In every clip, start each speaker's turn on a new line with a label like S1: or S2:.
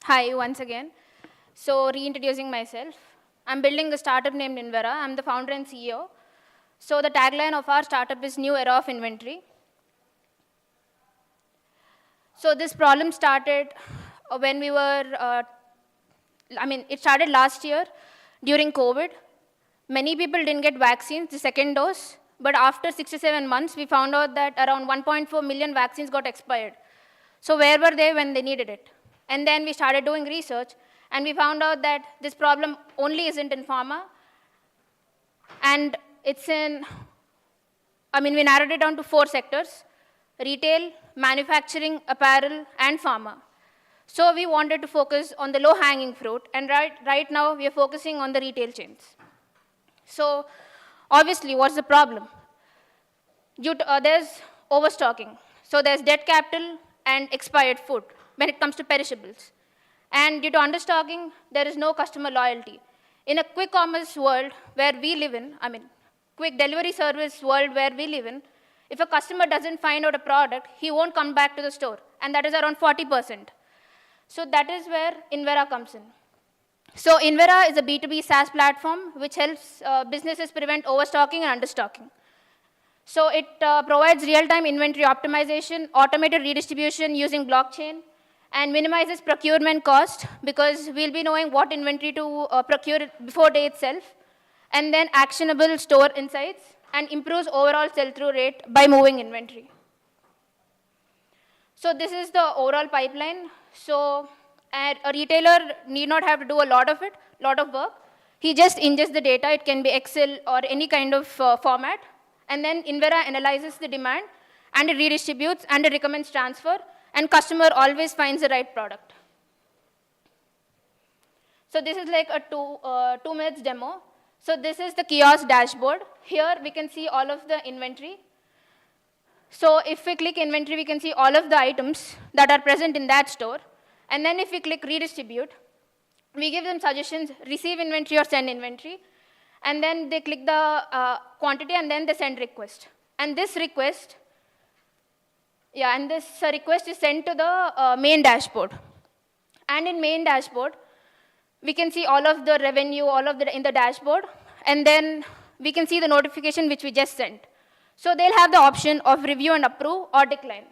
S1: Hi, once again. So, reintroducing myself. I'm building a startup named Invera. I'm the founder and CEO. So, the tagline of our startup is New Era of Inventory. So, this problem started when we were, it started last year during COVID. Many people didn't get vaccines, the second dose. But after 6 to 7 months, we found out that around 1.4 million vaccines got expired. So where were they when they needed it? And then we started doing research, and we found out that this problem only isn't in pharma, and we narrowed it down to 4 sectors: retail, manufacturing, apparel, and pharma. So we wanted to focus on the low-hanging fruit, and right now we are focusing on the retail chains. So obviously, what's the problem? There's overstocking. So there's dead capital and expired food when it comes to perishables. And due to understocking, there is no customer loyalty. In a quick commerce world where we live in, quick delivery service world where we live in, if a customer doesn't find out a product, he won't come back to the store, and that is around 40%. So that is where Invera comes in. So Invera is a B2B SaaS platform which helps businesses prevent overstocking and understocking. So it provides real-time inventory optimization, automated redistribution using blockchain, and minimizes procurement cost because we'll be knowing what inventory to procure before day itself, and then actionable store insights, and improves overall sell-through rate by moving inventory. So this is the overall pipeline. So a retailer need not have to do a lot of work. He just ingests the data. It can be Excel or any kind of format. And then Invera analyzes the demand, and it redistributes, and it recommends transfer, and customer always finds the right product. So this is like a 2 minutes demo. So this is the kiosk dashboard. Here we can see all of the inventory. So if we click inventory, we can see all of the items that are present in that store. And then if we click redistribute, we give them suggestions: receive inventory or send inventory. And then they click the quantity, and then they send request. And this request, request is sent to the main dashboard. And in main dashboard, we can see all of the revenue, in the dashboard. And then we can see the notification which we just sent. So they'll have the option of review and approve or decline.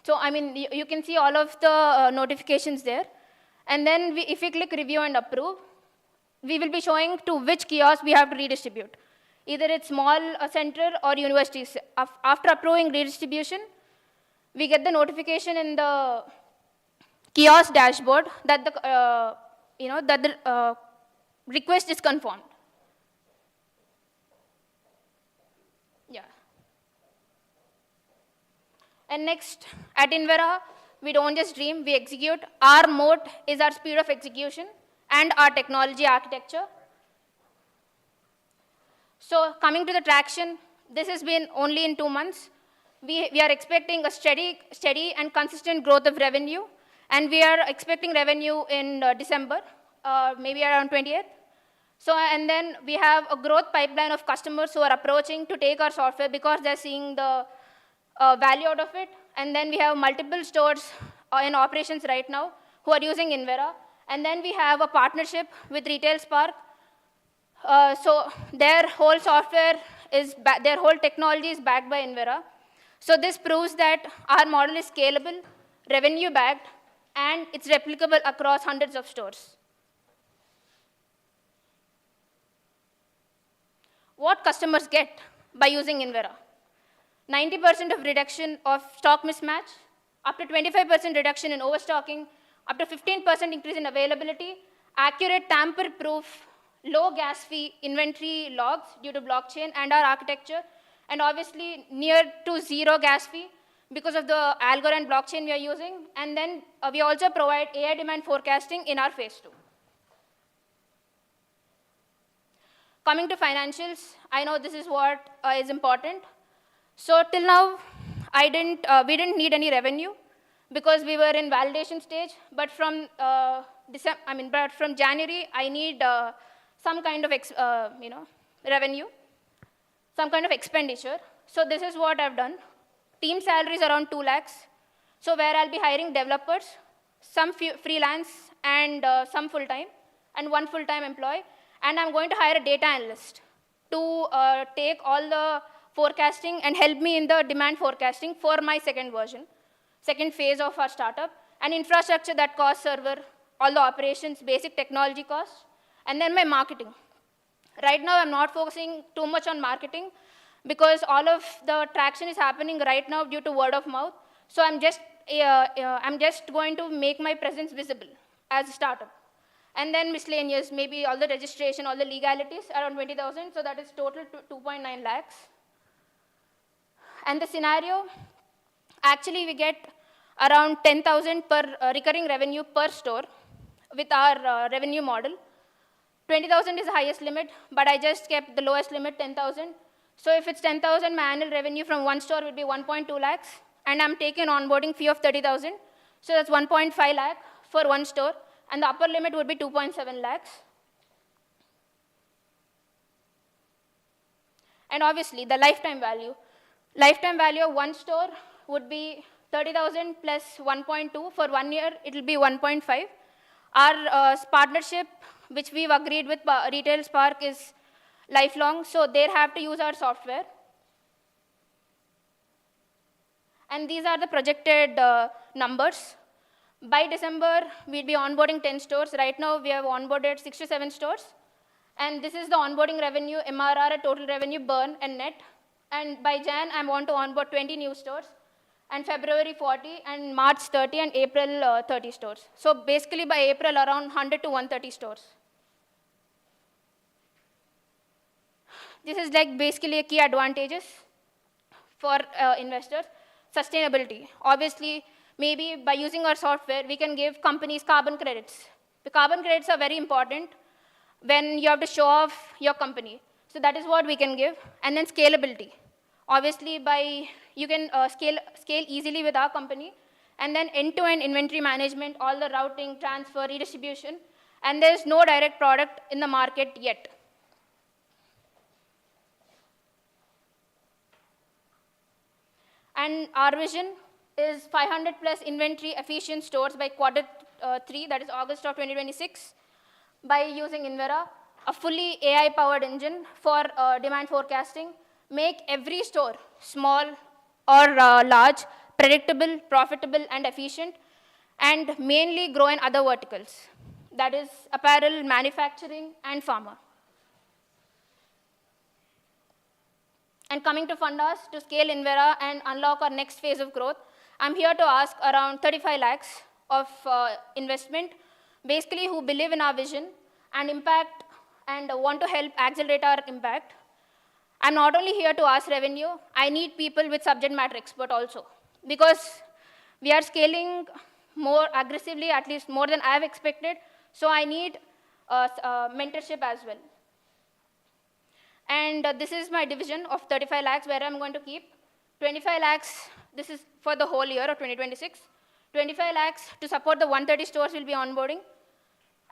S1: So you can see all of the notifications there. And then if we click review and approve, we will be showing to which kiosk we have to redistribute. Either it's small center or universities. After approving redistribution, we get the notification in the kiosk dashboard that the request is confirmed. Yeah. And next, at Invera, we don't just dream, we execute. Our moat is our speed of execution and our technology architecture. So coming to the traction, this has been only in 2 months. We are expecting a steady and consistent growth of revenue, and we are expecting revenue in December, maybe around 28th. So, and then we have a growth pipeline of customers who are approaching to take our software because they're seeing the value out of it. And then we have multiple stores in operations right now who are using Invera. And then we have a partnership with Retail Spark. So their whole software their whole technology is backed by Invera. So this proves that our model is scalable, revenue backed, and it's replicable across hundreds of stores. What customers get by using Invera? 90% of reduction of stock mismatch, up to 25% reduction in overstocking, up to 15% increase in availability, accurate tamper-proof, low gas fee inventory logs due to blockchain and our architecture, and obviously near to zero gas fee because of the algo and blockchain we are using. And then we also provide AI demand forecasting in our phase 2. Coming to financials, I know this is what is important. So till now, we didn't need any revenue because we were in validation stage. But from from January, I need some kind of revenue, some kind of expenditure. So this is what I've done. Team salary is around 2 lakhs. So where I'll be hiring developers, some freelance and some full-time, and one full-time employee. And I'm going to hire a data analyst to take all the forecasting and help me in the demand forecasting for my second phase of our startup. And infrastructure, that cost server, all the operations, basic technology costs, and then my marketing. Right now, I'm not focusing too much on marketing because all of the traction is happening right now due to word of mouth. So I'm just going to make my presence visible as a startup. And then miscellaneous, maybe all the registration, all the legalities, around 20,000. So that is total 2.9 lakhs. And the scenario, actually we get around 10,000 per recurring revenue per store with our revenue model. 20,000 is the highest limit, but I just kept the lowest limit, 10,000. So if it's 10,000, my annual revenue from one store would be 1.2 lakhs, and I'm taking onboarding fee of 30,000. So that's 1.5 lakh for one store, and the upper limit would be 2.7 lakhs. And obviously, the lifetime value. Lifetime value of one store would be 30,000 plus 1.2. For 1 year, it will be 1.5. Our partnership, which we've agreed with Retail Spark, is lifelong, so they have to use our software. And these are the projected numbers. By December, we'll be onboarding 10 stores. Right now, we have onboarded 6 to 7 stores. And this is the onboarding revenue, MRR, total revenue, burn, and net. And by Jan, I want to onboard 20 new stores, and February 40, and March 30, and April 30 stores. So basically, by April, around 100 to 130 stores. This is like basically a key advantages for investors. Sustainability. Obviously, maybe by using our software, we can give companies carbon credits. The carbon credits are very important when you have to show off your company. So that is what we can give. And then scalability. Obviously, you can scale easily with our company. And then end-to-end inventory management, all the routing, transfer, redistribution. And there's no direct product in the market yet. And our vision is 500 plus inventory efficient stores by Q3, that is August of 2026, by using Invera, a fully AI-powered engine for demand forecasting, make every store, small or large, predictable, profitable, and efficient, and mainly grow in other verticals, that is apparel, manufacturing, and pharma. And coming to fund us to scale Invera and unlock our next phase of growth, I'm here to ask around 35 lakhs of investment, basically who believe in our vision and impact and want to help accelerate our impact. I'm not only here to ask revenue, I need people with subject matter expert also, because we are scaling more aggressively, at least more than I've expected, so I need mentorship as well. And this is my division of 35 lakhs where I'm going to keep 25 lakhs, this is for the whole year of 2026. 25 lakhs to support the 130 stores we'll be onboarding,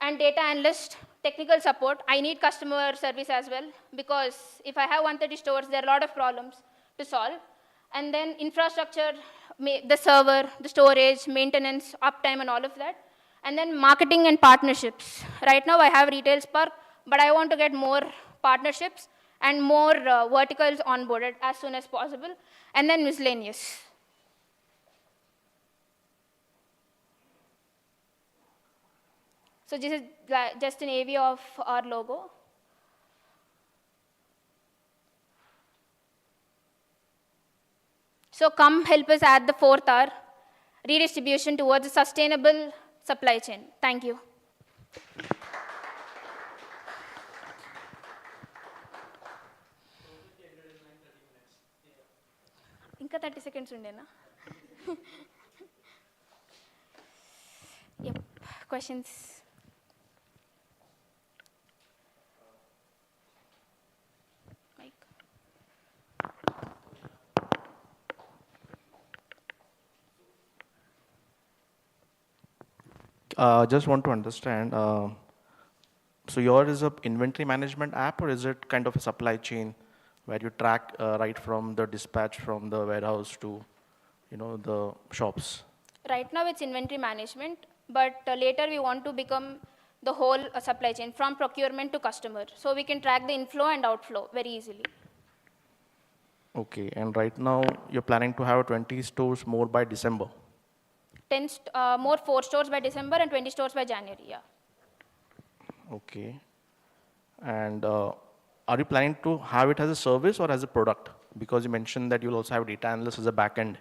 S1: and data analyst, technical support. I need customer service as well, because if I have 130 stores, there are a lot of problems to solve. And then infrastructure, the server, the storage, maintenance, uptime, and all of that. And then marketing and partnerships. Right now, I have Retail Spark, but I want to get more partnerships and more verticals onboarded as soon as possible. And then miscellaneous. So this is just an AV of our logo. So come help us add the fourth R, redistribution towards a sustainable supply chain. Thank you. Inka 30 seconds undena. Yep, questions?
S2: Just want to understand, so yours is a inventory management app, or is it kind of a supply chain where you track right from the dispatch from the warehouse to the shops?
S1: Right now it's inventory management, but later we want to become the whole supply chain from procurement to customer. So we can track the inflow and outflow very easily.
S2: Okay, and right now you're planning to have 20 stores more by December.
S1: 4 stores by December and 20 stores by January, yeah.
S2: Okay. And are you planning to have it as a service or as a product? Because you mentioned that you'll also have data analysts as a backend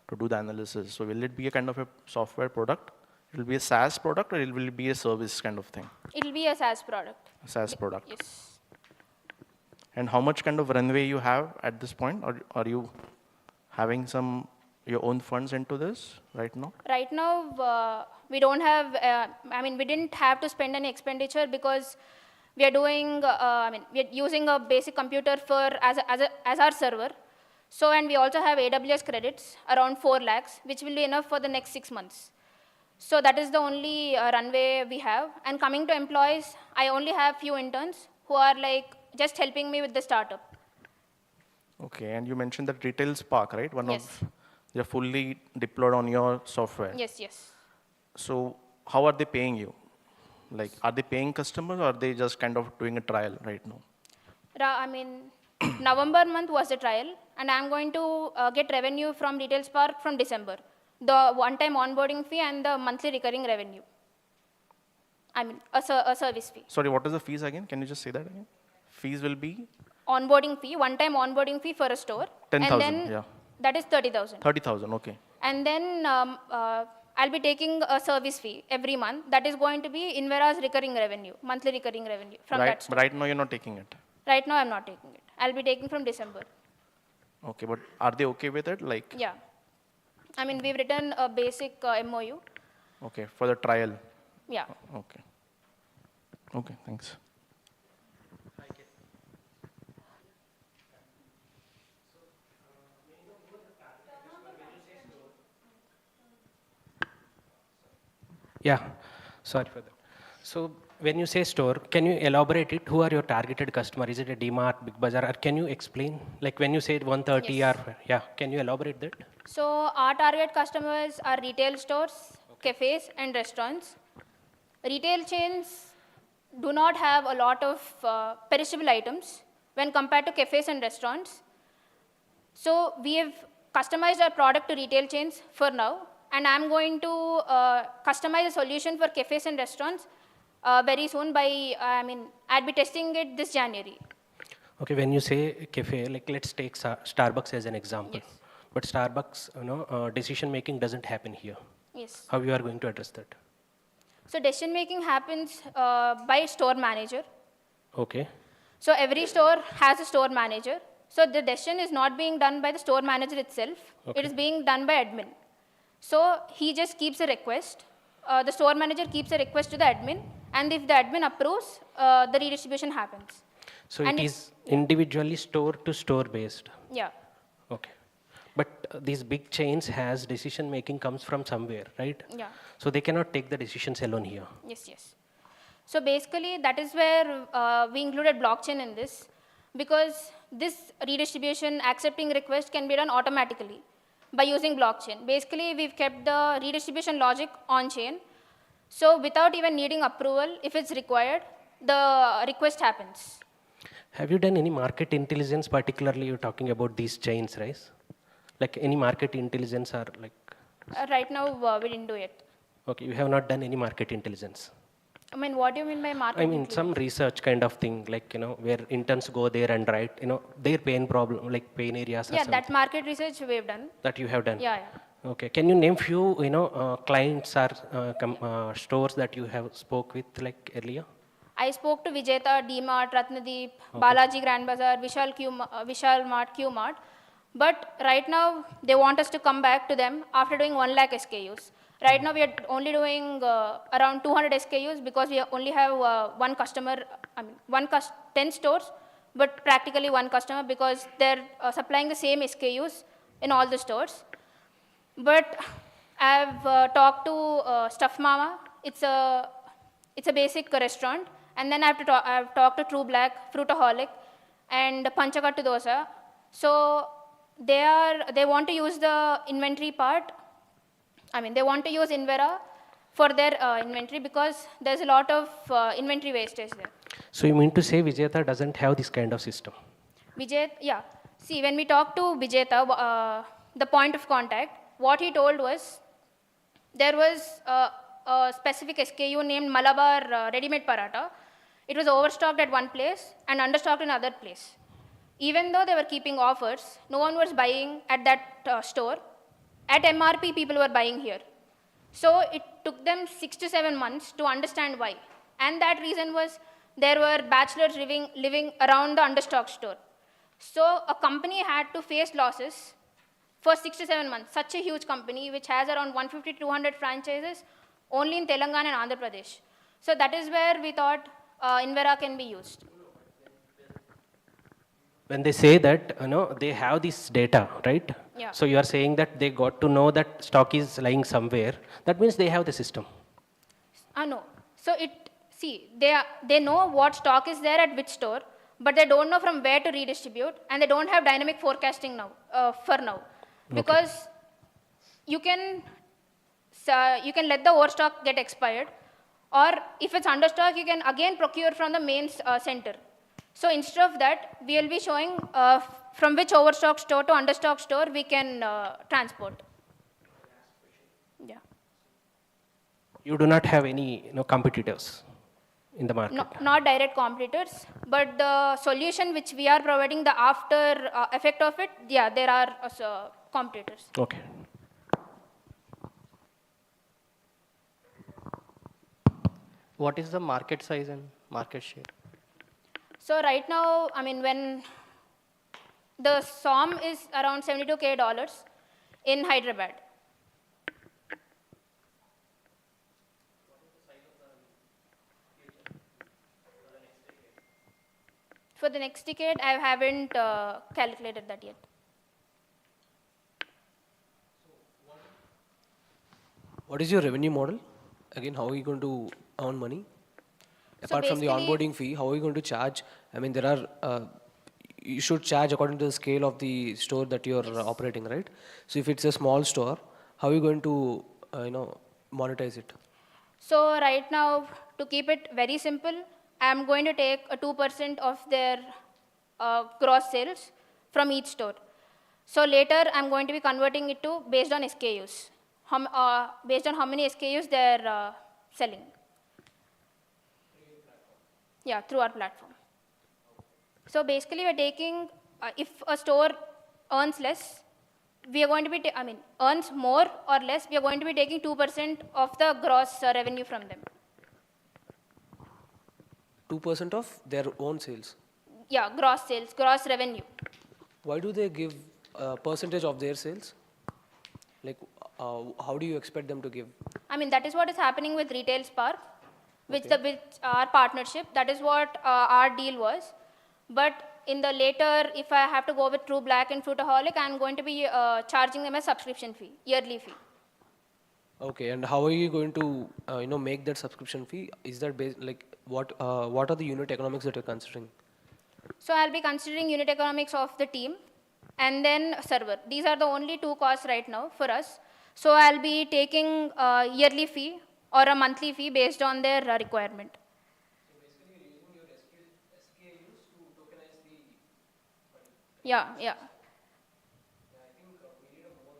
S2: to do the analysis. So will it be a kind of a software product? It will be a SaaS product or it will be a service kind of thing?
S1: It'll be a SaaS product.
S2: A SaaS product.
S1: Yes.
S2: And how much kind of runway you have at this point? Or are you having your own funds into this right now?
S1: Right now, we don't have, we didn't have to spend any expenditure because we are doing, we are using a basic computer as our server. So, and we also have AWS credits, around 4 lakhs, which will be enough for the next 6 months. So that is the only runway we have. And coming to employees, I only have few interns who are like just helping me with the startup.
S2: Okay, and you mentioned that Retail Spark, right?
S1: Yes.
S2: They're fully deployed on your software.
S1: Yes, yes.
S2: So how are they paying you? Like, are they paying customers or are they just kind of doing a trial right now?
S1: November month was the trial, and I'm going to get revenue from Retail Spark from December. The one-time onboarding fee and the monthly recurring revenue. A service fee.
S2: Sorry, what is the fees again? Can you just say that again? Fees will be?
S1: Onboarding fee, one-time onboarding fee for a store.
S2: 10,000, yeah.
S1: That is 30,000.
S2: 30,000, okay.
S1: And then I'll be taking a service fee every month. That is going to be Invera's recurring revenue, monthly recurring revenue from that store.
S2: But right now you're not taking it?
S1: Right now I'm not taking it. I'll be taking from December.
S2: Okay, but are they okay with it? Like?
S1: Yeah. We've written a basic MOU.
S2: Okay, for the trial?
S1: Yeah.
S2: Okay. Okay, thanks.
S3: Yeah, sorry for that. So when you say store, can you elaborate it? Who are your targeted customer? Is it a DMart, Big Bazaar, or can you explain? Like when you say 130
S1: Yes.
S3: or, yeah, can you elaborate that?
S1: So our target customers are retail stores, cafes, and restaurants. Retail chains do not have a lot of perishable items when compared to cafes and restaurants. So we have customized our product to retail chains for now, and I'm going to customize a solution for cafes and restaurants very soon I'll be testing it this January.
S3: Okay, when you say cafe, like let's take Starbucks as an example.
S1: Yes.
S3: But Starbucks, decision making doesn't happen here.
S1: Yes.
S3: How you are going to address that?
S1: So decision making happens by store manager.
S3: Okay.
S1: So every store has a store manager. So the decision is not being done by the store manager itself.
S3: Okay.
S1: It is being done by admin. So he just keeps a request. The store manager keeps a request to the admin, and if the admin approves, the redistribution happens.
S3: So
S1: And
S3: it is individually store to store based.
S1: Yeah.
S3: Okay. But these big chains has decision making comes from somewhere, right?
S1: Yeah.
S3: So they cannot take the decisions alone here.
S1: Yes, yes. So basically, that is where we included blockchain in this, because this redistribution accepting request can be done automatically by using blockchain. Basically, we've kept the redistribution logic on chain. So without even needing approval, if it's required, the request happens.
S3: Have you done any market intelligence, particularly you're talking about these chains, right? Like any market intelligence or like?
S1: Right now, we didn't do it.
S3: Okay, you have not done any market intelligence.
S1: What do you mean by market intelligence?
S3: Some research kind of thing, like, where interns go there and write, their pain problem, like pain areas or
S1: Yeah,
S3: something.
S1: that market research we've done.
S3: That you have done?
S1: Yeah, yeah.
S3: Okay, can you name few, clients or stores that you have spoke with like earlier?
S1: I spoke to Vijeta, DMart, Ratnadeep, Balaji Grand Bazaar, Vishal Mart, Q Mart. But right now, they want us to come back to them after doing 1 lakh SKUs. Right now, we are only doing around 200 SKUs because we only have one customer, 10 stores, but practically one customer because they're supplying the same SKUs in all the stores. But I've talked to Stuff Mama. It's a basic restaurant. And then I've talked to True Black, Fruitaholic, and Panchakattu Dosa. So they want to use the inventory part. I mean, they want to use Invera for their inventory because there's a lot of inventory wastage there.
S3: So you mean to say Vijayata doesn't have this kind of system?
S1: Vijay, yeah. See, when we talked to Vijeta, the point of contact, what he told was there was a specific SKU named Malabar ready-made paratha. It was overstocked at one place and understocked in another place. Even though they were keeping offers, no one was buying at that store. At MRP, people were buying here. So it took them 6 to 7 months to understand why. And that reason was there were bachelors living around the understocked store. So a company had to face losses for 6 to 7 months. Such a huge company which has around 150 to 200 franchises only in Telangana and Andhra Pradesh. So that is where we thought Invera can be used.
S3: When they say that, they have this data, right?
S1: Yeah.
S3: So you are saying that they got to know that stock is lying somewhere. That means they have the system.
S1: No. So they know what stock is there at which store, but they don't know from where to redistribute, and they don't have dynamic forecasting now, for now. Because you can let the overstock get expired, or if it's understock, you can again procure from the main center. So instead of that, we will be showing from which overstock store to understock store we can transport. Yeah.
S3: You do not have any competitors in the market.
S1: Not direct competitors, but the solution which we are providing, the after effect of it, yeah, there are competitors.
S3: Okay.
S4: What is the market size and market share?
S1: So right now, I mean, when the SOM is around $72K in Hyderabad. For the next decade, I haven't calculated that yet.
S5: What is your revenue model? Again, how are you going to earn money? Apart from the
S1: basically-
S5: onboarding fee, how are you going to charge? I mean, you should charge according to the scale of the store that you're operating, right? So if it's a small store, how are you going to, monetize it?
S1: So right now, to keep it very simple, I'm going to take a 2% of their gross sales from each store. So later, I'm going to be converting it to based on SKUs, based on how many SKUs they're selling. Yeah, through our platform. So basically, we're taking, if a store earns less, we are going to be, earns more or less, we are going to be taking 2% of the gross revenue from them.
S5: 2% of their own sales.
S1: Yeah, gross sales, gross revenue.
S5: Why do they give a percentage of their sales? Like, how do you expect them to give?
S1: That is what is happening with Retail Spark, with our partnership. That is what our deal was. But in the later, if I have to go with True Black and Fruitaholic, I'm going to be charging them a subscription fee, yearly fee.
S5: Okay, and how are you going to, make that subscription fee? Is that based, like, what are the unit economics that you're considering?
S1: So I'll be considering unit economics of the team and then server. These are the only two costs right now for us. So I'll be taking a yearly fee or a monthly fee based on their requirement.
S5: So basically, you're using your SKUs to tokenize the.
S1: Yeah.
S5: I think we need a more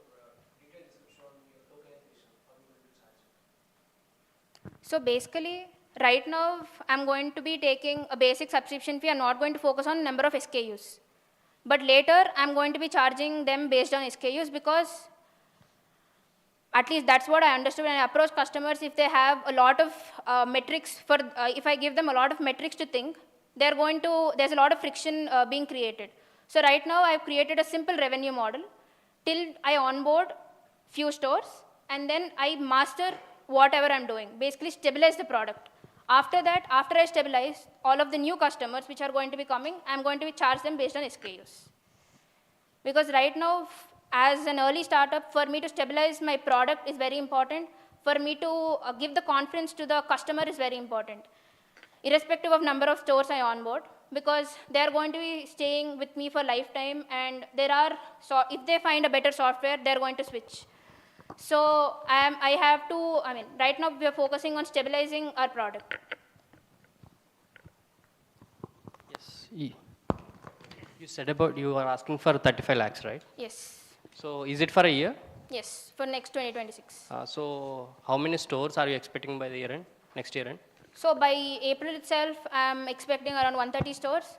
S5: detailed description on your tokenization. How you going to charge it?
S1: So basically, right now, I'm going to be taking a basic subscription fee. I'm not going to focus on number of SKUs. But later, I'm going to be charging them based on SKUs because at least that's what I understood when I approach customers. If they have a lot of metrics if I give them a lot of metrics to think, there's a lot of friction being created. So right now, I've created a simple revenue model till I onboard few stores, and then I master whatever I'm doing, basically stabilize the product. After that, after I stabilize all of the new customers which are going to be coming, I'm going to be charge them based on SKUs. Because right now, as an early startup, for me to stabilize my product is very important. For me to give the confidence to the customer is very important. Irrespective of number of stores I onboard, because they are going to be staying with me for lifetime, and there are, so if they find a better software, they're going to switch. So I have to, I mean, right now we are focusing on stabilizing our product.
S4: Yes. You said about you are asking for 35 lakhs, right?
S1: Yes,
S4: So is it for a year?
S1: yes, for next 2026.
S4: So how many stores are you expecting by the year end, next year end?
S1: So by April itself, I'm expecting around 130 stores,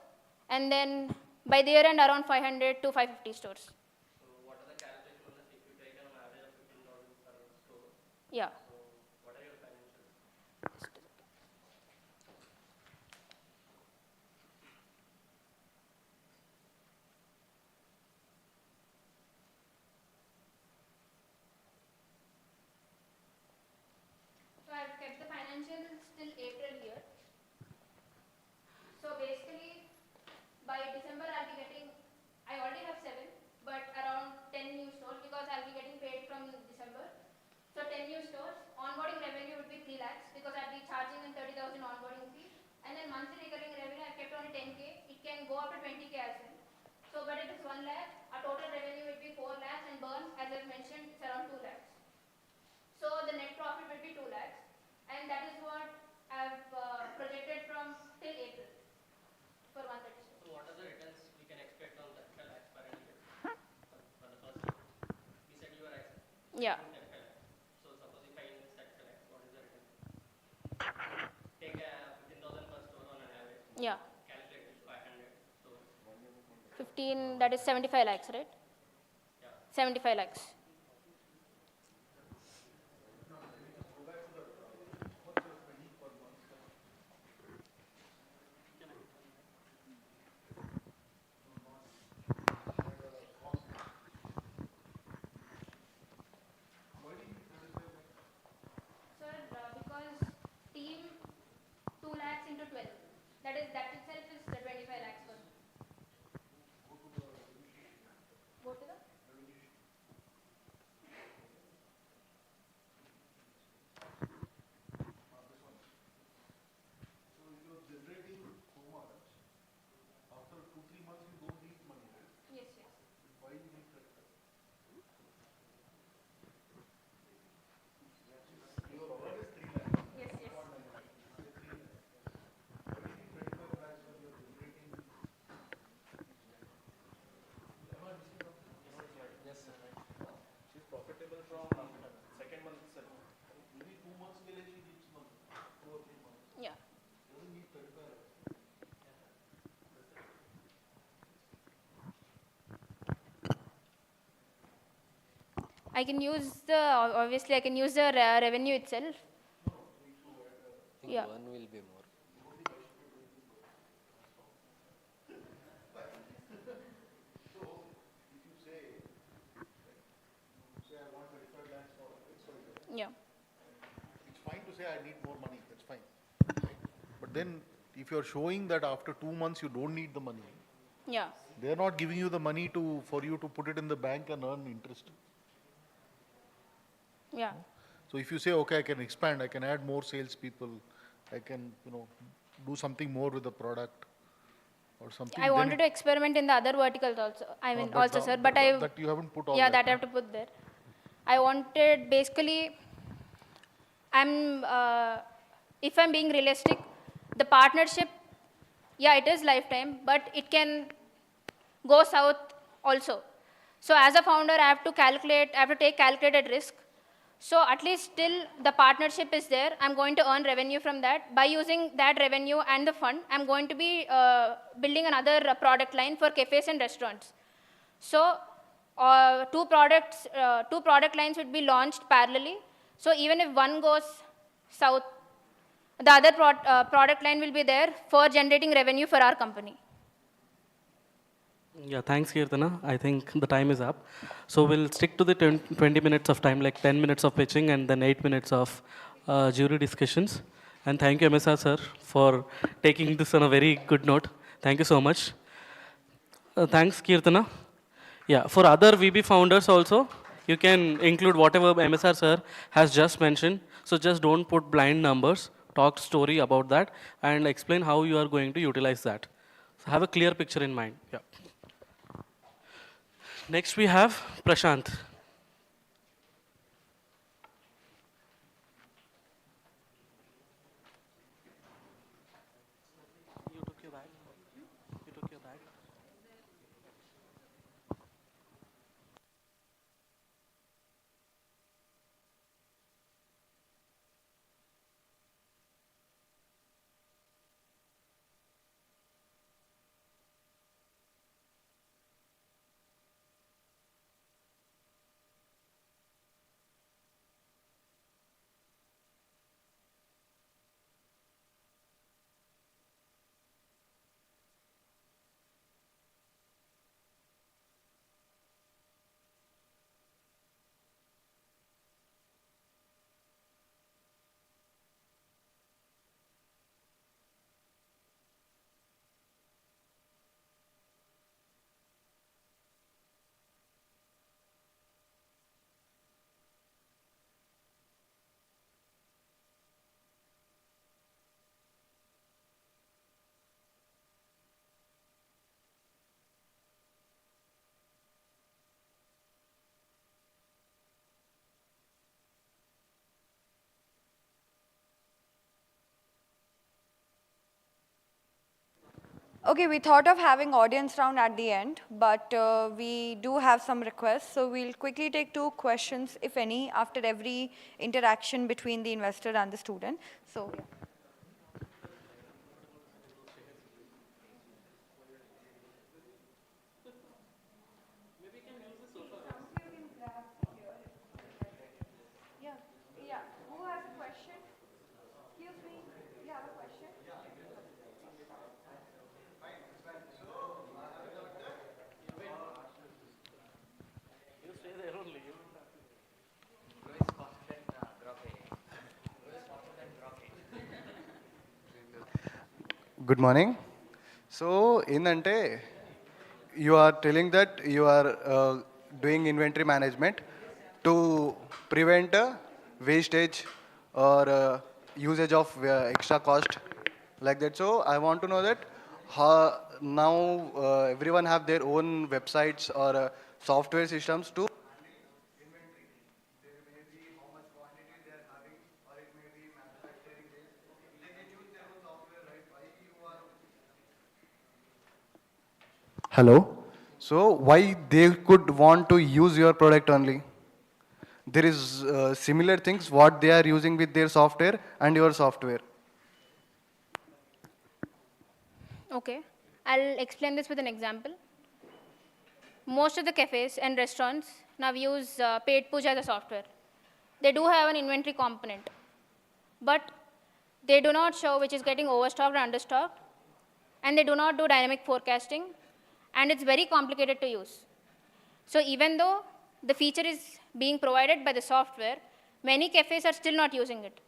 S1: and then by the year end, around 500 to 550 stores. Yeah. So I've kept the financials till April here. So basically, by December I'll be getting, I already have 7, but around 10 new stores because I'll be getting paid from December. So 10 new stores, onboarding revenue would be 3 lakhs because I'll be charging them 30,000 onboarding fee. And then monthly recurring revenue, I've kept only 10K. It can go up to 20K as well. So, but if it's 1 lakh, our total revenue would be 4 lakhs, and burn, as I've mentioned, it's around 2 lakhs. So the net profit will be 2 lakhs, and that is what I've projected from till April for 130 stores.
S4: So what are the returns we can expect on 35 lakhs per annum for the first year? You said you are expecting
S1: Yeah.
S4: 35 lakhs. So suppose if I invest 35 lakhs, what is the return? Take 15,000 per store on an average.
S1: Yeah.
S4: Calculate it 500 stores.
S1: 15, that is 75 lakhs, right?
S4: Yeah.
S1: 75 lakhs. Sir, because team 2 lakhs into 12, that itself is 25 lakhs per month. Go to the? Yes, yes. Yes, yes.
S2: She's profitable from second month itself. Maybe 2 months के लिए she needs money, 2 or 3 months.
S1: Yeah.
S2: Doesn't need 35 lakhs.
S1: I can use the, obviously I can use the revenue itself. Yeah.
S5: One will be more.
S1: Yeah.
S6: It's fine to say I need more money, that's fine. But then if you're showing that after 2 months you don't need the money,
S1: Yeah.
S6: they're not giving you the money for you to put it in the bank and earn interest.
S1: Yeah.
S6: So if you say, okay, I can expand, I can add more salespeople, I can, do something more with the product or something.
S1: I
S6: then
S1: wanted to experiment in the other verticals also. I mean,
S6: but
S1: also,
S6: now-
S1: sir, but I.
S6: that you haven't put all
S1: Yeah,
S6: that.
S1: that I have to put there. I wanted basically. If I'm being realistic, the partnership, yeah, it is lifetime, but it can go south also. So as a founder, I have to take calculated risk. So at least still the partnership is there. I'm going to earn revenue from that. By using that revenue and the fund, I'm going to be building another product line for cafes and restaurants. So two product lines would be launched parallelly. So even if one goes south, the other product line will be there for generating revenue for our company.
S7: Yeah, thanks, Kirtana. I think the time is up. So we'll stick to the 20 minutes of time, like 10 minutes of pitching and then 8 minutes of jury discussions. And thank you, MSR sir, for taking this on a very good note. Thank you so much. Thanks, Kirtana. Yeah, for other VB founders also, you can include whatever MSR sir has just mentioned. So just don't put blind numbers. Talk story about that and explain how you are going to utilize that. have a clear picture in mind. Yeah. Next we have Prashant. You took your bag? You took your bag?
S8: Okay, we thought of having audience round at the end, but we do have some requests. So we'll quickly take 2 questions, if any, after every interaction between the investor and the student. So, yeah. Yeah, yeah. Who has a question? Excuse me, you have a question?
S9: Good morning. So, in Ante, you are telling that you are doing inventory management to prevent wastage or usage of extra cost like that. So, I want to know that how now everyone have their own websites or software systems to Hello. So why they could want to use your product only? There is similar things what they are using with their software and your software.
S1: Okay, I'll explain this with an example. Most of the cafes and restaurants now use paid push as a software. They do have an inventory component, but they do not show which is getting overstocked or understocked, and they do not do dynamic forecasting, and it's very complicated to use. So even though the feature is being provided by the software, many cafes are still not using it.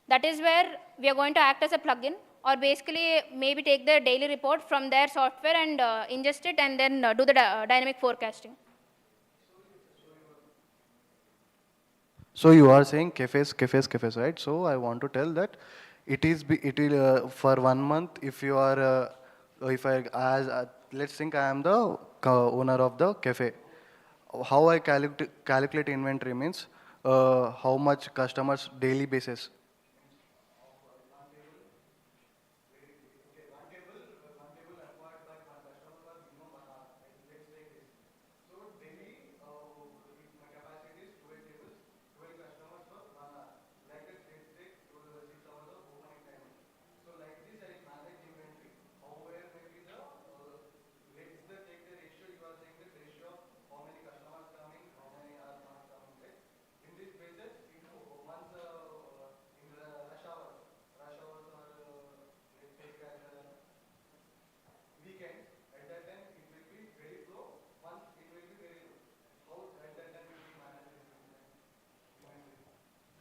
S1: That is where we are going to act as a plugin, or basically maybe take the daily report from their software and ingest it and then do the dynamic forecasting.
S9: So you are saying cafes, right? So I want to tell that it will for 1 month if you are if I as let's think I am the owner of the cafe. How I calculate inventory means how much customers daily basis.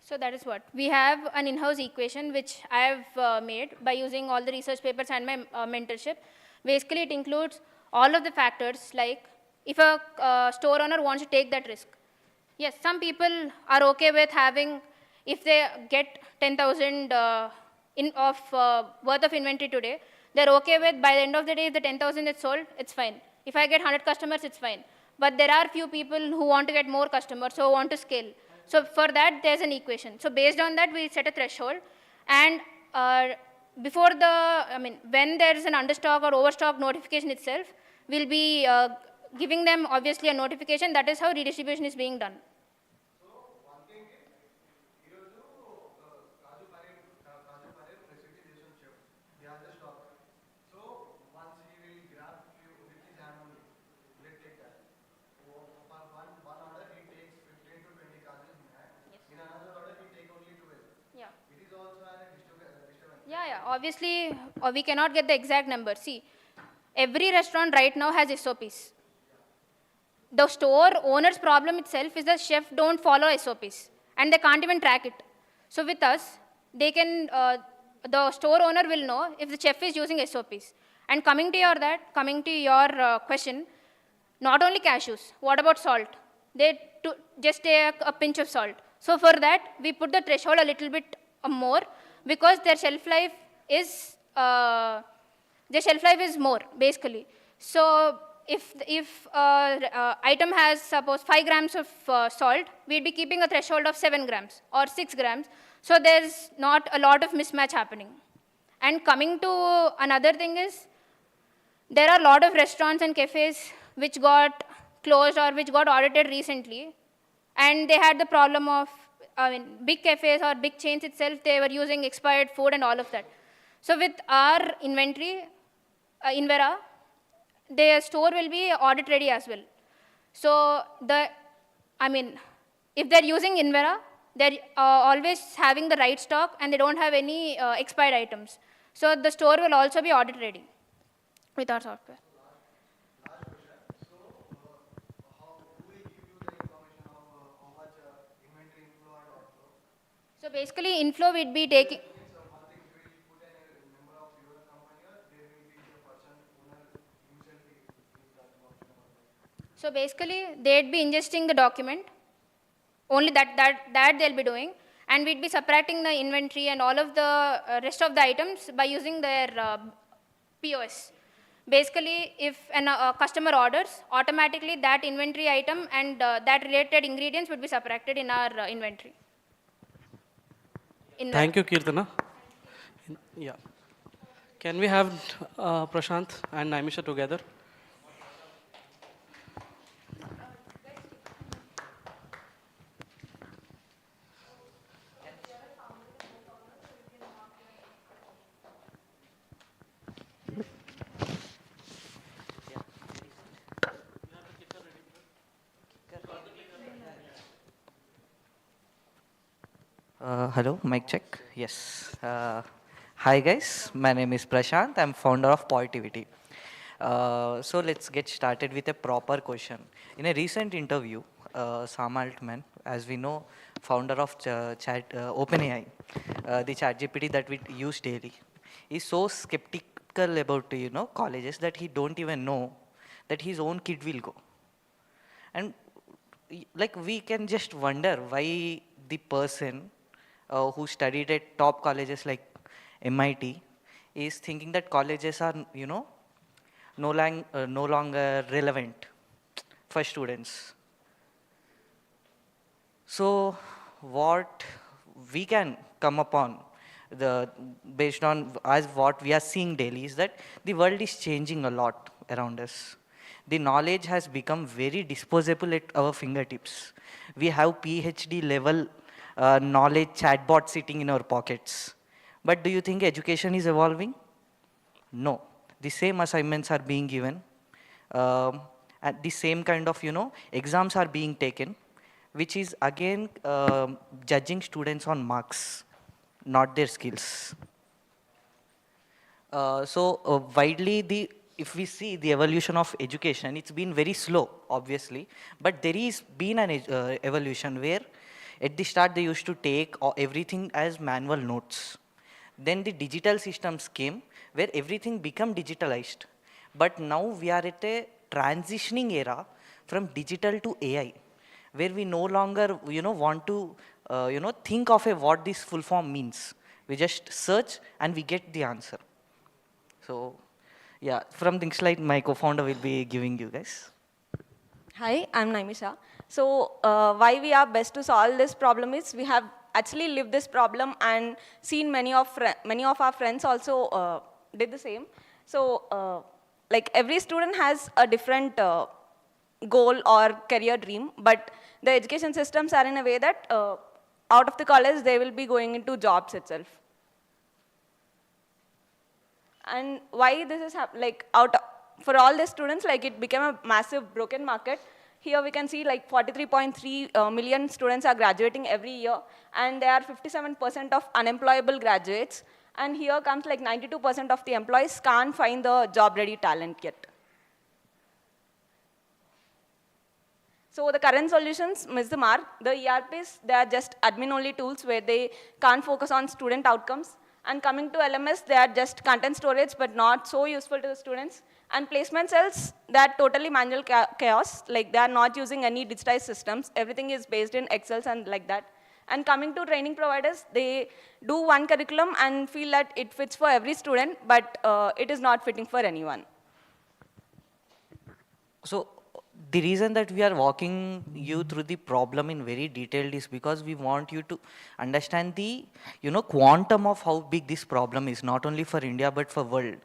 S1: So that is what. We have an in-house equation which I have made by using all the research papers and my mentorship. Basically, it includes all of the factors like if a store owner wants to take that risk. Yes, some people are okay with having, if they get 10,000 of worth of inventory today, They're okay with, by the end of the day, if the 10,000 is sold, it's fine. If I get 100 customers, it's fine. But there are few people who want to get more customers, who want to scale. So for that, there's an equation. So based on that, we set a threshold. And before when there is an understock or overstock notification itself, we'll be giving them obviously a notification. That is how redistribution is being done. Yeah, obviously, we cannot get the exact number. See, every restaurant right now has SOPs. The store owner's problem itself is the chef don't follow SOPs, and they can't even track it. So with us, they can, the store owner will know if the chef is using SOPs. And coming to your question, not only cashews, what about salt? They just take a pinch of salt. So for that, we put the threshold a little bit more, because their shelf life is more, basically. So if item has, suppose, 5 grams of salt, we'd be keeping a threshold of 7 grams or 6 grams. So there's not a lot of mismatch happening. And coming to another thing is, there are a lot of restaurants and cafes which got closed or which got audited recently, and they had the problem of, big cafes or big chains itself, they were using expired food and all of that. So with our inventory, Invera, their store will be audit ready as well. So if they're using Invera, they're always having the right stock and they don't have any expired items. So the store will also be audit ready with our software. So basically, inflow we'd be taking. So basically, they'd be ingesting the document. Only that they'll be doing, and we'd be subtracting the inventory and all of the rest of the items by using their POS. Basically, if a customer orders, automatically that inventory item and that related ingredients would be subtracted in our inventory.
S7: Thank you, Kirtana. Yeah. Can we have Prashant and Naimisha together?
S10: Hello, mic check. Yes. Hi guys, my name is Prashant. I'm founder of Positivity. So let's get started with a proper question. In a recent interview, Sam Altman, as we know, founder of OpenAI, the ChatGPT that we use daily, is so skeptical about colleges that he don't even know that his own kid will go. And like we can just wonder why the person who studied at top colleges like MIT is thinking that colleges are, no longer relevant for students. So what we can come upon, based on as what we are seeing daily, is that the world is changing a lot around us. The knowledge has become very disposable at our fingertips. We have PhD level knowledge chatbot sitting in our pockets. But do you think education is evolving? No. The same assignments are being given. And the same kind of, exams are being taken, which is again judging students on marks, not their skills. Widely, if we see the evolution of education, it's been very slow, obviously, but there is been an evolution where at the start they used to take everything as manual notes. Then the digital systems came where everything became digitalized. But now we are at a transitioning era from digital to AI, where we no longer want to think of what this full form means. We just search and we get the answer. So yeah, from things like my co-founder will be giving you guys.
S11: Hi, I'm Naimisha. So why we are best to solve this problem is we have actually lived this problem and seen many of our friends also did the same. So like every student has a different goal or career dream, but the education systems are in a way that out of the college they will be going into jobs itself. And why this is like for all the students, like it became a massive broken market. Here we can see like 43.3 million students are graduating every year, and there are 57% of unemployable graduates. And here comes like 92% of the employees can't find the job-ready talent yet. So the current solutions miss the mark. The ERPs, they are just admin-only tools where they can't focus on student outcomes. And coming to LMS, they are just content storage, but not so useful to the students. And placement cells, they are totally manual chaos. Like they are not using any digitized systems. Everything is based in Excels and like that. And coming to training providers, they do one curriculum and feel that it fits for every student, but it is not fitting for anyone.
S10: So the reason that we are walking you through the problem in very detailed is because we want you to understand the quantum of how big this problem is, not only for India but for world.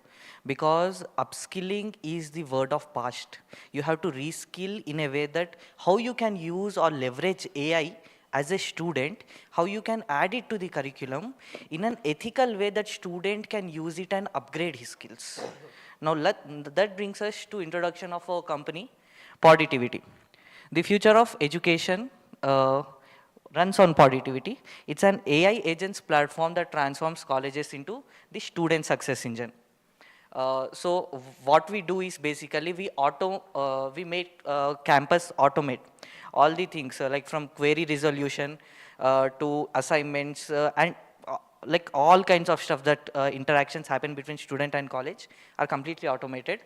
S10: Because upskilling is the word of past. You have to reskill in a way that how you can use or leverage AI as a student, how you can add it to the curriculum in an ethical way that student can use it and upgrade his skills. Now that brings us to introduction of our company, Positivity. The future of education runs on Positivity. It's an AI agents platform that transforms colleges into the student success engine. So what we do is basically we make campus automate all the things like from query resolution to assignments and like all kinds of stuff that interactions happen between student and college are completely automated.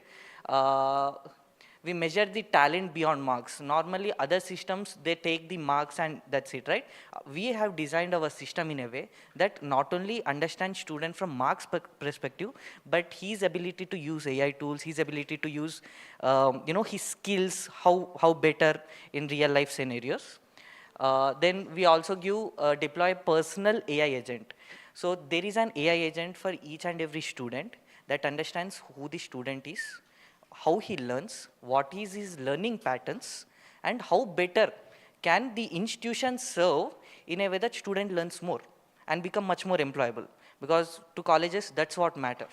S10: We measure the talent beyond marks. Normally other systems, they take the marks and that's it, right? We have designed our system in a way that not only understands student from marks perspective, but his ability to use AI tools, his ability to use, his skills, how better in real life scenarios. Then we also deploy personal AI agent. So there is an AI agent for each and every student that understands who the student is, how he learns, what is his learning patterns, and how better can the institution serve in a way that student learns more and become much more employable. Because to colleges, that's what matter.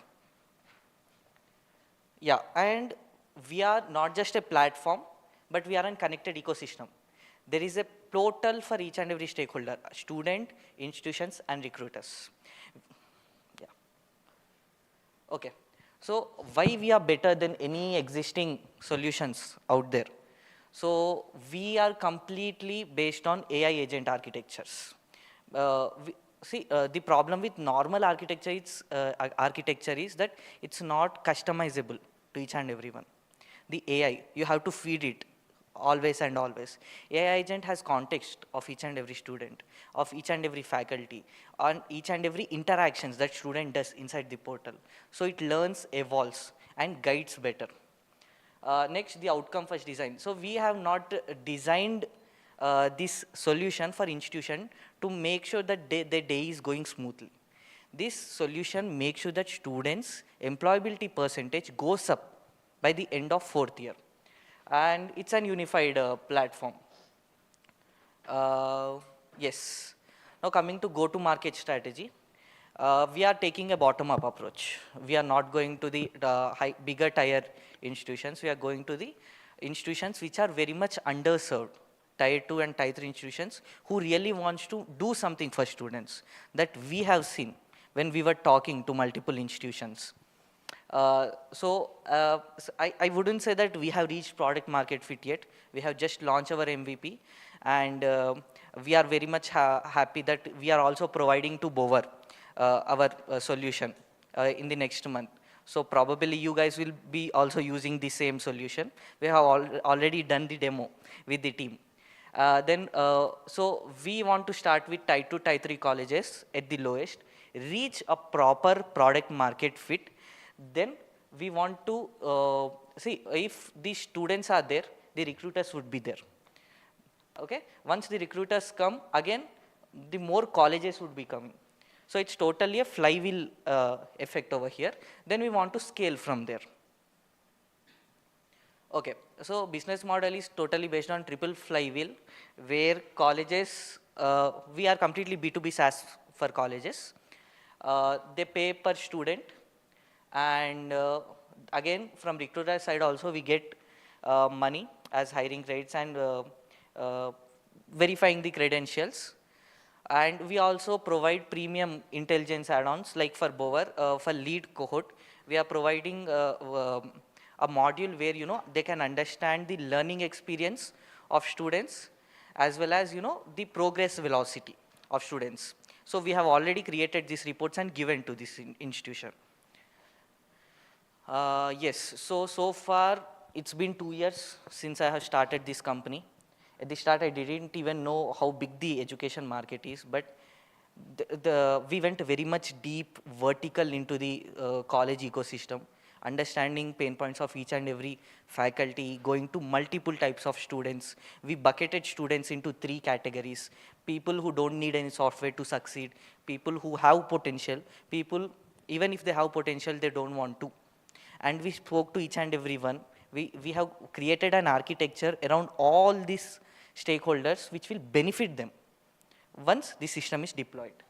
S10: Yeah, and we are not just a platform, but we are a connected ecosystem. There is a portal for each and every stakeholder, student, institutions, and recruiters. Yeah. Okay. So why we are better than any existing solutions out there? So we are completely based on AI agent architectures. The problem with normal architecture is that it's not customizable to each and everyone. The AI, you have to feed it always and always. AI agent has context of each and every student, of each and every faculty, on each and every interactions that student does inside the portal. So it learns, evolves, and guides better. Next, the outcome first design. So we have not designed this solution for institution to make sure that the day is going smoothly. This solution makes sure that students' employability percentage goes up by the end of 4th year. And it's an unified platform. Yes. Now coming to go-to-market strategy, we are taking a bottom-up approach. We are not going to the bigger tier institutions. We are going to the institutions which are very much underserved, tier 2 and tier 3 institutions who really wants to do something for students that we have seen when we were talking to multiple institutions. So I wouldn't say that we have reached product market fit yet. We have just launched our MVP, and we are very much happy that we are also providing to Bower our solution in the next month. So probably you guys will be also using the same solution. We have already done the demo with the team. So we want to start with tier 2, tier 3 colleges at the lowest, reach a proper product market fit, Then we want to see if the students are there, the recruiters would be there. Okay, once the recruiters come, again, the more colleges would be coming. So it's totally a flywheel effect over here. Then we want to scale from there. Okay, so business model is totally based on triple flywheel, where colleges, we are completely B2B SaaS for colleges. They pay per student, and again, from recruiter side also we get money as hiring rates and uh, verifying the credentials. And we also provide premium intelligence add-ons, like for Bower, for lead cohort, we are providing a module where, they can understand the learning experience of students, as well as, the progress velocity of students. So we have already created these reports and given to this institution. Yes, so far it's been 2 years since I have started this company. At the start, I didn't even know how big the education market is, but we went very much deep vertical into the college ecosystem, understanding pain points of each and every faculty, going to multiple types of students. We bucketed students into 3 categories: people who don't need any software to succeed, people who have potential, people, even if they have potential, they don't want to. And we spoke to each and every one. We have created an architecture around all these stakeholders which will benefit them once the system is deployed.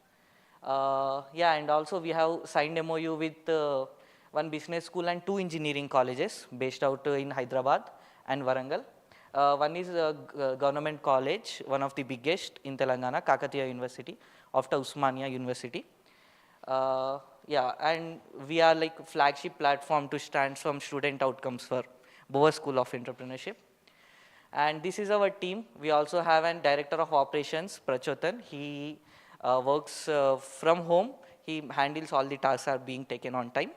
S10: Yeah, and also we have signed MOU with 1 business school and 2 engineering colleges based out in Hyderabad and Warangal. One is a government college, one of the biggest in Telangana, Kakatiya University, after Usmania University. Yeah, and we are like flagship platform to stand from student outcomes for Boa School of Entrepreneurship. And this is our team. We also have a director of operations, Prachotan. He works from home. He handles all the tasks are being taken on time.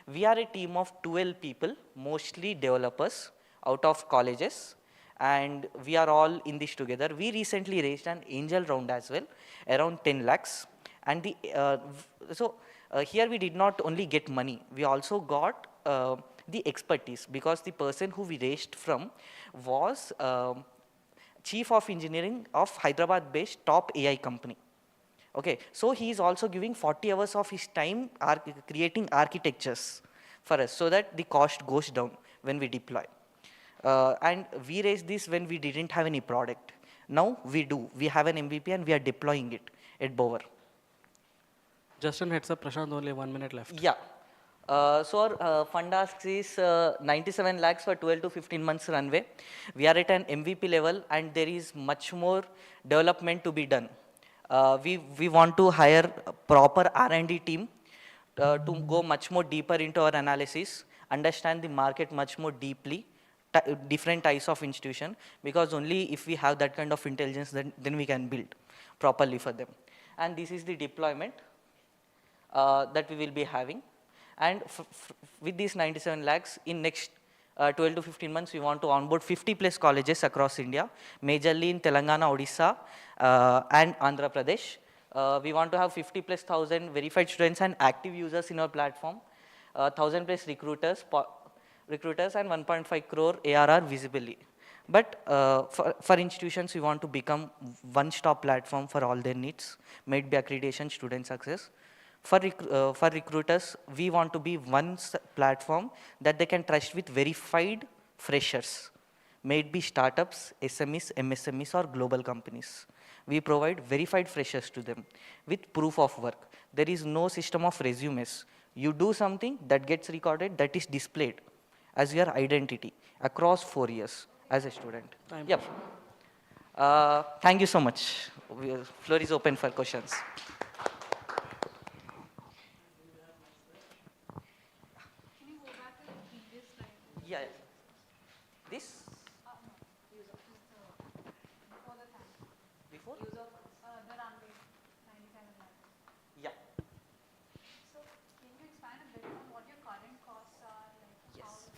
S10: We are a team of 12 people, mostly developers out of colleges, and we are all in this together. We recently raised an angel round as well, around 10 lakhs. And the, here we did not only get money, we also got the expertise, because the person who we raised from was chief of engineering of Hyderabad-based top AI company. Okay, so he is also giving 40 hours of his time creating architectures for us, so that the cost goes down when we deploy. And we raised this when we didn't have any product. Now we do. We have an MVP and we are deploying it at Bower.
S7: Just an heads up, Prashant, only 1 minute left.
S10: Yeah. So our fund ask is 97 lakhs for 12 to 15 months runway. We are at an MVP level and there is much more development to be done. We want to hire a proper R&D team to go much more deeper into our analysis, understand the market much more deeply, different types of institution, because only if we have that kind of intelligence, then we can build properly for them. And this is the deployment that we will be having. And with these 97 lakhs, in next 12 to 15 months, we want to onboard 50 plus colleges across India, majorly in Telangana, Odisha, and Andhra Pradesh. We want to have 50 plus thousand verified students and active users in our platform, 1,000 plus recruiters and 1.5 crore ARR visibly. But for institutions, we want to become one-stop platform for all their needs, might be accreditation, student success. For recruiters, we want to be one platform that they can trust with verified freshers, may it be startups, SMEs, MSMEs, or global companies. We provide verified freshers to them with proof of work. There is no system of resumes. You do something that gets recorded, that is displayed as your identity across 4 years as a student. Yep. Thank you so much. Floor is open for questions. Yeah. This? Before? Yeah. Yes.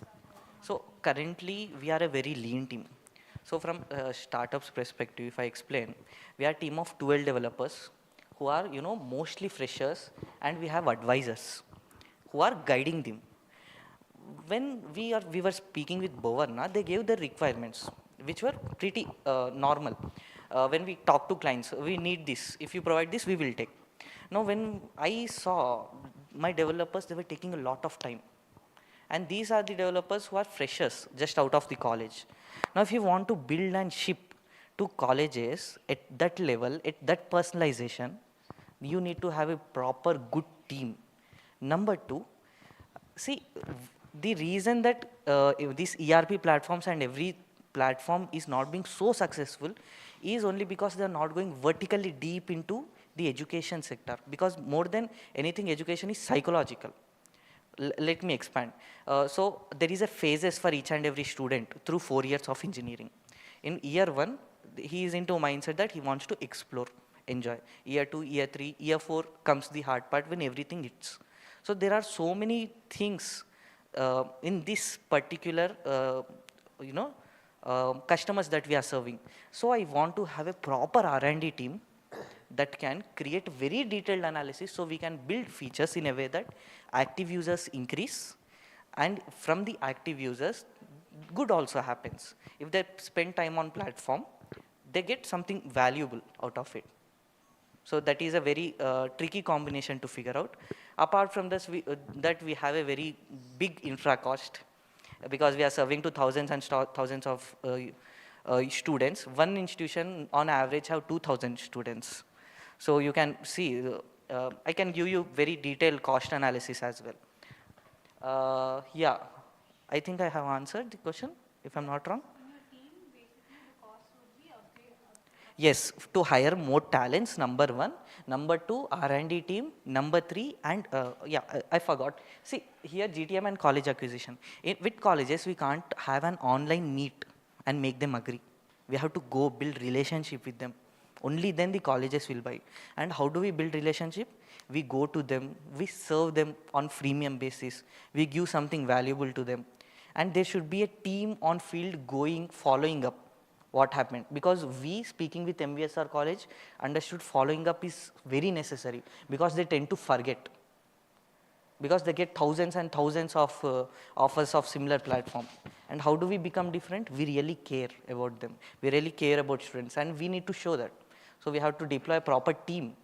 S10: So currently we are a very lean team. So from startups perspective, if I explain, we are a team of 12 developers who are, mostly freshers, and we have advisors who are guiding them. when we were speaking with Bovarna, they gave the requirements, which were pretty normal. When we talk to clients, we need this. If you provide this, we will take. Now, when I saw my developers, they were taking a lot of time. And these are the developers who are freshers, just out of the college. Now, if you want to build and ship to colleges at that level, at that personalization, you need to have a proper good team. Number two, see, the reason that if these ERP platforms and every platform is not being so successful is only because they are not going vertically deep into the education sector. Because more than anything, education is psychological. Let me expand. So there is a phases for each and every student through 4 years of engineering. In year 1, he is into a mindset that he wants to explore, enjoy. Year 2, year 3, year 4 comes the hard part when everything hits. So there are so many things in this particular, customers that we are serving. So I want to have a proper R&D team that can create very detailed analysis so we can build features in a way that active users increase, and from the active users, good also happens. If they spend time on platform, they get something valuable out of it. So that is a very tricky combination to figure out. Apart from this, that we have a very big infra cost because we are serving to thousands and thousands of students. One institution on average have 2,000 students. So you can see, I can give you very detailed cost analysis as well. Yeah, I think I have answered the question, if I'm not wrong. Yes, to hire more talents, number 1. Number 2, R&D team. Number 3, and I forgot. See, here GTM and college acquisition. With colleges, we can't have an online meet and make them agree. We have to go build relationship with them. Only then the colleges will buy. And how do we build relationship? We go to them, we serve them on freemium basis. We give something valuable to them. And there should be a team on field going, following up what happened. Because we, speaking with MVSR college, understood following up is very necessary because they tend to forget. Because they get thousands and thousands of offers of similar platform. And how do we become different? We really care about them. We really care about students, and we need to show that. So we have to deploy a proper team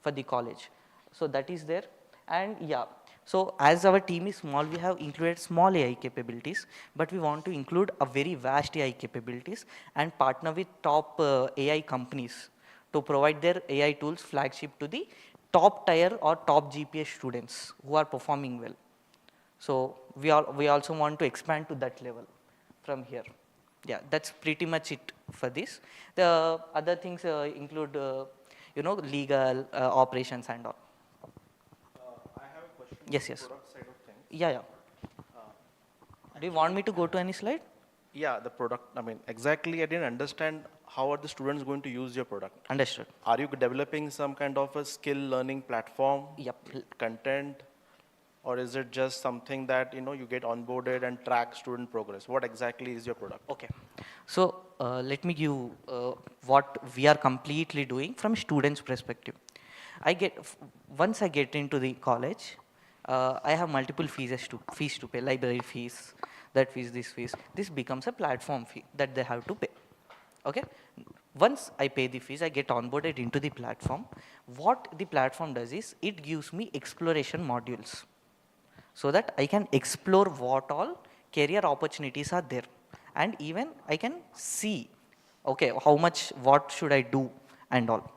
S10: for the college. So that is there. And yeah, so as our team is small, we have included small AI capabilities, but we want to include a very vast AI capabilities and partner with top AI companies to provide their AI tools flagship to the top tier or top GPA students who are performing well. So we also want to expand to that level from here. Yeah, that's pretty much it for this. The other things include, legal operations and all.
S2: I have a question.
S10: Yes,
S2: on
S10: yes.
S2: the product side of things.
S10: Yeah. Do you want me to go to any slide?
S2: Yeah, the product. I mean, exactly. I didn't understand how are the students going to use your product.
S10: Understood.
S2: Are you developing some kind of a skill learning platform?
S10: Yep.
S2: Content, or is it just something that you get onboarded and track student progress? What exactly is your product?
S10: Okay. So let me give what we are completely doing from students' perspective. Once I get into the college, I have multiple fees to pay, library fees, that fees, this fees. This becomes a platform fee that they have to pay. Okay. Once I pay the fees, I get onboarded into the platform. What the platform does is it gives me exploration modules so that I can explore what all career opportunities are there. And even I can see, okay, what should I do and all.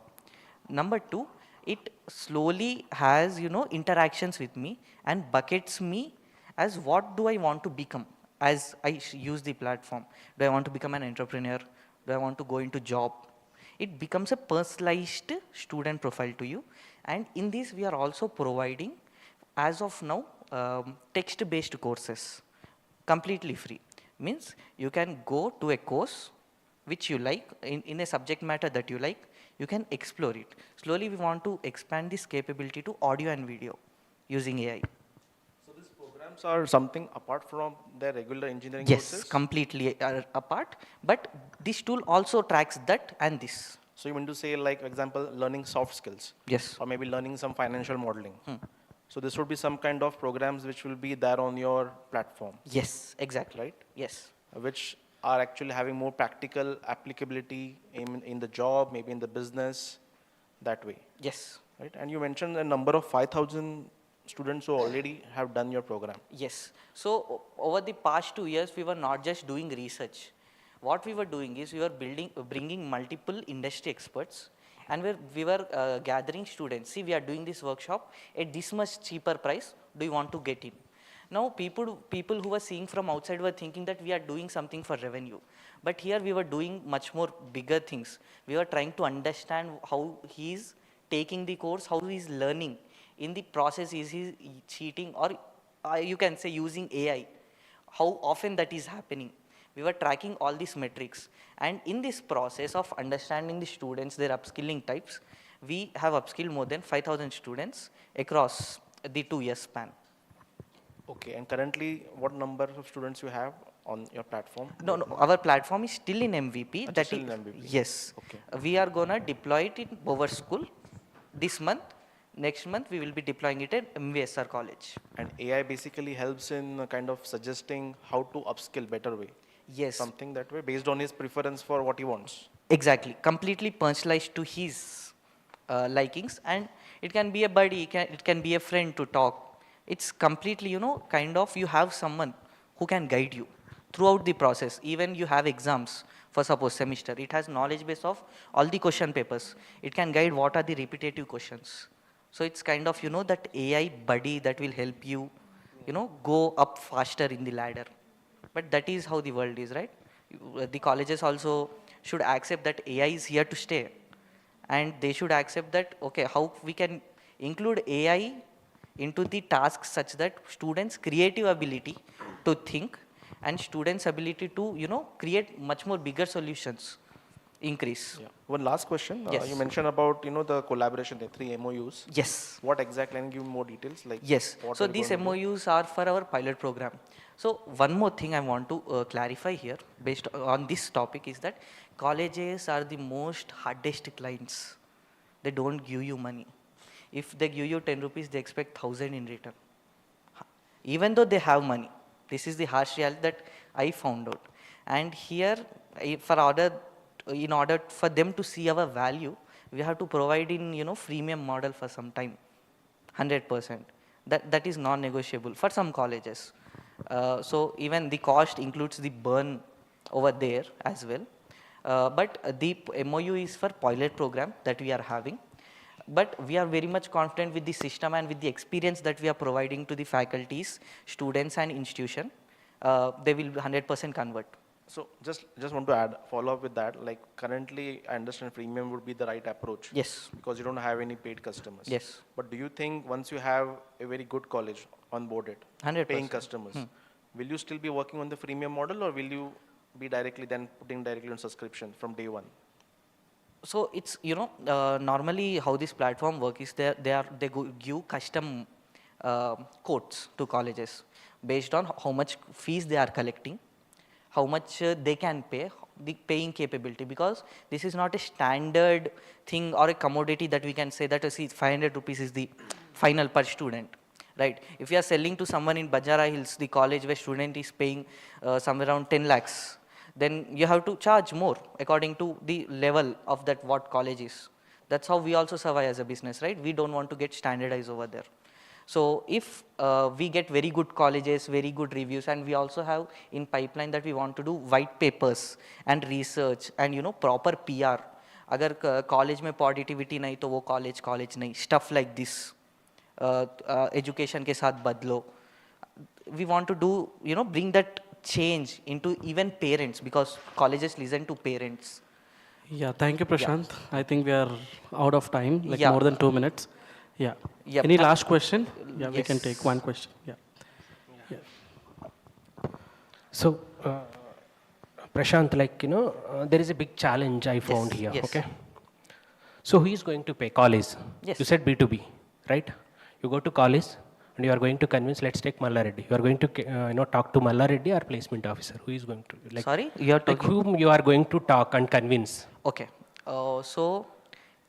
S10: Number 2, it slowly has, interactions with me and buckets me as what do I want to become as I use the platform. Do I want to become an entrepreneur? Do I want to go into job? It becomes a personalized student profile to you. And in this, we are also providing, as of now, text-based courses, completely free. Means you can go to a course which you like, in a subject matter that you like, you can explore it. Slowly, we want to expand this capability to audio and video using AI.
S2: So these programs are something apart from their regular engineering
S10: Yes,
S2: courses?
S10: completely apart. But this tool also tracks that and this.
S2: So you mean to say, like, for example, learning soft skills?
S10: Yes.
S2: Or maybe learning some financial modeling? So this would be some kind of programs which will be there on your platform,
S10: Yes, exactly.
S2: right?
S10: Yes.
S2: Which are actually having more practical applicability in the job, maybe in the business, that way,
S10: Yes.
S2: right? And you mentioned a number of 5,000 students who already have done your program.
S10: Yes. So over the past 2 years, we were not just doing research. What we were doing is we were bringing multiple industry experts, and we were gathering students. See, we are doing this workshop at this much cheaper price. Do you want to get in? Now, people who were seeing from outside were thinking that we are doing something for revenue. But here we were doing much more bigger things. We were trying to understand how he is taking the course, how he is learning. In the process, is he cheating, or you can say using AI? How often that is happening? We were tracking all these metrics. And in this process of understanding the students, their upskilling types, we have upskilled more than 5,000 students across the 2 year span.
S2: Okay, and currently, what number of students you have on your platform?
S10: No, no, our platform is still in MVP.
S2: It's
S10: That
S2: still
S10: is,
S2: in MVP.
S10: yes.
S2: Okay.
S10: We are gonna deploy it in our school this month. Next month, we will be deploying it at MVSR College.
S2: And AI basically helps in kind of suggesting how to upskill better way.
S10: Yes.
S2: Something that way, based on his preference for what he wants.
S10: Exactly. Completely personalized to his likings, and it can be a buddy, it can be a friend to talk. It's completely, kind of you have someone who can guide you throughout the process. Even you have exams for suppose semester, it has knowledge base of all the question papers. It can guide what are the repetitive questions. So it's kind of, that AI buddy that will help you, go up faster in the ladder. But that is how the world is, right? The colleges also should accept that AI is here to stay. And they should accept that, okay, how we can include AI into the tasks such that students' creative ability to think and students' ability to, create much more bigger solutions increase.
S2: Yeah. One last question.
S10: Yes.
S2: You mentioned about, the collaboration, the 3 MOUs.
S10: Yes.
S2: What exactly, can you give more details? Like
S10: Yes.
S2: what
S10: So
S2: are you
S10: these
S2: going to do?
S10: MOUs are for our pilot program. So one more thing I want to clarify here based on this topic is that colleges are the most hardest clients. They don't give you money. If they give you 10 rupees, they expect 1,000 in return. Even though they have money. This is the harsh reality that I found out. And here, in order for them to see our value, we have to provide in, freemium model for some time, 100%. That is non-negotiable for some colleges. So even the cost includes the burn over there as well. But the MOU is for pilot program that we are having. But we are very much confident with the system and with the experience that we are providing to the faculties, students and institution. They will 100% convert.
S2: So just want to add, follow up with that. Like currently, I understand freemium would be the right approach.
S10: Yes.
S2: Because you don't have any paid customers.
S10: Yes.
S2: But do you think once you have a very good college onboarded,
S10: 100%.
S2: paying customers, will you still be working on the freemium model, or will you be putting directly on subscription from day one?
S10: So it's, normally how this platform works is they give custom quotes to colleges based on how much fees they are collecting, how much they can pay, the paying capability, because this is not a standard thing or a commodity that we can say that, see, 500 rupees is the final per student, right? If you are selling to someone in Banjara Hills, the college where student is paying somewhere around 10 lakhs, then you have to charge more according to the level of that what college is. That's how we also survive as a business, right? We don't want to get standardized over there. So if we get very good colleges, very good reviews, and we also have in pipeline that we want to do white papers and research and proper PR. अगर college में positivity नहीं तो वो college नहीं. Stuff like this. Education के साथ बदलो. We want to do, bring that change into even parents, because colleges listen to parents.
S7: Yeah, thank you, Prashant. Yeah. I think we are out of time, like
S10: Yeah.
S7: more than 2 minutes. Yeah.
S10: Yep.
S7: Any last question? Yeah, we can
S10: Yes.
S7: take one question. Yeah.
S3: So, Prashant, there is a big challenge I found here,
S10: yes.
S3: okay? So who is going to pay? College.
S10: Yes.
S3: You said B2B, right? You go to college and you are going to convince, let's take Malla Reddy. You are going to, talk to Malla Reddy or placement officer. Who is going to?
S10: Sorry? You are talking?
S3: Whom you are going to talk and convince?
S10: Okay. So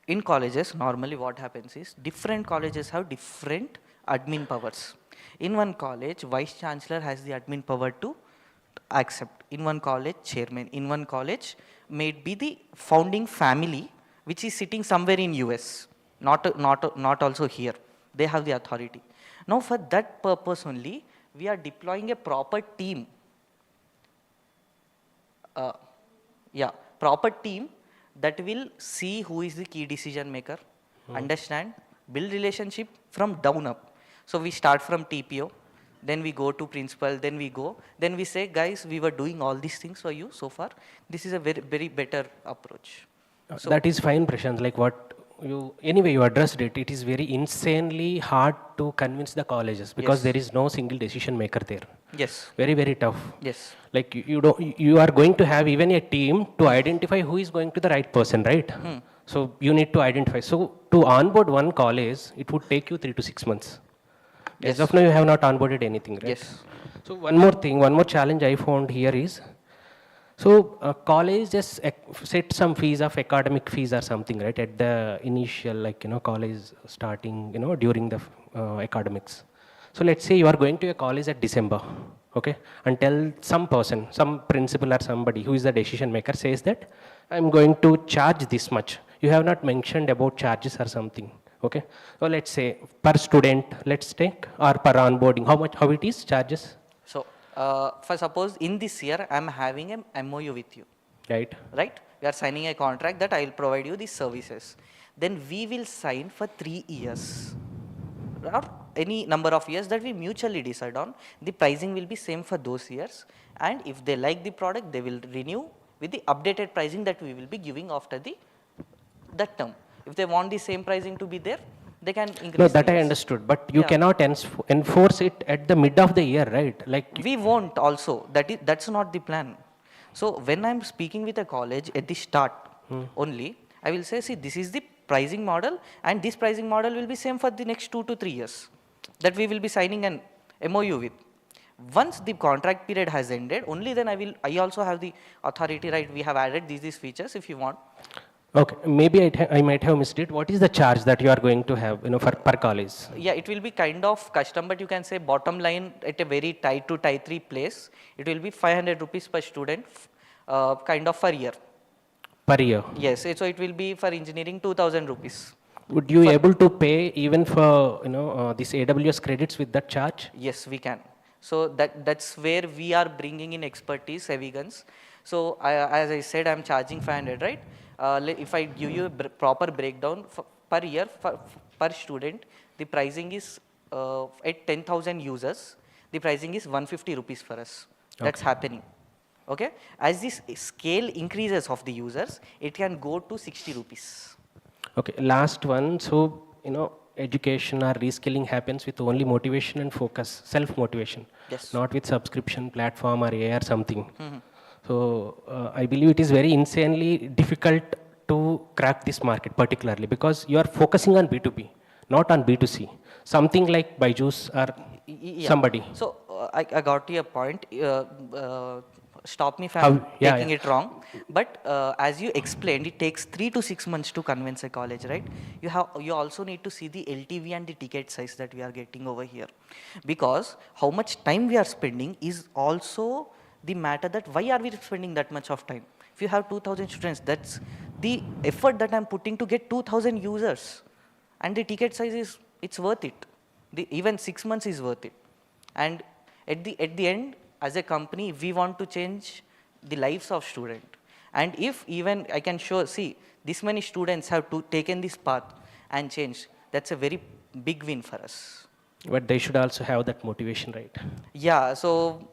S10: in colleges, normally what happens is different colleges have different admin powers. In one college, vice chancellor has the admin power to accept. In one college, chairman. In one college, may be the founding family, which is sitting somewhere in US, not also here. They have the authority. Now, for that purpose only, we are deploying a proper team. Proper team that will see who is the key decision maker, understand, build relationship from down up. So we start from TPO, then we go to principal, then we say, guys, we were doing all these things for you so far. This is a very, very better approach. So
S3: that is fine, Prashant. Like what anyway, you addressed it. It is very insanely hard to convince the colleges because
S10: Yes.
S3: there is no single decision maker there.
S10: Yes.
S3: Very, very tough.
S10: Yes.
S3: Like you are going to have even a team to identify who is going to the right person, right? So you need to identify. So to onboard one college, it would take you 3 to 6 months.
S10: Yes.
S3: As of now, you have not onboarded anything, right?
S10: Yes.
S3: So one more thing, one more challenge I found here is, so college just set some fees of academic fees or something, right? At the initial, like, college starting, during the academics. So let's say you are going to a college at December, okay? And tell some person, some principal or somebody who is the decision maker says that I'm going to charge this much. You have not mentioned about charges or something, okay? So let's say per student, let's take, or per onboarding, how it is charges?
S10: So for suppose in this year, I'm having an MOU with you.
S3: Right.
S10: Right? We are signing a contract that I will provide you these services. Then we will sign for 3 years. Or any number of years that we mutually decide on. The pricing will be same for those years. And if they like the product, they will renew with the updated pricing that we will be giving after that term. If they want the same pricing to be there, they can increase.
S3: No, that
S10: the
S3: I
S10: years.
S3: understood, but you
S10: Yeah.
S3: cannot enforce it at the mid of the year, right? Like
S10: We won't also. That's not the plan. So when I'm speaking with a college at the start only, I will say, see, this is the pricing model, and this pricing model will be same for the next 2 to 3 years that we will be signing an MOU with. Once the contract period has ended, only then I also have the authority, right? We have added these features if you want.
S3: okay, maybe I might have missed it. What is the charge that you are going to have, for per college?
S10: Yeah, it will be kind of custom, but you can say bottom line at a very tier 2, tier 3 place, it will be 500 rupees per student, kind of per year.
S3: Per year.
S10: Yes, so it will be for engineering 2000 rupees.
S3: Would you able to pay even for this AWS credits with that charge?
S10: Yes, we can. So that's where we are bringing in expertise, Evigans. So as I said, I'm charging 500, right? If I give you a proper breakdown per year per student, the pricing is at 10,000 users. The pricing is 150 rupees for us. That's happening. Okay. As this scale increases of the users, it can go to 60 rupees.
S3: Okay. Last one. So education or reskilling happens with only motivation and focus, self motivation.
S10: Yes.
S3: Not with subscription platform or AI or something. So I believe it is very insanely difficult to crack this market particularly because you are focusing on B2B, not on B2C. Something like Byju's or somebody.
S10: So I got your point. Stop me if I'm taking it wrong. But as you explained, it takes 3 to 6 months to convince a college, right? You also need to see the LTV and the ticket size that we are getting over here. Because how much time we are spending is also the matter that why are we spending that much of time? If you have 2,000 students, that's the effort that I'm putting to get 2,000 users. And the ticket size it's worth it. Even 6 months is worth it. And at the end, as a company, we want to change the lives of students. And if even I can see, this many students have taken this path and changed, that's a very big win for us.
S3: But they should also have that motivation, right?
S10: Yeah, so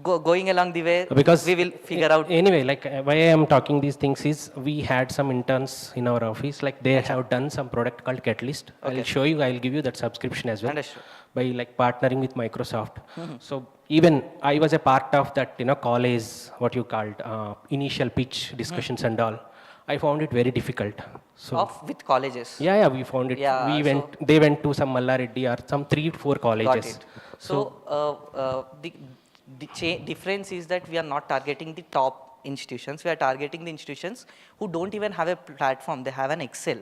S10: going along the way,
S3: because
S10: we will figure out.
S3: Anyway, like why I am talking these things is we had some interns in our office, like they have done some product called Catalyst.
S10: Okay.
S3: I'll show you, I'll give you that subscription as well.
S10: Understood.
S3: By like partnering with Microsoft. So even I was a part of that, college, what you called, initial pitch discussions and all. I found it very difficult. So
S10: With colleges.
S3: Yeah, we found it.
S10: Yeah,
S3: they went to some Mallareddy or some 3-4 colleges.
S10: Got it. So the difference is that we are not targeting the top institutions. We are targeting the institutions who don't even have a platform. They have an Excel.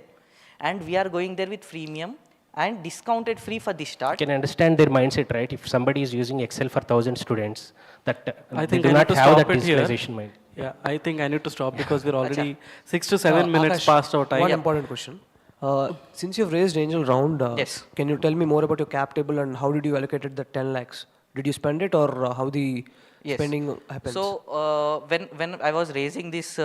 S10: And we are going there with freemium and discounted free for the
S3: You
S10: start.
S3: can understand their mindset, right? If somebody is using Excel for 1,000 students, that
S7: I
S3: they
S7: think
S3: do
S7: I need
S3: not
S7: to
S3: have
S7: stop
S3: that
S7: it here.
S3: digitalization mind.
S7: Yeah, I think I need to stop because we're already
S10: Acha.
S7: 6 to 7 minutes
S5: Akash,
S7: past our time.
S5: one important question. Since you've raised angel round,
S10: Yes.
S5: can you tell me more about your cap table and how did you allocate it the 10 lakhs? Did you spend it or how the
S10: Yes.
S5: spending happens?
S10: So when I was raising this,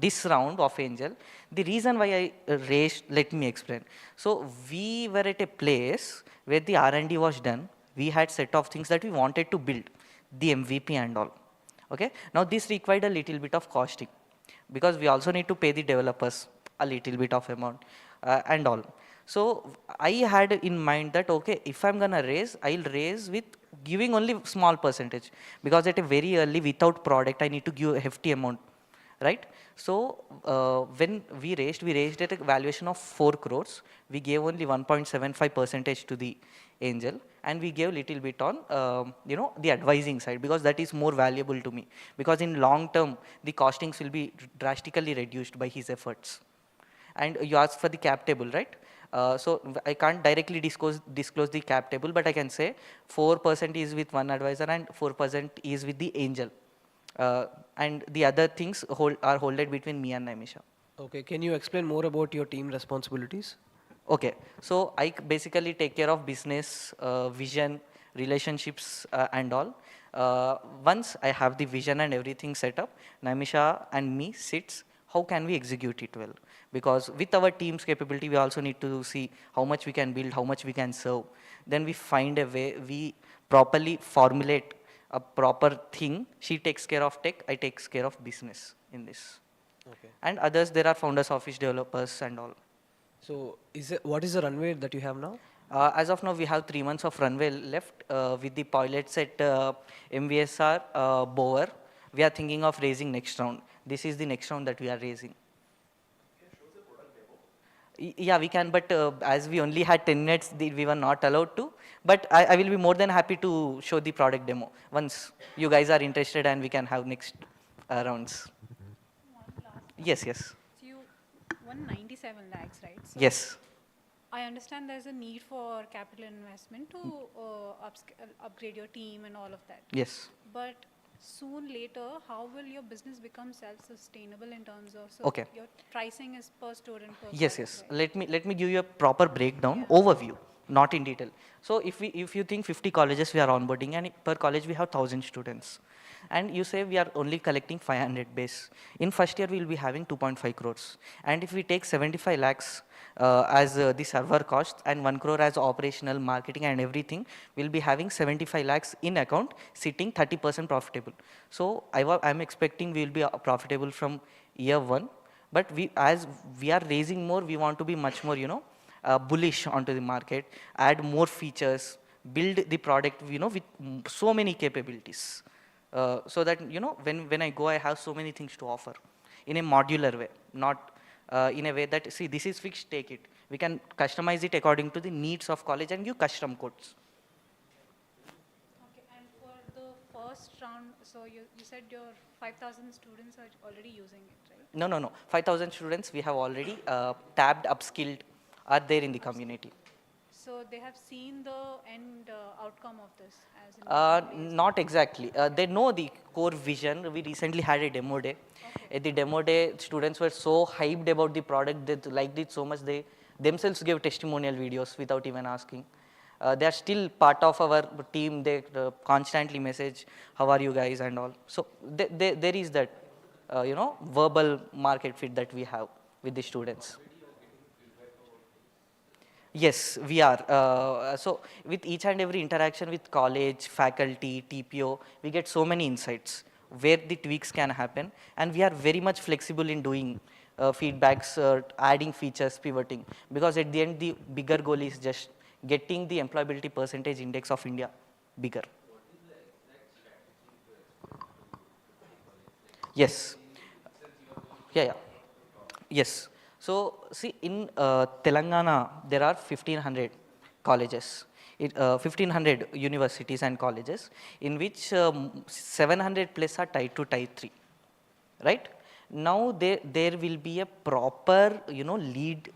S10: this round of angel, the reason why I raised, let me explain. So we were at a place where the R&D was done. We had set of things that we wanted to build, the MVP and all. Okay. Now this required a little bit of costing because we also need to pay the developers a little bit of amount and all. So I had in mind that, okay, if I'm gonna raise, I'll raise with giving only small percentage because at a very early without product, I need to give a hefty amount, right? So when we raised at a valuation of 4 crores. We gave only 1.75 percentage to the angel and we gave little bit on, the advising side because that is more valuable to me because in long term, the costings will be drastically reduced by his efforts. And you asked for the cap table, right? So I can't directly disclose the cap table, but I can say 4% is with one advisor and 4% is with the angel. And the other things are holded between me and Naimisha.
S5: Okay, can you explain more about your team responsibilities?
S10: Okay, so I basically take care of business, vision, relationships and all. Once I have the vision and everything set up, Naimisha and me sits, how can we execute it well? Because with our team's capability, we also need to see how much we can build, how much we can serve. Then we find a way, we properly formulate a proper thing. She takes care of tech, I takes care of business in this.
S5: Okay.
S10: And others, there are founders, office developers and all.
S5: So what is the runway that you have now?
S10: As of now, we have 3 months of runway left with the pilots at MVSR, Bower. We are thinking of raising next round. This is the next round that we are raising. Yeah, we can, but as we only had 10 minutes, we were not allowed to. But I will be more than happy to show the product demo once you guys are interested and we can have next rounds. Yes, yes.
S12: So you 197 lakhs, right? So
S10: Yes.
S12: I understand there's a need for capital investment to upgrade your team and all of that.
S10: Yes.
S12: But soon later, how will your business become self-sustainable in terms of
S10: Okay.
S12: your pricing is per student per
S10: Yes,
S12: college,
S10: yes.
S12: right?
S10: Let me give you a proper breakdown, overview, not in detail. So if you think 50 colleges we are onboarding and per college we have 1,000 students, and you say we are only collecting 500 base. In first year we will be having 2.5 crores, and if we take 75 lakhs as the server cost and 1 crore as operational, marketing and everything, we'll be having 75 lakhs in account, sitting 30% profitable. So I'm expecting we will be profitable from year 1. But as we are raising more, we want to be much more, bullish onto the market, add more features, build the product, with so many capabilities. So that, when I go, I have so many things to offer in a modular way, not in a way that, see, this is fixed, take it. We can customize it according to the needs of college and give custom codes.
S12: Okay, and for the first round, so you said your 5,000 students are already using it, right?
S10: No. 5,000 students we have already tabbed, upskilled, are there in the community.
S12: So they have seen the end outcome of this as in
S10: Not exactly. They know the core vision. We recently had a demo day.
S12: Okay.
S10: At the demo day, students were so hyped about the product, they liked it so much, they themselves gave testimonial videos without even asking. They are still part of our team. They constantly message, how are you guys and all. So there is that, verbal market fit that we have with the students. Yes, we are. So with each and every interaction with college, faculty, TPO, we get so many insights where the tweaks can happen, and we are very much flexible in doing feedbacks, adding features, pivoting, because at the end the bigger goal is just getting the employability percentage index of India bigger. Yes. Yeah. Yes. So see, in Telangana, there are 1,500 colleges, 1,500 universities and colleges, in which 700 plus are tied to Tier 3, right? Now there will be a proper, lead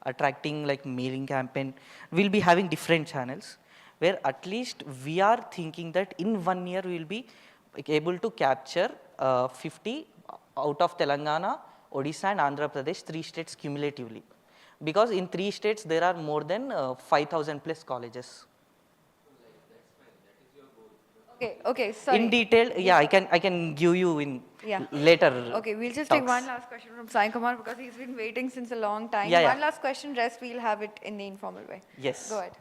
S10: attracting like mailing campaign. We'll be having different channels where at least we are thinking that in 1 year we will be like able to capture 50 out of Telangana, Odisha and Andhra Pradesh, 3 states cumulatively. Because in 3 states there are more than 5,000 plus colleges.
S8: Okay, sorry.
S10: In detail, yeah, I can give you in
S8: Yeah.
S10: later.
S8: Okay, we'll just take
S10: talks.
S8: one last question from Sai Kumar because he's been waiting since a long time.
S10: Yeah, yeah.
S8: One last question, rest we'll have it in the informal way.
S10: Yes.
S8: Go ahead.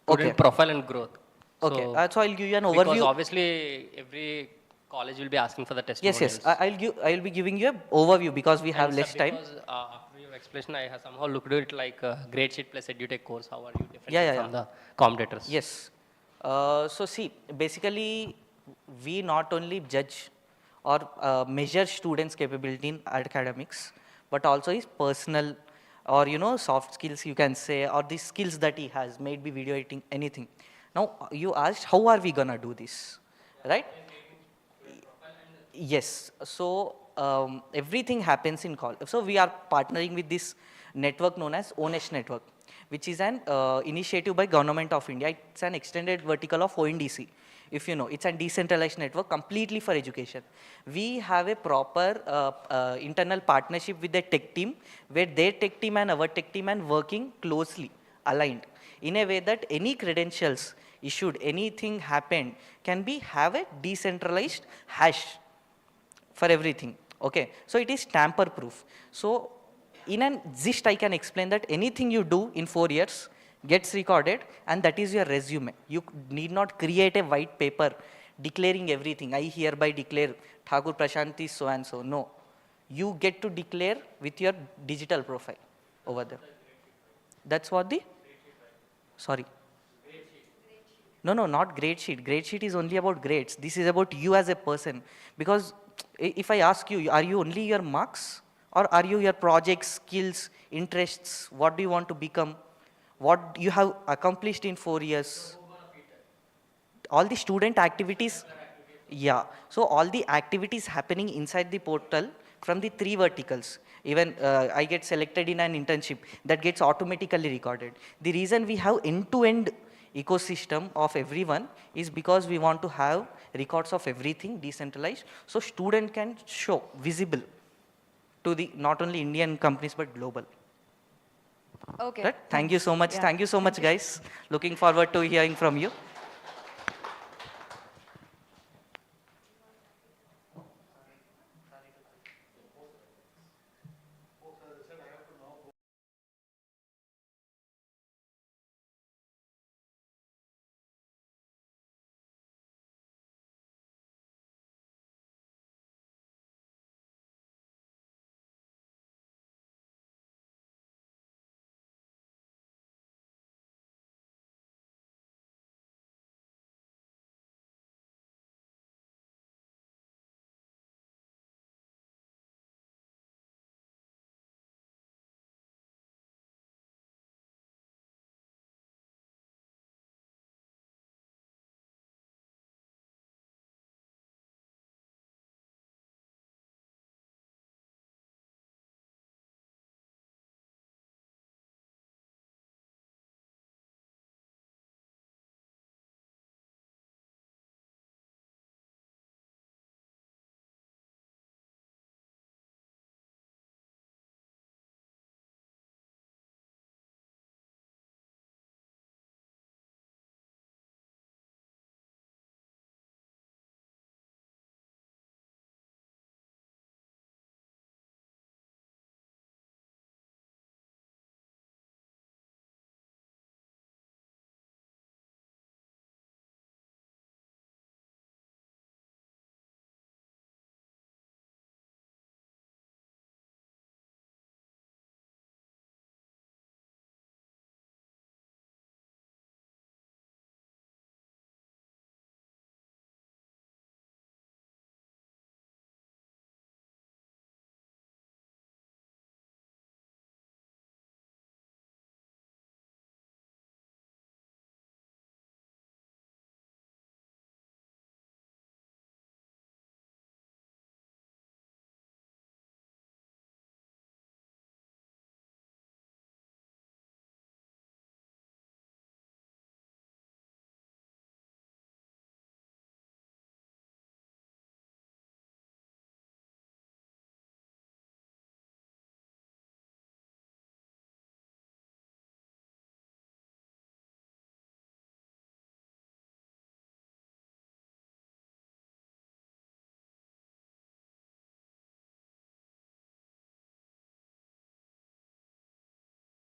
S4: Student profile and growth.
S10: Okay, so I'll give you an
S4: Because
S10: overview.
S4: obviously every college will be asking for the
S10: Yes,
S4: testimonials.
S10: yes. I'll be giving you an overview because we have
S4: And
S10: less
S4: sir,
S10: time.
S4: because after your explanation, I have somehow looked at it like a grade sheet plus edutech course. How are you different from the competitors?
S10: Yes. So see, basically, we not only judge or measure students' capability in academics, but also his personal or soft skills you can say, or the skills that he has, maybe video editing, anything. Now you asked, how are we gonna do this, right? Yes. So everything happens in college. So we are partnering with this network known as ONESH network, which is an initiative by Government of India. It's an extended vertical of ONDC. If you know, it's a decentralized network completely for education. We have a proper internal partnership with the tech team, where their tech team and our tech team are working closely, aligned, in a way that any credentials issued, anything happened, can be have a decentralized hash for everything. Okay, so it is tamper proof. So in an gist, I can explain that anything you do in 4 years gets recorded, and that is your resume. You need not create a white paper declaring everything. I hereby declare Thakur Prashanti so and so. No, you get to declare with your digital profile over there. That's what the, sorry. No, no, not grade sheet. Grade sheet is only about grades. This is about you as a person. Because if I ask you, are you only your marks? Or are you your projects, skills, interests? What do you want to become? What you have accomplished in 4 years? All the student activities. Yeah. So all the activities happening inside the portal from the 3 verticals. Even I get selected in an internship, that gets automatically recorded. The reason we have end-to-end ecosystem of everyone is because we want to have records of everything decentralized, so student can show visible to the not only Indian companies but global.
S8: Okay.
S10: Right? Thank you so much.
S8: Yeah.
S10: Thank you so much, guys. Looking forward to hearing from you.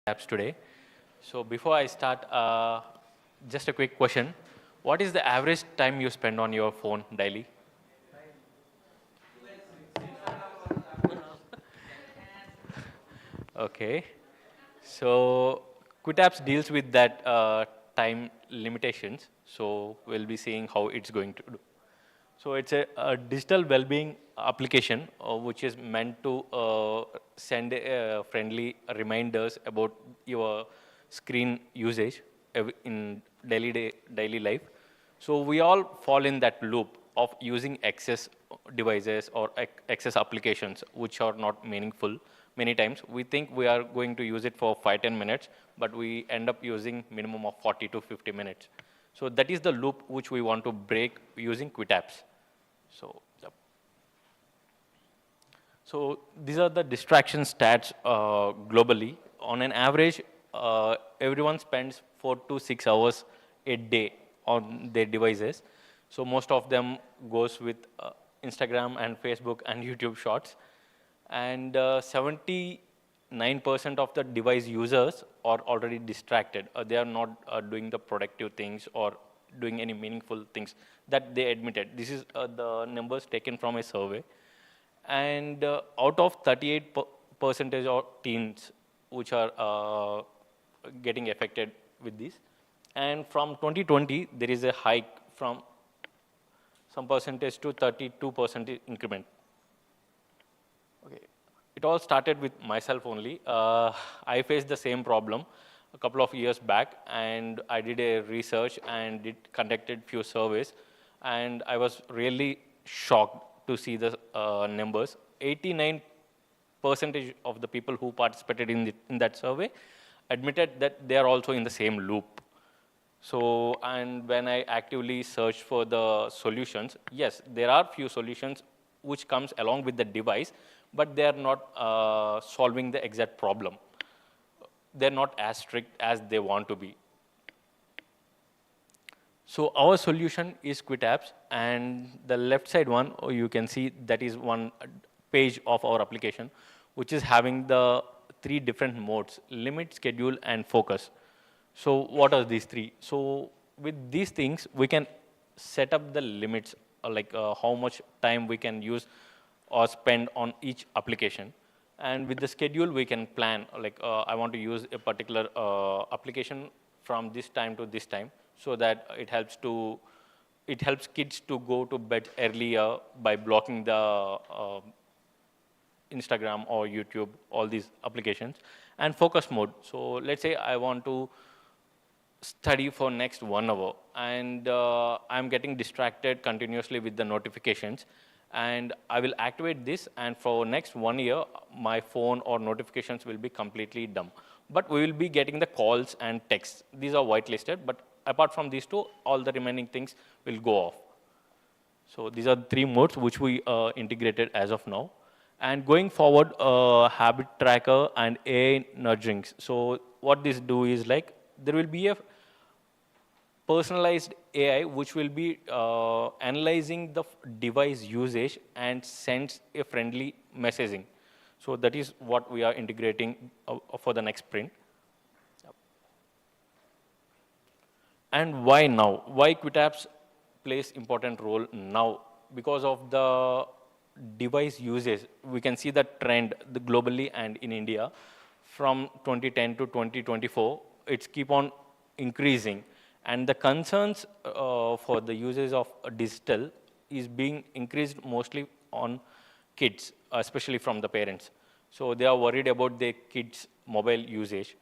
S13: apps today. So before I start, just a quick question. What is the average time you spend on your phone daily? Okay. So QuitApps deals with that time limitations. So we'll be seeing how it's going to do. So it's a digital well-being application which is meant to send friendly reminders about your screen usage in daily life. So we all fall in that loop of using excess devices or excess applications which are not meaningful. Many times we think we are going to use it for 5-10 minutes, but we end up using minimum of 40 to 50 minutes. So that is the loop which we want to break using QuitApps. So, yep. So these are the distraction stats globally. On an average, everyone spends 4 to 6 hours a day on their devices. So most of them goes with Instagram and Facebook and YouTube Shorts. And 79% of the device users are already distracted. They are not doing the productive things or doing any meaningful things that they admitted. This is the numbers taken from a survey. And out of 38% of teens which are getting affected with this. And from 2020, there is a hike from some percentage to 32% increment. Okay. It all started with myself only. I faced the same problem a couple of years back, and I did a research and conducted few surveys, and I was really shocked to see the numbers. 89% of the people who participated in that survey admitted that they are also in the same loop. So, and when I actively search for the solutions, yes, there are few solutions which comes along with the device, but they are not solving the exact problem. They're not as strict as they want to be. So our solution is QuitApps, and the left side one, you can see that is one page of our application, which is having the 3 different modes: limit, schedule, and focus. So what are these 3? So with these things, we can set up the limits, like how much time we can use or spend on each application. And with the schedule, we can plan, like I want to use a particular application from this time to this time, so that it helps kids to go to bed earlier by blocking the Instagram or YouTube, all these applications. And focus mode. So let's say I want to study for next 1 hour, and I'm getting distracted continuously with the notifications, and I will activate this, and for next 1 year, my phone or notifications will be completely dumb. But we will be getting the calls and texts. These are whitelisted, but apart from these 2, all the remaining things will go off. So these are the 3 modes which we integrated as of now. And going forward, habit tracker and AI nudgings. So what this do is, like, there will be a personalized AI which will be analyzing the device usage and sends a friendly messaging. So that is what we are integrating for the next sprint. And why now? Why QuitApps plays important role now? Because of the device usage. We can see the trend globally and in India from 2010 to 2024. It's keep on increasing. And the concerns for the usage of digital is being increased mostly on kids, especially from the parents. So they are worried about their kids' mobile usage.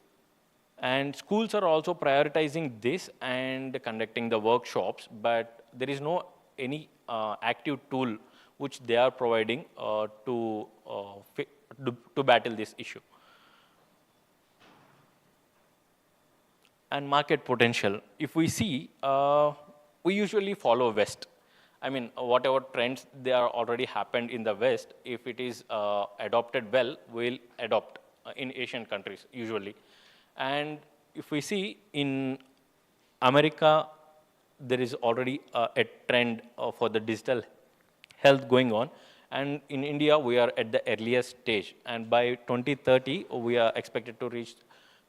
S13: And schools are also prioritizing this and conducting the workshops, but there is no any active tool which they are providing to battle this issue. And market potential. If we see, we usually follow West. I mean, whatever trends they are already happened in the West, if it is adopted well, we'll adopt in Asian countries usually. And if we see in America, there is already a trend for the digital health going on. And in India, we are at the earliest stage. And by 2030, we are expected to reach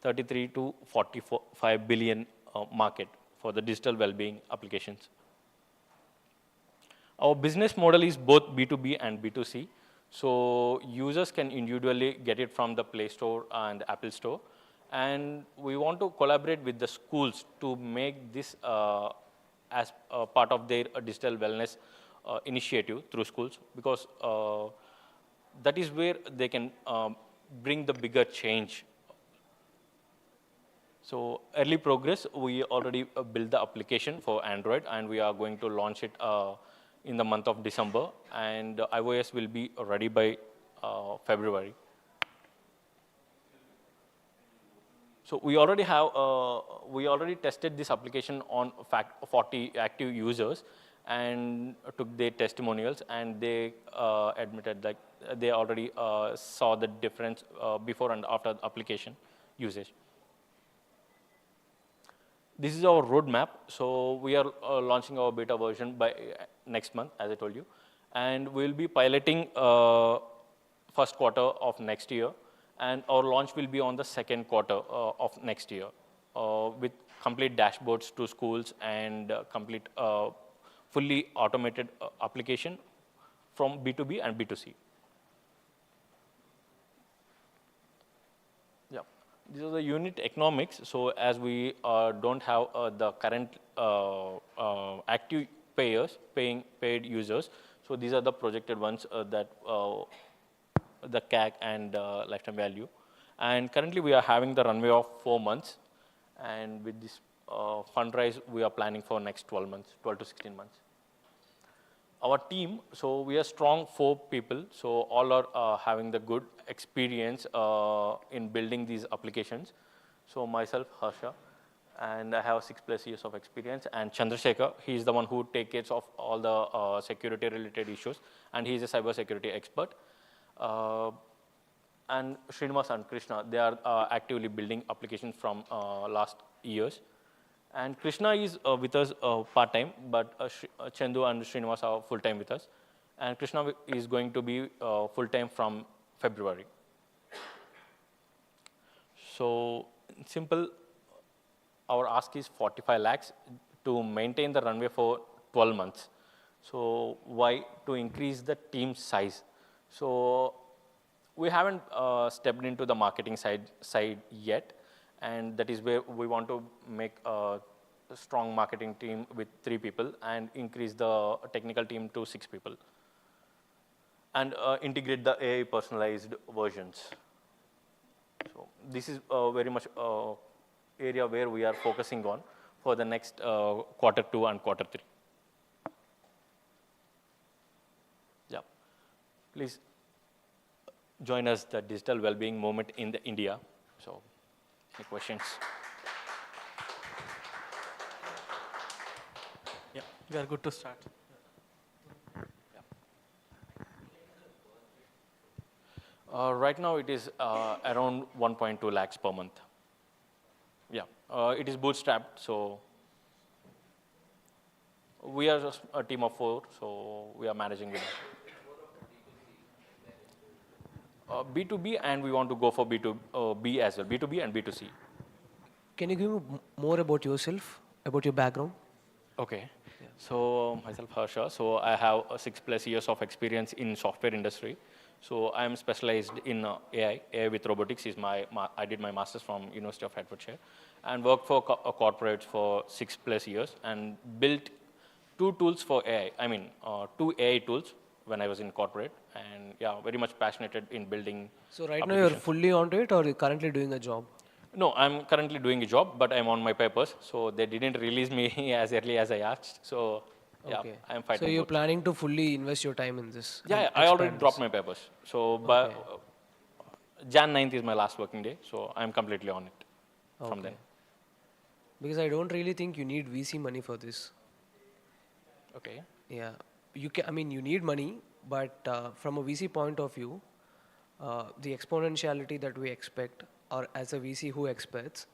S13: 33 to 45 billion market for the digital well-being applications. Our business model is both B2B and B2C. So users can individually get it from the Play Store and Apple Store. And we want to collaborate with the schools to make this as part of their digital wellness initiative through schools, because that is where they can bring the bigger change. So early progress, we already built the application for Android, and we are going to launch it in the month of December, and iOS will be ready by February. So we already tested this application on 40 active users and took their testimonials, and they admitted that they already saw the difference before and after the application usage. This is our roadmap. So we are launching our beta version by next month, as I told you, and we'll be piloting first quarter of next year, and our launch will be on the second quarter of next year with complete dashboards to schools and complete fully automated application from B2B and B2C. Yeah, these are the unit economics. So as we don't have the current active paid users, so these are the projected ones that the CAC and lifetime value. And currently we are having the runway of 4 months. And with this fundraise, we are planning for next 12 months, 12 to 16 months. Our team, so we are strong 4 people. So all are having the good experience in building these applications. So myself, Harsha, and I have 6+ years of experience. And Chandrasekhar, he is the one who takes care of all the security related issues. And he is a cyber security expert. And Srinivas and Krishna, they are actively building applications from last years. And Krishna is with us part-time, but Chandu and Srinivas are full-time with us. And Krishna is going to be full-time from February. So in simple, our ask is 45 lakhs to maintain the runway for 12 months. So why? To increase the team size. So we haven't stepped into the marketing side yet, and that is where we want to make a strong marketing team with 3 people and increase the technical team to 6 people, and integrate the AI personalized versions. So this is very much area where we are focusing on for the next quarter 2 and quarter 3. Yeah, please join us the digital well-being movement in India. So, any questions?
S7: Yeah, we are good to start.
S13: Right now it is around 1.2 lakhs per month. Yeah, it is bootstrapped, so we are just a team of 4, so we are managing with it. B2B, and we want to go for B2B as well, B2B and B2C.
S5: Can you give me more about yourself, about your background?
S13: Okay. Yeah. So myself, Harsha. So I have 6+ years of experience in software industry. So I am specialized in AI with robotics. I did my master's from University of Hertfordshire, and worked for corporates for 6+ years and built 2 tools for AI. I mean, 2 AI tools when I was in corporate, and yeah, very much passionate in building.
S5: So right now you're fully onto it, or you're currently doing a job?
S13: No, I'm currently doing a job, but I'm on my papers, so they didn't release me as early as I asked. So yeah,
S5: Okay.
S13: I'm fighting.
S5: So you're
S13: both.
S5: planning to fully invest your time in this?
S13: Yeah, I already dropped my papers. So by Jan 9th is my last working day, so I'm completely on it from then.
S5: Because I don't really think you need VC money for this.
S13: Okay.
S5: Yeah, you can. I mean, you need money, but from a VC point of view, the exponentiality that we expect, or as a VC who expects,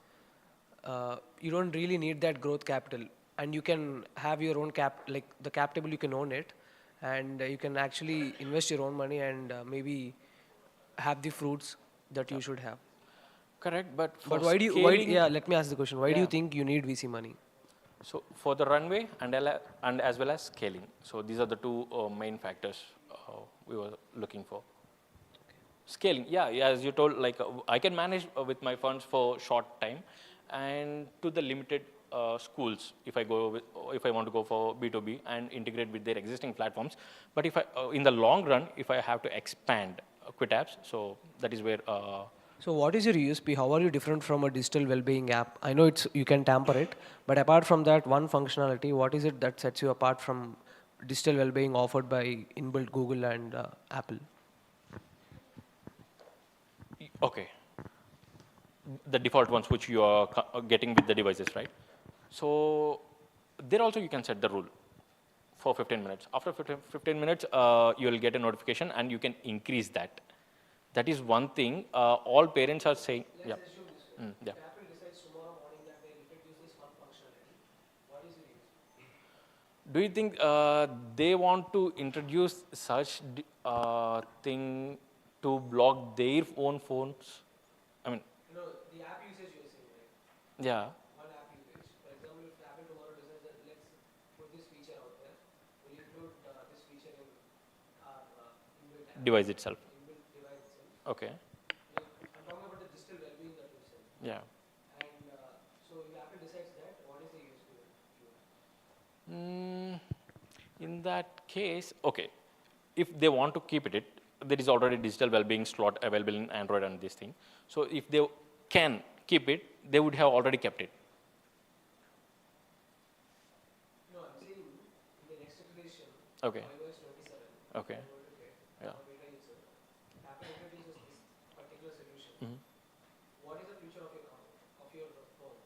S5: you don't really need that growth capital, and you can have your own like the cap table, you can own it, and you can actually invest your own money and maybe have the fruits that you should have.
S13: Correct, but for
S5: But why,
S13: scaling,
S5: yeah, let me ask the question. Why do you
S13: Yeah.
S5: think you need VC money?
S13: so for the runway and as well as scaling. So these are the two main factors we were looking for. Scaling, yeah, as you told, like I can manage with my funds for short time, and to the limited schools if I want to go for B2B and integrate with their existing platforms. But if I in the long run, if I have to expand Quit apps, so that is where.
S5: So what is your USP? How are you different from a digital well-being app? I know it's you can tamper it, but apart from that one functionality, what is it that sets you apart from digital well-being offered by inbuilt Google and Apple?
S13: Okay, the default ones which you are getting with the devices, right? So there also you can set the rule for 15 minutes. After 15 minutes, you will get a notification and you can increase that. That is one thing all parents are saying. Yeah. Yeah.
S5: Apple decides tomorrow morning that they'll introduce this one functionality. What is your USP?
S13: Do you think they want to introduce such thing to block their own phones? I mean,
S5: No, the app usage you're saying, right?
S13: yeah.
S5: One app usage. For example, if Apple tomorrow decides that let's put this feature out there, we'll include this feature in our inbuilt app,
S13: Device itself.
S5: inbuilt device itself.
S13: Okay.
S5: I'm talking about the digital well-being that you said.
S13: Yeah.
S5: And so if Apple decides that, what is the USP?
S13: In that case, okay, if they want to keep it, there is already digital well-being slot available in Android and this thing. So if they can keep it, they would have already kept it.
S5: No, I'm saying in the next iteration,
S13: Okay.
S5: iOS 27,
S13: Okay. Yeah.
S5: Apple introduces this particular solution. What is the future of your phone?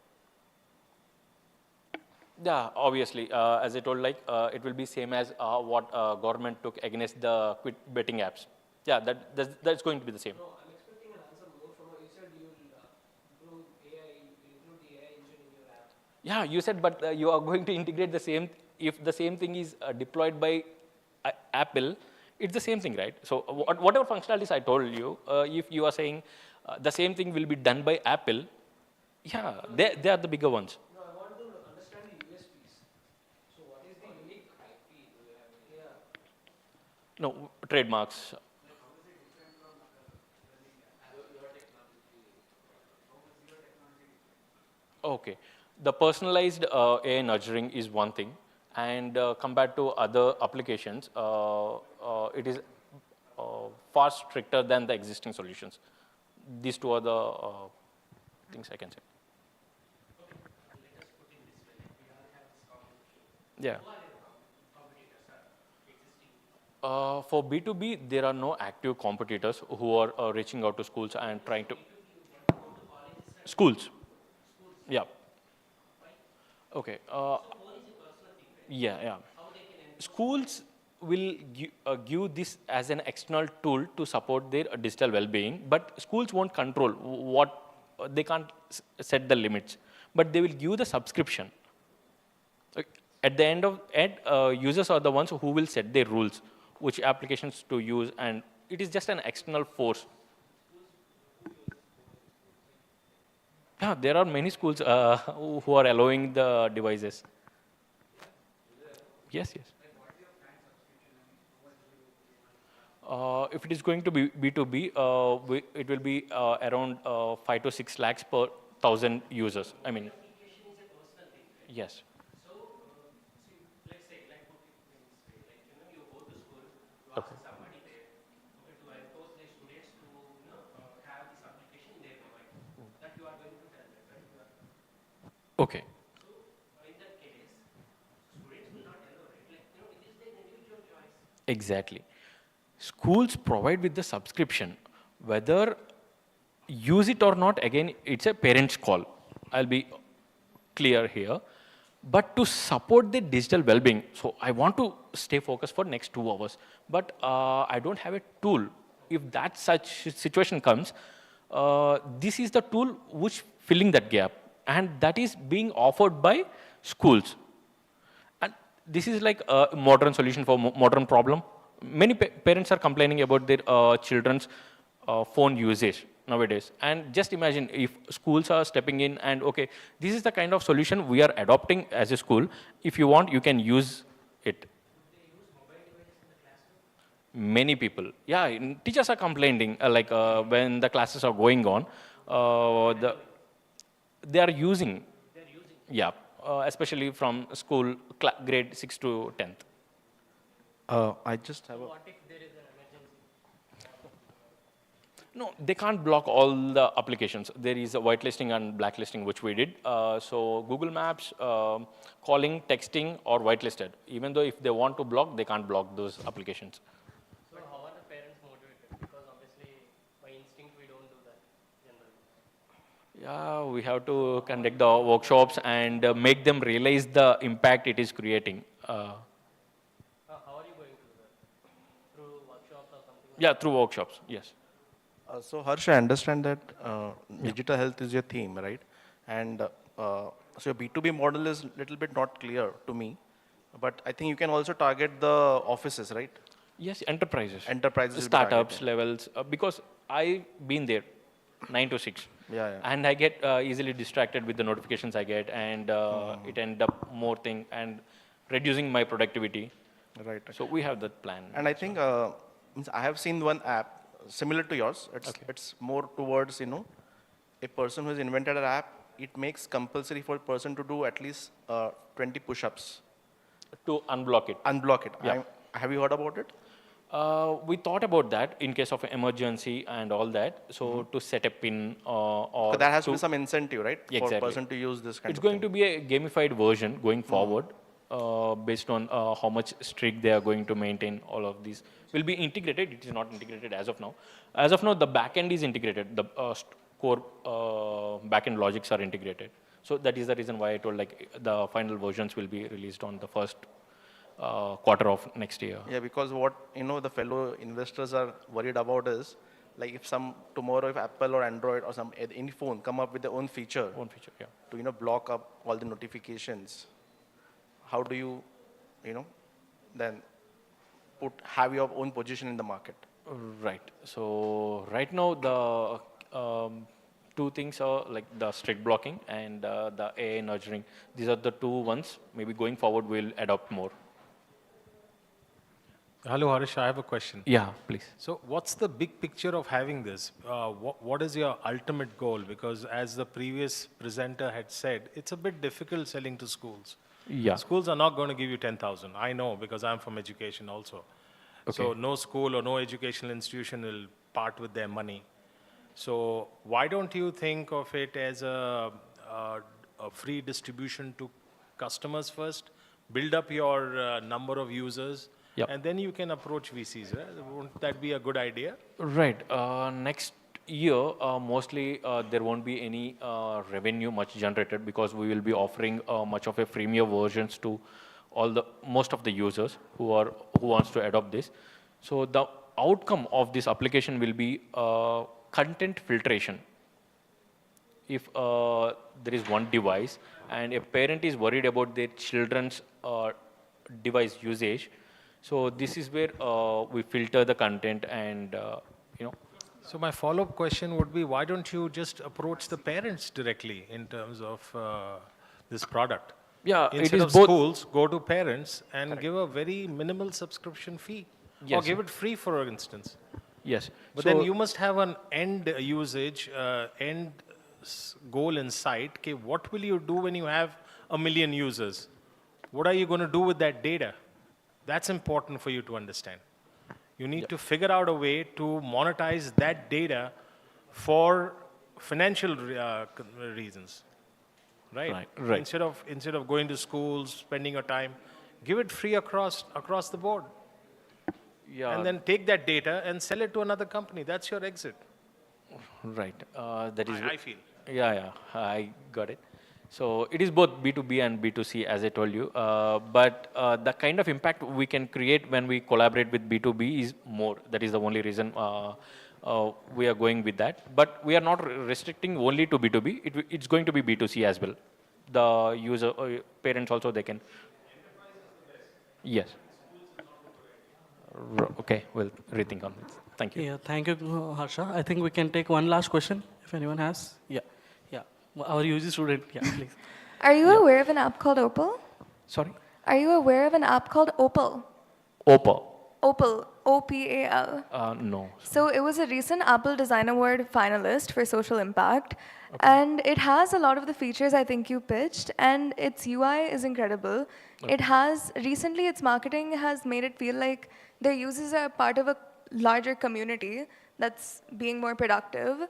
S13: Yeah, obviously, as I told, like it will be same as what government took against the quit betting apps. Yeah, that's going to be the same.
S5: No, I'm expecting an answer more from you said you will include AI, you will include the AI engine in your app.
S13: Yeah, you said, but you are going to integrate the same. If the same thing is deployed by Apple, it's the same thing, right? So whatever functionalities I told you, if you are saying the same thing will be done by Apple, yeah, they are the bigger ones.
S5: No, I want to understand the USPs. So what is the unique IP do you have? Yeah.
S13: No, trademarks. Okay. The personalized AI nurturing is one thing, and compared to other applications, it is far stricter than the existing solutions. These two are the things I can say. Yeah. For B2B, there are no active competitors who are reaching out to schools and trying to. Schools. Yeah. Okay. Yeah. Schools will give this as an external tool to support their digital well-being, but schools won't control what they can't set the limits, but they will give the subscription. At the end of it, users are the ones who will set their rules, which applications to use, and it is just an external force. Yeah, there are many schools who are allowing the devices. Yes. If it is going to be B2B, it will be around 5 to 6 lakhs per 1,000 users. I mean, yes.
S3: Let's say, like, you go to school, you ask somebody there, to encourage the students to, have this application in their mobile. That you are going to tell them, right?
S13: Okay.
S3: So, in that case, students will not allow it. Like, it is their individual choice.
S13: Exactly. Schools provide with the subscription. Whether use it or not, again, it's a parent's call. I'll be clear here. But to support the digital well-being, so I want to stay focused for next 2 hours, but I don't have a tool. If that such situation comes, this is the tool which filling that gap, and that is being offered by schools. And this is like a modern solution for modern problem. Many parents are complaining about their children's phone usage. nowadays. And just imagine if schools are stepping in and, okay, this is the kind of solution we are adopting as a school. If you want, you can use it. Many people, yeah, teachers are complaining, when the classes are going on, they are using, yeah, especially from school grade 6 to 10th.
S2: I just have a.
S13: No, they can't block all the applications. There is a whitelisting and blacklisting, which we did. So Google Maps, calling, texting, or whitelisted. Even though if they want to block, they can't block those applications.
S4: So how are the parents motivated? Because obviously, by instinct, we don't do that generally.
S13: Yeah, we have to conduct the workshops and make them realize the impact it is creating.
S4: How are you going to do that? Through workshops or something?
S13: Yeah, through workshops, yes.
S2: So Harsh, I understand that digital health is your theme, right? And so your B2B model is a little bit not clear to me, but I think you can also target the offices, right?
S13: Yes, enterprises.
S2: Enterprises will be
S13: Startups,
S2: targeted.
S13: levels, because I've been there 9 to 6.
S2: Yeah, yeah.
S13: And I get easily distracted with the notifications I get, and it end up more thing and reducing my productivity.
S2: Right.
S13: So we have that plan.
S2: And I think means I have seen one app similar to yours. It's more towards, a person who has invented an app, it makes compulsory for a person to do at least 20 push-ups.
S13: To unblock it.
S2: Unblock it.
S13: Yeah.
S2: Have you heard about it?
S13: We thought about that in case of emergency and all that. So to set a pin or
S2: So there has to be some incentive, right?
S13: Exactly.
S2: For a person to use this kind
S13: It's
S2: of
S13: going
S2: thing.
S13: to be a gamified version going forward, based on how much streak they are going to maintain. All of these will be integrated. It is not integrated as of now. As of now, the backend is integrated. The core backend logics are integrated. So that is the reason why I told the final versions will be released on the first quarter of next year.
S2: Yeah, because what the fellow investors are worried about is, like, if tomorrow if Apple or Android or any phone come up with their own feature,
S13: Yeah.
S2: to block up all the notifications, how do you, then have your own position in the market?
S13: Right. So right now the two things are like the strict blocking and the AI nurturing. These are the two ones. Maybe going forward we'll adopt more.
S14: Hello, Harish. I have a question.
S13: Yeah, please.
S14: So, what's the big picture of having this? What is your ultimate goal? Because as the previous presenter had said, it's a bit difficult selling to schools.
S13: Yeah.
S14: Schools are not going to give you 10,000. I know because I'm from education also. So,
S13: Okay.
S14: no school or no educational institution will part with their money. So, why don't you think of it as a free distribution to customers first? Build up your number of users.
S13: Yep.
S14: And then you can approach VCs, right? Won't that be a good idea?
S13: Right. Next year, mostly there won't be any revenue much generated because we will be offering much of a freemium versions to most of the users who wants to adopt this. So the outcome of this application will be content filtration. If there is one device and a parent is worried about their children's device usage, so this is where we filter the content and,
S14: So my follow-up question would be, why don't you just approach the parents directly in terms of this product?
S13: Yeah, it
S14: Instead
S13: is
S14: of
S13: both.
S14: schools, go to parents and give a very minimal subscription fee. Or
S13: Yes.
S14: give it free, for instance.
S13: Yes.
S14: But
S13: So-
S14: then you must have an end usage, goal in sight. Okay, what will you do when you have 1 million users? What are you going to do with that data? That's important for you to understand. You need to figure out a way to monetize that data for financial reasons, right?
S13: Right.
S14: Instead of going to schools, spending your time, give it free across the board.
S13: Yeah.
S14: And then take that data and sell it to another company. That's your exit.
S13: Right. That is.
S14: I feel.
S13: Yeah, I got it. So it is both B2B and B2C, as I told you. But the kind of impact we can create when we collaborate with B2B is more. That is the only reason we are going with that. But we are not restricting only to B2B. It's going to be B2C as well. The user, parents also, they can. Yes. Okay, we'll rethink on this. Thank Thank you.
S7: Yeah, thank you, Harsha. I think we can take one last question if anyone has. Yeah, yeah. Our UG student, yeah, please.
S15: Are you
S7: Yeah.
S15: aware of an app called Opal?
S13: Sorry?
S15: Are you aware of an app called Opal?
S13: Opal.
S15: Opal, OPAL.
S13: No.
S15: So it was a recent Apple Design Award finalist for social impact, and it has a lot of the features I think you pitched, and its UI is incredible. It has, recently its marketing has made it feel like their users are part of a larger community that's being more productive.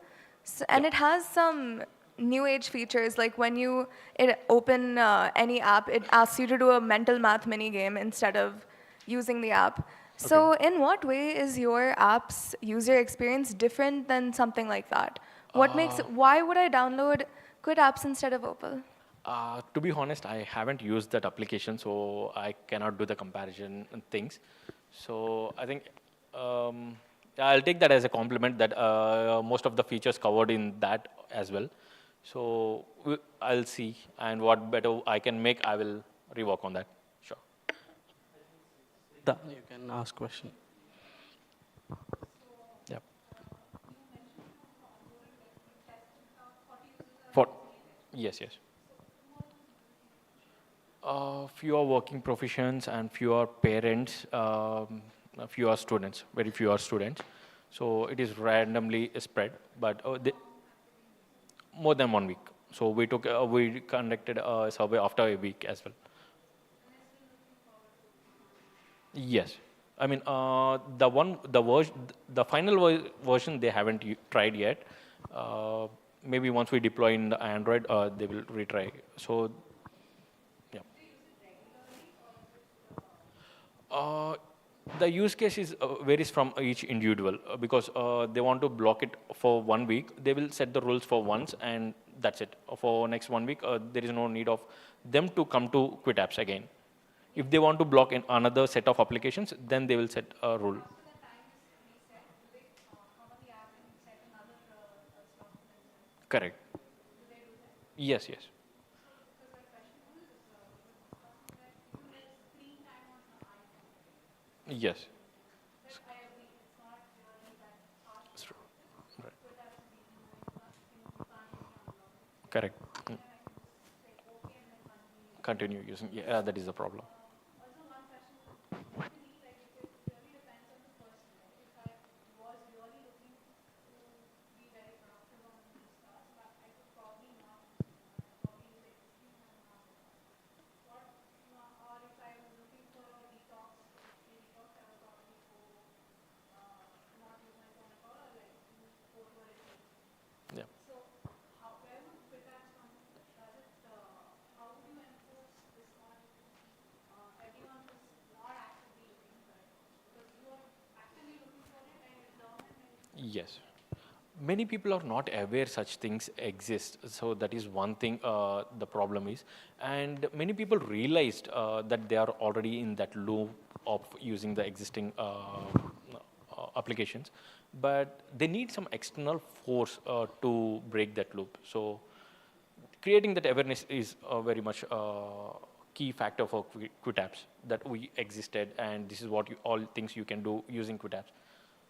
S15: And it has some new age features, like when you open any app, it asks you to do a mental math mini game instead of using the app. So in what way is your app's user experience different than something like that? What makes it, why would I download Quit apps instead of Opal?
S13: To be honest, I haven't used that application, so I cannot do the comparison and things. So I think I'll take that as a compliment that most of the features covered in that as well. So I'll see, and what better I can make, I will rework on that. Sure.
S7: You can ask question.
S13: Yep. For yes, yes. Fewer working professions and fewer parents, fewer students, very fewer students. So it is randomly spread, but more than 1 week. So we conducted a survey after a week as well. Yes, I mean the final version they haven't tried yet. Maybe once we deploy in the Android, they will retry. So yeah. The use case is varies from each individual because they want to block it for 1 week. They will set the rules for once and that's it. For next 1 week, there is no need of them to come to Quit Apps again. If they want to block in another set of applications, then they will set a rule. Correct. Yes, yes. Yes. It's true. Right. Correct. Continue using. Yeah, that is the problem. Yeah. Yes. Many people are not aware such things exist. So that is one thing the problem is. And many people realized that they are already in that loop of using the existing applications. But they need some external force to break that loop. So creating that awareness is very much key factor for Quit Apps, that we existed and this is what all things you can do using Quit Apps.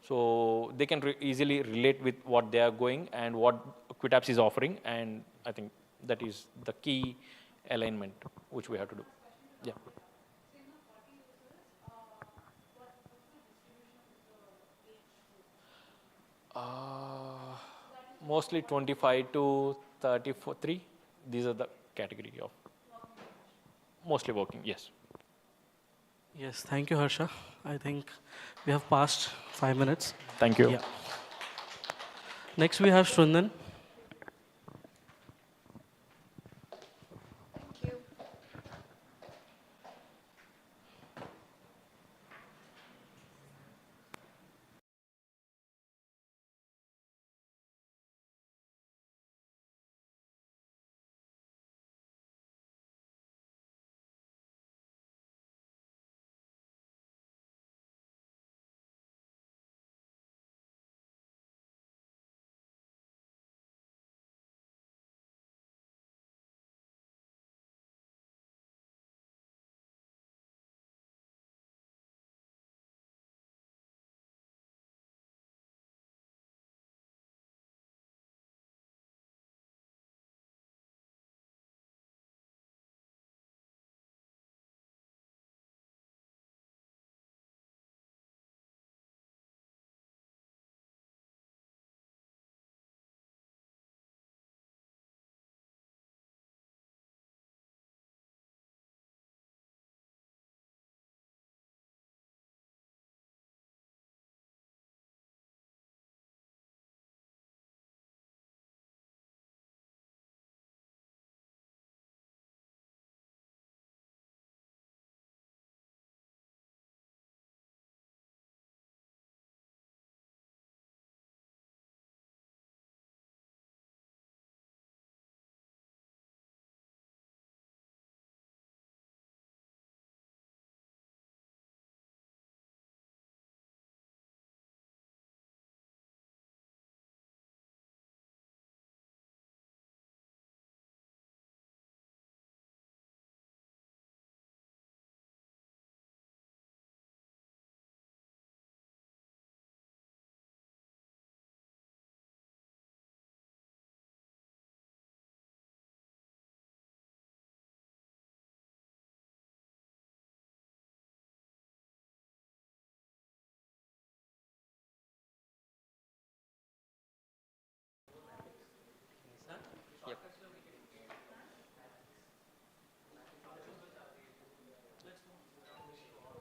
S13: So they can easily relate with what they are going and what Quit Apps is offering, and I think that is the key alignment which we have to do. Yeah. Mostly 25 to 33. These are the category of mostly working. Yes.
S7: Yes, thank you, Harsha. I think we have passed 5 minutes.
S13: Thank you.
S7: Yeah. Next, we have Shundan.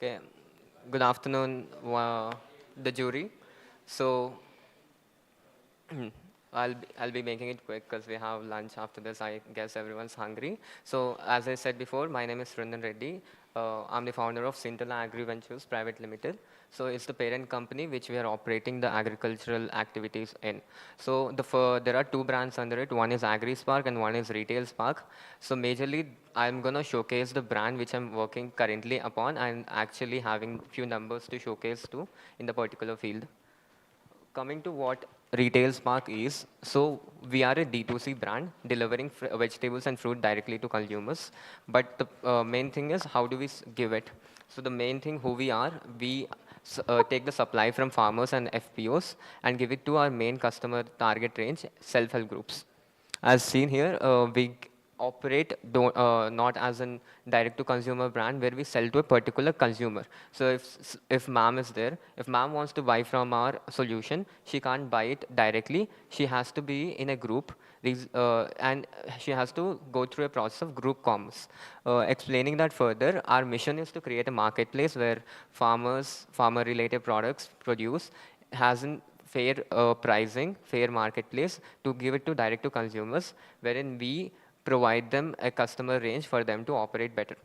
S16: Okay. Good afternoon, the jury. So I'll be making it quick because we have lunch after this. I guess everyone's hungry. So as I said before, my name is Srindan Reddy. I'm the founder of Sintala Agri Ventures Private Limited. So it's the parent company which we are operating the agricultural activities in. So there are two brands under it. One is Agri Spark and one is Retail Spark. So majorly, I'm going to showcase the brand which I'm working currently upon and actually having few numbers to showcase to in the particular field. Coming to what Retail Spark is, so we are a D2C brand delivering vegetables and fruit directly to consumers. But the main thing is how do we give it? So the main thing who we are, we take the supply from farmers and FPOs and give it to our main customer target range, self-help groups. As seen here, we operate not as a direct-to-consumer brand where we sell to a particular consumer. So if ma'am is there, if ma'am wants to buy from our solution, she can't buy it directly. She has to be in a group, and she has to go through a process of group commerce. Explaining that further, our mission is to create a marketplace where farmer-related products produce has an fair pricing, fair marketplace to give it to direct to consumers, wherein we provide them a customer range for them to operate better.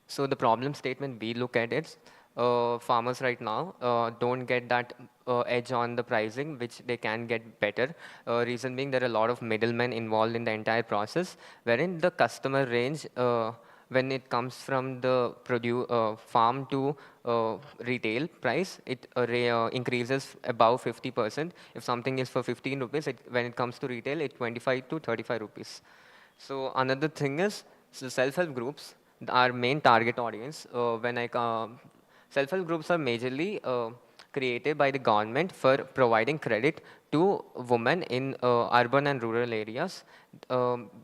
S16: So the problem statement we look at is farmers right now don't get that edge on the pricing, which they can get better. Reason being there are a lot of middlemen involved in the entire process, wherein the customer range when it comes from the farm to retail price, it increases above 50%. If something is for 15 rupees, when it comes to retail, it's 25 to 35 rupees. So another thing is self-help groups, our main target audience. Self-help groups are majorly created by the government for providing credit to women in urban and rural areas.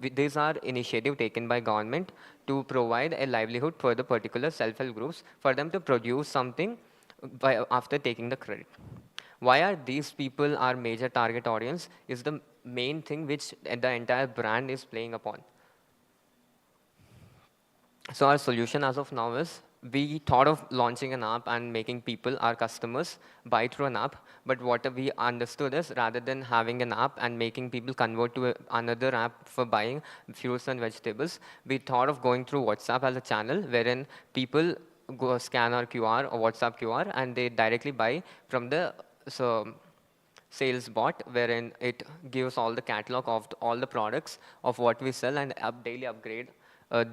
S16: These are initiative taken by government to provide a livelihood for the particular self-help groups for them to produce something after taking the credit. Why are these people our major target audience is the main thing which the entire brand is playing upon. So our solution as of now is we thought of launching an app and making people, our customers, buy through an app. But what we understood is rather than having an app and making people convert to another app for buying fruits and vegetables, we thought of going through WhatsApp as a channel wherein people go scan our QR or WhatsApp QR and they directly buy from the sales bot, wherein it gives all the catalog of all the products of what we sell and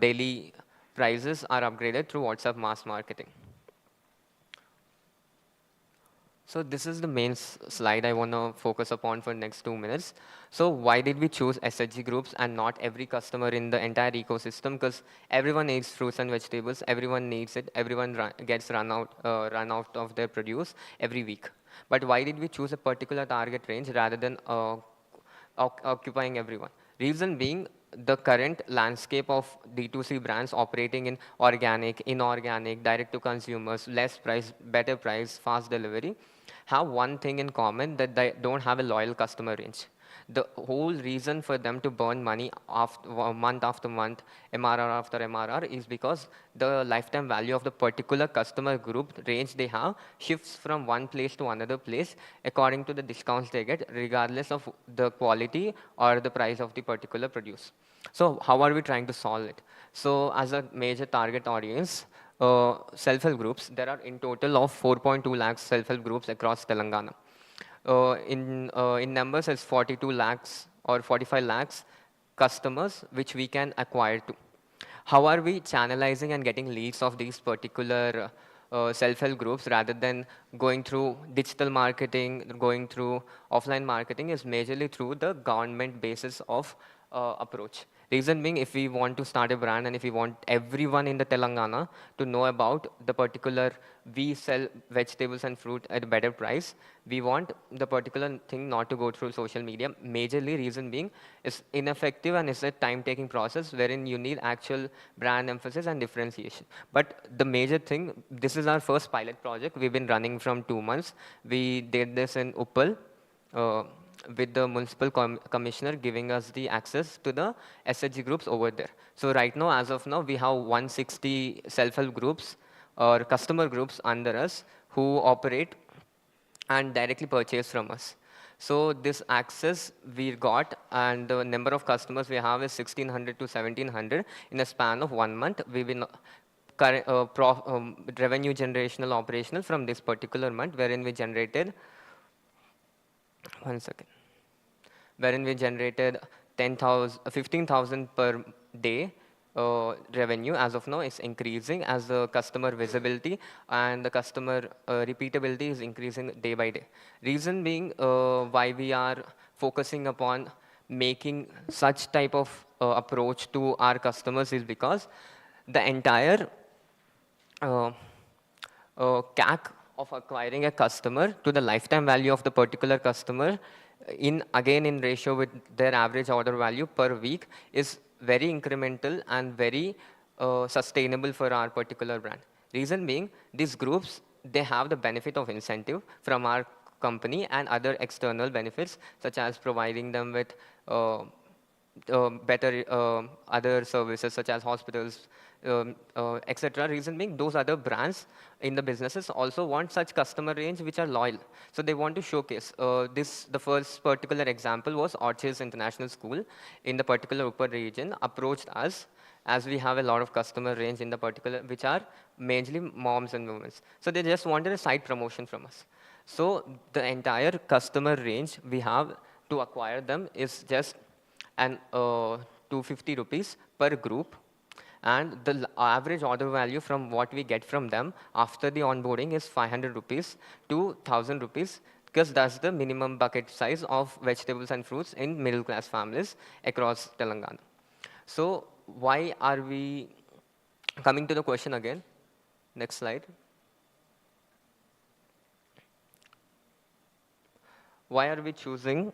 S16: daily prices are upgraded through WhatsApp mass marketing. So this is the main slide I want to focus upon for next 2 minutes. So why did we choose SHG groups and not every customer in the entire ecosystem? Because everyone needs fruits and vegetables, everyone needs it, everyone gets run out of their produce every week. But why did we choose a particular target range rather than occupying everyone? Reason being, the current landscape of D2C brands operating in organic, inorganic, direct to consumers, less price, better price, fast delivery, have one thing in common, that they don't have a loyal customer range. The whole reason for them to burn money month after month, MRR after MRR, is because the lifetime value of the particular customer group range they have shifts from one place to another place according to the discounts they get, regardless of the quality or the price of the particular produce. So how are we trying to solve it? So as a major target audience, self-help groups, there are in total of 4.2 lakhs self-help groups across Telangana. In numbers, it's 42 lakhs or 45 lakhs customers which we can acquire to. How are we channelizing and getting leads of these particular self-help groups rather than going through digital marketing, going through offline marketing, is majorly through the government basis of approach. Reason being, if we want to start a brand and if we want everyone in the Telangana to know about the particular, we sell vegetables and fruit at a better price, we want the particular thing not to go through social media. Majorly reason being, it's ineffective and it's a time-taking process wherein you need actual brand emphasis and differentiation. But the major thing, this is our first pilot project. We've been running from 2 months. We did this in Uppal. with the municipal commissioner giving us the access to the SHG groups over there. So right now, as of now, we have 160 self-help groups or customer groups under us who operate and directly purchase from us. So this access we got, and the number of customers we have is 1600 to 1700 in a span of 1 month. We will revenue generational operational from this particular month, wherein we generated, one second, wherein we generated 15,000 per day revenue. As of now, it's increasing as the customer visibility and the customer repeatability is increasing day by day. Reason being why we are focusing upon making such type of approach to our customers is because the entire CAC of acquiring a customer to the lifetime value of the particular customer in ratio with their average order value per week is very incremental and very sustainable for our particular brand. Reason being, these groups, they have the benefit of incentive from our company and other external benefits, such as providing them with better other services such as hospitals, etc. Reason being, those other brands in the businesses also want such customer range which are loyal. So they want to showcase. The first particular example was Orchids International School in the particular Upper region approached us, as we have a lot of customer range in the particular, which are mainly moms and women. So they just wanted a side promotion from us. So the entire customer range we have to acquire them is just an 250 rupees per group, and the average order value from what we get from them after the onboarding is 500 rupees to 1000 rupees, because that's the minimum bucket size of vegetables and fruits in middle class families across Telangana. So why are we coming to the question again? Next slide. Why are we choosing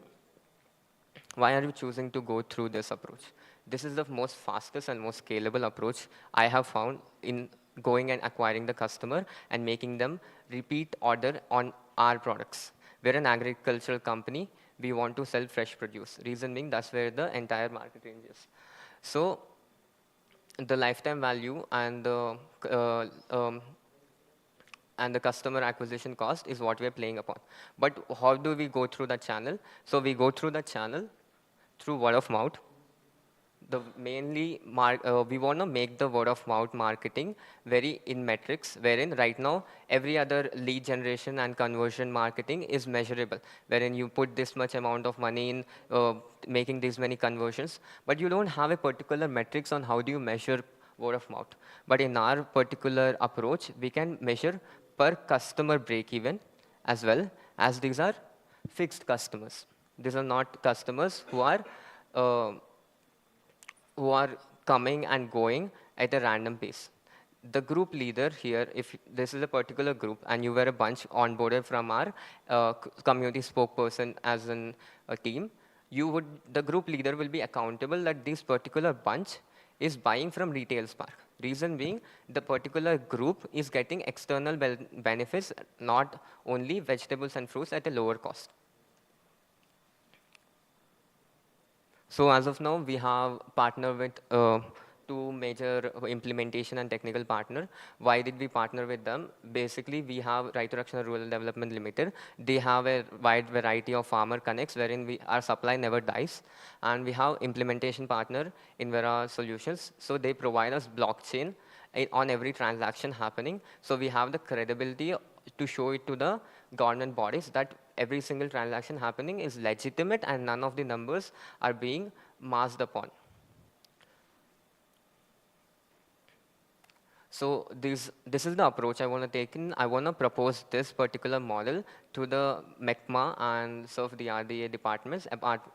S16: to go through this approach? This is the most fastest and most scalable approach I have found in going and acquiring the customer and making them repeat order on our products. We're an agricultural company. We want to sell fresh produce. Reason being, that's where the entire market range is. So the lifetime value and the customer acquisition cost is what we're playing upon. But how do we go through that channel? So we go through that channel through word of mouth. We want to make the word of mouth marketing very in metrics, wherein right now every other lead generation and conversion marketing is measurable, wherein you put this much amount of money in making these many conversions, but you don't have a particular metrics on how do you measure word of mouth. But in our particular approach, we can measure per customer break even, as well as these are fixed customers. These are not customers who are coming and going at a random pace. The group leader here, if this is a particular group and you were a bunch onboarded from our community spokesperson as a team, the group leader will be accountable that this particular bunch is buying from Retail Spark. Reason being, the particular group is getting external benefits, not only vegetables and fruits at a lower cost. So as of now, we have partnered with two major implementation and technical partner. Why did we partner with them? Basically, we have Right to Rakshana Rural Development Limited. They have a wide variety of farmer connects wherein our supply never dies. And we have implementation partner Invera Solutions. So they provide us blockchain on every transaction happening. So we have the credibility to show it to the government bodies that every single transaction happening is legitimate and none of the numbers are being masked upon. So this is the approach I want to take in. I want to propose this particular model to the MECMA and SURF the RDA departments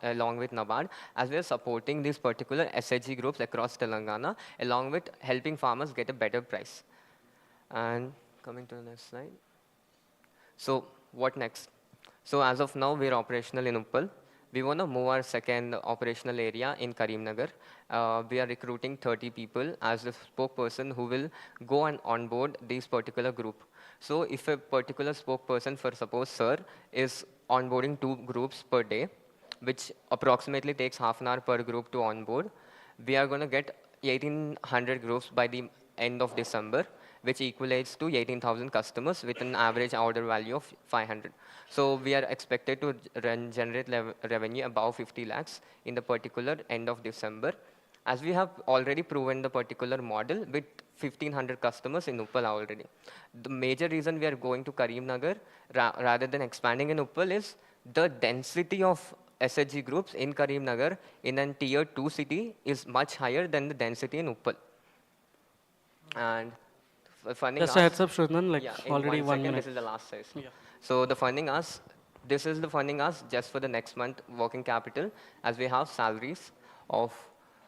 S16: along with NABARD, as we are supporting these particular SHG groups across Telangana, along with helping farmers get a better price. And coming to the next slide. So what next? So as of now, we're operational in Uppal. We want to move our second operational area in Karimnagar. We are recruiting 30 people as a spokesperson who will go and onboard this particular group. So if a particular spokesperson, for suppose sir, is onboarding 2 groups per day, which approximately takes half an hour per group to onboard. We are going to get 1,800 groups by the end of December, which equates to 18,000 customers with an average order value of 500. So we are expected to generate revenue above 50 lakhs in the particular end of December, as we have already proven the particular model with 1,500 customers in Uppal already. The major reason we are going to Karimnagar rather than expanding in Uppal is the density of SHG groups in Karimnagar in a tier 2 city is much higher than the density in Uppal. And funding
S7: Just a heads up, Shraddhan, like
S16: yeah, in
S7: already
S16: 1
S7: 1
S16: second,
S7: minute.
S16: this is the last size.
S7: Yeah.
S16: So the funding us, this is the funding us just for the next month working capital, as we have salaries of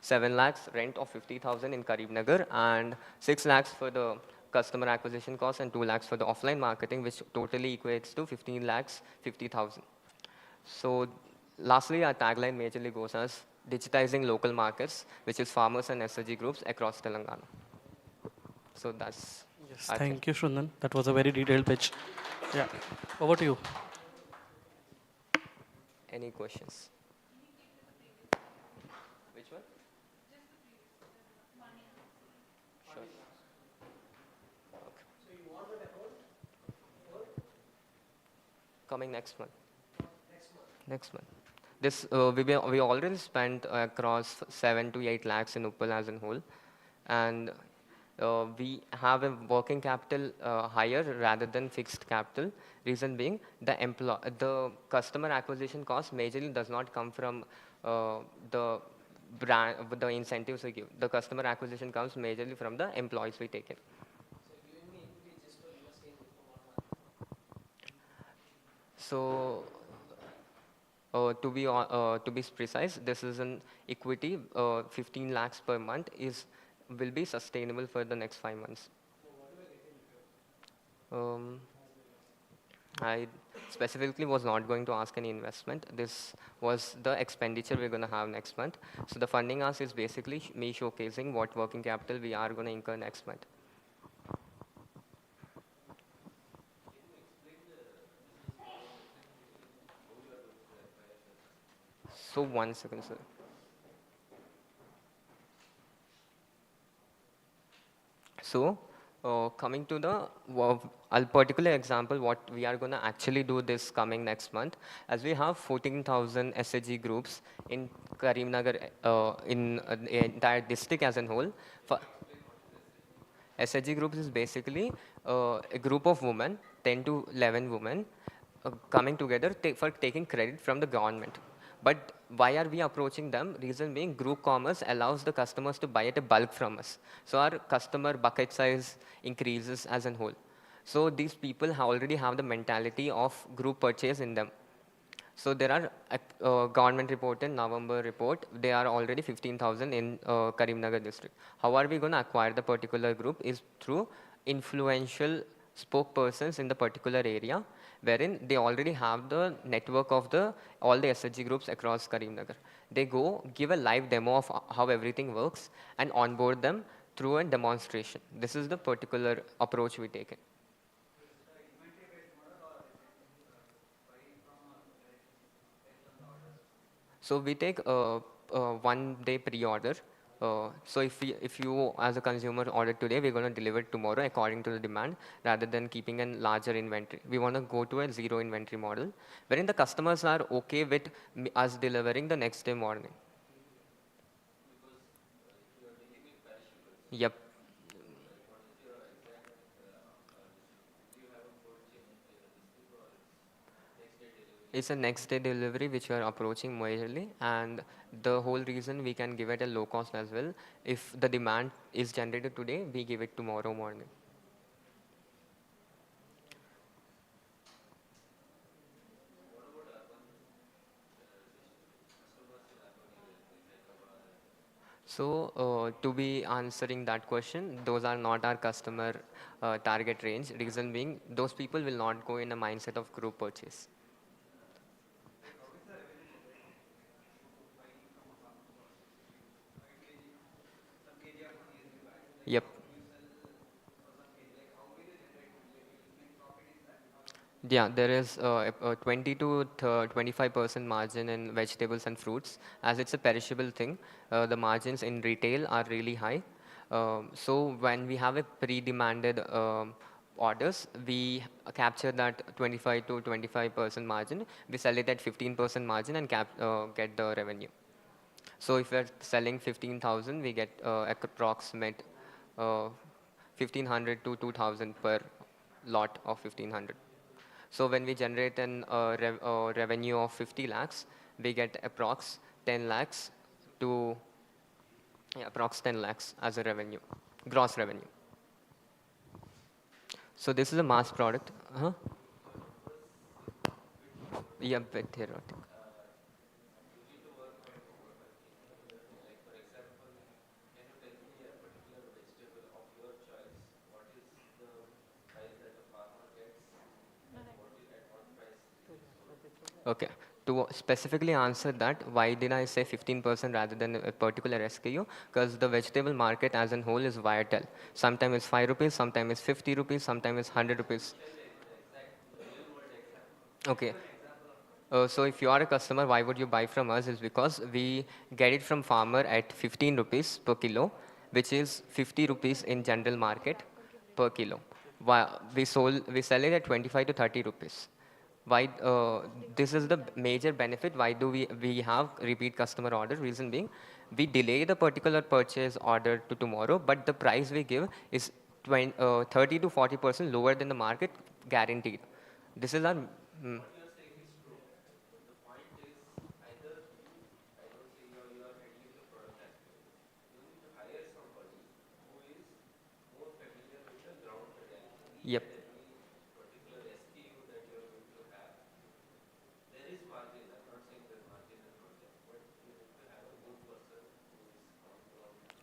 S16: 7 lakhs, rent of 50,000 in Karimnagar, and 6 lakhs for the customer acquisition cost and 2 lakhs for the offline marketing, which totally equates to 15 lakhs 50,000. So lastly, our tagline majorly goes as digitizing local markets, which is farmers and SSG groups across Telangana. So that's
S7: Yes,
S16: our thing.
S7: thank you, Shraddhan. That was a very detailed pitch. Yeah. Over to you.
S16: Any questions? Which one? Sure. Coming next month. Next month. This we already spent across 7 to 8 lakhs in Uppal as a whole, and we have a working capital higher rather than fixed capital. Reason being, the customer acquisition cost majorly does not come from the brand, the incentives we give. The customer acquisition comes majorly from the employees we take in. So to be precise, this is an equity. 15 lakhs per month will be sustainable for the next 5 months. I specifically was not going to ask any investment. This was the expenditure we're going to have next month. So the funding ask is basically me showcasing what working capital we are going to incur next month. So 1 second, sir. So coming to the a particular example, what we are going to actually do this coming next month, as we have 14,000 SHG groups in Karimnagar, in the entire district as a whole. SHG groups is basically a group of women, 10 to 11 women, coming together for taking credit from the government. But why are we approaching them? Reason being, group commerce allows the customers to buy at a bulk from us. So our customer bucket size increases as a whole. So these people already have the mentality of group purchase in them. So there are government report in November report. They are already 15,000 in Karimnagar district. How are we going to acquire the particular group is through influential spokespersons in the particular area, wherein they already have the network of all the SHG groups across Karimnagar. They go give a live demo of how everything works and onboard them through a demonstration. This is the particular approach we take. So we take 1 day pre-order. So if you as a consumer order today, we're going to deliver it tomorrow according to the demand, rather than keeping a larger inventory. We want to go to a zero inventory model, wherein the customers are okay with us delivering the next day morning. Yep. It's a next day delivery which we are approaching majorly, and the whole reason we can give it a low cost as well. If the demand is generated today, we give it tomorrow morning. So to be answering that question, those are not our customer target range. Reason being, those people will not go in a mindset of group purchase. Yep. Yeah, there is a 20 to 25% margin in vegetables and fruits. As it's a perishable thing, the margins in retail are really high. So when we have a pre-demanded orders, we capture that 25 to 25% margin. We sell it at 15% margin and get the revenue. So if we're selling 15,000, we get approximate 1,500 to 2,000 per lot of 1,500. So when we generate an revenue of 50 lakhs, we get approx 10 lakhs to approx 10 lakhs as a revenue, gross revenue. So this is a mass product. Yeah, bit theoretic. Okay. To specifically answer that, why did I say 15% rather than a particular SKU? Because the vegetable market as a whole is volatile. Sometimes it's 5 rupees, sometimes it's 50 rupees, sometimes it's 100 rupees. Okay. So if you are a customer, why would you buy from us? Is because we get it from farmer at 15 rupees per kilo, which is 50 rupees in general market per kilo. We sell it at 25 to 30 rupees. Why? This is the major benefit. Why do we have repeat customer order? Reason being, we delay the particular purchase order to tomorrow, but the price we give is 30 to 40% lower than the market, guaranteed. This is our. Mm. Yep.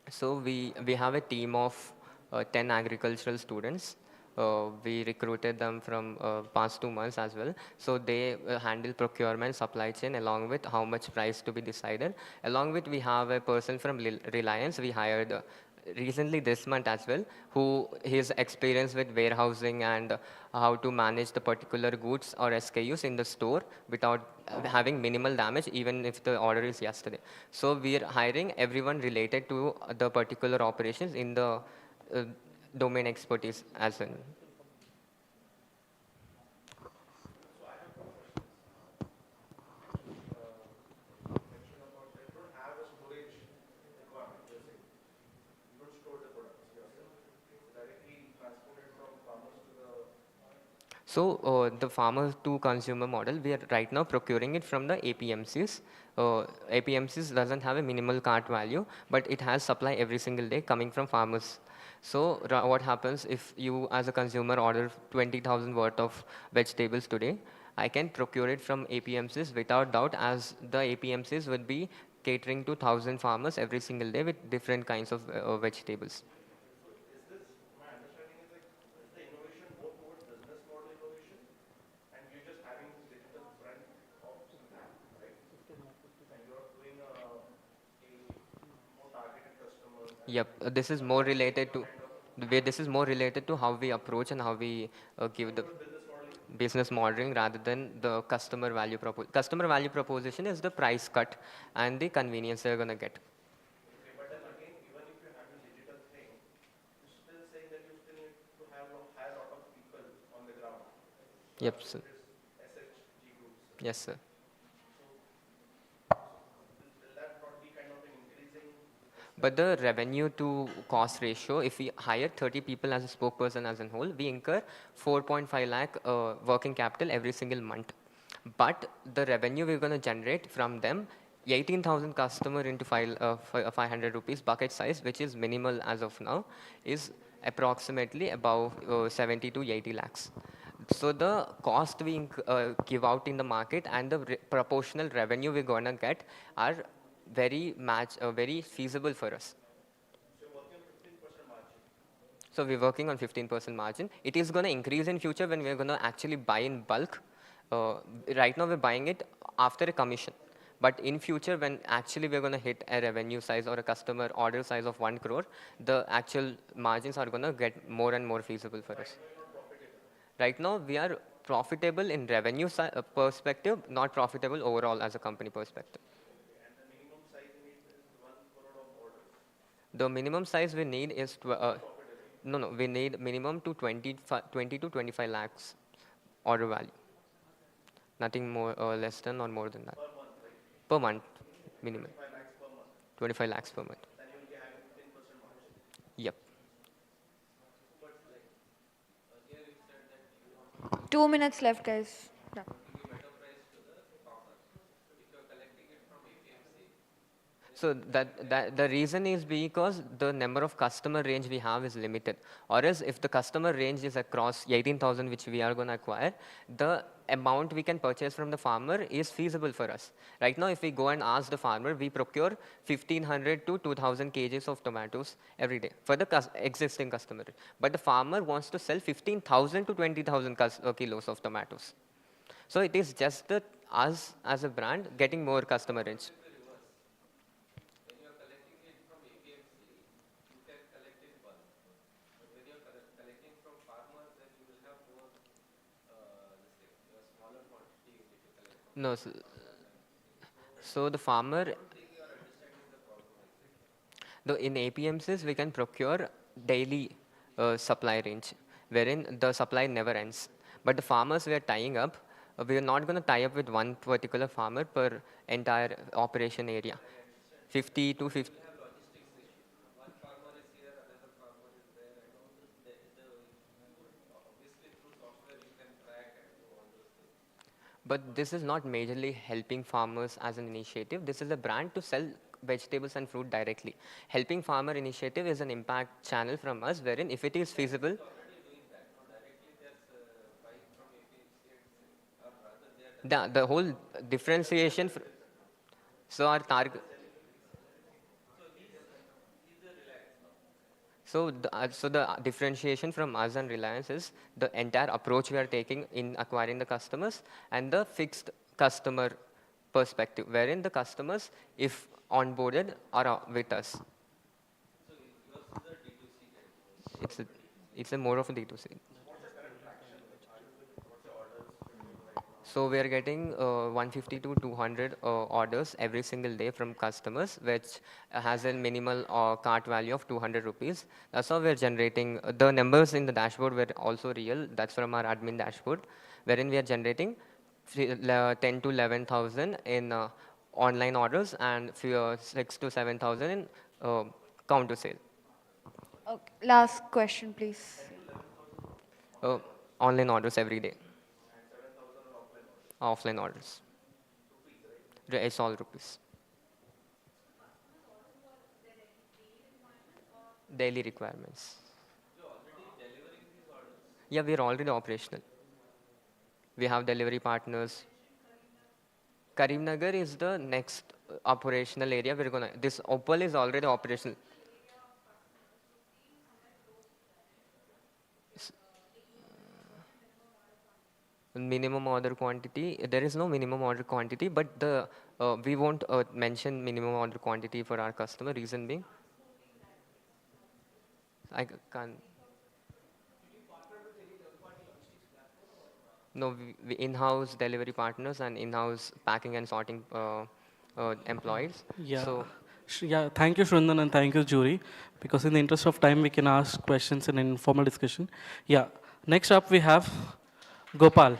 S16: So we have a team of 10 agricultural students. We recruited them from past 2 months as well. So they handle procurement, supply chain, along with how much price to be decided. Along with we have a person from Reliance. We hired recently this month as well, who his experience with warehousing and how to manage the particular goods or SKUs in the store without having minimal damage, even if the order is yesterday. So we are hiring everyone related to the particular operations in the uh, domain expertise as well. So the farmer to consumer model, we are right now procuring it from the APMCs. APMCs doesn't have a minimal cart value, but it has supply every single day coming from farmers. So what happens if you as a consumer order 20,000 worth of vegetables today, I can procure it from APMCs without doubt, as the APMCs would be catering to 1,000 farmers every single day with different kinds of vegetables. Yep, this is more related to the way this is more related to how we approach and how we give the business modeling rather than the customer value proposition. Customer value proposition is the price cut and the convenience they're gonna get. Yep, sir. Yes, sir. But the revenue to cost ratio, if we hire 30 people as a spokesperson as a whole, we incur 4.5 lakh working capital every single month. But the revenue we're going to generate from them, 18,000 customer into 500 rupees bucket size, which is minimal as of now, is approximately about 70 to 80 lakhs. So the cost we give out in the market and the proportional revenue we're going to get are very feasible for us. So we're working on 15% margin. It is going to increase in future when we're going to actually buy in bulk. Right now we're buying it after a commission. But in future, when actually we're going to hit a revenue size or a customer order size of 1 crore, the actual margins are going to get more and more feasible for us. Right now, we are profitable in revenue perspective, not profitable overall as a company perspective. The minimum size we need is, no, we need minimum to 20 to 25 lakhs order value. Nothing more less than or more than that. Per month, minimum. 25 lakhs per month. Yep.
S8: 2 minutes left, guys. Yeah.
S16: So that the reason is because the number of customer range we have is limited. Or else if the customer range is across 18,000 which we are going to acquire, the amount we can purchase from the farmer is feasible for us. Right now if we go and ask the farmer, we procure 1,500 to 2,000 kgs of tomatoes every day for the existing customer. But the farmer wants to sell 15,000 to 20,000 kilos of tomatoes. So it is just that us as a brand getting more customer range. No, so the farmer, in APMCs, we can procure daily supply range, wherein the supply never ends. But the farmers we are tying up, we are not going to tie up with one particular farmer per entire operation area. 50 to 50. But this is not majorly helping farmers as an initiative. This is a brand to sell vegetables and fruit directly. Helping farmer initiative is an impact channel from us, wherein if it is feasible, the whole differentiation. So our target. So the differentiation from us and Reliance is the entire approach we are taking in acquiring the customers and the fixed customer perspective, wherein the customers, if onboarded, are with us. It's a more of a D2C. So we are getting 150 to 200 orders every single day from customers, which has a minimal cart value of 200 rupees. That's how we're generating. The numbers in the dashboard were also real. That's from our admin dashboard, wherein we are generating 10 to 11,000 in online orders and 6 to 7,000 in counter sale.
S8: Okay. Last question, please.
S16: Online orders every day. Offline orders. It's all rupees. Daily requirements. Yeah, we are already operational. We have delivery partners. Karimnagar is the next operational area. This Opal is already operational. Minimum order quantity, there is no minimum order quantity, but we won't mention minimum order quantity for our customer. Reason being, I can't. No, we in-house delivery partners and in-house packing and sorting employees.
S7: Yeah.
S16: So,
S7: Yeah, thank you, Shrindan, and thank you, jury. Because in the interest of time, we can ask questions in an informal discussion. Yeah. Next up, we have Gopal.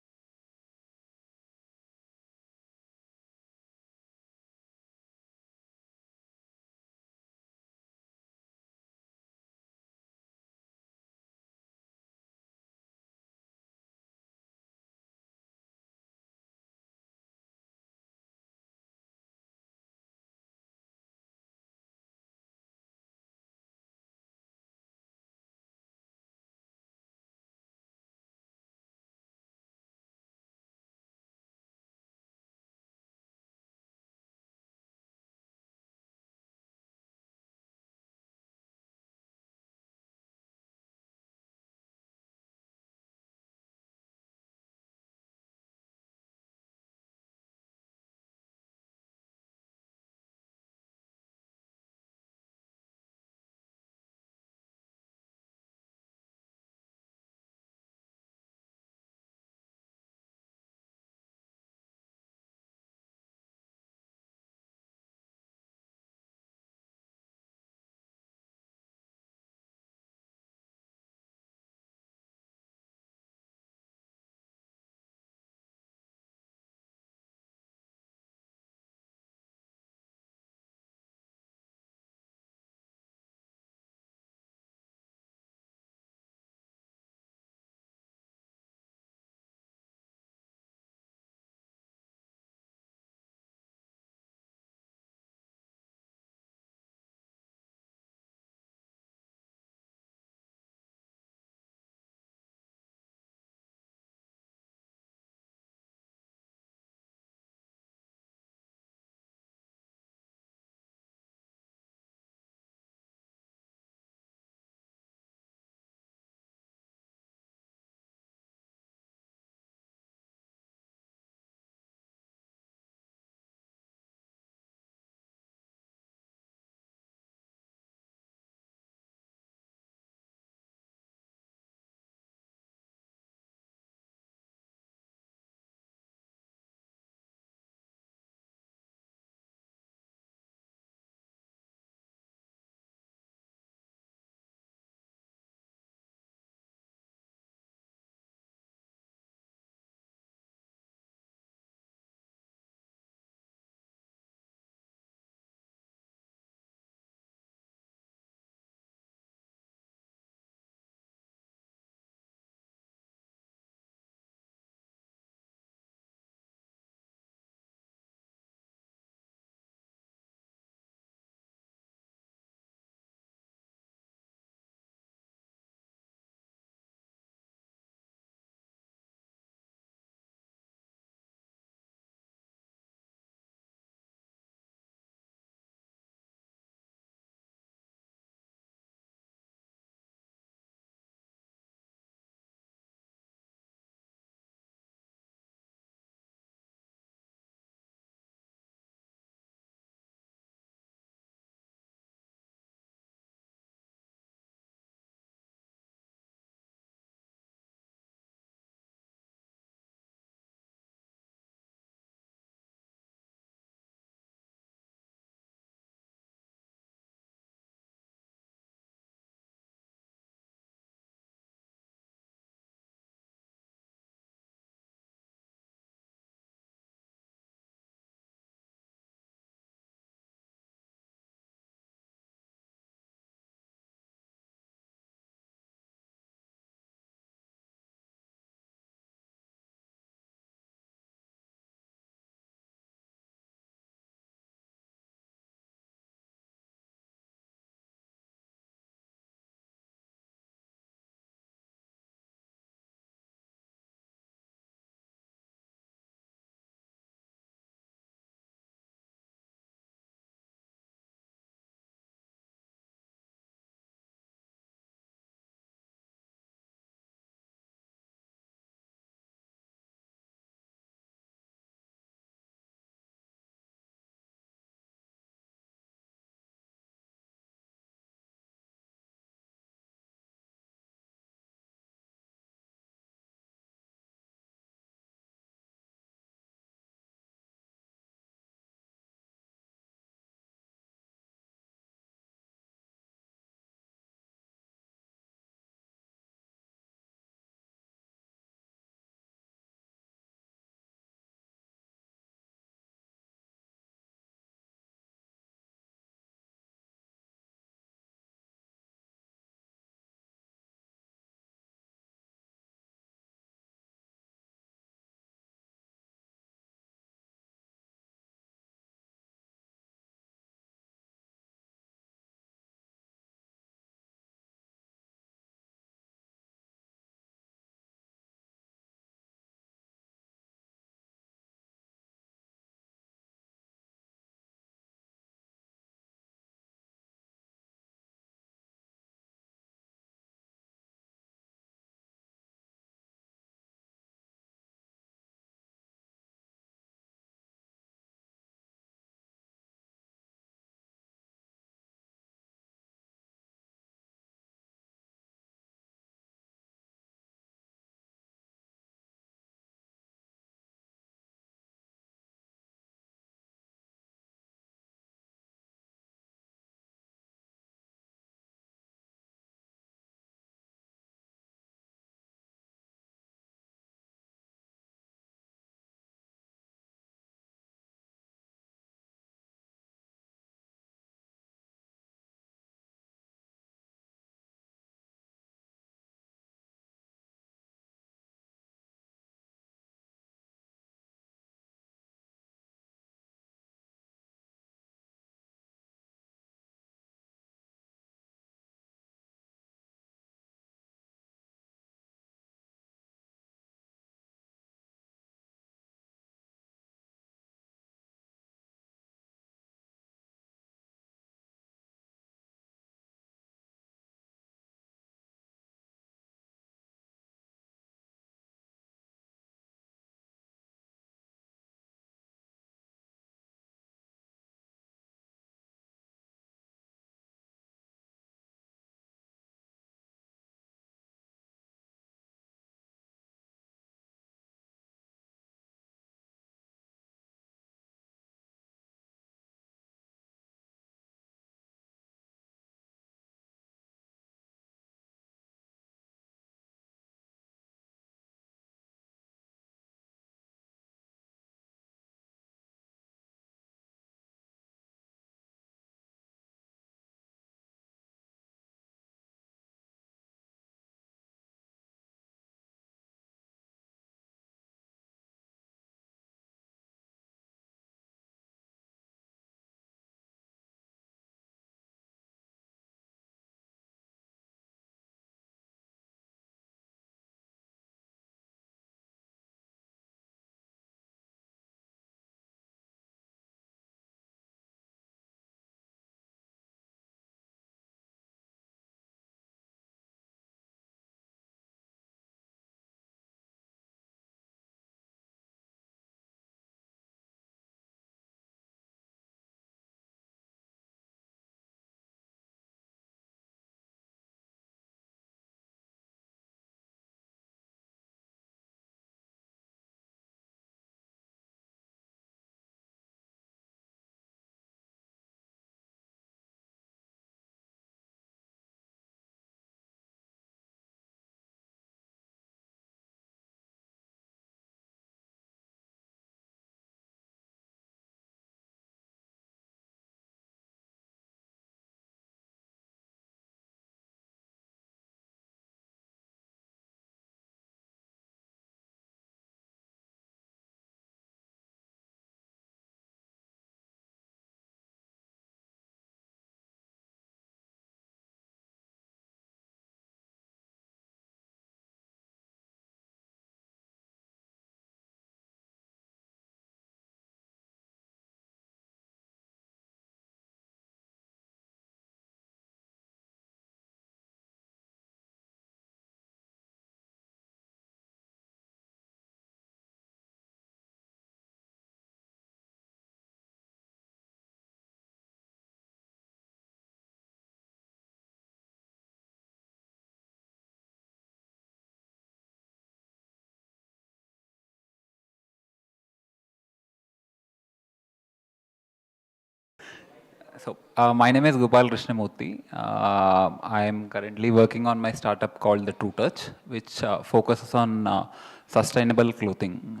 S17: My name is Gopal Krishnamurthy. I am currently working on my startup called the True Touch, which focuses on sustainable clothing.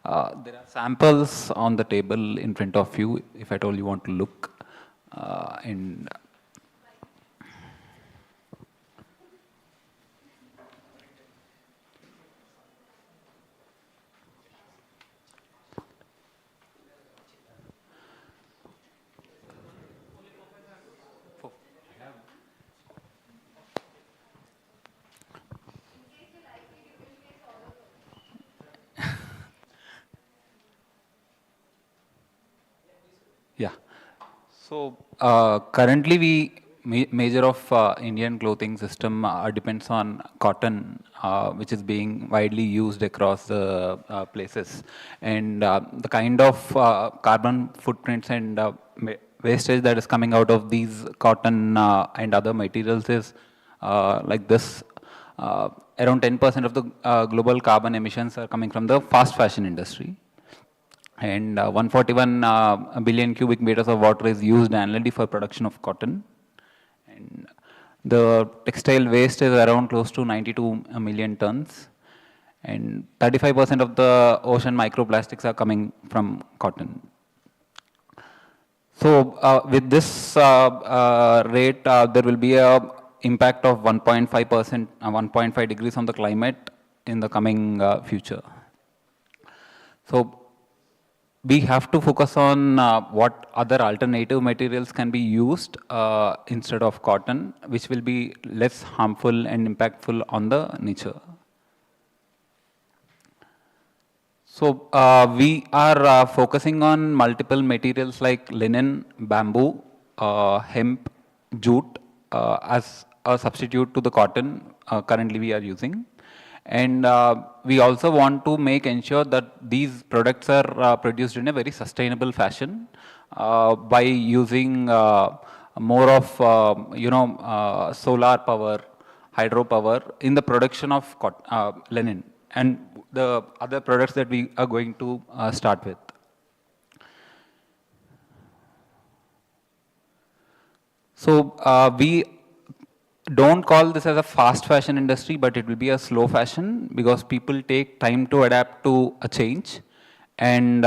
S17: There are samples on the table in front of you, if at all you want to look. And yeah. So currently major of Indian clothing system depends on cotton, which is being widely used across the places. And the kind of carbon footprints and wastage that is coming out of these cotton and other materials is like this. Around 10% of the global carbon emissions are coming from the fast fashion industry. And 141 billion cubic meters of water is used annually for production of cotton. And the textile waste is around close to 92 million tons. And 35% of the ocean microplastics are coming from cotton. So with this rate, there will be a impact of 1.5%, 1.5 degrees on the climate in the coming future. So we have to focus on what other alternative materials can be used instead of cotton, which will be less harmful and impactful on the nature. So we are focusing on multiple materials like linen, bamboo, hemp, jute as a substitute to the cotton currently we are using. And we also want to ensure that these products are produced in a very sustainable fashion by using more of solar power, hydropower in the production of linen and the other products that we are going to start with. So we don't call this as a fast fashion industry, but it will be a slow fashion because people take time to adapt to a change. And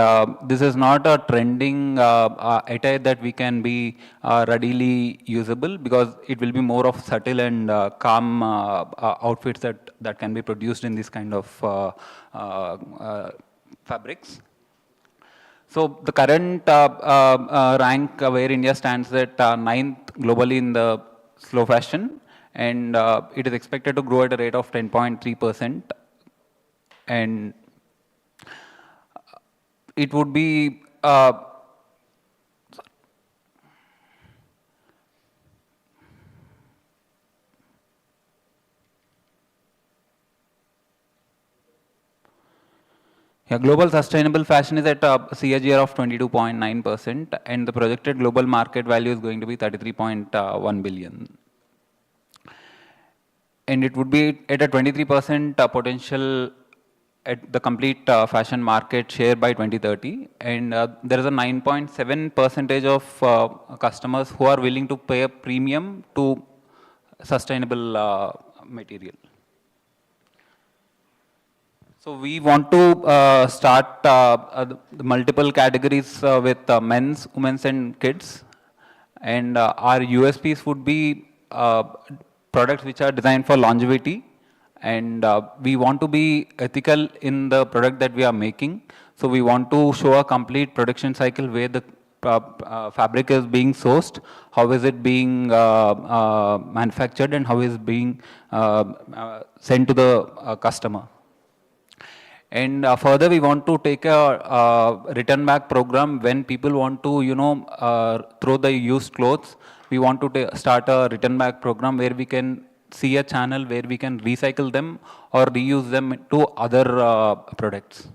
S17: this is not a trending attire that we can be readily usable because it will be more of subtle and calm outfits that can be produced in this kind of fabrics. So the current rank where India stands at 9th globally in the slow fashion, and it is expected to grow at a rate of 10.3%. And it would be global sustainable fashion is at a CAGR of 22.9%, and the projected global market value is going to be 33.1 billion. And it would be at a 23% potential at the complete fashion market share by 2030. And there is a 9.7% of customers who are willing to pay a premium to sustainable material. So we want to start the multiple categories with men's, women's and kids. And our USPs would be products which are designed for longevity, and we want to be ethical in the product that we are making. So we want to show a complete production cycle where the fabric is being sourced, how is it being manufactured, and how is it being sent to the customer. And further, we want to take a return back program when people want to, throw the used clothes. We want to start a return back program where we can see a channel where we can recycle them or reuse them to other products.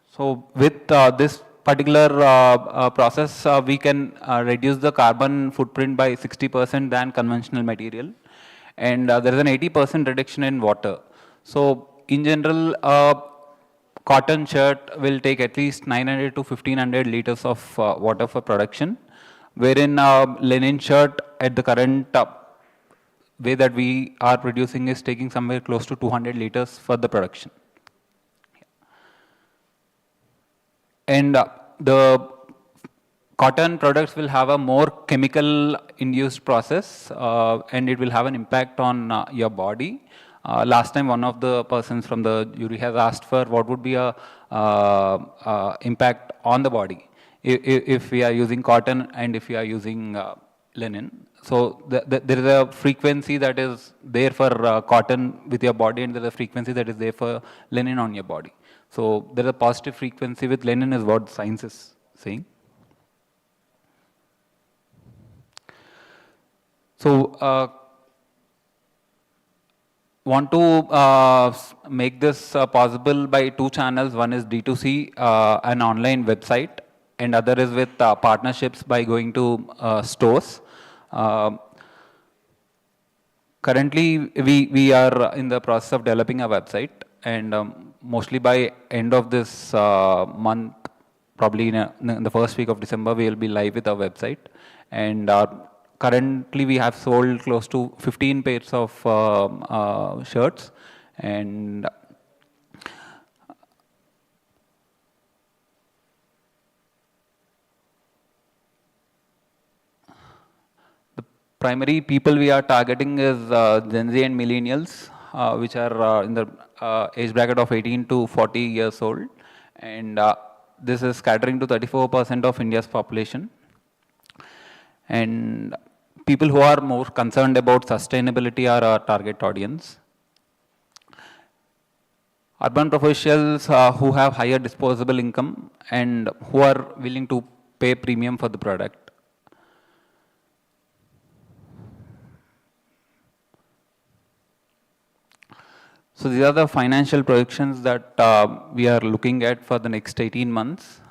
S17: So with this particular process, we can reduce the carbon footprint by 60% than conventional material. And there is an 80% reduction in water. So in general, cotton shirt will take at least 900 to 1500 liters of water for production, wherein linen shirt at the current way that we are producing is taking somewhere close to 200 liters for the production. And the cotton products will have a more chemical induced process and it will have an impact on your body. Last time one of the persons from the jury has asked for what would be a impact on the body if we are using cotton and if we are using linen. So there is a frequency that is there for cotton with your body and there is a frequency that is there for linen on your body. So there is a positive frequency with linen is what science is saying. So want to make this possible by two channels. One is D2C, an online website, and other is with partnerships by going to stores. Currently, we are in the process of developing a website, and mostly by end of this month, probably in the first week of December, we will be live with our website. And currently, we have sold close to 15 pairs of shirts, and primary people we are targeting is Gen Z and millennials, which are in the age bracket of 18 to 40 years old. And this is catering to 34% of India's population. And people who are more concerned about sustainability are our target audience. Urban professionals who have higher disposable income and who are willing to pay premium for the product. So these are the financial projections that we are looking at for the next 18 months.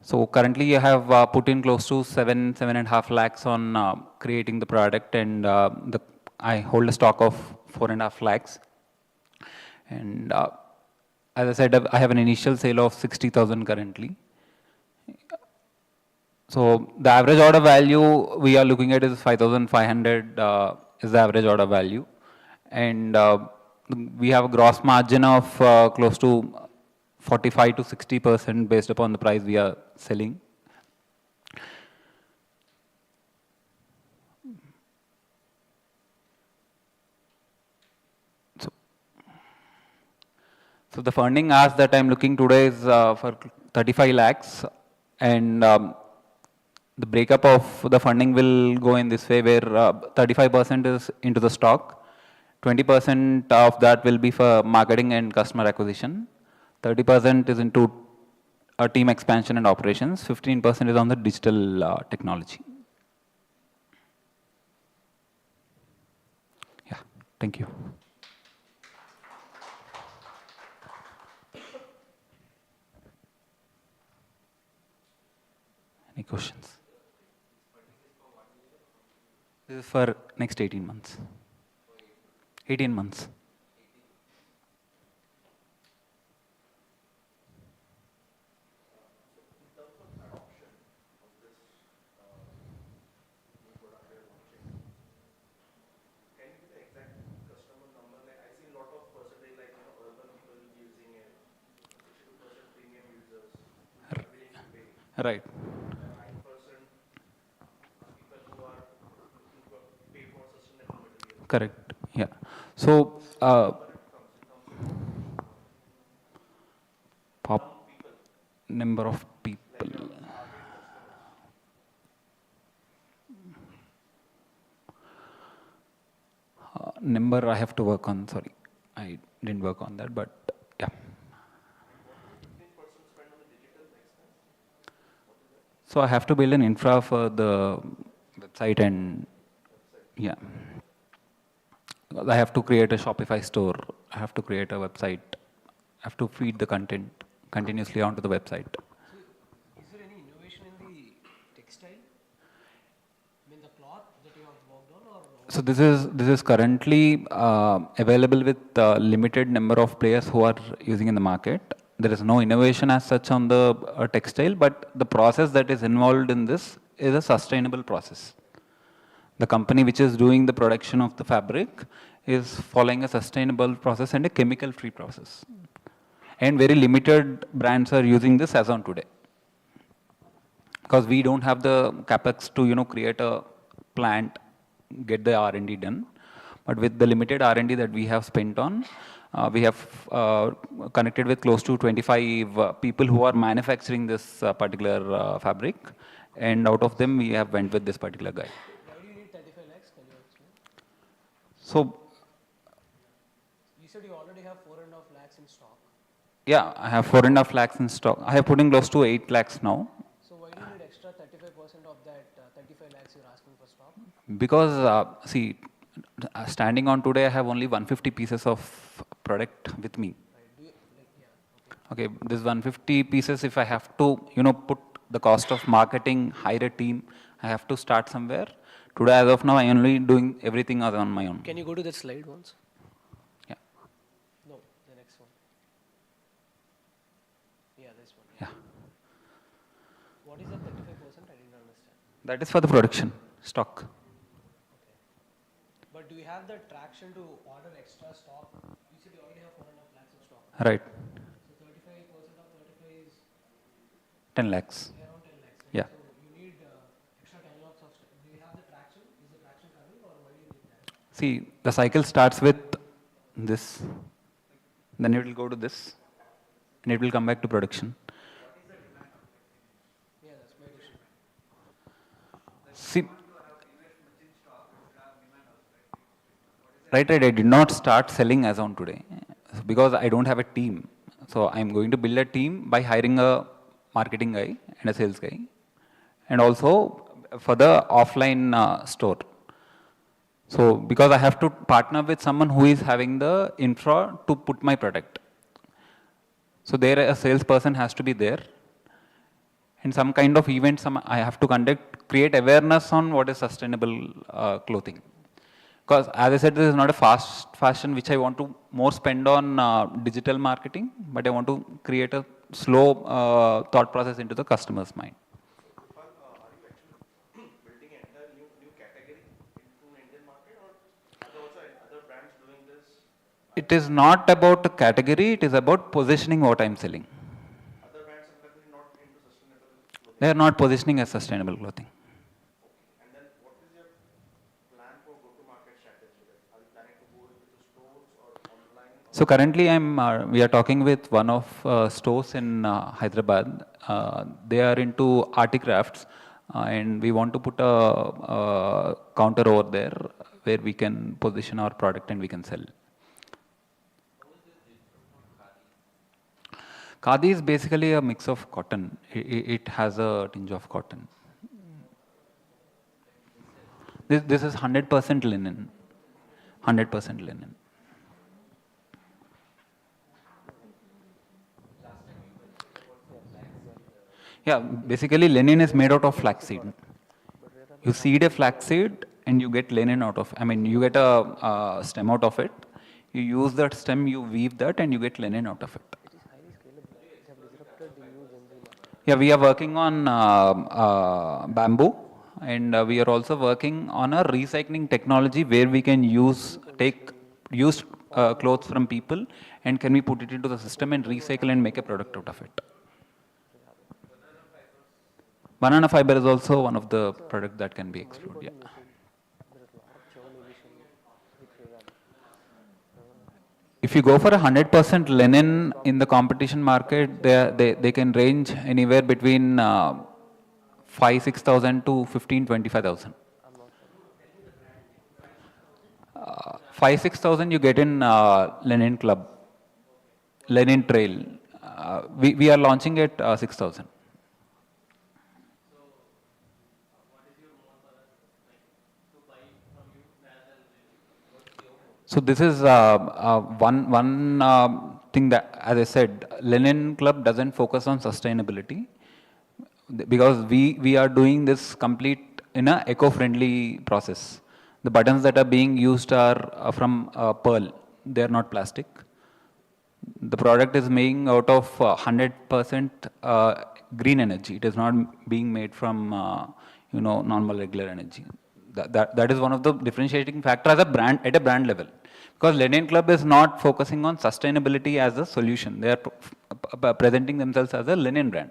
S17: So currently I have put in close to 7.5 lakhs on creating the product, and I hold a stock of 4.5 lakhs. And as I said, I have an initial sale of 60,000 currently. So the average order value we are looking at is 5,500 is the average order value. And we have a gross margin of close to 45 to 60% based upon the price we are selling. So the funding ask that I'm looking today is for 35 lakhs, and the breakup of the funding will go in this way, where 35% is into the stock, 20% of that will be for marketing and customer acquisition, 30% is into team expansion and operations, 15% is on the digital technology. Yeah, thank you. Any questions? This is for next 18 months. 18 months. Right. Correct. Yeah. So, number of people. Number I have to work on. Sorry, I didn't work on that, but yeah. So I have to build an infra for the website, and yeah. I have to create a Shopify store. I have to create a website. I have to feed the content continuously onto the website.
S5: Is there any innovation in the textile? I mean, the cloth that you have worked on, or?
S17: So this is currently available with limited number of players who are using in the market. There is no innovation as such on the textile, but the process that is involved in this is a sustainable process. The company which is doing the production of the fabric is following a sustainable process and a chemical-free process. And very limited brands are using this as on today. Because we don't have the capex to create a plant, get the R&D done. But with the limited R&D that we have spent on, we have connected with close to 25 people who are manufacturing this particular fabric. And out of them, we have went with this particular guy.
S5: Why do you need 35 lakhs? Can you explain?
S17: So,
S5: You said you already have 4.5 lakhs in stock.
S17: yeah, I have 4.5 lakhs in stock. I have put in close to 8 lakhs now.
S5: So why do you need extra 35% of that 35 lakhs you're asking for stock?
S17: Because, see, standing on today, I have only 150 pieces of product with me. Okay, this 150 pieces, if I have to, put the cost of marketing, hire a team, I have to start somewhere. Today, as of now, I am only doing everything on my own.
S5: Can you go to that slide once?
S17: Yeah.
S5: No, the next one. Yeah, this one.
S17: Yeah.
S5: What is the 35%? I didn't understand.
S17: That is for the production, stock.
S5: But do you have the traction to order extra stock? You said you already have 4.5 lakhs of stock.
S17: Right.
S5: So 35% of 35 is
S17: 10 lakhs.
S5: around 10 lakhs. Right?
S17: Yeah.
S5: So you need extra 10 lakhs of stock. Do you have the traction? Is the traction coming or why do you need that?
S17: See, the cycle starts with this, then it will go to this, and it will come back to production.
S5: Yeah, that's my question.
S17: See, right, I did not start selling as on today because I don't have a team. So I'm going to build a team by hiring a marketing guy and a sales guy, and also for the offline store. So because I have to partner with someone who is having the infra to put my product. So there a salesperson has to be there. And some kind of event I have to conduct, create awareness on what is sustainable clothing. Because as I said, this is not a fast fashion which I want to more spend on digital marketing, but I want to create a slow thought process into the customer's mind. It is not about the category, it is about positioning what I'm selling.
S2: Other brands are definitely not into sustainable clothing.
S17: They are not positioning as sustainable clothing.
S2: And then what is your plan for go-to-market strategy? Are you planning to go into the stores or online?
S17: So currently we are talking with one of stores in Hyderabad. They are into articrafts and we want to put a counter over there where we can position our product and we can sell. Khadi is basically a mix of cotton. It has a tinge of cotton. This is 100% linen. 100% linen. Yeah, basically linen is made out of flaxseed. You seed a flaxseed and you get linen out of, you get a stem out of it. You use that stem, you weave that and you get linen out of it. Yeah, we are working on bamboo, and we are also working on a recycling technology where we can take used clothes from people and can we put it into the system and recycle and make a product out of it. Banana fiber is also one of the products that can be explored. Yeah. If you go for 100% linen in the competition market, they can range anywhere between 5,000-6,000 to 15,000-25,000. 5,000-6,000 you get in Linen Club, Linen Trail. We are launching at 6,000. So this is one thing that, as I said, Linen Club doesn't focus on sustainability because we are doing this complete in a eco-friendly process. The buttons that are being used are from pearl. They are not plastic. The product is made out of 100% green energy. It is not being made from normal regular energy. That is one of the differentiating factors as a brand at a brand level. Because Lenin Club is not focusing on sustainability as a solution. They are presenting themselves as a Lenin brand.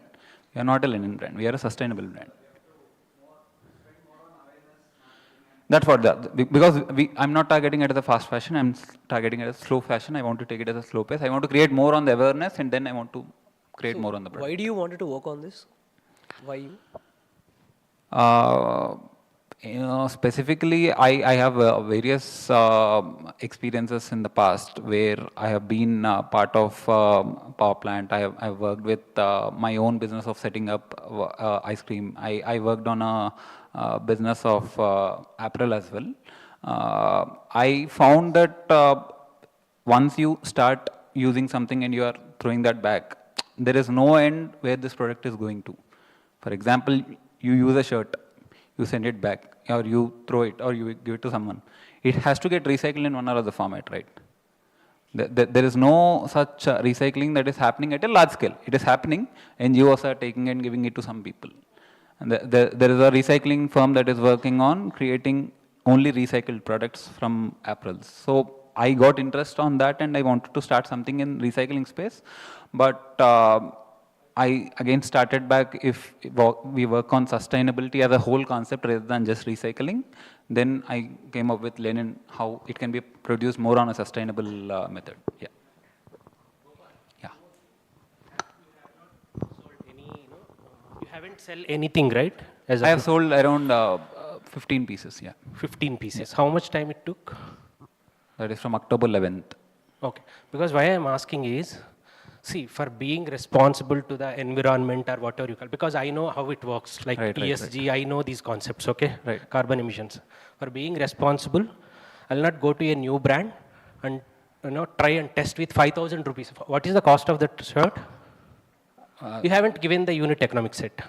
S17: We are not a Lenin brand. We are a sustainable brand. That's what because I'm not targeting it as a fast fashion. I'm targeting it as slow fashion. I want to take it as a slow pace. I want to create more on the awareness, and then I want to create more on the product.
S5: Why do you wanted to work on this? Why you?
S17: Specifically, I have various experiences in the past where I have been part of power plant. I have worked with my own business of setting up ice cream. I worked on a business of apparel as well. I found that once you start using something and you are throwing that back, there is no end where this product is going to. For example, you use a shirt, you send it back, or you throw it, or you give it to someone. It has to get recycled in one or other format, right? There is no such recycling that is happening at a large scale. It is happening, NGOs are taking and giving it to some people. And there is a recycling firm that is working on creating only recycled products from apparels. So I got interest on that and I wanted to start something in recycling space. But I again started back, if we work on sustainability as a whole concept rather than just recycling, then I came up with Lenin, how it can be produced more on a sustainable method. Yeah. Yeah.
S3: You haven't sold anything, right?
S17: I have sold around 15 pieces, yeah.
S3: 15 pieces. How much time it took?
S17: That is from October 11th.
S3: Okay. Because why I'm asking is, see, for being responsible to the environment or whatever you call, because I know how it works, like ESG, I know these concepts, okay?
S17: Right.
S3: Carbon emissions. For being responsible, I'll not go to a new brand and try and test with 5,000 rupees. What is the cost of that shirt? You haven't given the unit economic set.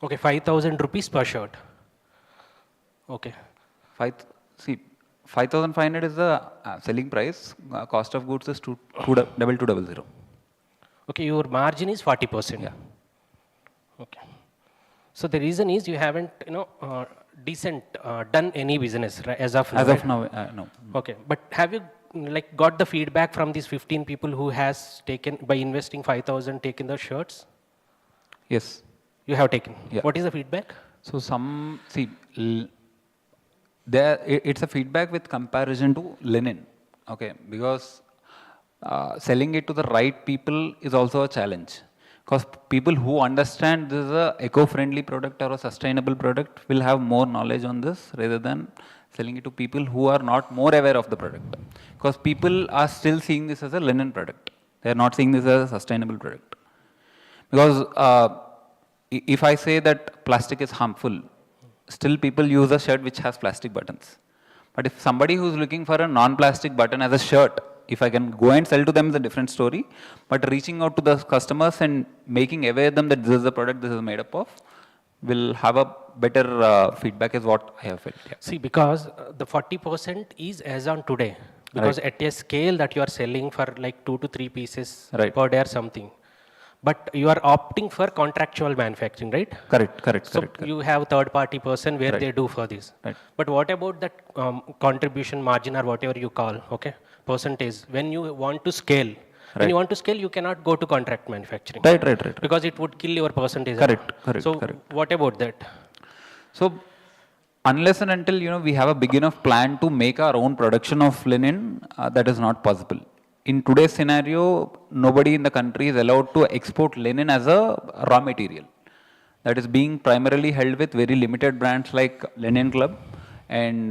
S3: Okay, 5,000 rupees per shirt. Okay.
S17: 5,500 is the selling price. Cost of goods is 2,200.
S3: Okay, your margin is 40%.
S17: Yeah.
S3: Okay. So the reason is you haven't, done any business as of now.
S17: As of now, no.
S3: Okay, but have you got the feedback from these 15 people who has taken, by investing 5,000, taken the shirts?
S17: Yes.
S3: You have taken.
S17: Yeah.
S3: What is the feedback?
S17: So it's a feedback with comparison to linen, okay? Because selling it to the right people is also a challenge. Because people who understand this is a eco-friendly product or a sustainable product will have more knowledge on this rather than selling it to people who are not more aware of the product. Because people are still seeing this as a linen product. They are not seeing this as a sustainable product. Because if I say that plastic is harmful, still people use a shirt which has plastic buttons. But if somebody who's looking for a non-plastic button as a shirt, if I can go and sell to them is a different story. But reaching out to the customers and making aware them that this is the product this is made up of will have a better feedback is what I have felt. Yeah.
S3: See, because the 40% is as on today. Because at a scale that you are selling for like 2 to 3 pieces per day or something. But you are opting for contractual manufacturing, right?
S17: Correct.
S3: So you have third-party person where they do for this.
S17: Right.
S3: But what about that contribution margin or whatever you call, okay, percentage? When you want to scale, when you want to scale, you cannot go to contract manufacturing.
S17: Right.
S3: Because it would kill your percentage.
S17: Correct.
S3: So what about that?
S17: So unless and until we have a big enough plan to make our own production of linen, that is not possible. In today's scenario, nobody in the country is allowed to export linen as a raw material. That is being primarily held with very limited brands like Linen Club, and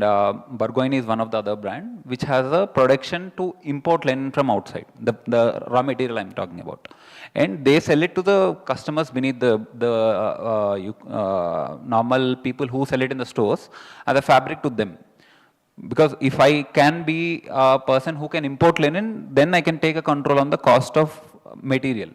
S17: Burgoyne is one of the other brand, which has a production to import linen from outside, the raw material I'm talking about. And they sell it to the customers beneath the normal people who sell it in the stores as a fabric to them. Because if I can be a person who can import linen, then I can take a control on the cost of material.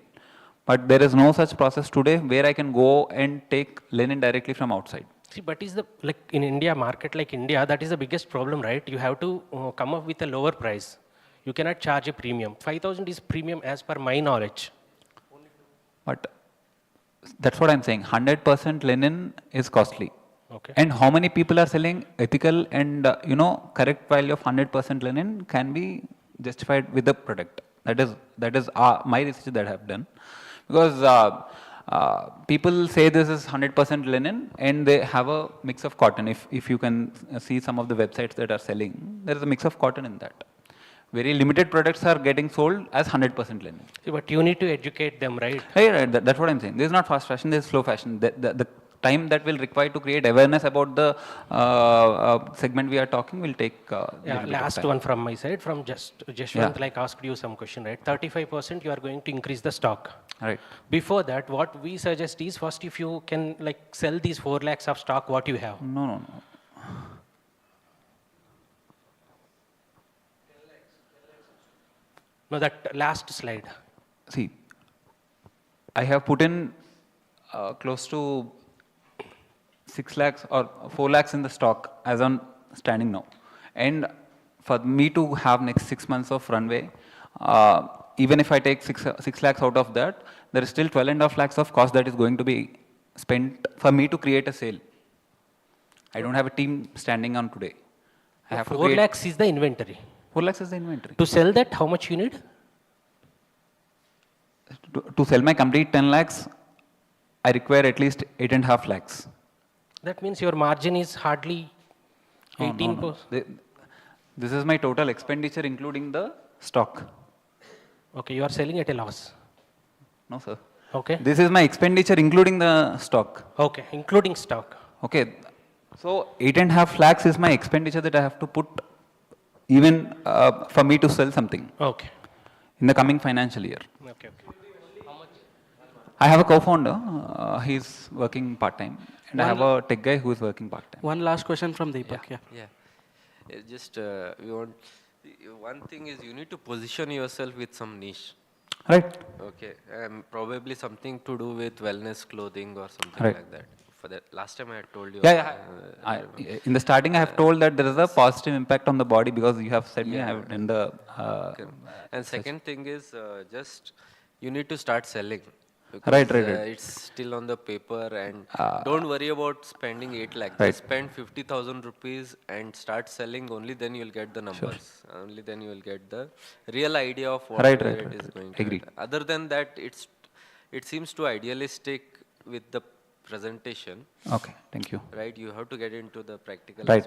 S17: But there is no such process today where I can go and take linen directly from outside.
S3: See, but is the, like in India, market like India, that is the biggest problem, right? You have to come up with a lower price. You cannot charge a premium. 5,000 is premium as per my knowledge.
S17: But that's what I'm saying. 100% linen is costly.
S3: Okay.
S17: And how many people are selling ethical and correct value of 100% linen can be justified with the product. That is my research that I have done, because people say this is 100% linen and they have a mix of cotton. If you can see some of the websites that are selling, there is a mix of cotton in that. Very limited products are getting sold as 100% linen.
S3: See, but you need to educate them, right?
S17: Right, that's what I'm saying. This is not fast fashion, this is slow fashion. The time that will require to create awareness about the segment we are talking will take
S3: Yeah, last one from my side, from Jashwant, like asked you some question, right? 35% you are going to increase the stock.
S17: Right.
S3: Before that, what we suggest is first if you can like sell these 4 lakhs of stock, what you have.
S17: No.
S3: No, that last slide.
S17: See, I have put in close to 6 lakhs or 4 lakhs in the stock as on standing now. And for me to have next 6 months of runway, even if I take 6 lakhs out of that, there is still 12.5 lakhs of cost that is going to be spent for me to create a sale. I don't have a team standing on today. I have
S3: 4 lakhs is the inventory.
S17: 4 lakhs is the inventory.
S3: To sell that, how much you need?
S17: To sell my complete 10 lakhs, I require at least 8.5 lakhs.
S3: That means your margin is hardly 18%.
S17: No. This is my total expenditure including the stock.
S3: Okay, you are selling at a loss.
S17: No, sir.
S3: Okay.
S17: This is my expenditure including the stock.
S3: Okay, including stock.
S17: Okay. So 8.5 lakhs is my expenditure that I have to put even for me to sell something.
S3: Okay.
S17: In the coming financial year.
S3: Okay.
S17: I have a co-founder. He's working part-time. And I have a tech guy who is working part-time.
S7: One last question from Deepak.
S18: Yeah. Just we want one thing is you need to position yourself with some niche.
S17: Right.
S18: Okay. Probably something to do with wellness clothing or something
S17: Right.
S18: like that. For that, last time I had told you.
S17: In the starting, I have told that there is a positive impact on the body because you have said me I have done the.
S18: And second thing is just you need to start selling.
S17: Right.
S18: It's still on the paper, and don't worry about spending 8 lakhs.
S17: Right.
S18: Just spend 50,000 rupees and start selling. Only then you will get the numbers. Only then you will get the real idea of what it is going to.
S17: Agreed.
S18: Other than that, it seems too idealistic with the presentation.
S17: Okay, thank you.
S18: Right, you have to get into the practical.
S17: Right.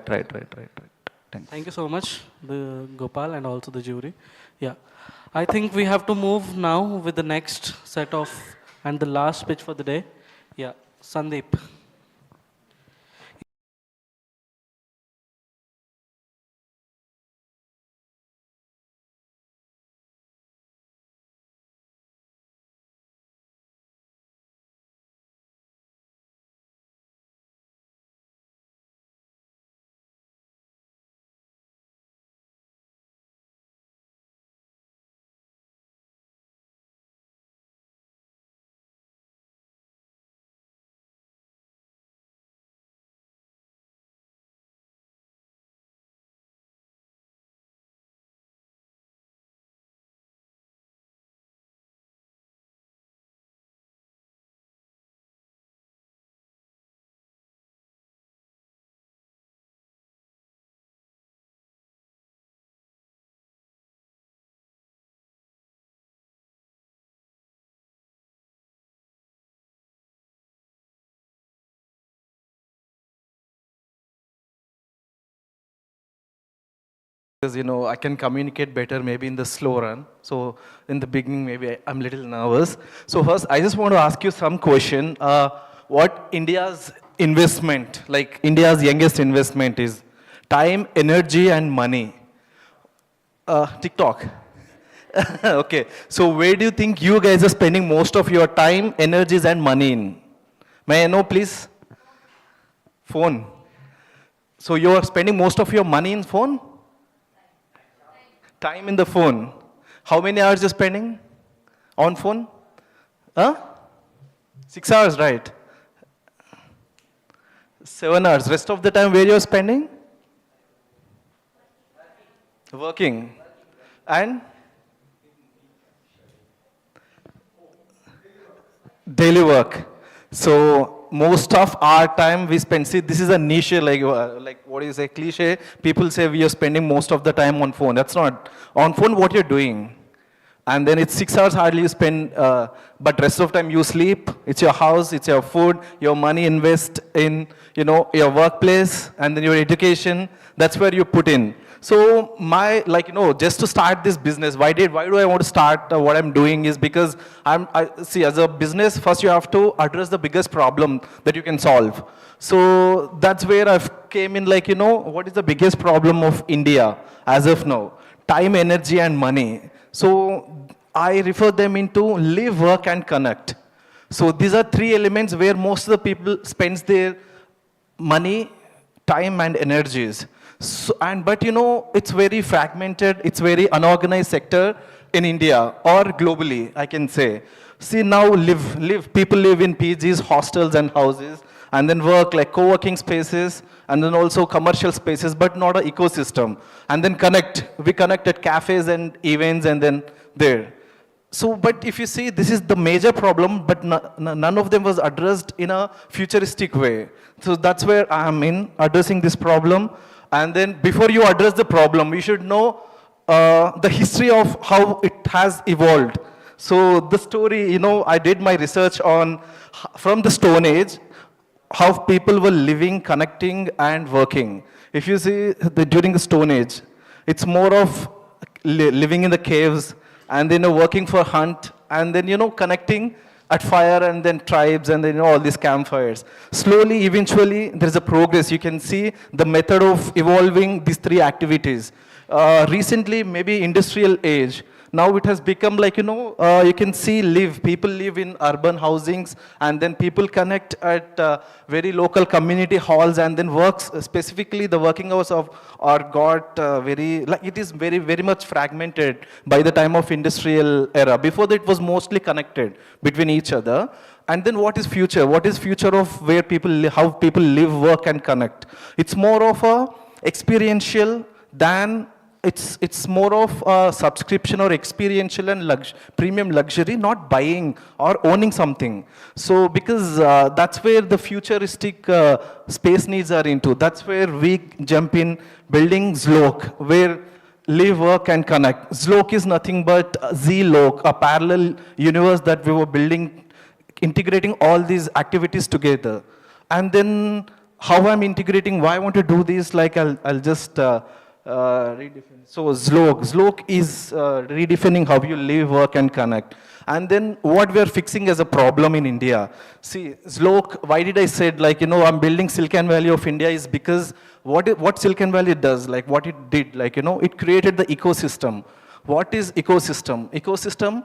S17: Thanks.
S7: Thank you so much, the Gopal and also the jury. Yeah, I think we have to move now with the next set of and the last pitch for the day. Yeah, Sandeep.
S19: Because I can communicate better maybe in the slow run. So in the beginning, maybe I'm a little nervous. So first, I just want to ask you some question. What India's investment, like India's youngest investment is time, energy, and money. TikTok. Okay. So where do you think you guys are spending most of your time, energies, and money in? May I know, please? Phone. So you are spending most of your money in phone? Time in the phone. How many hours you're spending on phone? Huh? 6 hours, right? 7 hours. Rest of the time, where you're spending? Working. And daily work. So most of our time we spend, see, this is a niche, like what is a cliche? People say we are spending most of the time on phone. That's not. On phone, what you're doing. And then it's 6 hours hardly you spend, but rest of time you sleep. It's your house, it's your food, your money invest in, your workplace, and then your education. That's where you put in. So just to start this business, why do I want to start what I'm doing is because see, as a business, first you have to address the biggest problem that you can solve. So that's where I've came in what is the biggest problem of India as of now? Time, energy, and money. So I refer them into live, work, and connect. So these are three elements where most of the people spends their money, time, and energies. So, but it's very fragmented, it's very unorganized sector in India or globally, I can say. See now people live in PGs, hostels and houses, and then work like co-working spaces, and then also commercial spaces, but not an ecosystem. And then we connect at cafes and events and then there. So, but if you see, this is the major problem, but none of them was addressed in a futuristic way. So that's where I am in, addressing this problem. And then before you address the problem, you should know the history of how it has evolved. So the story, I did my research on, from the Stone Age, how people were living, connecting, and working. If you see, during the Stone Age, it's more of living in the caves, and then working for hunt, and then connecting at fire, and then tribes, and then all these campfires. Slowly, eventually, there's a progress. You can see the method of evolving these three activities. Recently, maybe industrial age. Now it has become you can see people live in urban housings, and then people connect at very local community halls, and then works, specifically the working hours are got it is very, very much fragmented by the time of industrial era. Before that, it was mostly connected between each other. And then what is future? What is future of where people how people live, work, and connect? It's more of a experiential than it's more of a subscription or experiential and premium luxury, not buying or owning something. So because that's where the futuristic space needs are into. That's where we jump in, building Zlok, where live, work, and connect. Zlok is nothing but Zlok, a parallel universe that we were building, integrating all these activities together. And then how I'm integrating, why I want to do this, I'll just redefine. So Zlok is redefining how you live, work, and connect. And then what we are fixing as a problem in India. See, Zlok, why did I say I'm building Silicon Valley of India is because what Silicon Valley does, what it did, it created the ecosystem. What is ecosystem? Ecosystem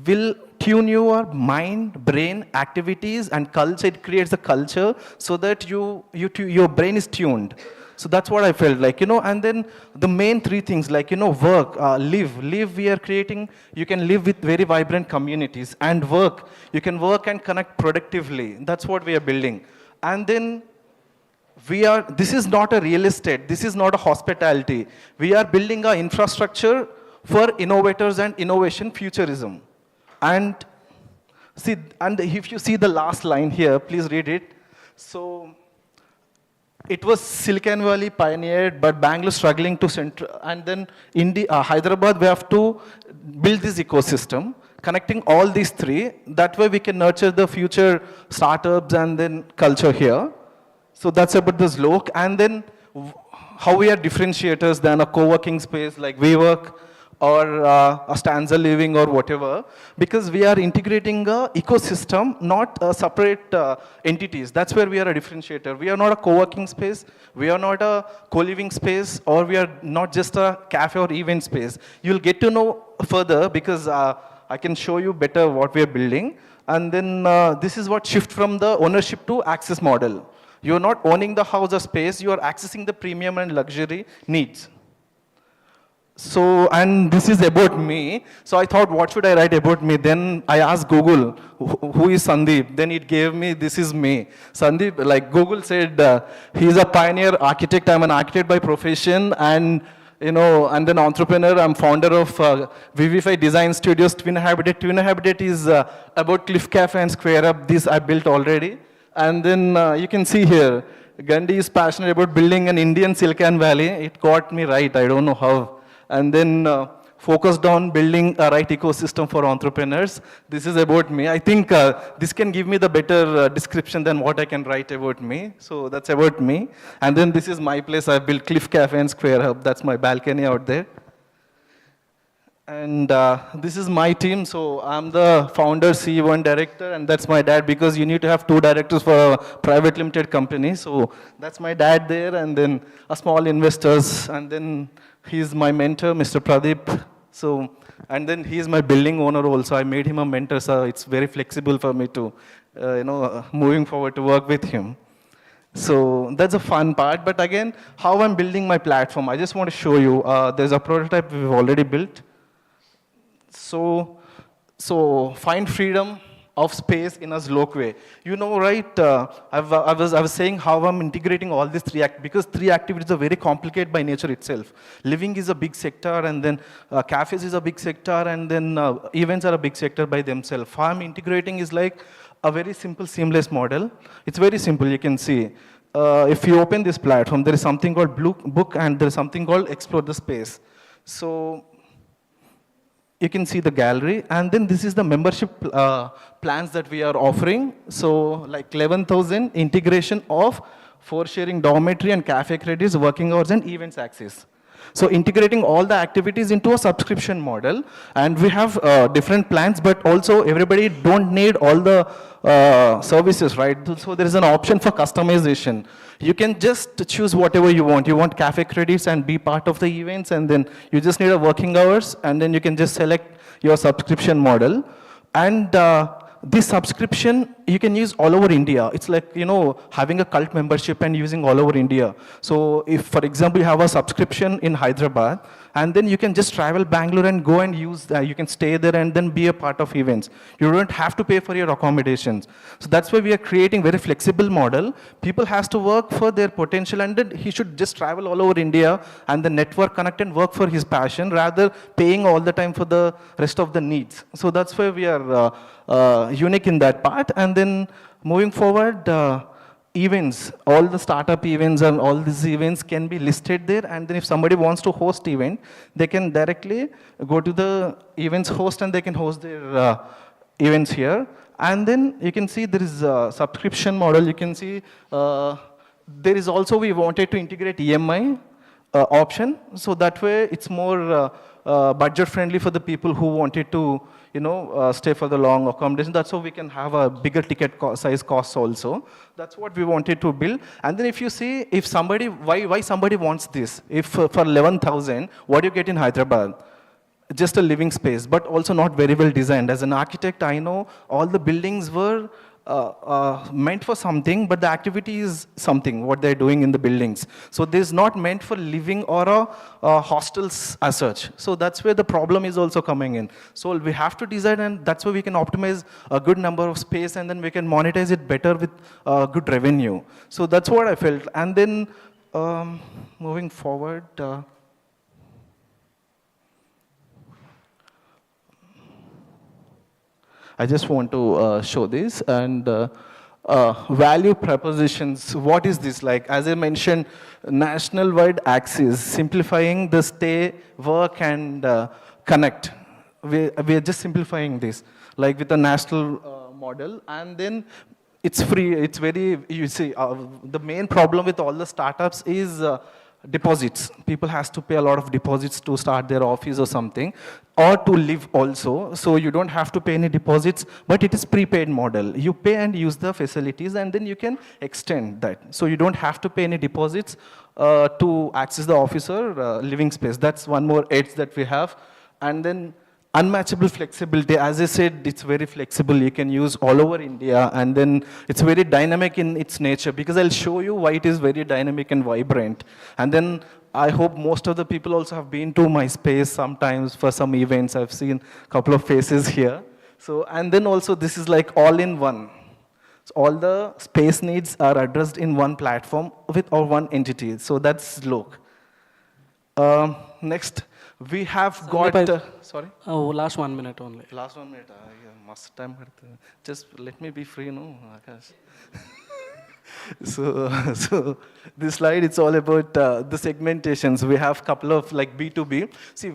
S19: will tune your mind, brain, activities, and culture. It creates a culture so that your brain is tuned. So that's what I felt and then the main three things work, live we are creating, you can live with very vibrant communities, and work, you can work and connect productively. That's what we are building. And then this is not a real estate, this is not a hospitality. We are building an infrastructure for innovators and innovation futurism. And see, and if you see the last line here, please read it. So, it was Silicon Valley pioneered, but Bangalore struggling to center, and then Hyderabad, we have to build this ecosystem, connecting all these three. That way we can nurture the future startups and then culture here. So that's about the Zlok. And then how we are differentiators than a co-working space like WeWork or a stanza living or whatever, because we are integrating a ecosystem, not separate entities. That's where we are a differentiator. We are not a co-working space, we are not a co-living space, or we are not just a cafe or event space. You'll get to know further because I can show you better what we are building. And then this is what shift from the ownership to access model. You're not owning the house or space, you are accessing the premium and luxury needs. So, and this is about me. So I thought, what should I write about me? Then I asked Google, who is Sandeep? Then it gave me, this is me. Sandeep, like Google said, he's a pioneer architect. I'm an architect by profession, and and then entrepreneur. I'm founder of Vivify Design Studios, Twin Habitat. Twin Habitat is about Cliff Cafe and Square Up. This I built already. And then you can see here, Gandhi is passionate about building an Indian Silicon Valley. It got me right, I don't know how. And then focused on building a right ecosystem for entrepreneurs. This is about me. I think this can give me the better description than what I can write about me. So that's about me. And then this is my place. I built Cliff Cafe and Square Hub. That's my balcony out there. And this is my team. So I'm the founder, CEO, and director, and that's my dad, because you need to have 2 directors for a private limited company. So that's my dad there, and then a small investors, and then he's my mentor, Mr. Pradeep. So, and then he's my building owner also. I made him a mentor, so it's very flexible for me to, moving forward to work with him. So that's a fun part. But again, how I'm building my platform, I just want to show you. There's a prototype we've already built. So find freedom of space in a slow way. You know, right? I was saying how I'm integrating all these 3 because 3 activities are very complicated by nature itself. Living is a big sector, and then cafes is a big sector, and then events are a big sector by themselves. How I'm integrating is like a very simple, seamless model. It's very simple. You can see. If you open this platform, there is something called book, and there is something called explore the space. So you can see the gallery, and then this is the membership plans that we are offering. So like 11,000 integration of 4 sharing dormitory and cafe credits, working hours, and events access. So integrating all the activities into a subscription model, and we have different plans, but also everybody don't need all the services, right? So there is an option for customization. You can just choose whatever you want. You want cafe credits and be part of the events, and then you just need a working hours, and then you can just select your subscription model. And this subscription you can use all over India. It's like, having a cult membership and using all over India. So if, for example, you have a subscription in Hyderabad, and then you can just travel Bangalore and go and use, you can stay there and then be a part of events. You don't have to pay for your accommodations. So that's why we are creating very flexible model. People has to work for their potential, and then he should just travel all over India and the network connect and work for his passion, rather paying all the time for the rest of the needs. So that's why we are unique in that part. And then moving forward, events, all the startup events and all these events can be listed there, and then if somebody wants to host event, they can directly go to the events host and they can host their events here. And then you can see there is a subscription model. You can see there is also, we wanted to integrate EMI option, so that way it's more budget friendly for the people who wanted to stay for the long accommodation. That's how we can have a bigger ticket size costs also. That's what we wanted to build. And then if you see, if somebody, why somebody wants this? If for 11,000, what do you get in Hyderabad? Just a living space, but also not very well designed. As an architect, I know all the buildings were meant for something, but the activity is something, what they're doing in the buildings. So this is not meant for living or a hostels as such. So that's where the problem is also coming in. So we have to design, and that's where we can optimize a good number of space, and then we can monetize it better with good revenue. So that's what I felt. And then moving forward, I just want to show this, and value propositions. What is this like? As I mentioned, national-wide access, simplifying the stay, work, and connect. We are just simplifying this, like with a national model, and then it's free. It's very, you see, the main problem with all the startups is deposits. People has to pay a lot of deposits to start their office or something, or to live also. So you don't have to pay any deposits, but it is prepaid model. You pay and use the facilities, and then you can extend that. So you don't have to pay any deposits to access the office or living space. That's one more edge that we have. And then unmatchable flexibility. As I said, it's very flexible. You can use all over India, and then it's very dynamic in its nature, because I'll show you why it is very dynamic and vibrant. And then I hope most of the people also have been to my space sometimes for some events. I've seen a couple of faces here. So, and then also this is like all in one. So all the space needs are addressed in one platform with or one entity. So that's Lok. Next, we have got, sorry?
S7: Oh, last 1 minute only.
S19: Last 1 minute, must time. Just let me be free, no, Akash. So this slide, it's all about the segmentations. We have a couple of like B2B. See,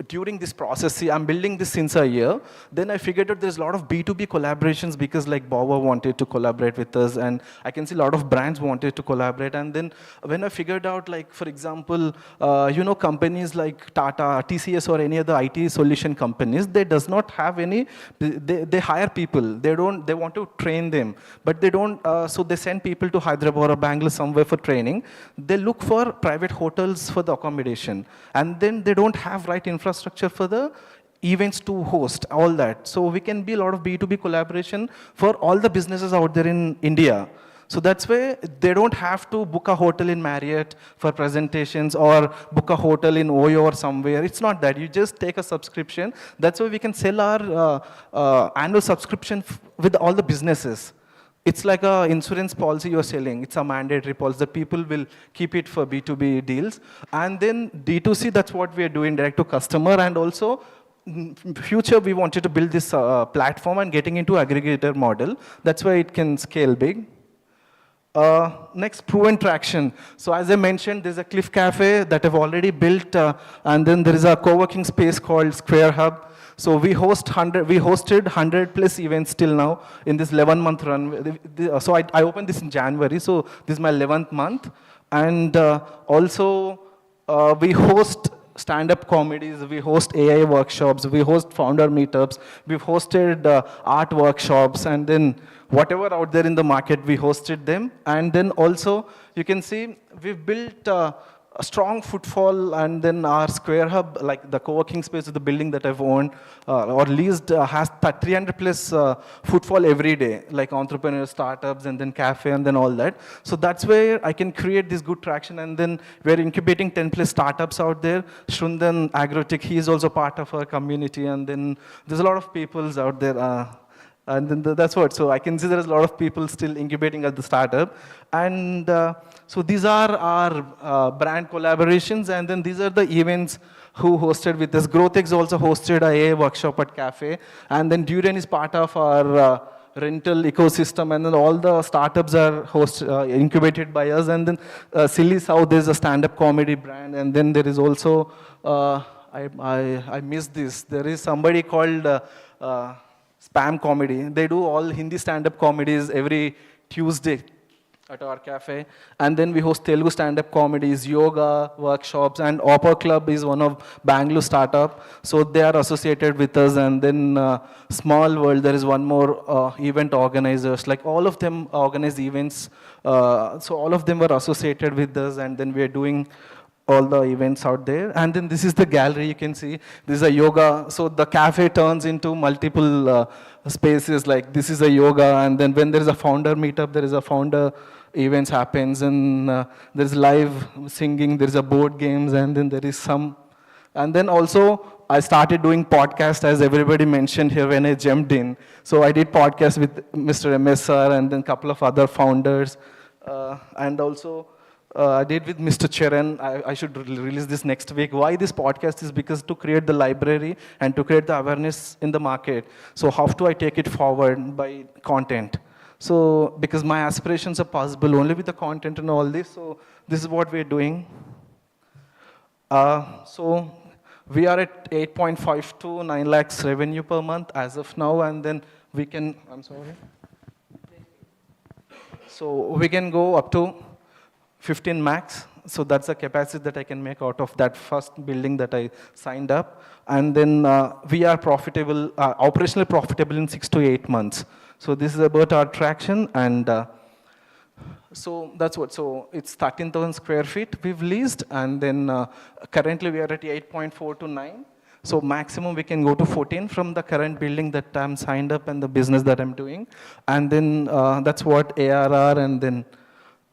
S19: during this process, see, I'm building this since a year. Then I figured out there's a lot of B2B collaborations because like Bauer wanted to collaborate with us, and I can see a lot of brands wanted to collaborate. And then when I figured out, like, for example, companies like Tata, TCS, or any other IT solution companies, they does not have any, they hire people. They want to train them, but they don't, so they send people to Hyderabad or Bangalore somewhere for training. They look for private hotels for the accommodation. And then they don't have right infrastructure for the events to host, all that. So we can be a lot of B2B collaboration for all the businesses out there in India. So that's why they don't have to book a hotel in Marriott for presentations or book a hotel in Oyo or somewhere. It's not that. You just take a subscription. That's why we can sell our annual subscription with all the businesses. It's like an insurance policy you're selling. It's a mandatory policy. The people will keep it for B2B deals. And then D2C, that's what we are doing, direct to customer. And also, in future, we wanted to build this platform and getting into aggregator model. That's why it can scale big. Next, proven traction. So as I mentioned, there's a Cliff Cafe that I've already built. And then there is a co-working space called Square Hub. So we hosted 100 plus events till now in this 11-month run. So I opened this in January, so this is my 11th month. And also we host stand-up comedies, we host AI workshops, we host founder meetups, we've hosted art workshops, and then whatever out there in the market, we hosted them. And then also, you can see we've built a strong footfall, and then our Square Hub, like the co-working space of the building that I've owned or leased, has 300 plus footfall every day, like entrepreneurs, startups, and then cafe, and then all that. So that's where I can create this good traction, and then we're incubating 10 plus startups out there. Shrundan Agrotech, he is also part of our community, and then there's a lot of peoples out there. And then that's what, so I can see there's a lot of people still incubating at the startup. And so these are our brand collaborations, and then these are the events who hosted with us. GrowthX also hosted a AI workshop at Cafe, and then Durian is part of our rental ecosystem, and then all the startups are incubated by us. And then Silly South is a stand-up comedy brand, and then there is also, I missed this, there is somebody called Spam Comedy. They do all Hindi stand-up comedies every Tuesday at our cafe. And then we host Telugu stand-up comedies, yoga workshops, and Opera Club is one of Bangalore startup. So they are associated with us. And then Small World, there is one more event organizers. Like all of them organize events. So all of them were associated with us, and then we are doing all the events out there. And then this is the gallery, you can see. This is a yoga. So the cafe turns into multiple spaces, like this is a yoga, and then when there is a founder meetup, there is a founder events happens, and there's live singing, there's a board games, and then there is some. And then also, I started doing podcast, as everybody mentioned here when I jumped in. So I did podcast with Mr. MSR and then a couple of other founders. And also, I did with Mr. Charan. I should release this next week. Why this podcast is because to create the library and to create the awareness in the market. So how do I take it forward by content? So because my aspirations are possible only with the content and all this. So this is what we're doing. So we are at 8.5 to 9 lakhs revenue per month as of now. And then we can, I'm sorry. So we can go up to 15 max, so that's the capacity that I can make out of that first building that I signed up. And then we are profitable, operationally profitable in 6 to 8 months. So this is about our traction, and so that's what, so it's 13,000 square feet we've leased, and then currently we are at 8.4 to 9. So maximum we can go to 14 from the current building that I'm signed up and the business that I'm doing. And then that's what ARR, and then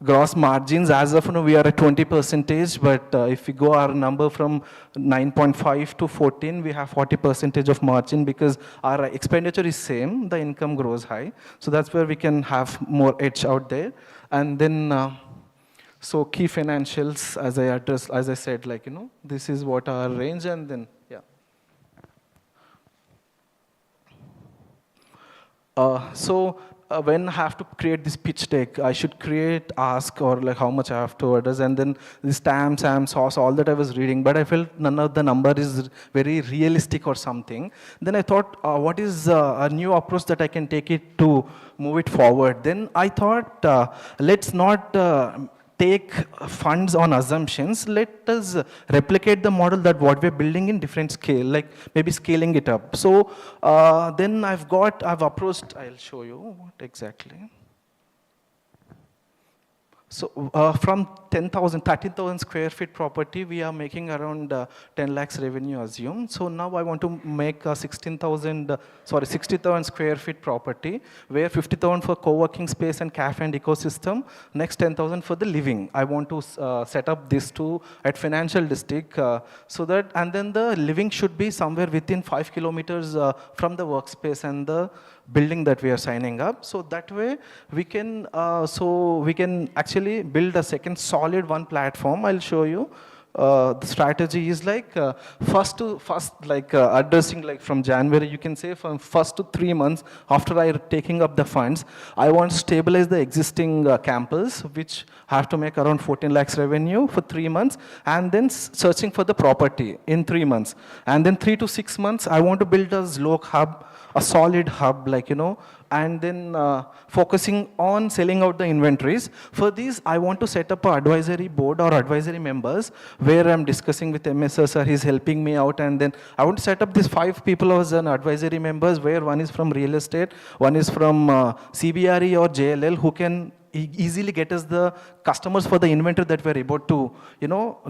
S19: gross margins, as of now, we are at 20 percentage, but if we go our number from 9.5 to 14, we have 40 percentage of margin because our expenditure is same, the income grows high. So that's where we can have more edge out there. And then, so key financials, as I said, like, this is what our range, and then, yeah. When I have to create this pitch deck, I should create ask or like how much I have to address, and then this TAM, SAM, sauce, all that I was reading, but I felt none of the number is very realistic or something. Then I thought, what is a new approach that I can take it to move it forward? Then I thought, let's not take funds on assumptions. Let us replicate the model that what we're building in different scale, like maybe scaling it up. So then I've approached, I'll show you what exactly. So from 13,000 square feet property, we are making around 10 lakhs revenue assume. So now I want to make a 60,000 square feet property, where 50,000 for co-working space and cafe and ecosystem, next 10,000 for the living. I want to set up these two at financial district, so that, and then the living should be somewhere within 5 kilometers from the workspace and the building that we are signing up. So that way we can actually build a second solid one platform. I'll show you. The strategy is like addressing like from January, you can say from 1st to 3 months after I taking up the funds, I want to stabilize the existing campus, which have to make around 14 lakhs revenue for 3 months, and then searching for the property in 3 months. And then 3 to 6 months, I want to build a Zlok hub, a solid hub, like, and then focusing on selling out the inventories. For these, I want to set up an advisory board or advisory members where I'm discussing with MSR, sir, he's helping me out, and then I want to set up these 5 people as an advisory members, where one is from real estate, one is from CBRE or JLL, who can easily get us the customers for the inventory that we're able to,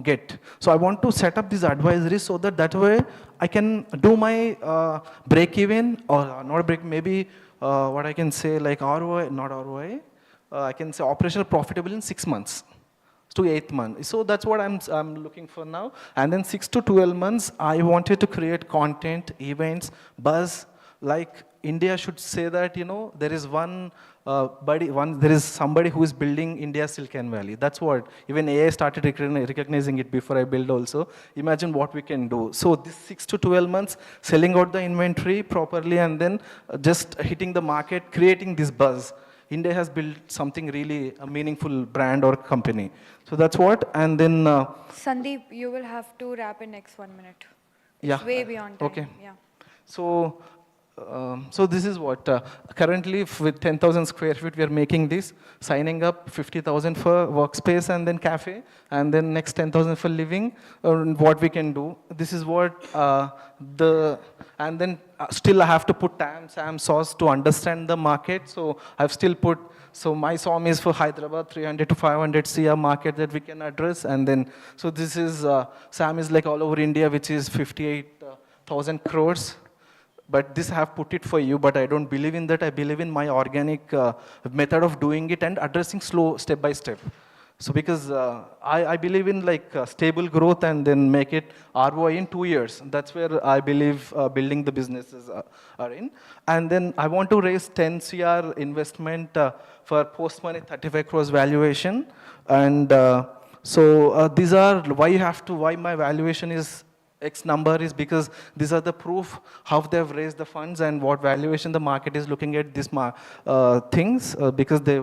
S19: get. So I want to set up these advisories so that way I can do my break even, or not break, maybe what I can say like ROI, not ROI, I can say operational profitable in 6 months to 8 months. So that's what I'm looking for now. And then 6 to 12 months, I wanted to create content, events, buzz. Like India should say that, there is there is somebody who is building India's Silicon Valley. That's what, even AI started recognizing it before I build also. Imagine what we can do. So this 6 to 12 months, selling out the inventory properly, and then just hitting the market, creating this buzz. India has built something really a meaningful brand or company. So that's what, and then...
S8: Sandeep, you will have to wrap in next 1 minute. It's
S19: yeah.
S8: way beyond time.
S19: Okay.
S8: Yeah.
S19: So this is what, currently with 10,000 square feet, we are making this, signing up 50,000 for workspace and then cafe, and then next 10,000 for living, what we can do. This is what and then still I have to put TAM, SAM, sauce to understand the market. So I've still put, so my SOM is for Hyderabad, 300 to 500 CR market that we can address. And then, so this is, SAM is like all over India, which is 58,000 crores. But this I have put it for you, but I don't believe in that. I believe in my organic method of doing it and addressing slow, step by step. So because I believe in like stable growth and then make it ROI in 2 years. That's where I believe building the businesses are in. And then I want to raise 10 CR investment for post-money 35 crores valuation. And so these are why my valuation is X number is because these are the proof how they've raised the funds and what valuation the market is looking at these things because they.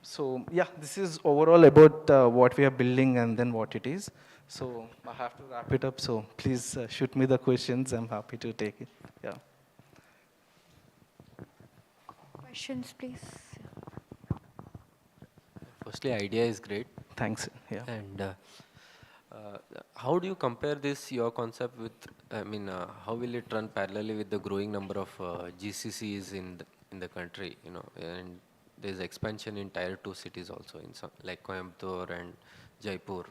S19: So yeah, this is overall about what we are building and then what it is. So I have to wrap it up. So please shoot me the questions. I'm happy to take it. Yeah.
S8: Questions, please.
S18: Firstly, idea is great.
S19: Thanks. Yeah.
S18: And how do you compare this, your concept with, how will it run parallelly with the growing number of GCCs in the country, and there's expansion in tier 2 cities also, in some, like Coimbatore and Jaipur.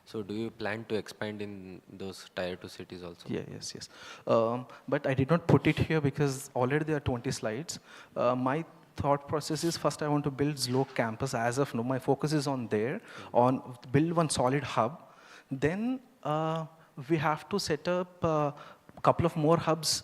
S18: So do you plan to expand in those tier 2 cities also?
S19: Yeah, yes, yes. But I did not put it here because already there are 20 slides. My thought process is first I want to build Zloke campus as of now. My focus is on there, on build one solid hub. Then we have to set up a couple of more hubs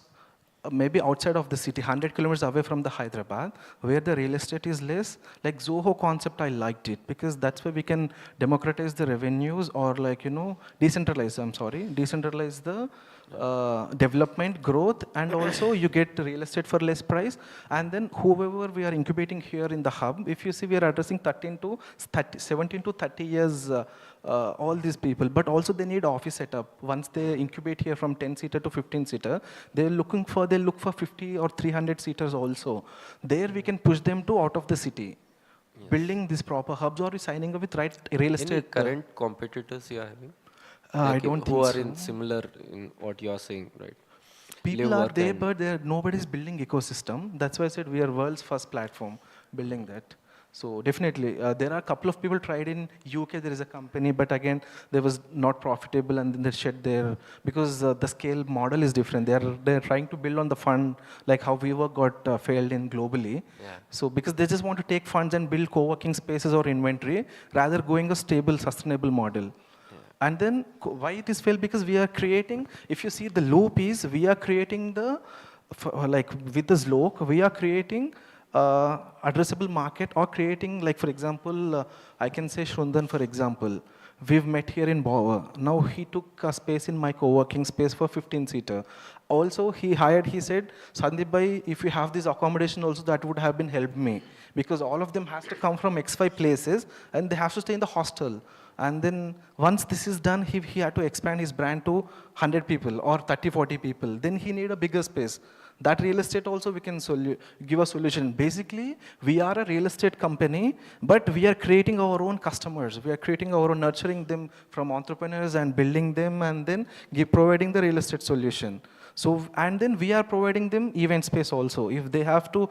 S19: maybe outside of the city, 100 kilometers away from the Hyderabad, where the real estate is less. Like Zoho concept, I liked it because that's where we can democratize the revenues or like, decentralize the development, growth, and also you get real estate for less price. And then whoever we are incubating here in the hub, if you see, we are addressing 17 to 30 years, all these people, but also they need office setup. Once they incubate here from 10-seater to 15-seater, they'll look for 50 or 300 seaters also. There we can push them to out of the city. Yes. Building these proper hubs or signing up with right real estate.
S18: Any current competitors you are having?
S19: I don't think
S18: who
S19: so.
S18: are in similar in what you are saying, right?
S19: People are there, but nobody's building ecosystem. That's why I said we are world's first platform building that. So definitely, there are a couple of people tried in UK. There is a company, but again, they was not profitable, and then they shed their because the scale model is different. They're trying to build on the fund like how WeWork got failed in globally. Yeah. So because they just want to take funds and build co-working spaces or inventory rather going a stable, sustainable model. And then why it is failed? Because we are creating, if you see the loop is, we are creating like with the Zloke, we are creating addressable market or creating, like for example, I can say Shrundan for example. We've met here in Bower. Now he took a space in my co-working space for 15-seater. Also he said, Sandeep bhai, if you have this accommodation also, that would have been helped me. Because all of them has to come from X5 places and they have to stay in the hostel. And then once this is done, he had to expand his brand to 100 people or 30, 40 people. Then he need a bigger space. That real estate also we can give a solution. Basically, we are a real estate company, but we are creating our own customers. We are creating our own, nurturing them from entrepreneurs and building them and then providing the real estate solution. So, and then we are providing them event space also, if they have to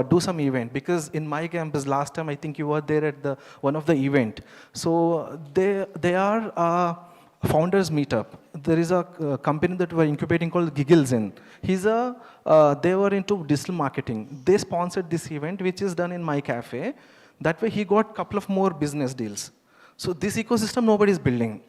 S19: do some event. Because in my campus, last time I think you were there at one of the event. So they are founders meetup. There is a company that we're incubating called Giggles in. They were into digital marketing. They sponsored this event, which is done in my cafe. That way he got a couple of more business deals. So this ecosystem nobody is building.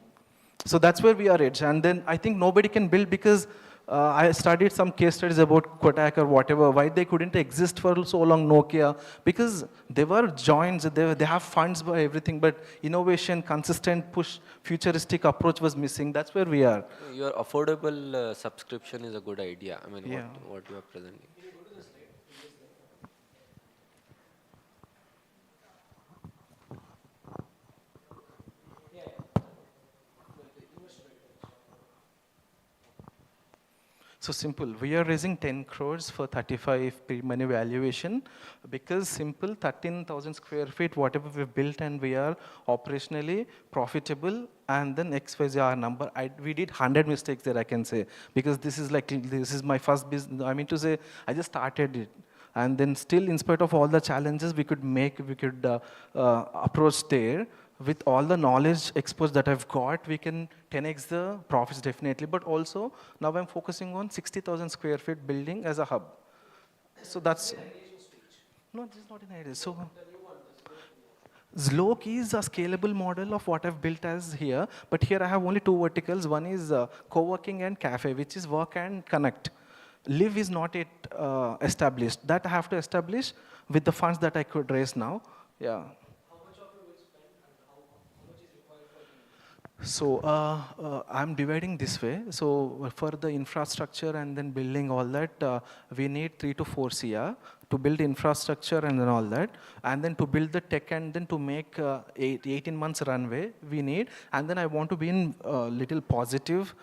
S19: So that's where we are at. And then I think nobody can build because I studied some case studies about Kotak or whatever, why they couldn't exist for so long, Nokia, because they were joints, they have funds for everything, but innovation, consistent push, futuristic approach was missing. That's where we are.
S18: Your affordable subscription is a good idea. I mean,
S19: yeah.
S18: what you are presenting.
S19: So simple, we are raising 10 crores for 35 pre-money valuation because simple 13,000 square feet, whatever we've built and we are operationally profitable and then XYZ our number. We did 100 mistakes there, I can say, because this is my first business. I mean to say, I just started it. And then still, in spite of all the challenges we could approach there. With all the knowledge exposed that I've got, we can 10x the profits definitely. But also, now I'm focusing on 60,000 square feet building as a hub. So that's... No, this is not an idea. So Zloke is a scalable model of what I've built as here. But here I have only two verticals. One is co-working and cafe, which is work and connect. Live is not yet established. That I have to establish with the funds that I could raise now. Yeah. So I'm dividing this way. So for the infrastructure and then building all that, we need 3 to 4 CR to build infrastructure and then all that. And then to build the tech and then to make 18 months runway we need. And then I want to be in little positive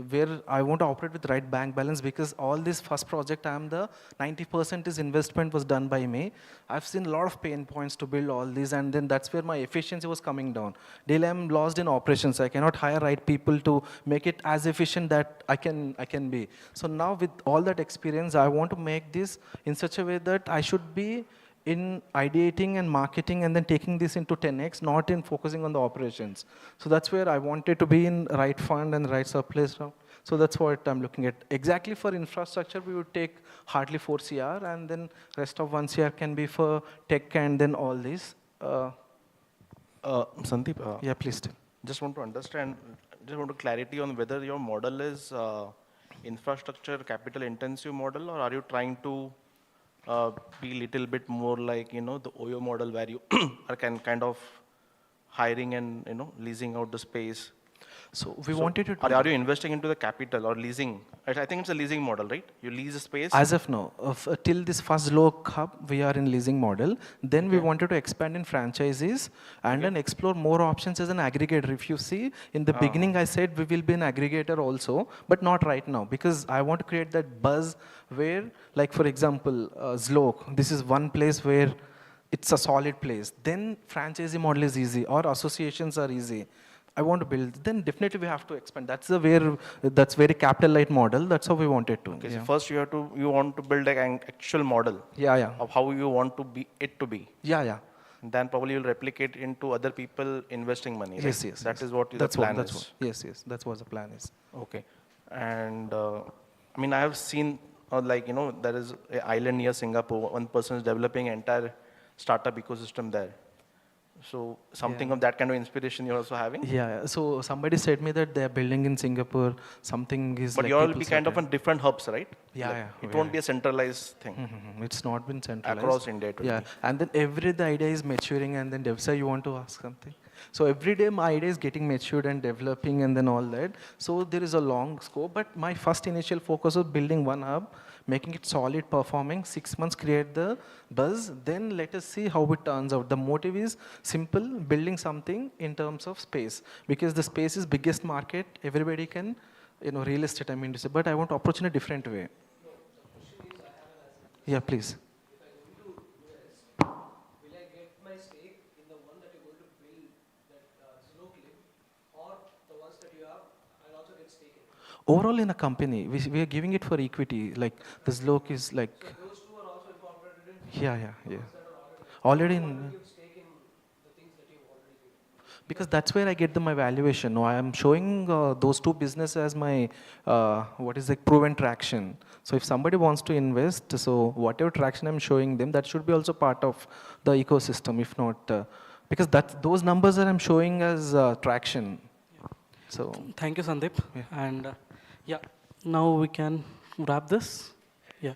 S19: where I want to operate with right bank balance because all this first project, 90% is investment was done by me. I've seen a lot of pain points to build all these and then that's where my efficiency was coming down. Daily I'm lost in operations. I cannot hire right people to make it as efficient that I can be. So now with all that experience, I want to make this in such a way that I should be in ideating and marketing and then taking this into 10x, not in focusing on the operations. So that's where I wanted to be in right fund and right surplus. So that's what I'm looking at. Exactly for infrastructure, we would take hardly 4 CR, and then rest of 1 CR can be for tech and then all this.
S2: Sandeep,
S19: Yeah, please tell.
S2: just want to understand, just want to clarity on whether your model is infrastructure capital intensive model, or are you trying to be little bit more like, the OYO model where you are kind of hiring and, leasing out the space.
S19: So we wanted to do
S2: Are you investing into the capital or leasing? I think it's a leasing model, right? You lease a space.
S19: As of now, till this first loc hub, we are in leasing model. Then we wanted to expand in franchises and then explore more options as an aggregator. If you see, in the beginning, I said we will be an aggregator also, but not right now, because I want to create that buzz where, like for example, Zlok, this is one place where it's a solid place. Then franchisee model is easy, or associations are easy. I want to build, then definitely we have to expand. That's very capital light model. That's how we wanted to.
S2: Okay, so first you want to build an actual model.
S19: Yeah.
S2: Of how you want to be.
S19: Yeah.
S2: Then probably you'll replicate into other people investing money.
S19: Yes,
S2: right?
S19: yes.
S2: That
S19: yes.
S2: is what the
S19: That's
S2: plan
S19: what,
S2: is.
S19: Yes. That's what the plan is.
S2: Okay, and I mean I have seen there is an island near Singapore. One person is developing entire startup ecosystem there. So something of that kind of inspiration you're also having?
S19: Yeah. So somebody said me that they're building in Singapore. Something is.
S2: But
S19: like
S2: you all
S19: people
S2: be kind of
S19: started.
S2: on different hubs, right?
S19: Yeah.
S2: It won't be a centralized thing.
S19: It's not been centralized.
S2: Across India it will
S19: Yeah.
S2: be.
S19: And then the idea is maturing, and then Devsa, you want to ask something? So every day my idea is getting matured and developing and then all that. So there is a long scope, but my first initial focus was building one hub, making it solid performing, 6 months create the buzz, then let us see how it turns out. The motive is simple, building something in terms of space, because the space is biggest market, everybody can, real estate, but I want to approach in a different way. Yeah, please. Overall in a company, we are giving it for equity, like the Zlok is like. So those two are also incorporated in? Yeah. Already in. Because that's where I get my valuation. No, I am showing those two businesses as my, proven traction. So if somebody wants to invest, so whatever traction I'm showing them, that should be also part of the ecosystem, if not, because those numbers that I'm showing as traction. So.
S7: Thank you, Sandeep. And now we can wrap this. Yeah.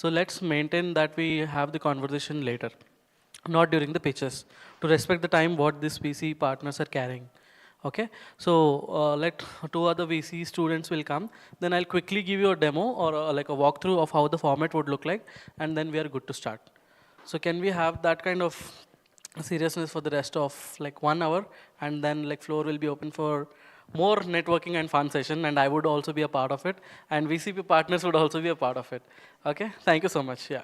S7: So let's maintain that we have the conversation later, not during the pitches, to respect the time what these VC partners are carrying. Okay, so let two other VC students will come. Then I'll quickly give you a demo or like a walkthrough of how the format would look like, and then we are good to start. So can we have that kind of seriousness for the rest of like 1 hour, and then like floor will be open for more networking and fun session, and I would also be a part of it, and VCP partners would also be a part of it. Okay, thank you so much. Yeah.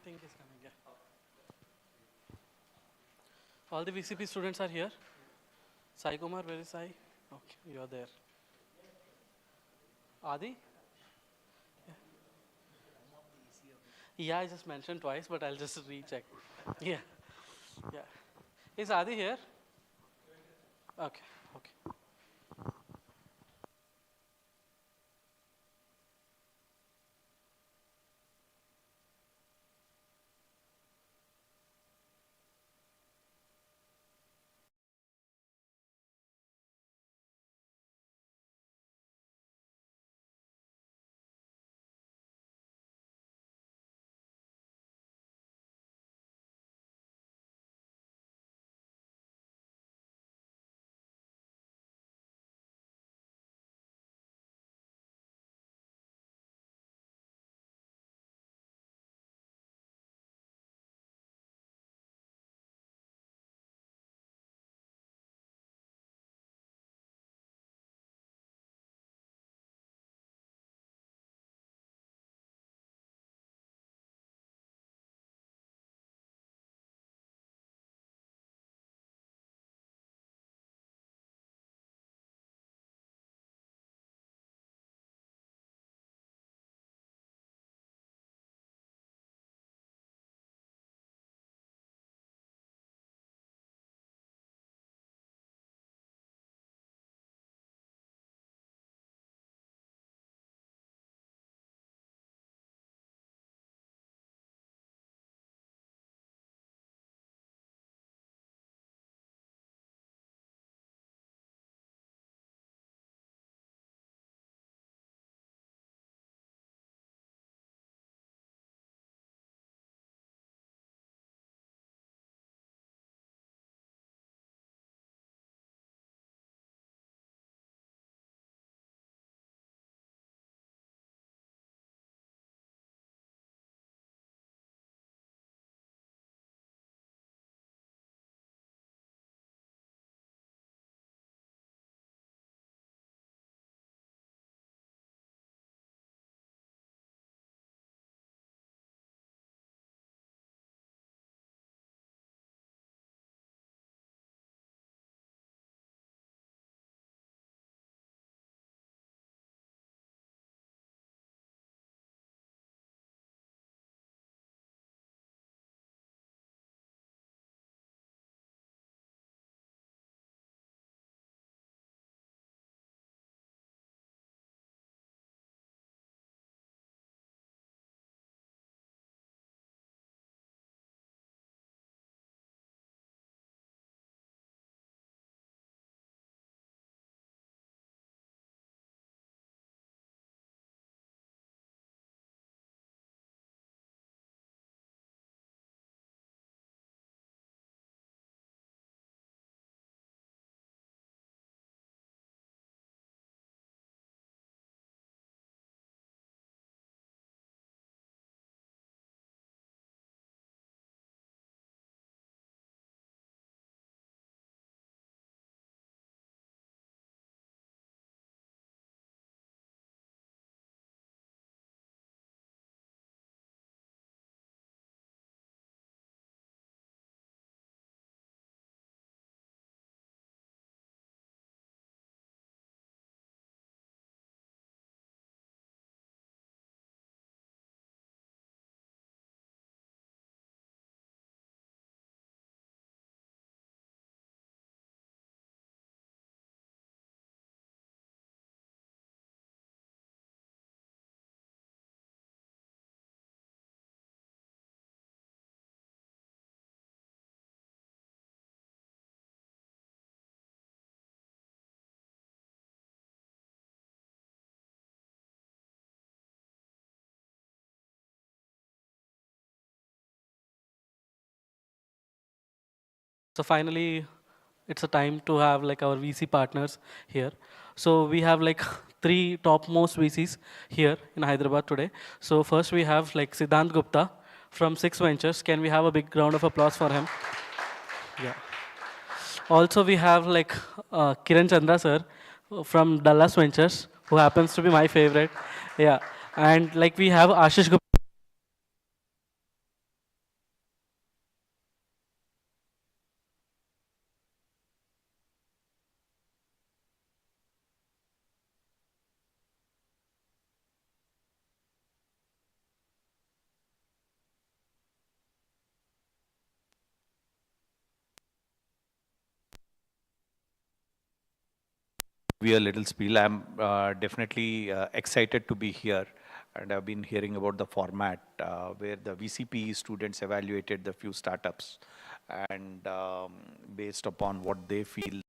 S7: think is coming, yeah. All the VCP students are here. Sai Kumar, where is Sai? Okay, you are there. Adi? Yeah, I just mentioned twice, but I'll just recheck. Yeah. Yeah. Is Adi here? Okay. Okay. So finally, it's a time to have like our VC partners here. So we have like three topmost VCs here in Hyderabad today. So first we have like Siddhant Gupta from Six Ventures. Can we have a big round of applause for him? Yeah. Also we have like Kiran Chandra sir from Dallas Ventures, who happens to be my favorite. Yeah. And like we have Ashish Gupta.
S20: be a little spiel. I'm definitely excited to be here, and I've been hearing about the format where the VCP students evaluated the few startups, and based upon what they feel,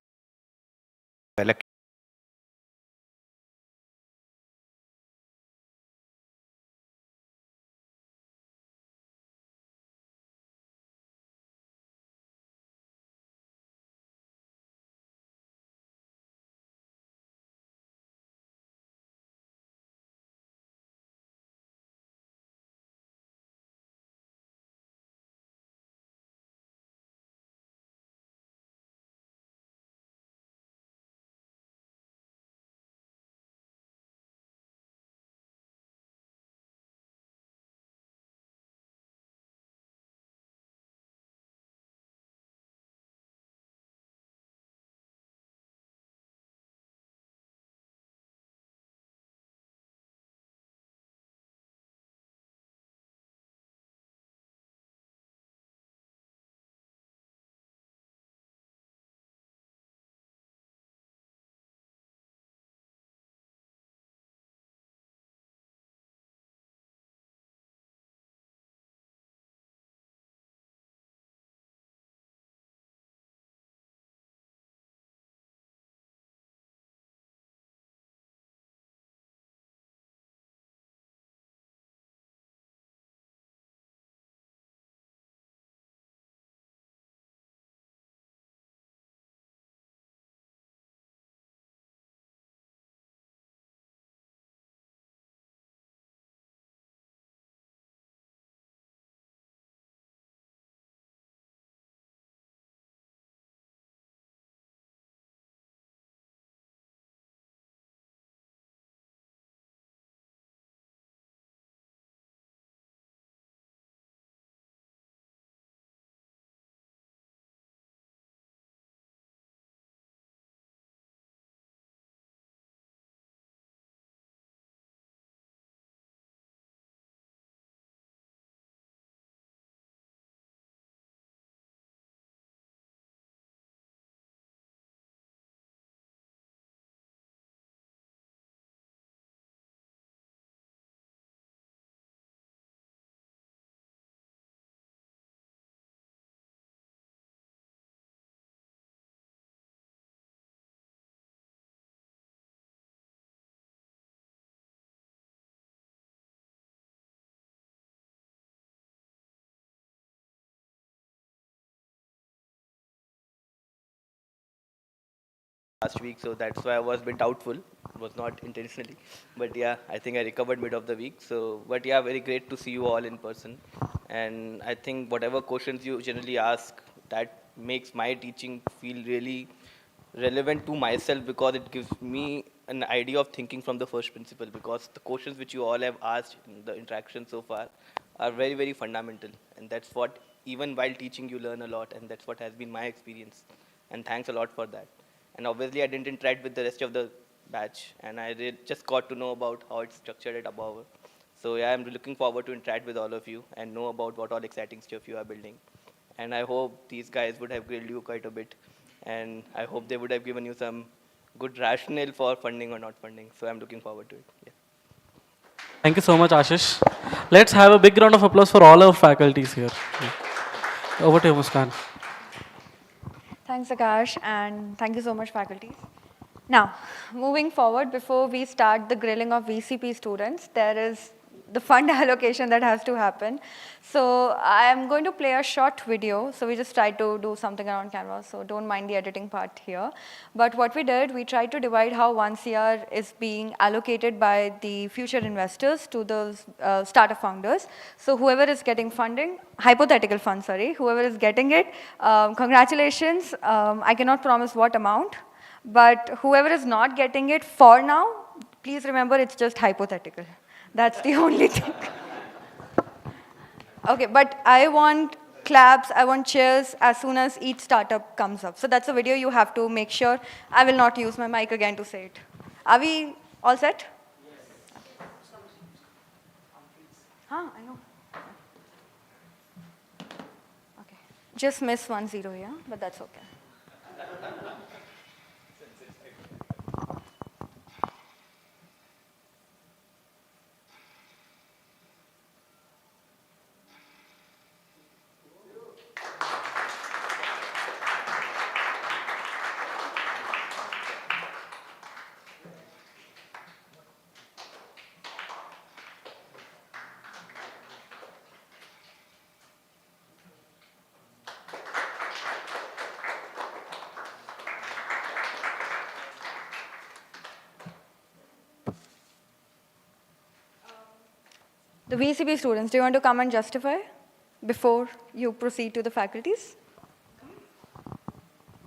S21: last week, so that's why I was a bit doubtful. It was not intentionally, but yeah, I think I recovered mid of the week. So, but yeah, very great to see you all in person. And I think whatever questions you generally ask, that makes my teaching feel really relevant to myself because it gives me an idea of thinking from the first principle. Because the questions which you all have asked in the interaction so far are very, very fundamental, and that's what even while teaching you learn a lot, and that's what has been my experience. And thanks a lot for that. And obviously, I didn't interact with the rest of the batch, and I just got to know about how it's structured at above. So yeah, I'm looking forward to interact with all of you and know about what all exciting stuff you are building. And I hope these guys would have grilled you quite a bit, and I hope they would have given you some good rationale for funding or not funding. So I'm looking forward to it. Yeah.
S7: Thank you so much, Ashish. Let's have a big round of applause for all our faculties here. Over to you, Muskan.
S8: Thanks, Akash, and thank you so much, faculties. Now, moving forward, before we start the grilling of VCP students, there is the fund allocation that has to happen. So I am going to play a short video. So we just tried to do something around Canvas, so don't mind the editing part here. But what we did, we tried to divide how 1 CR is being allocated by the future investors to the startup founders. So whoever is getting funding, hypothetical fund, sorry, whoever is getting it, congratulations. I cannot promise what amount, but whoever is not getting it for now, please remember it's just hypothetical. That's the only thing. Okay, but I want claps, I want cheers as soon as each startup comes up. So that's a video you have to make sure. I will not use my mic again to say it. Are we all set? Yes. Huh, I know. Okay. Just miss 1-0, yeah? But that's okay. The VCP students, do you want to come and justify before you proceed to the faculties?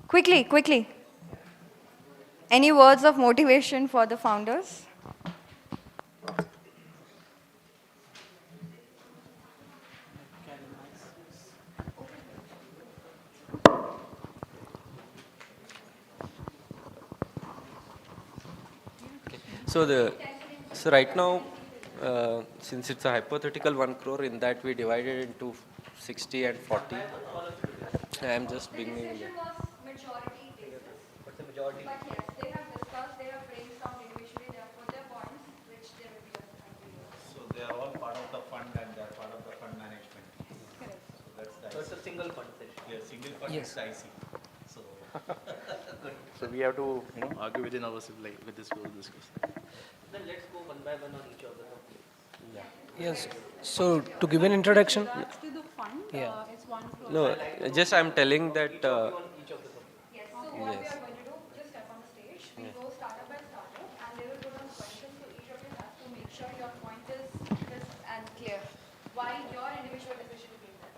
S8: Quickly, quickly. Any words of motivation for the founders?
S18: So right now, since it's a hypothetical 1 crore, in that we divided into 60 and 40. I am just beginning.
S8: What's the majority? But yes, they have discussed, they have brainstormed individually, they have put their points, which they will be
S20: So they are all part of the fund and they are part of the fund management.
S8: Correct.
S20: So that's the
S21: So it's a single fund session.
S20: Yeah, single fund
S5: Yes.
S20: is the IC. So good.
S2: So we have to, argue within ourselves like with this goal, this goes.
S21: Then let's go one by one on each of the companies.
S5: Yes. So to give an introduction.
S12: Regards to the fund,
S5: Yeah.
S12: it's 1 crore.
S18: No, just I'm telling that.
S8: Yes, so what we
S18: Yes.
S8: are going to do, just step on the stage, we go startup by startup, and they will put on questions, so each of you has to make sure your point is crisp and clear, why your individual decision came there.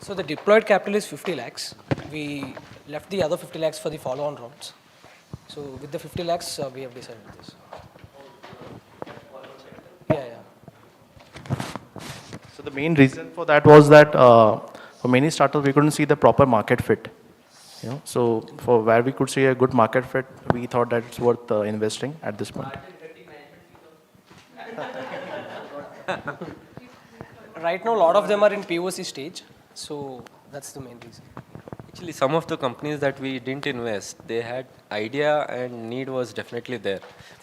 S5: So the deployed capital is 50 lakhs. We left the other 50 lakhs for the follow-on rounds. So with the 50 lakhs, we have decided this. Yeah.
S2: So the main reason for that was that for many startups, we couldn't see the proper market fit. So for where we could see a good market fit, we thought that it's worth investing at this point.
S5: Right now, a lot of them are in POC stage. So that's the main reason.
S18: Actually, some of the companies that we didn't invest, they had idea and need was definitely there.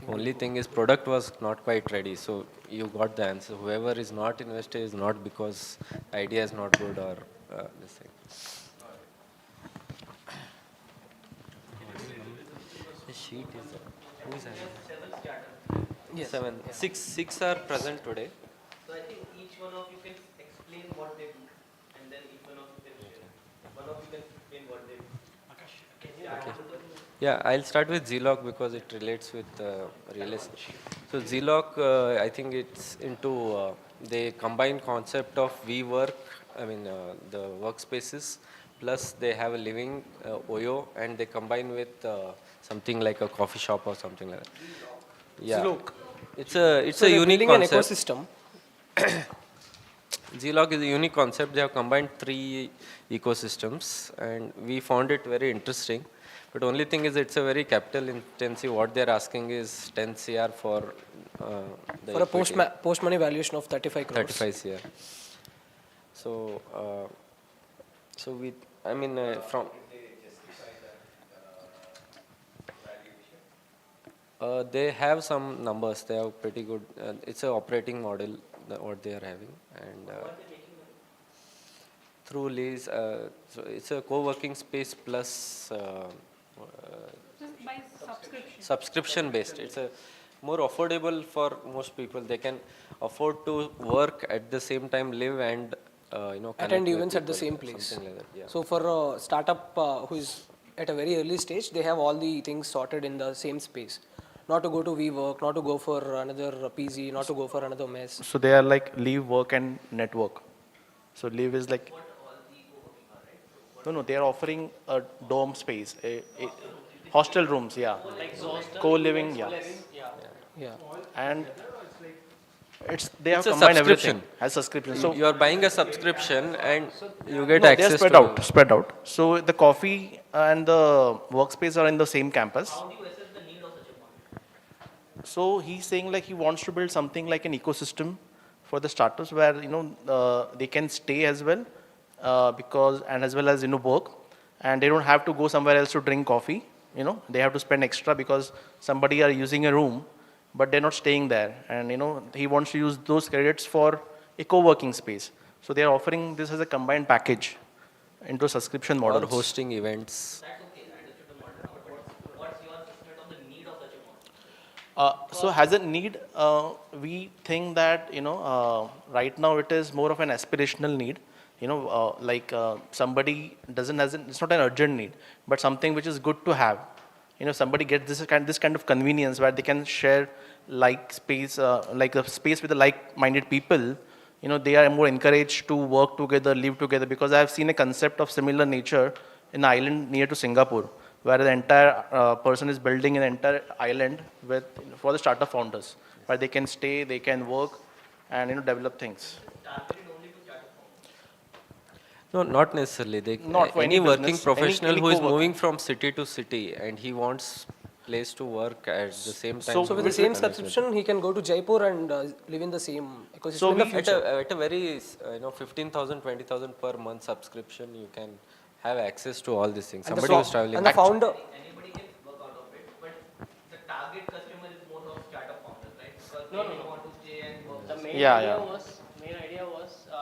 S18: Only thing is product was not quite ready. So you got the answer. Whoever is not invested is not because idea is not good or this thing. The sheet is who is having?
S5: Yes.
S18: Seven.
S5: Yeah.
S18: Six are present today.
S21: So I think each one of you can explain what they do, and then each one of you can share. One of you can explain what they do.
S18: Okay. Yeah, I'll start with Zlock because it relates with real estate. So Zlock, I think it's into, they combine concept of WeWork, the workspaces, plus they have a living OYO, and they combine with something like a coffee shop or something like that. Yeah.
S5: Zlock.
S18: It's
S5: So
S18: a
S5: they're
S18: unique
S5: building an
S18: concept.
S5: ecosystem.
S18: Zlock is a unique concept. They have combined 3 ecosystems, and we found it very interesting. But only thing is, it's a very capital intensive. What they're asking is 10 CR for the
S5: For a
S18: equity.
S5: post money valuation of 35 crores.
S18: 35 CR. So, from. They have some numbers. They have pretty good. It's an operating model what they are having, and through lease. So it's a co-working space plus
S12: Just by subscription.
S18: subscription based. It's a more affordable for most people. They can afford to work at the same time, live and connect
S5: Attend
S18: with
S5: events at the
S18: people,
S5: same place.
S18: something like that. Yeah.
S5: So for a startup who is at a very early stage, they have all the things sorted in the same space. Not to go to WeWork, not to go for another PZ, not to go for another mess.
S2: So they are like leave, work, and network. So leave is like. No, they are offering a dorm space, a hostel rooms, yeah.
S21: Like hostel,
S2: Co-living, yeah.
S5: Yeah.
S2: And they have
S18: It's a
S2: combined
S18: subscription.
S2: everything as subscription. So
S18: you are buying a subscription and you get
S2: no,
S18: access
S2: they're spread
S18: to
S2: out, spread out. So the coffee and the workspace are in the same campus.
S21: how do you assess the need of such a model?
S2: So he's saying like he wants to build something like an ecosystem for the startups where they can stay as well because and as well as work, and they don't have to go somewhere else to drink coffee. They have to spend extra because somebody are using a room, but they're not staying there, and he wants to use those credits for a co-working space. So they are offering this as a combined package into a subscription model.
S18: or hosting events.
S21: That's okay. I understood the model. But what's your assessment of the need of such a model?
S2: So has a need, we think that, right now it is more of an aspirational need, somebody it's not an urgent need, but something which is good to have, somebody gets this kind of convenience where they can share like space, like a space with the like-minded people, they are more encouraged to work together, live together, because I have seen a concept of similar nature in an island near to Singapore, where the entire person is building an entire island with, for the startup founders, where they can stay, they can work, and develop things.
S18: No, not necessarily.
S2: Not for
S18: Any
S2: any
S18: working
S2: business,
S18: professional
S2: any
S18: who is
S2: co-worker.
S18: moving from city to city and he wants place to work at the same time.
S5: So with the same subscription, he can go to Jaipur and live in the same ecosystem in the future.
S18: At a very 15,000, 20,000 per month subscription, you can have access to all these things.
S5: And
S18: Somebody who's traveling.
S5: And the founder.
S4: Anybody can work out of it, but the target customer is more of startup founders, right? Because
S6: No,
S4: they
S6: no.
S4: want to stay and work.
S6: The main
S2: Yeah,
S6: idea
S2: yeah.
S6: was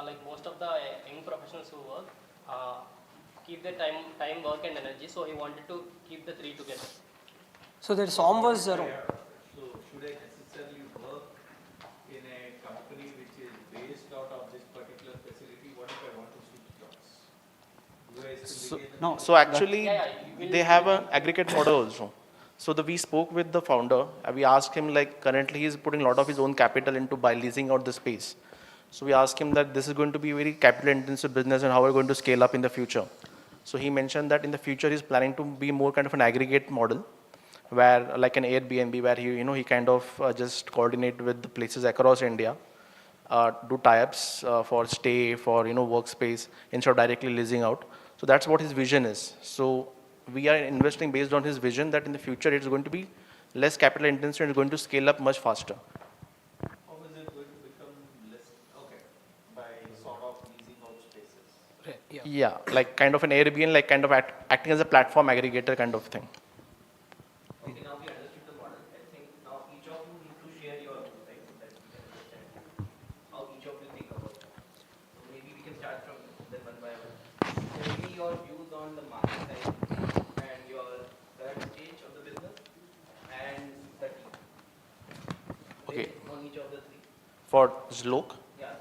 S6: like most of the young professionals who work keep their time, work and energy. So he wanted to keep the three together.
S5: So the SOM was
S20: So should I necessarily work in a company which is based out of this particular facility? What if I want to switch jobs? Do I still remain in the
S2: So actually, they have an aggregate model also. So we spoke with the founder. We asked him, like, currently he's putting a lot of his own capital into by leasing out the space. So we asked him that this is going to be a very capital intensive business and how we're going to scale up in the future. So he mentioned that in the future he's planning to be more kind of an aggregate model, where like an Airbnb, where he kind of just coordinate with the places across India, do tie-ups for stay, for workspace, instead of directly leasing out. So that's what his vision is. So we are investing based on his vision that in the future it's going to be less capital intensive and it's going to scale up much faster.
S20: How is it going to become less? Okay, by sort of leasing out spaces.
S2: Yeah, like kind of an Airbnb, like kind of acting as a platform aggregator kind of thing.
S4: Okay, now we understood the model. I think now each of you need to share your view, right? So that we can understand how each of you think about it. So maybe we can start from then one by one. Tell me your views on the market size and your current stage of the business and the team.
S2: Okay.
S4: On each of the three.
S2: For Zlok,
S4: Yeah.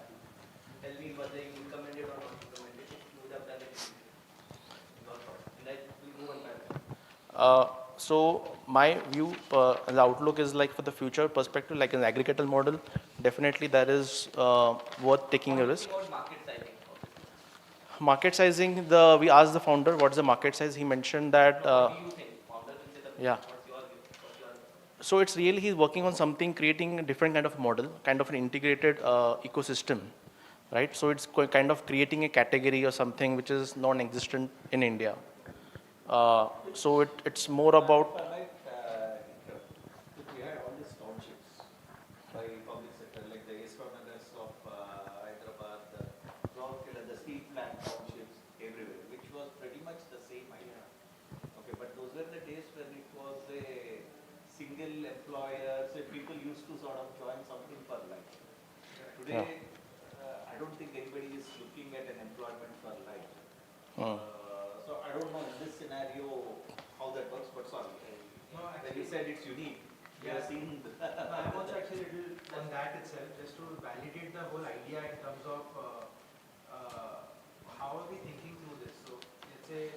S4: Tell me whether you recommend it or not recommend it. If you would have done it. Your thoughts. And then we'll move on by one.
S2: so my view, the outlook is like for the future perspective, like an aggregator model, definitely that is worth taking a risk.
S4: About market sizing.
S2: Market sizing, we asked the founder what is the market size. He mentioned that.
S4: What do you think? Founder will say the
S2: Yeah.
S4: what's your view? What's your
S2: So it's really he's working on something, creating a different kind of model, kind of an integrated ecosystem, right? So it's kind of creating a category or something which is non-existent in India. So it's more about.
S20: We had all these townships by public sector, like the Yeshwanagars of Hyderabad, the Rourkela, the steel plant townships everywhere, which was pretty much the same idea. Okay, but those were the days when it was a single employer, so people used to sort of join something for life. Today, I don't think anybody is looking at an employment for life. So I don't know in this scenario how that works, but sorry. When you said it's unique, you have seen.
S22: I'm also actually a little on that itself, just to validate the whole idea in terms of how are we thinking through this. So let's say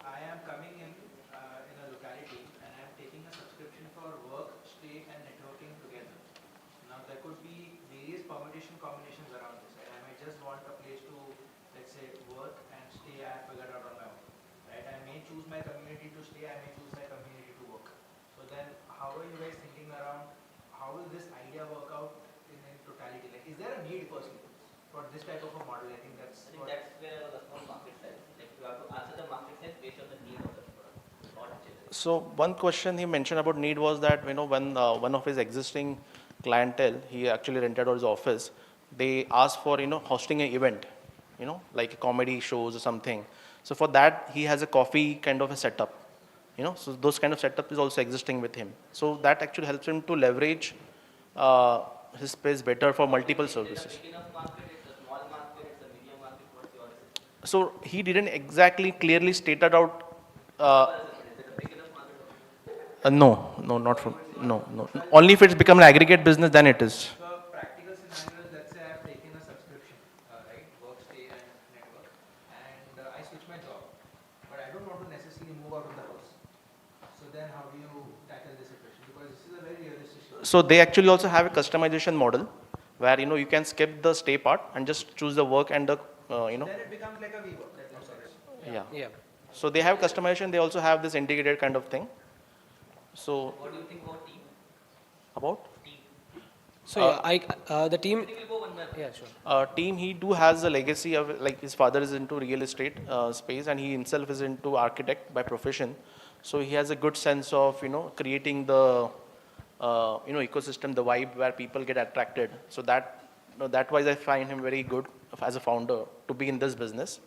S22: I am coming in a locality and I am taking a subscription for work, stay and networking together. Now there could be various permutation combinations around this. Right? I might just want a place to, let's say, work and stay. I have figured out on my own. Right? I may choose my community to stay. I may choose my community to work. So then, how are you guys thinking around? How will this idea work out in totality? Like, is there a need personally for this type of a model? I think that's
S4: where the small market size. Like you have to answer the market size based on the need of the product.
S2: So one question he mentioned about need was that when one of his existing clientele, he actually rented out his office, they asked for hosting an event, like comedy shows or something. So for that he has a coffee kind of a setup, so those kind of setup is also existing with him. So that actually helps him to leverage his space better for multiple services. So he didn't exactly clearly stated out. No, not from, no. Only if it's become an aggregate business, then it is.
S22: So practical scenario is, let's say I have taken a subscription, right, work, stay and network, and I switch my job, but I don't want to necessarily move out of the house. So then how do you
S2: So they actually also have a customization model where, you know, you can skip the stay part and just choose the work and the, you know.
S22: Then it becomes like a WeWork. That's all.
S2: Yeah.
S5: Yeah.
S2: So they have customization, they also have this integrated kind of thing. So.
S4: What do you think about team?
S2: About?
S5: So yeah, the team. Yeah, sure.
S2: Team, he do has a legacy of, like, his father is into real estate space and he himself is into architect by profession. So he has a good sense of, you know, creating the, you know, ecosystem, the vibe where people get attracted. So that, you know, that wise I find him very good as a founder to be in this business.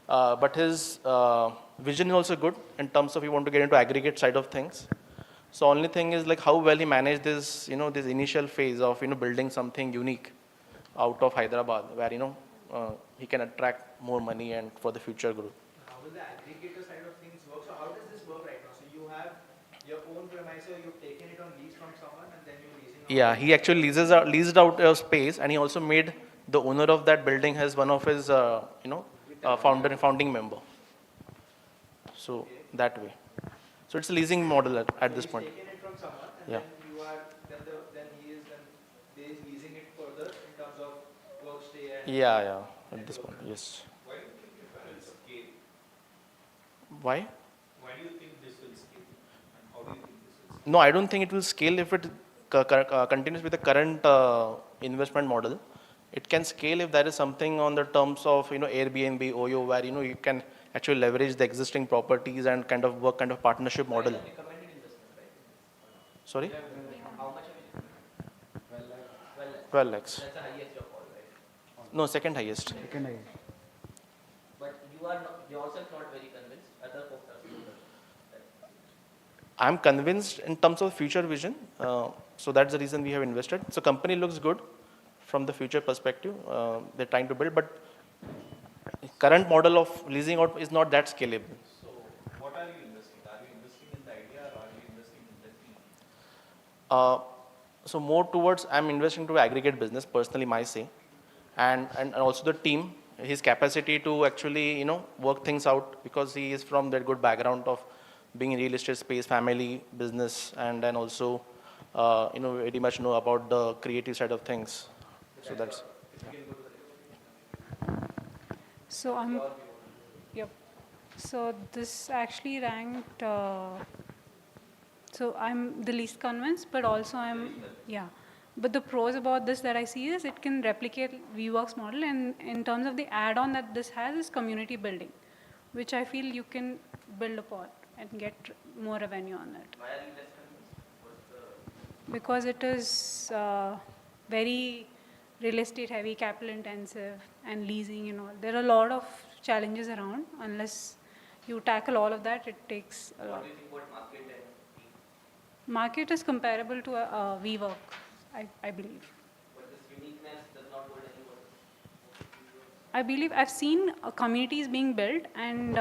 S2: But his vision is also good in terms of he want to get into aggregate side of things. So only thing is like how well he managed this, you know, this initial phase of, you know, building something unique out of Hyderabad where, you know, he can attract more money and for the future growth.
S22: How will the aggregator side of things work? So how does this work right now? So you have your own premise, or you've taken it on lease from someone and then you're leasing out?
S2: Yeah, he actually leased out a space and he also made the owner of that building as one of his, you know, founding member. So that way. So it's a leasing model at this point.
S22: Taken it from someone and
S2: Yeah.
S22: then you are, then he is leasing it further in terms of work stay and.
S2: Yeah, at this point, yes.
S20: Why do you think it will scale?
S2: Why?
S20: Why do you think this will scale? And how do you think this will scale?
S2: No, I don't think it will scale if it continues with the current investment model. It can scale if there is something on the terms of, you know, Airbnb, OYO, where, you know, you can actually leverage the existing properties and kind of work kind of partnership model.
S4: Recommended investment, right?
S2: Sorry?
S4: How much have you?
S2: 12 lakhs.
S4: That's the highest of all, right?
S2: No, second highest.
S4: But you are not, yourself not very convinced. Other folks are still convinced.
S2: I'm convinced in terms of future vision. So that's the reason we have invested. So company looks good from the future perspective. They're trying to build, but current model of leasing out is not that scalable.
S20: So what are you investing? Are you investing in the idea or are you investing in the team?
S2: So more towards, I'm investing to aggregate business, personally, my say, and also the team, his capacity to actually, you know, work things out because he is from that good background of being in real estate space, family, business, and then also, you know, very much know about the creative side of things. So that's.
S12: So yep. So this actually ranked. So I'm the least convinced, but also yeah. But the pros about this that I see is it can replicate WeWork's model, and in terms of the add-on that this has is community building, which I feel you can build upon and get more revenue on it.
S4: Why are you less convinced?
S12: Because it is very real estate heavy, capital intensive, and leasing, you know. There are a lot of challenges around. Unless you tackle all of that, it takes a lot.
S4: What do you think about market and team?
S12: Market is comparable to WeWork, I believe.
S4: But this uniqueness does not hold any water.
S12: I believe I've seen communities being built, and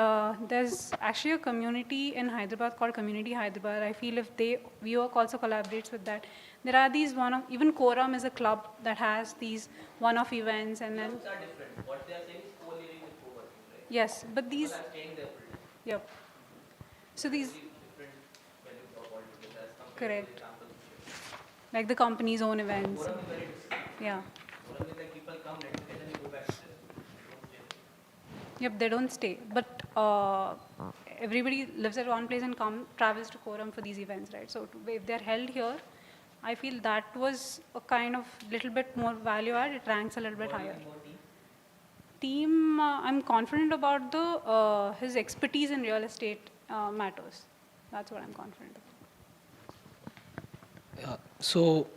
S12: there's actually a community in Hyderabad called Community Hyderabad. I feel if WeWork also collaborates with that. There are these even Quorum is a club that has these one-off events, and then.
S4: Clubs are different. What they are saying is co-living with co-working, right?
S12: Yes, but these.
S4: People are staying there full day.
S12: Yep. So these.
S4: Different when you talk about it as compared
S12: Correct.
S4: to example.
S12: Like the company's own events.
S4: Quorum is very different.
S12: Yeah.
S4: Quorum is like people come, network, and then you go back to their.
S12: Yep, they don't stay. But everybody lives at one place and travels to Quorum for these events, right? So if they're held here, I feel that was a kind of little bit more value add. It ranks a little bit higher. Team, I'm confident about his expertise in real estate matters. That's what I'm confident about.
S5: So,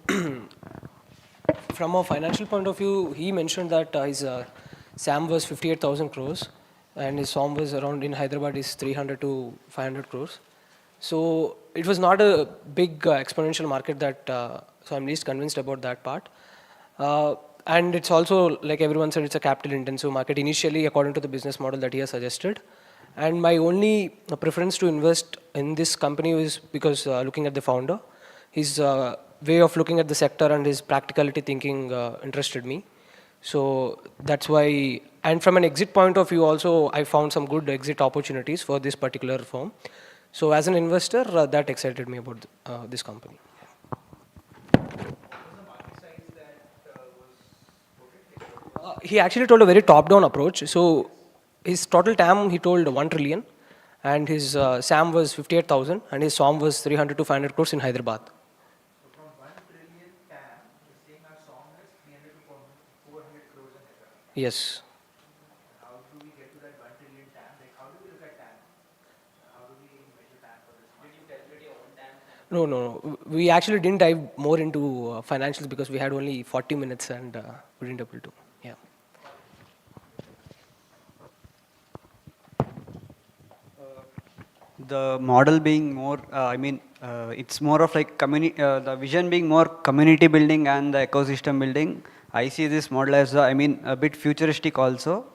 S5: from a financial point of view, he mentioned that his SAM was 58,000 crores and his SOM was around in Hyderabad is 300 to 500 crores. So it was not a big exponential market that, so I'm least convinced about that part. And it's also, like everyone said, it's a capital intensive market initially according to the business model that he has suggested. And my only preference to invest in this company is because looking at the founder, his way of looking at the sector and his practicality thinking interested me. So that's why, and from an exit point of view also, I found some good exit opportunities for this particular firm. So as an investor, that excited me about this company. He actually told a very top-down approach. So his total TAM, he told 1 trillion, and his SAM was 58,000, and his SOM was 300 to 500 crores in Hyderabad.
S22: So from 1 trillion TAM, you're saying our song is 300 to 400 crores in Hyderabad.
S5: Yes.
S22: How do we get to that 1 trillion TAM? Like, how do we look at TAM? How do we measure TAM for this? Did you calculate your own TAM?
S5: No, no, no. We actually didn't dive more into financials because we had only 40 minutes and we didn't able to. Yeah.
S1: The model being more, it's more of like the vision being more community building and the ecosystem building. I see this model as, a bit futuristic also,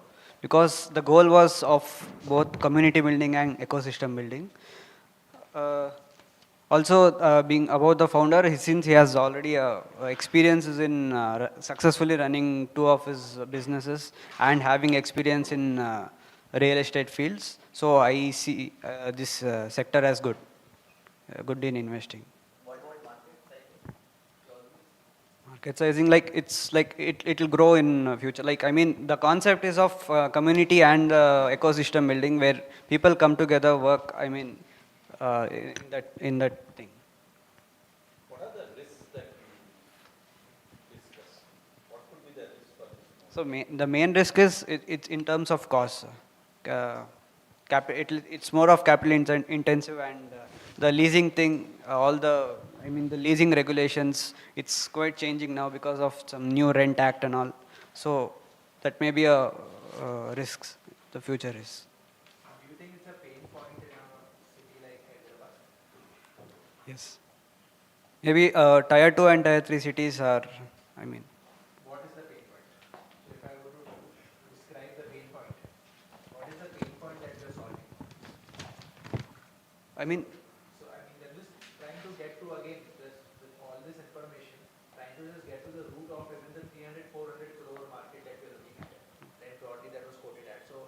S1: because the goal was of both community building and ecosystem building. Also, being about the founder, since he has already experiences in successfully running 2 of his businesses and having experience in real estate fields, so I see this sector as good in investing. Market sizing, like it's like it'll grow in future. Like the concept is of community and ecosystem building where people come together, work. In that thing.
S20: What are the risks that you discuss? What could be the risks for this?
S1: So the main risk is it's in terms of cost. It's more of capital intensive, and the leasing thing, the leasing regulations, it's quite changing now because of some new rent act and all. So that may be a risks, the future is.
S22: Do you think it's a pain point in a city like Hyderabad?
S1: Yes. Maybe tier 2 and tier 3 cities are,
S22: What is the pain point? So if I were to describe the pain point, what is the pain point that you're solving? They're just trying to get to, again, with all this information, trying to just get to the root of even the 300, 400 crore market that we're looking at, right, broadly that was quoted at. So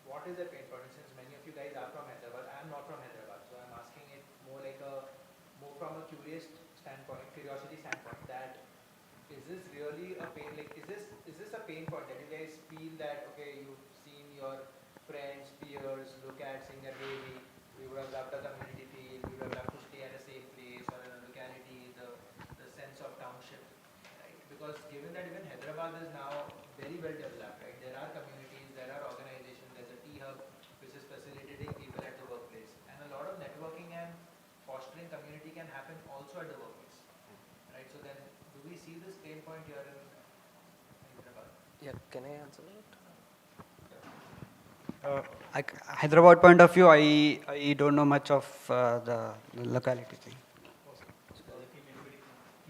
S22: what is the pain point? Since many of you guys are from Hyderabad, I'm not from Hyderabad, so I'm asking it more from a curiosity standpoint, that is this really a pain, like is this a pain point that you guys feel that, okay, you've seen your friends, peers look at saying that, hey, we would have loved a community feel, we would have loved to stay at a safe place or in a locality, the sense of township, right? Because given that even Hyderabad is now very well developed, right? There are communities, there are organizations, there's a tea hub which is facilitating people at the workplace, and a lot of networking and fostering community can happen also at the workplace, right? So then, do we see this pain point here in Hyderabad?
S5: Yeah, can I answer that?
S1: Hyderabad point of view, I don't know much of the locality thing.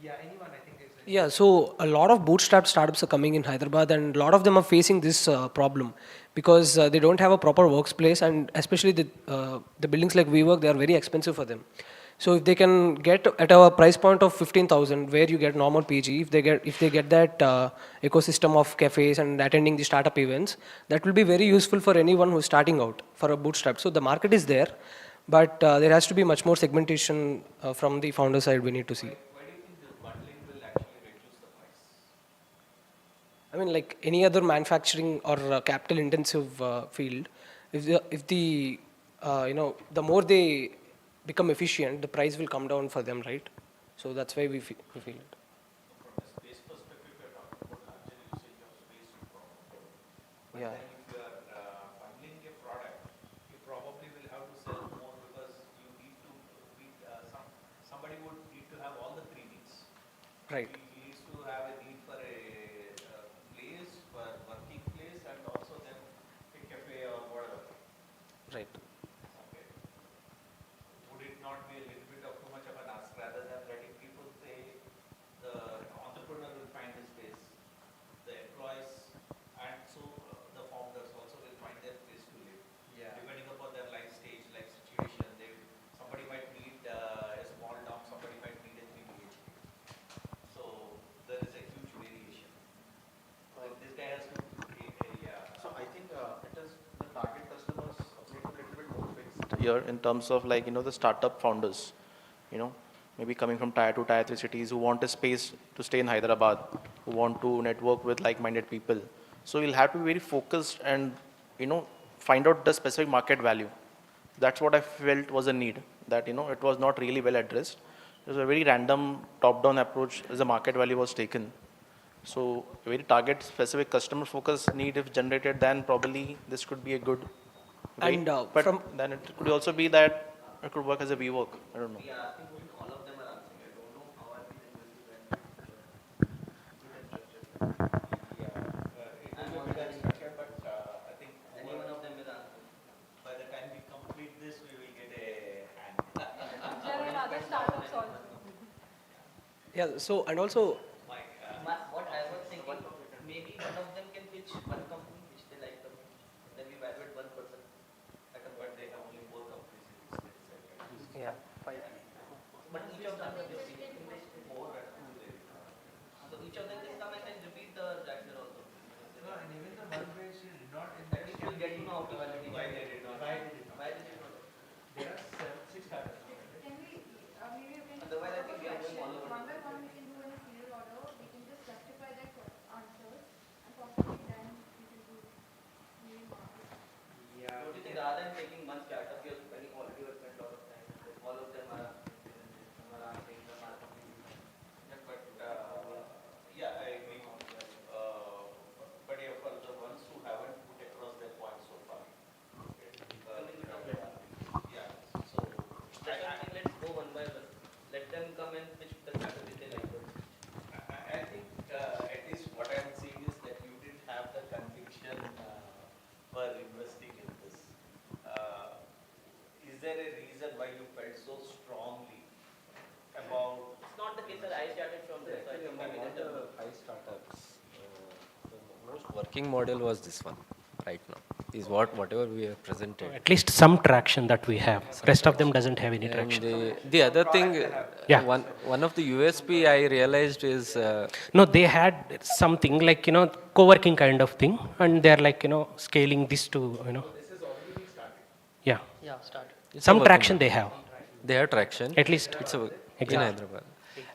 S22: Yeah, anyone I think is.
S5: Yeah, so a lot of bootstrapped startups are coming in Hyderabad, and a lot of them are facing this problem because they don't have a proper workplace, and especially the buildings like WeWork, they are very expensive for them. So if they can get at a price point of 15,000, where you get normal PG, if they get that ecosystem of cafes and attending the startup events, that will be very useful for anyone who's starting out for a bootstrap. So the market is there, but there has to be much more segmentation from the founder side. We need to see. Like any other manufacturing or capital intensive field, if the more they become efficient, the price will come down for them, right? So that's why we feel it.
S20: Yeah. If you are bundling a product, you probably will have to sell more because you need to somebody would need to have all the 3 needs.
S5: Right.
S20: He needs to have a need for a place, for working place, and also then a cafe or whatever.
S5: Right.
S20: Okay. Would it not be a little bit of too much of an ask rather than letting people say the entrepreneur will find his space, the employees, and so the founders also will find their place to live. Yeah. Depending upon their life stage, life situation, somebody might need a small town, somebody might need a 3 BHK. So there is a huge variation. So this guy has to take area.
S2: So I think it is the target customers make a little bit more fixed here in terms of the startup founders, maybe coming from tier 2, tier 3 cities who want a space to stay in Hyderabad, who want to network with like-minded people, So you'll have to be very focused and, find out the specific market value. That's what I felt was a need, that, it was not really well addressed. It was a very random top-down approach as the market value was taken. So a very target specific customer focus need if generated, then probably this could be a good way.
S5: And
S2: But then it could also be that it could work as a WeWork. I don't know.
S4: Yeah, I think all of them are answering. I don't know how are we then going to
S20: It will be that structure, but I think
S4: any one of them is answering.
S20: by the time we complete this, we will get a hand.
S12: There are other startups also.
S5: Yeah, so, and also,
S4: What I was thinking, maybe one of them can pitch one company which they like the most. Then we evaluate one person. But they have only 4 companies.
S5: yeah.
S4: But each of them will repeat. 4 and 2 there. So each of them can come and then repeat the answer also.
S22: No, and even the one where she did not in that.
S4: At least you'll get to know how to evaluate.
S22: Why they did not.
S4: Why they did not.
S22: There are 6 startups.
S8: Can we, maybe you can just
S4: Otherwise, I
S8: follow
S4: think we are going all
S8: questions.
S4: over.
S8: One by one we can do in a serial order. We can just justify their answers and possibly then we can do maybe market.
S4: Yeah. Don't you think rather than taking one startup, we are spending already spent a lot of time. All of them are answering, some are completely.
S20: But yeah, I agree. But yeah, for the ones who haven't put across their points so far. Yeah. So
S4: Let's go one by one. Let them come and pitch the strategy they like.
S20: I think at least what I'm seeing is that you didn't have the conviction for investing in this. Is there a reason why you felt so strongly about?
S4: It's not the case that I started from there. So I think maybe
S18: Among
S4: that
S18: the 5 startups, the most working model was this one right now, is whatever we have presented.
S3: At least some traction that we have. Rest of them doesn't have any traction.
S18: And the other thing,
S3: Yeah.
S18: one of the USP I realized is
S3: No, they had something like, co-working kind of thing, and they're like, scaling this to, yeah.
S6: Yeah, start.
S18: it's a
S3: Some
S18: working
S3: traction
S18: model.
S3: they have.
S18: They have traction.
S3: At least.
S18: It's in
S3: Exactly.
S18: Hyderabad.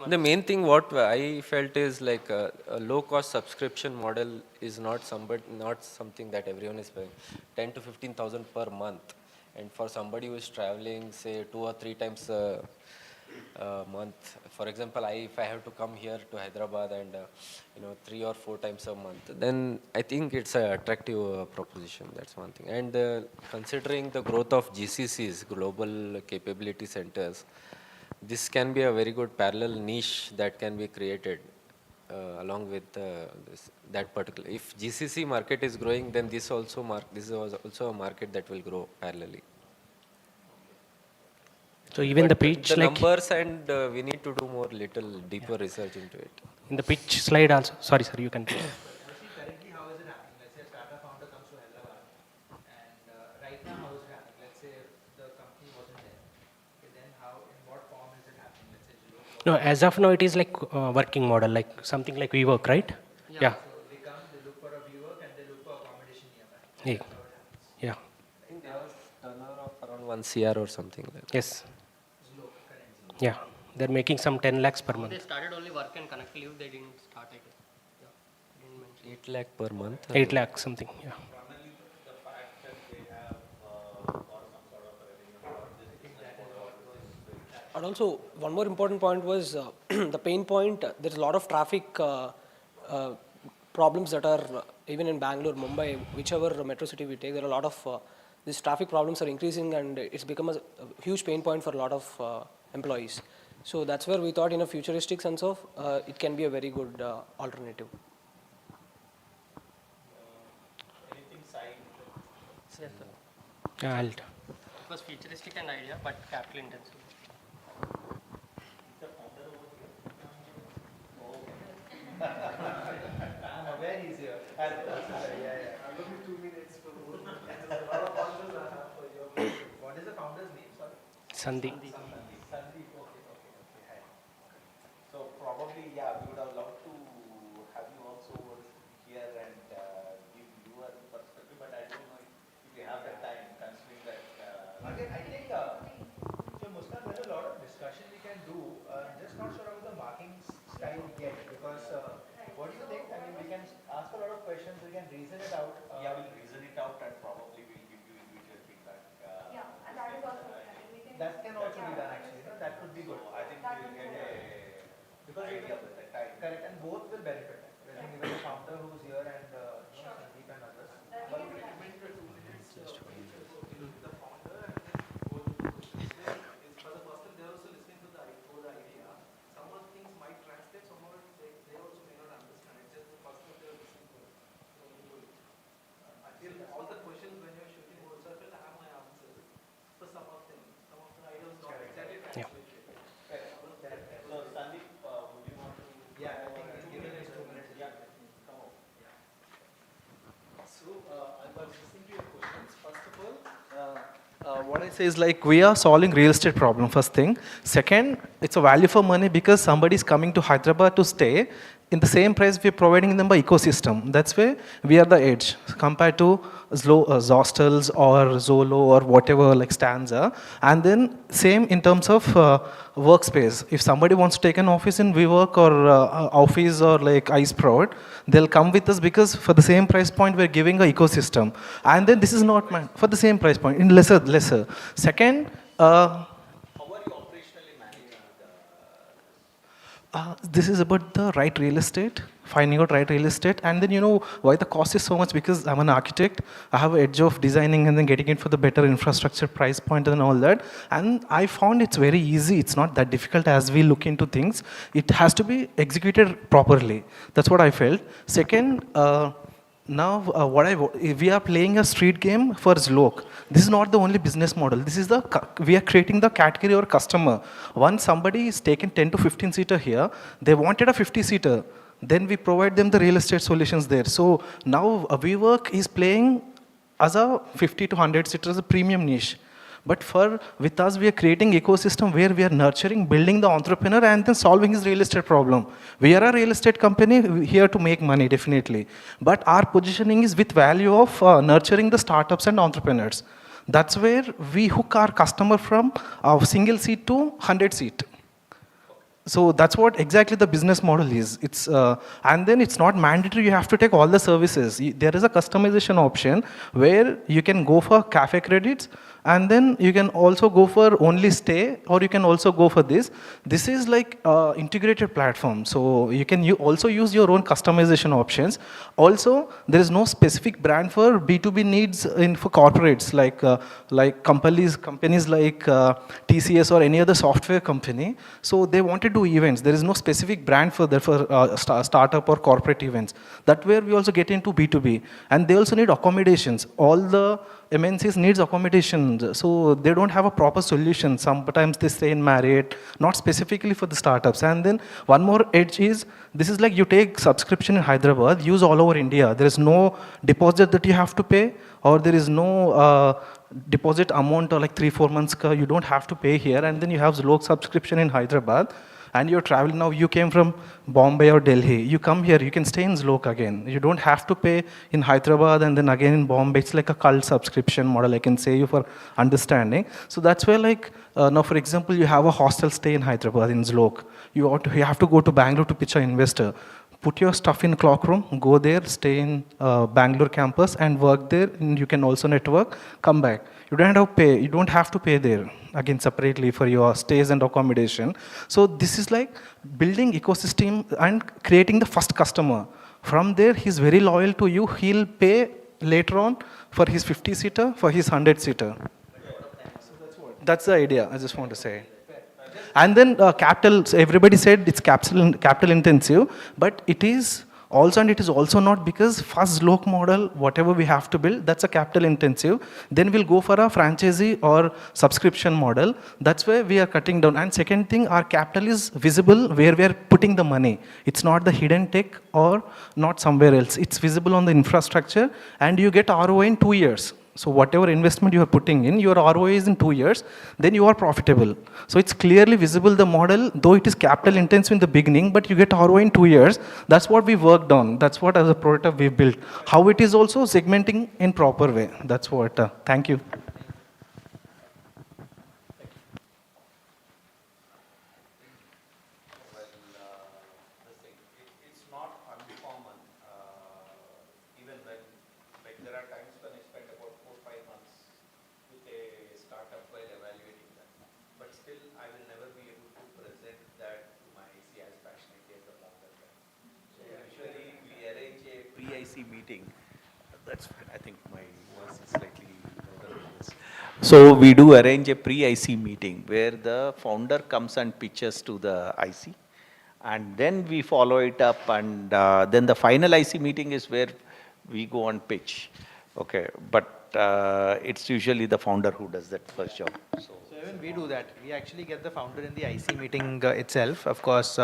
S18: The main thing what I felt is like a low cost subscription model is not something that everyone is paying. 10 to 15,000 per month, and for somebody who is traveling say 2 or 3 times a month. For example, if I have to come here to Hyderabad and 3 or 4 times a month, then I think it's an attractive proposition. That's one thing. And considering the growth of GCCs, global capability centers, this can be a very good parallel niche that can be created along with that particular. If GCC market is growing, then this is also a market that will grow parallelly.
S3: So even
S18: But
S3: the pitch,
S18: the
S3: like
S18: numbers, and we need to do more little deeper research into it.
S3: in the pitch slide also. Sorry, sir, you can.
S22: Currently, how is it happening? Let's say a startup founder comes to Hyderabad, and right now, how is it happening? Let's say the company wasn't there. Okay, then in what form is it happening? Let's say Zillow.
S3: No, as of now, it is like working model, like something like WeWork, right? Yeah.
S22: So they come, they look for a WeWork, and they look for accommodation nearby.
S3: Yeah. Yeah.
S18: I think they have turnover of around 1 CR or something like that.
S3: Yes. Yeah. They're making some 10 lakhs per month.
S6: They started only work and connect leave. They didn't start, I guess. Yeah. Didn't mention.
S18: 8 lakh per month.
S3: 8 lakhs something. Yeah.
S5: And also, one more important point was the pain point. There's a lot of traffic problems that are even in Bangalore, Mumbai, whichever metro city we take. There are a lot of these traffic problems are increasing, and it's become a huge pain point for a lot of employees. So that's where we thought, in a futuristic sense of, it can be a very good alternative.
S20: Anything side?
S6: Yes, sir.
S3: Yeah,
S6: It was futuristic and idea, but capital intensive.
S22: I'm aware he's here. I'm looking 2 minutes for What is the founder's name? Sorry.
S3: Sandeep.
S20: Sandeep. Okay. Hi. So probably, yeah, we would have loved to have you also here and give your perspective, but I don't know if you have the time, considering that. Again, I think, so Muskan, there's a lot of discussion we can do. Just not sure about the marking style yet, because what do you think? I mean, we can ask a lot of questions. We can
S22: can reason it out.
S20: Yeah, we'll reason it out and probably we'll give you individual feedback.
S8: And that is also
S22: That can also be done actually. No, that could be good.
S20: So I think we'll get a
S22: Because
S20: idea with the time.
S22: correct, and both will benefit. I think even the founder who's here and Sandeep and others. But we recommend the 2 minutes the founder and then go to the questions. For the person, they're also listening to the idea. Some of the things might translate, some of it they also may not understand. It's just the person they're listening to. I feel all the questions when you're shooting whole circle, I have my answers. For some of them, some of the ideas not exactly translated.
S20: So Sandeep, would you want to?
S22: Yeah, I think we'll give it 2 minutes.
S20: Yeah, come on.
S19: So I was listening to your questions. First of all, what I say is like we are solving real estate problem, first thing. Second, it's a value for money because somebody is coming to Hyderabad to stay. In the same price, we're providing them by ecosystem. That's where we are the edge compared to Zostals or Zolo or whatever like Stanza. And then same in terms of workspace. If somebody wants to take an office in WeWork or Office or like iSprout, they'll come with us because for the same price point, we're giving an ecosystem. And then this is not for the same price point, in lesser. Second, this is about the right real estate, finding out right real estate. And then you know why the cost is so much, because I'm an architect. I have an edge of designing and then getting it for the better infrastructure price point and all that. And I found it's very easy. It's not that difficult as we look into things. It has to be executed properly. That's what I felt. Second, now we are playing a street game for Zlok. This is not the only business model. This is we are creating the category or customer. Once somebody is taken 10 to 15 seater here, they wanted a 50 seater. Then we provide them the real estate solutions there. So now WeWork is playing as a 50 to 100 seater as a premium niche. But with us, we are creating ecosystem where we are nurturing, building the entrepreneur and then solving his real estate problem. We are a real estate company here to make money, definitely. But our positioning is with value of nurturing the startups and entrepreneurs. That's where we hook our customer from a single seat to 100 seat. So that's what exactly the business model is. And then it's not mandatory you have to take all the services. There is a customization option where you can go for cafe credits, and then you can also go for only stay, or you can also go for this. This is like integrated platform. So you can also use your own customization options. Also, there is no specific brand for B2B needs for corporates like companies like TCS or any other software company. So they want to do events. There is no specific brand for that for startup or corporate events. That where we also get into B2B. And they also need accommodations. All the MNCs needs accommodations, so they don't have a proper solution. Sometimes they stay in Marriott, not specifically for the startups. And then one more edge is, this is like you take subscription in Hyderabad, use all over India. There is no deposit that you have to pay, or there is no deposit amount or like 3-4 months, you don't have to pay here. And then you have Zlok subscription in Hyderabad. And you're traveling now, you came from Bombay or Delhi, you come here, you can stay in Zlok again. You don't have to pay in Hyderabad and then again in Bombay. It's like a cult subscription model, I can say you for understanding. So that's where like, now for example, you have a hostel stay in Hyderabad in Zlok. You have to go to Bangalore to pitch an investor. Put your stuff in clock room, go there, stay in Bangalore campus and work there. And you can also network, come back. You don't have to pay there again separately for your stays and accommodation. So this is like building ecosystem and creating the first customer. From there, he's very loyal to you. He'll pay later on for his 50-seater, for his 100-seater. That's the idea, I just want to say. And then capital, so everybody said it's capital intensive, but it is also, and it is also not, because first Zlok model, whatever we have to build, that's a capital intensive. Then we'll go for a franchisee or subscription model. That's where we are cutting down. And second thing, our capital is visible where we are putting the money. It's not the hidden tech or not somewhere else. It's visible on the infrastructure, and you get ROI in 2 years. So whatever investment you are putting in, your ROI is in 2 years, then you are profitable. So it's clearly visible, the model, though it is capital intensive in the beginning, but you get ROI in 2 years. That's what we worked on. That's what as a prototype we built. How it is also segmenting in proper way. That's what, thank you.
S20: It's not uncommon, even when pre-IC meeting. That's, I think my voice is slightly louder than this. So we do arrange a pre-IC meeting where the founder comes and pitches to the IC, and then we follow it up, and then the final IC meeting is where we go on pitch. Okay, but it's usually the founder who does that first job.
S22: So even we do that. We actually get the founder in the IC meeting itself. Of course,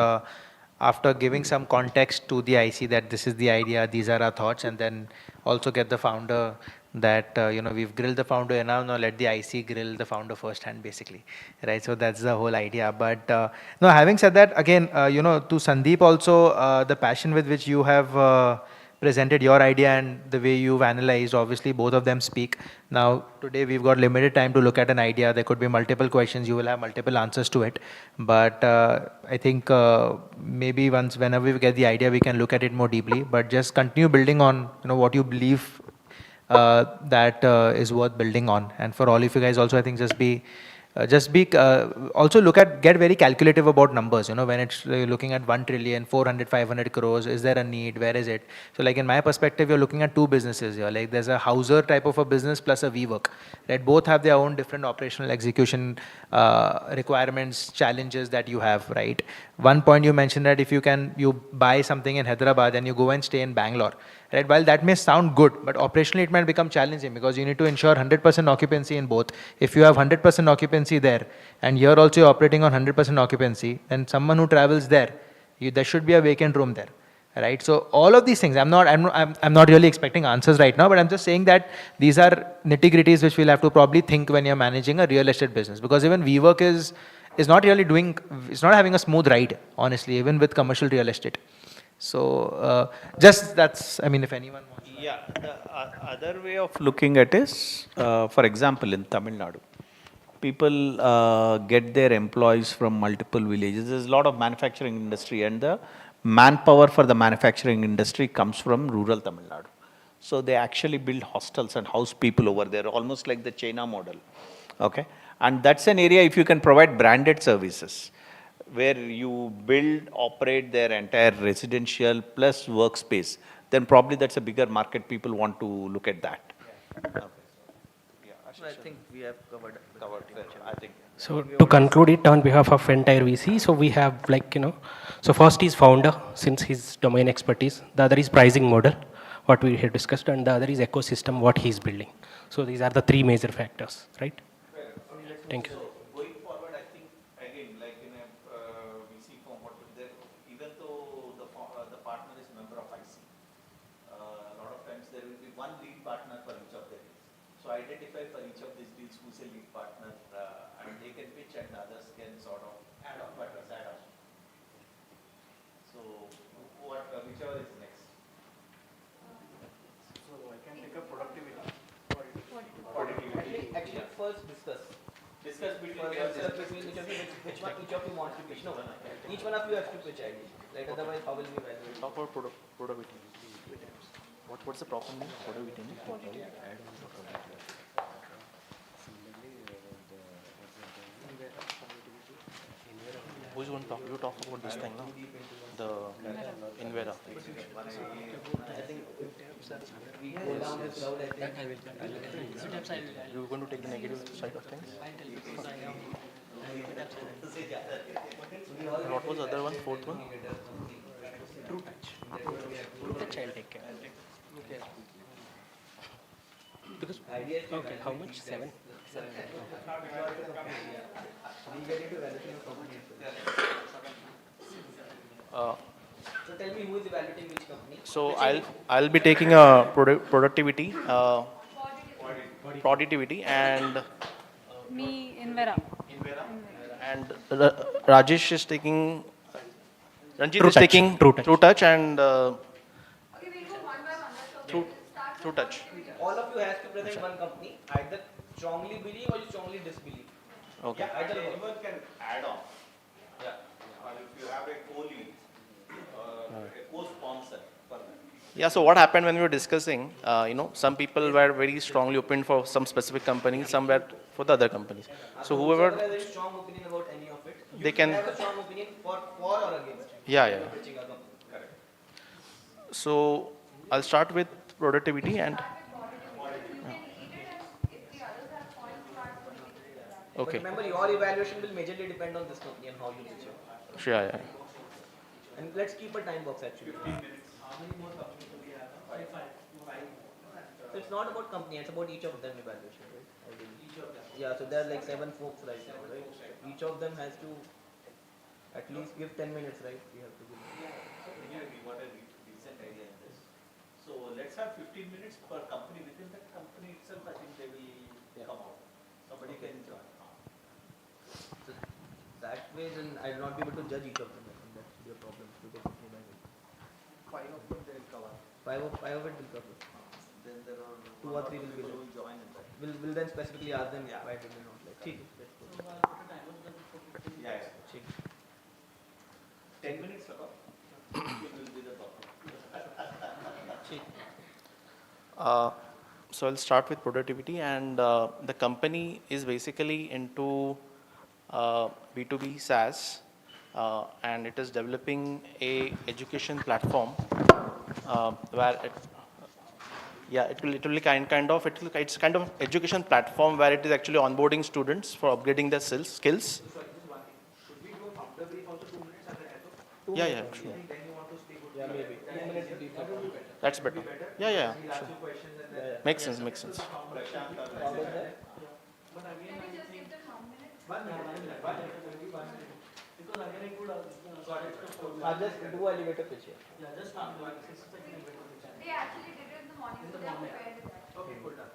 S22: after giving some context to the IC that this is the idea, these are our thoughts, and then also get the founder that, we've grilled the founder enough, now let the IC grill the founder firsthand, basically, right? So that's the whole idea. But no, having said that, again, to Sandeep also, the passion with which you have presented your idea and the way you've analyzed, obviously both of them speak. Now, today we've got limited time to look at an idea. There could be multiple questions. You will have multiple answers to it. But I think maybe whenever we get the idea, we can look at it more deeply. But just continue building on, what you believe that is worth building on. And for all of you guys also, I think also get very calculative about numbers, when it's looking at 1 trillion, 400, 500 crores, is there a need, where is it? So like in my perspective, you're looking at two businesses here, like there's a Hauser type of a business plus a WeWork, right? Both have their own different operational execution requirements, challenges that you have, right? One point you mentioned that if you buy something in Hyderabad and you go and stay in Bangalore, right? While that may sound good, but operationally it might become challenging because you need to ensure 100% occupancy in both. If you have 100% occupancy there, and here also you're operating on 100% occupancy, then someone who travels there, there should be a vacant room there, right? So all of these things, I'm not really expecting answers right now, but I'm just saying that these are nitty-gritties which we'll have to probably think when you're managing a real estate business, because even WeWork is not really it's not having a smooth ride, honestly, even with commercial real estate. So if anyone wants.
S20: Yeah, the other way of looking at is, for example, in Tamil Nadu, people get their employees from multiple villages. There's a lot of manufacturing industry, and the manpower for the manufacturing industry comes from rural Tamil Nadu. So they actually build hostels and house people over there, almost like the China model. Okay, and that's an area if you can provide branded services, where you build, operate their entire residential plus workspace, then probably that's a bigger market. People want to look at that.
S21: I think we have covered I think.
S3: So to conclude it on behalf of entire VC, so we have so first is founder, since his domain expertise. The other is pricing model, what we have discussed, and the other is ecosystem, what he is building. So these are the three major factors, right? Thank you.
S20: Going forward, I think, again, like in a VC Cohort, even though the partner is member of IC, a lot of times there will be one lead partner for each of the deals. So identify for each of these deals who's a lead partner, and they can pitch and others can sort of add on. So whichever is next.
S22: So I can take up productivity.
S21: Actually, first discuss between yourself, which each of you wants to pitch. No, each one of you has to pitch ideas. Right? Otherwise, how will we evaluate?
S2: Talk about productivity. What's the proper name? Productivity. Who's going to talk? You talk about this thing now. The Invera. You're going to take the negative side of things? What was the other one? Fourth one?
S3: True touch. True touch, I'll take care. Okay. Because, okay, how much? 7?
S21: So tell me who is evaluating which company?
S2: So I'll be taking a productivity, and
S12: Me, Invera.
S2: and Rajesh is taking. Ranjit
S3: True
S2: is
S3: touch.
S2: taking
S3: True touch.
S2: True Touch and True Touch.
S21: All of you has to present one company. Either strongly believe or you strongly disbelieve.
S2: Okay.
S21: Yeah, either
S20: Anyone can add on. Yeah. Or if you have a co-lead, a co-sponsor for that.
S2: Yeah, so what happened when we were discussing, some people were very strongly open for some specific companies, some were for the other companies. So whoever
S21: has a very strong opinion about any of it,
S2: they can
S21: have a strong opinion for or against.
S2: Yeah.
S21: Pitching a company. Correct.
S2: So I'll start with productivity and.
S5: But
S2: Okay.
S5: remember, your evaluation will majorly depend on this company and how you pitch it.
S2: Sure, yeah.
S5: And let's keep a time box actually.
S22: 15 minutes. How many more companies do we have now? Five.
S5: So it's not about company, it's about each of them evaluation, right?
S22: Each of them.
S5: Yeah, so there are like 7 folks right now, right? Each of them has to at least give 10 minutes, right? We have to give.
S22: Yeah, we got a decent idea in this. So let's have 15 minutes per company. Within that company itself, I think they will come out. Somebody can join.
S5: So that way, then I will not be able to judge each of them. I think that should be a problem. Because
S22: Five of them they will cover.
S5: Five of it will cover.
S22: Then there are
S5: 2 or 3 will be
S22: people
S5: there.
S22: who will join in that.
S5: We'll then specifically ask them why did they not like. ठीक है, let's go.
S22: Yeah.
S5: ठीक.
S22: 10 minutes ago, you will be the top.
S2: So I'll start with productivity, and the company is basically into B2B SaaS, and it is developing a education platform where it's kind of education platform where it is actually onboarding students for upgrading their skills.
S22: Should we go after brief also 2 minutes at the end?
S2: Yeah, sure.
S22: Then you want to speak.
S5: Yeah, maybe. 2 minutes brief.
S2: That's better. Yeah,
S22: We'll ask
S2: sure.
S22: you questions and then.
S2: Makes sense, makes sense.
S22: Prashant or
S5: How about that?
S22: But again, I think. 1 minute. Maybe 1 minute. Because again, I could.
S5: I'll just do elevator pitch here.
S22: Yeah, just not one.
S8: They actually did it in the morning, so they are prepared with that.
S22: Okay, cool, done.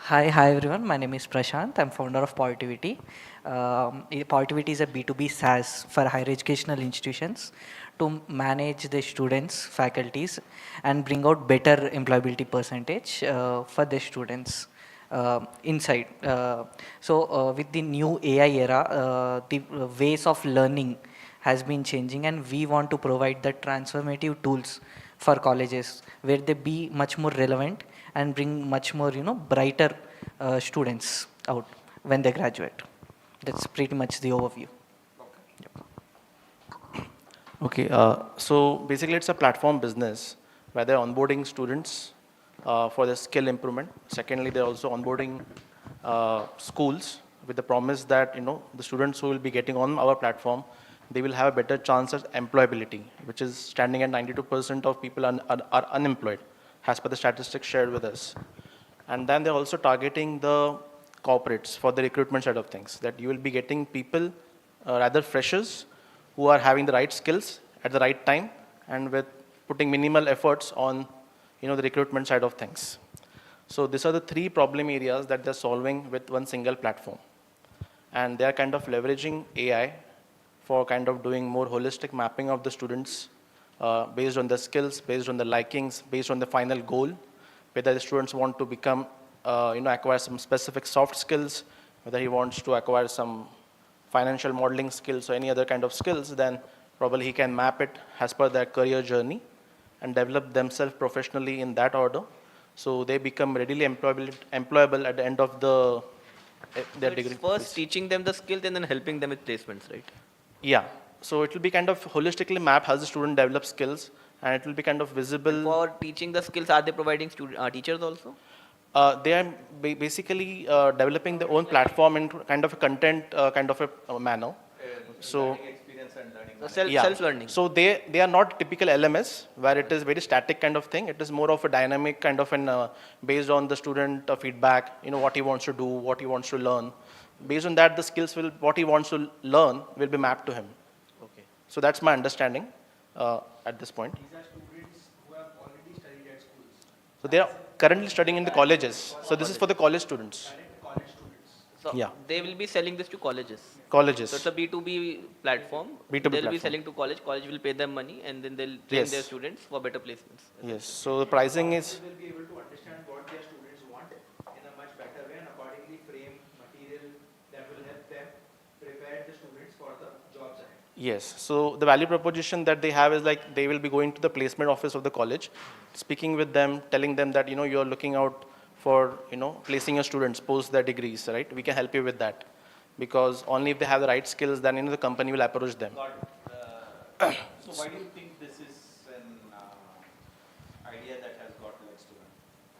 S10: Hi everyone. My name is Prashant. I'm founder of Positivity. Positivity is a B2B SaaS for higher educational institutions to manage the students, faculties, and bring out better employability percentage for the students inside. With the new AI era, the ways of learning has been changing, and we want to provide the transformative tools for colleges where they be much more relevant and bring much more brighter students out when they graduate. That's pretty much the overview.
S2: Okay, so basically it's a platform business where they're onboarding students for their skill improvement. Secondly, they're also onboarding schools with the promise that the students who will be getting on our platform, they will have a better chance at employability, which is standing at 92% of people are unemployed, as per the statistics shared with us. And then they're also targeting the corporates for the recruitment side of things, that you will be getting people, rather freshers, who are having the right skills at the right time and with putting minimal efforts on the recruitment side of things. So these are the 3 problem areas that they're solving with one single platform. And they're kind of leveraging AI for kind of doing more holistic mapping of the students based on their skills, based on their likings, based on the final goal, whether the students want to become, acquire some specific soft skills, whether he wants to acquire some financial modeling skills or any other kind of skills, then probably he can map it as per their career journey and develop themselves professionally in that order. So they become readily employable at the end of their degree.
S21: First teaching them the skills and then helping them with placements, right?
S2: Yeah. So it will be kind of holistically mapped how the student develops skills, and it will be kind of visible.
S21: For teaching the skills, are they providing teachers also?
S2: They are basically developing their own platform in kind of a content kind of a manner. So
S22: Experience and learning.
S21: Self-learning.
S2: So they are not typical LMS where it is very static kind of thing. It is more of a dynamic kind of an based on the student feedback, what he wants to do, what he wants to learn. Based on that, the skills what he wants to learn will be mapped to him.
S21: Okay.
S2: So that's my understanding at this point.
S22: These are students who have already studied at schools.
S2: So they are currently studying in the colleges. So this is for the college students.
S21: So
S2: Yeah.
S21: they will be selling this to colleges.
S2: Colleges.
S21: So it's a B2B platform.
S2: B2B
S21: They'll be
S2: platform.
S21: selling to college. College will pay them money, and then they'll train
S2: Yes.
S21: their students for better placements.
S2: Yes. So the pricing is.
S22: They will be able to understand what their students want in a much better way and accordingly frame material that will help them prepare the students for the jobs ahead.
S2: Yes. So the value proposition that they have is like they will be going to the placement office of the college, speaking with them, telling them that you're looking out for placing your students post their degrees, right? We can help you with that, because only if they have the right skills, then the company will approach them.
S22: So why do you think this is an
S20: idea that has got legs to run?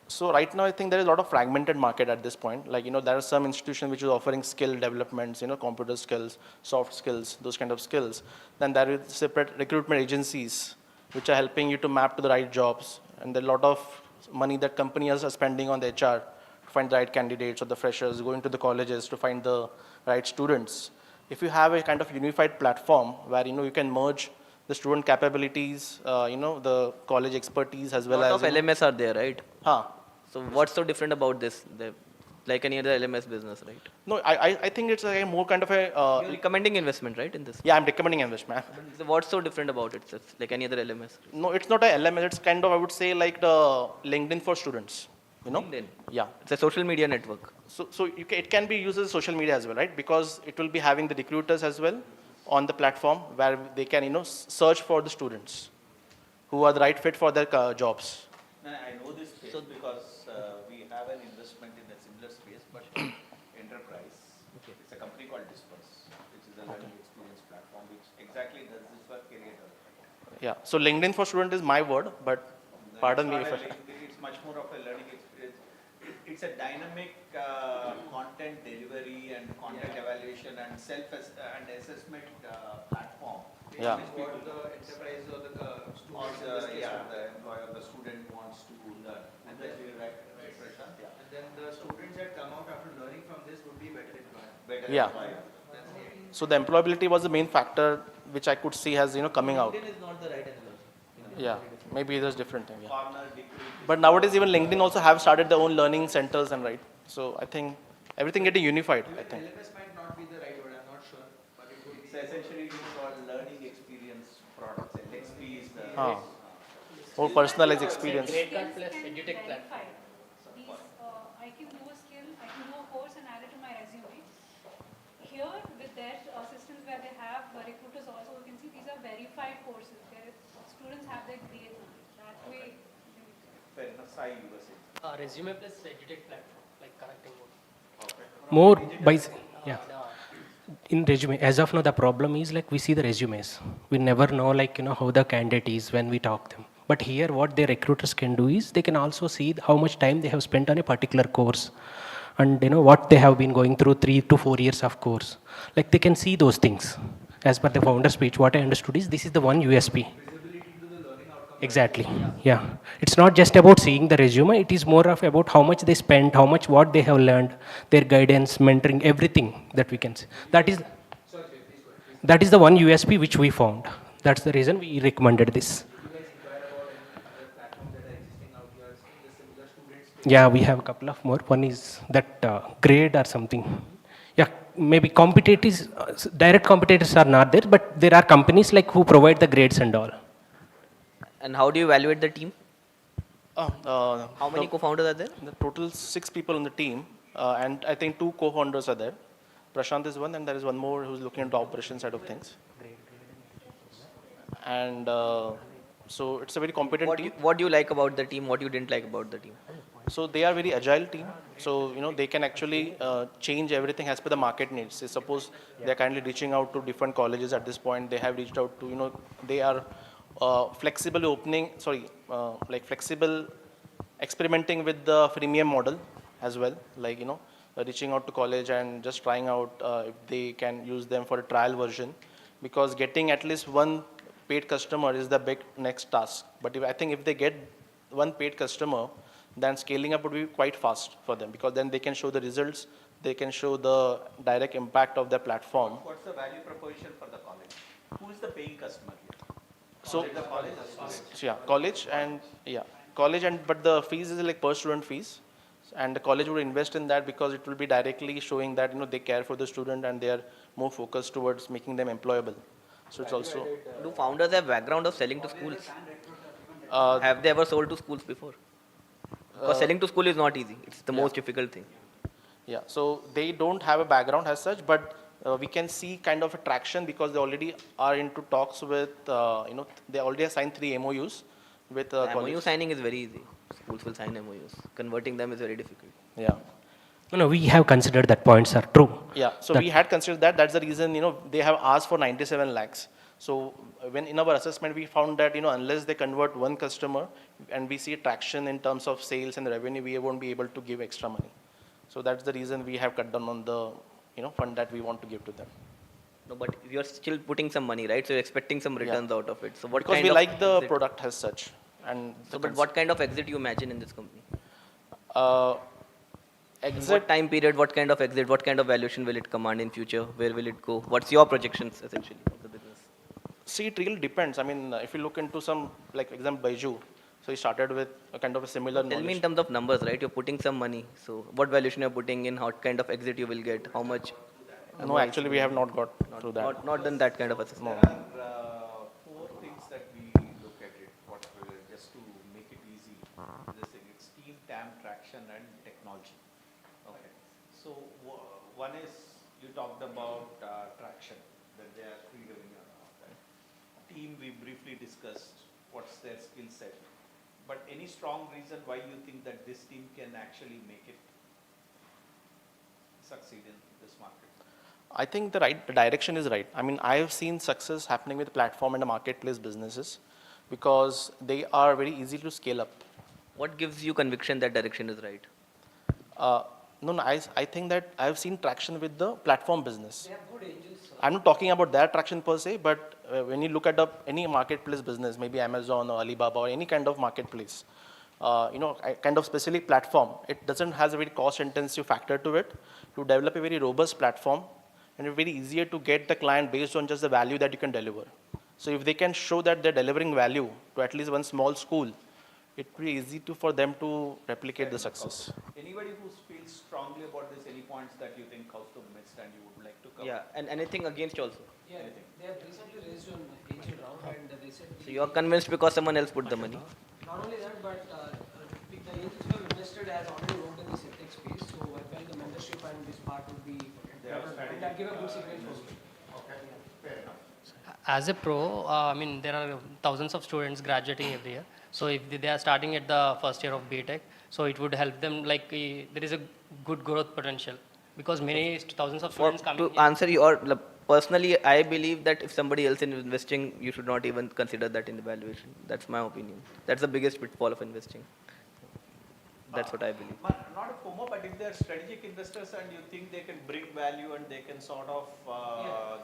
S2: So right now, I think there is a lot of fragmented market at this point. Like, there are some institutions which is offering skill developments, computer skills, soft skills, those kind of skills. Then there is separate recruitment agencies which are helping you to map to the right jobs. And there are a lot of money that companies are spending on the HR to find the right candidates or the freshers, going to the colleges to find the right students. If you have a kind of unified platform where, you can merge the student capabilities, the college expertise as well
S21: Lot
S2: as.
S21: of LMS are there, right?
S2: Huh.
S21: So what's so different about this? Like any other LMS business, right?
S2: No, I think it's a more kind of a.
S21: You're recommending investment, right, in this?
S2: Yeah, I'm recommending investment.
S21: So what's so different about it? It's like any other LMS?
S2: No, it's not a LMS. It's kind of, I would say, like the LinkedIn for students.
S21: LinkedIn?
S2: Yeah.
S21: It's a social media network.
S2: So it can be used as social media as well, right? Because it will be having the recruiters as well on the platform where they can, search for the students who are the right fit for their jobs.
S20: I know this space because we have an investment in a similar space, but enterprise. Okay. It's a company called Disperse, which is a learning experience platform, which exactly does this for career development.
S2: Yeah. So LinkedIn for student is my word, but pardon me if I.
S20: It's much more of a learning experience. It's a dynamic content delivery and content evaluation and assessment platform.
S2: Yeah.
S20: What the enterprise or the employer, the student wants to learn. And then Prashant, yeah.
S22: And then the students that come out after learning from this would be better employed.
S2: Yeah. So the employability was the main factor which I could see as coming out.
S21: LinkedIn is not the right analogy.
S2: Yeah, maybe there's different thing. Yeah. But nowadays even LinkedIn also have started their own learning centers and right. So I think everything getting unified. I think.
S22: LMS might not be the right word. I'm not sure, but it would
S20: It's essentially called learning experience products. LXP is the
S2: More personalized experience.
S6: Grade card plus edutech platform.
S12: I can do a skill, I can do a course and add it to my resume. Here, with their systems where they have recruiters also, you can see these are verified courses where students have their grades on it. That way.
S20: Fair enough. Sai, you were saying.
S6: Resume plus edutech platform, like correcting mode.
S3: More by, yeah. In resume, as of now, the problem is like we see the resumes. We never know how the candidate is when we talk them. But here, what the recruiters can do is they can also see how much time they have spent on a particular course, and what they have been going through 3 to 4 years of course. Like they can see those things. As per the founder speech, what I understood is this is the one USP. Exactly. Yeah. It's not just about seeing the resume. It is more of about how much they spent, what they have learned, their guidance, mentoring, everything that we can see. That is the one USP which we found. That's the reason we recommended this. Yeah, we have a couple of more. One is that grade or something. Yeah, maybe competitors, direct competitors are not there, but there are companies who provide the grades and all.
S21: And how do you evaluate the team? How many co-founders are there?
S2: The total 6 people on the team, and I think 2 co-founders are there. Prashant is one, and there is one more who's looking at the operation side of things. And so it's a very competent team.
S21: What do you like about the team? What you didn't like about the team?
S2: So they are very agile team. So they can actually change everything as per the market needs. Say suppose they are kindly reaching out to different colleges at this point. They have reached out to they are flexible opening. Flexible experimenting with the freemium model as well. Reaching out to college and just trying out if they can use them for a trial version, because getting at least one paid customer is the big next task. But I think if they get one paid customer, then scaling up would be quite fast for them, because then they can show the results, they can show the direct impact of their platform.
S20: What's the value proposition for the college? Who is the paying customer here?
S2: So,
S20: the college
S2: college but the fees is like per student fees, and the college would invest in that because it will be directly showing that they care for the student and they are more focused towards making them employable. So it's also.
S21: Do founders have background of selling to schools? Have they ever sold to schools before? Because selling to school is not easy. It's the most difficult thing.
S2: Yeah, so they don't have a background as such, but we can see kind of a traction because they already are into talks with, they already have signed 3 MOUs with
S21: MOU signing is very easy. Schools will sign MOUs. Converting them is very difficult.
S2: Yeah.
S3: No, we have considered that points are true.
S2: Yeah, so we had considered that. That's the reason, they have asked for 97 lakhs. So when in our assessment, we found that, unless they convert one customer and we see traction in terms of sales and revenue, we won't be able to give extra money. So that's the reason we have cut down on the, fund that we want to give to them.
S21: No, but you're still putting some money, right? So you're expecting some returns out of it. So what
S2: Because
S21: kind
S2: we
S21: of
S2: like the
S21: exit?
S2: product as such. And
S21: So, but what kind of exit you imagine in this company? In
S2: Exit.
S21: what time period, what kind of exit, what kind of valuation will it command in future? Where will it go? What's your projections essentially of the business?
S2: See, it really depends. I mean, if you look into some, like example, Baiju, so he started with a kind of a similar
S21: Tell me in
S2: knowledge.
S21: terms of numbers, right? You're putting some money. So what valuation you're putting in, what kind of exit you will get, how much?
S2: No, actually, we have not got through that.
S21: Not done that kind of assessment.
S20: There are four things that we look at it, just to make it easy. This thing, it's team, TAM, traction, and technology. Okay. So one is, you talked about traction, that they are free revenue and all that. Team, we briefly discussed what's their skill set. But any strong reason why you think that this team can actually make it succeed in this market?
S2: I think the direction is right. I mean, I have seen success happening with platform and marketplace businesses because they are very easy to scale up.
S21: What gives you conviction that direction is right?
S2: No, I think that I have seen traction with the platform business.
S5: They have good angels.
S2: I'm not talking about their traction per se, but when you look at any marketplace business, maybe Amazon or Alibaba or any kind of marketplace, kind of specific platform, it doesn't has a very cost-intensive factor to it. To develop a very robust platform, and it's very easier to get the client based on just the value that you can deliver. So if they can show that they're delivering value to at least one small school, it will be easy for them to replicate the success.
S20: Anybody who feels strongly about this, any points that you think House to missed and you would like to cover?
S21: Yeah, and anything against also?
S5: Yeah, they have recently raised an angel round and they said.
S21: So you're convinced because someone else put the money?
S5: Not only that, but the angels who have invested has already worked in the tech space, so I felt the mentorship and this part would be and that give a good signal for me.
S20: Okay, fair enough.
S6: As a pro, I mean, there are thousands of students graduating every year. So if they are starting at the first year of BTech, so it would help them, like, there is a good growth potential because many thousands of students coming
S21: To answer your, personally, I believe that if somebody else is investing, you should not even consider that in the valuation. That's my opinion. That's the biggest pitfall of investing. That's what I believe.
S20: Not a FOMO, but if they're strategic investors and you think they can bring value and they can sort of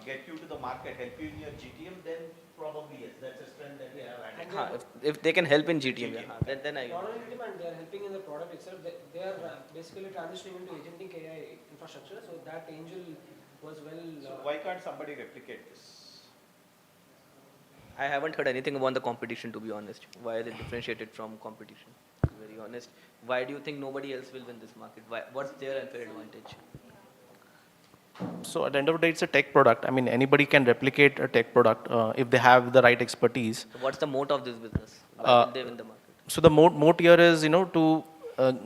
S20: get you to the market, help you in your GTM, then probably yes, that's a strength that we have added.
S21: If they can help in GTM, yeah, then I.
S5: Not only demand, they are helping in the product itself. They are basically transitioning into agentic AI infrastructure. So that angel was well.
S20: So why can't somebody replicate this?
S21: I haven't heard anything about the competition, to be honest. Why is it differentiated from competition? To be very honest. Why do you think nobody else will win this market? What's their unfair advantage?
S2: So at the end of the day, it's a tech product. I mean, anybody can replicate a tech product if they have the right expertise.
S21: So what's the moat of this business? Why will they win the market?
S2: So the moat here is, to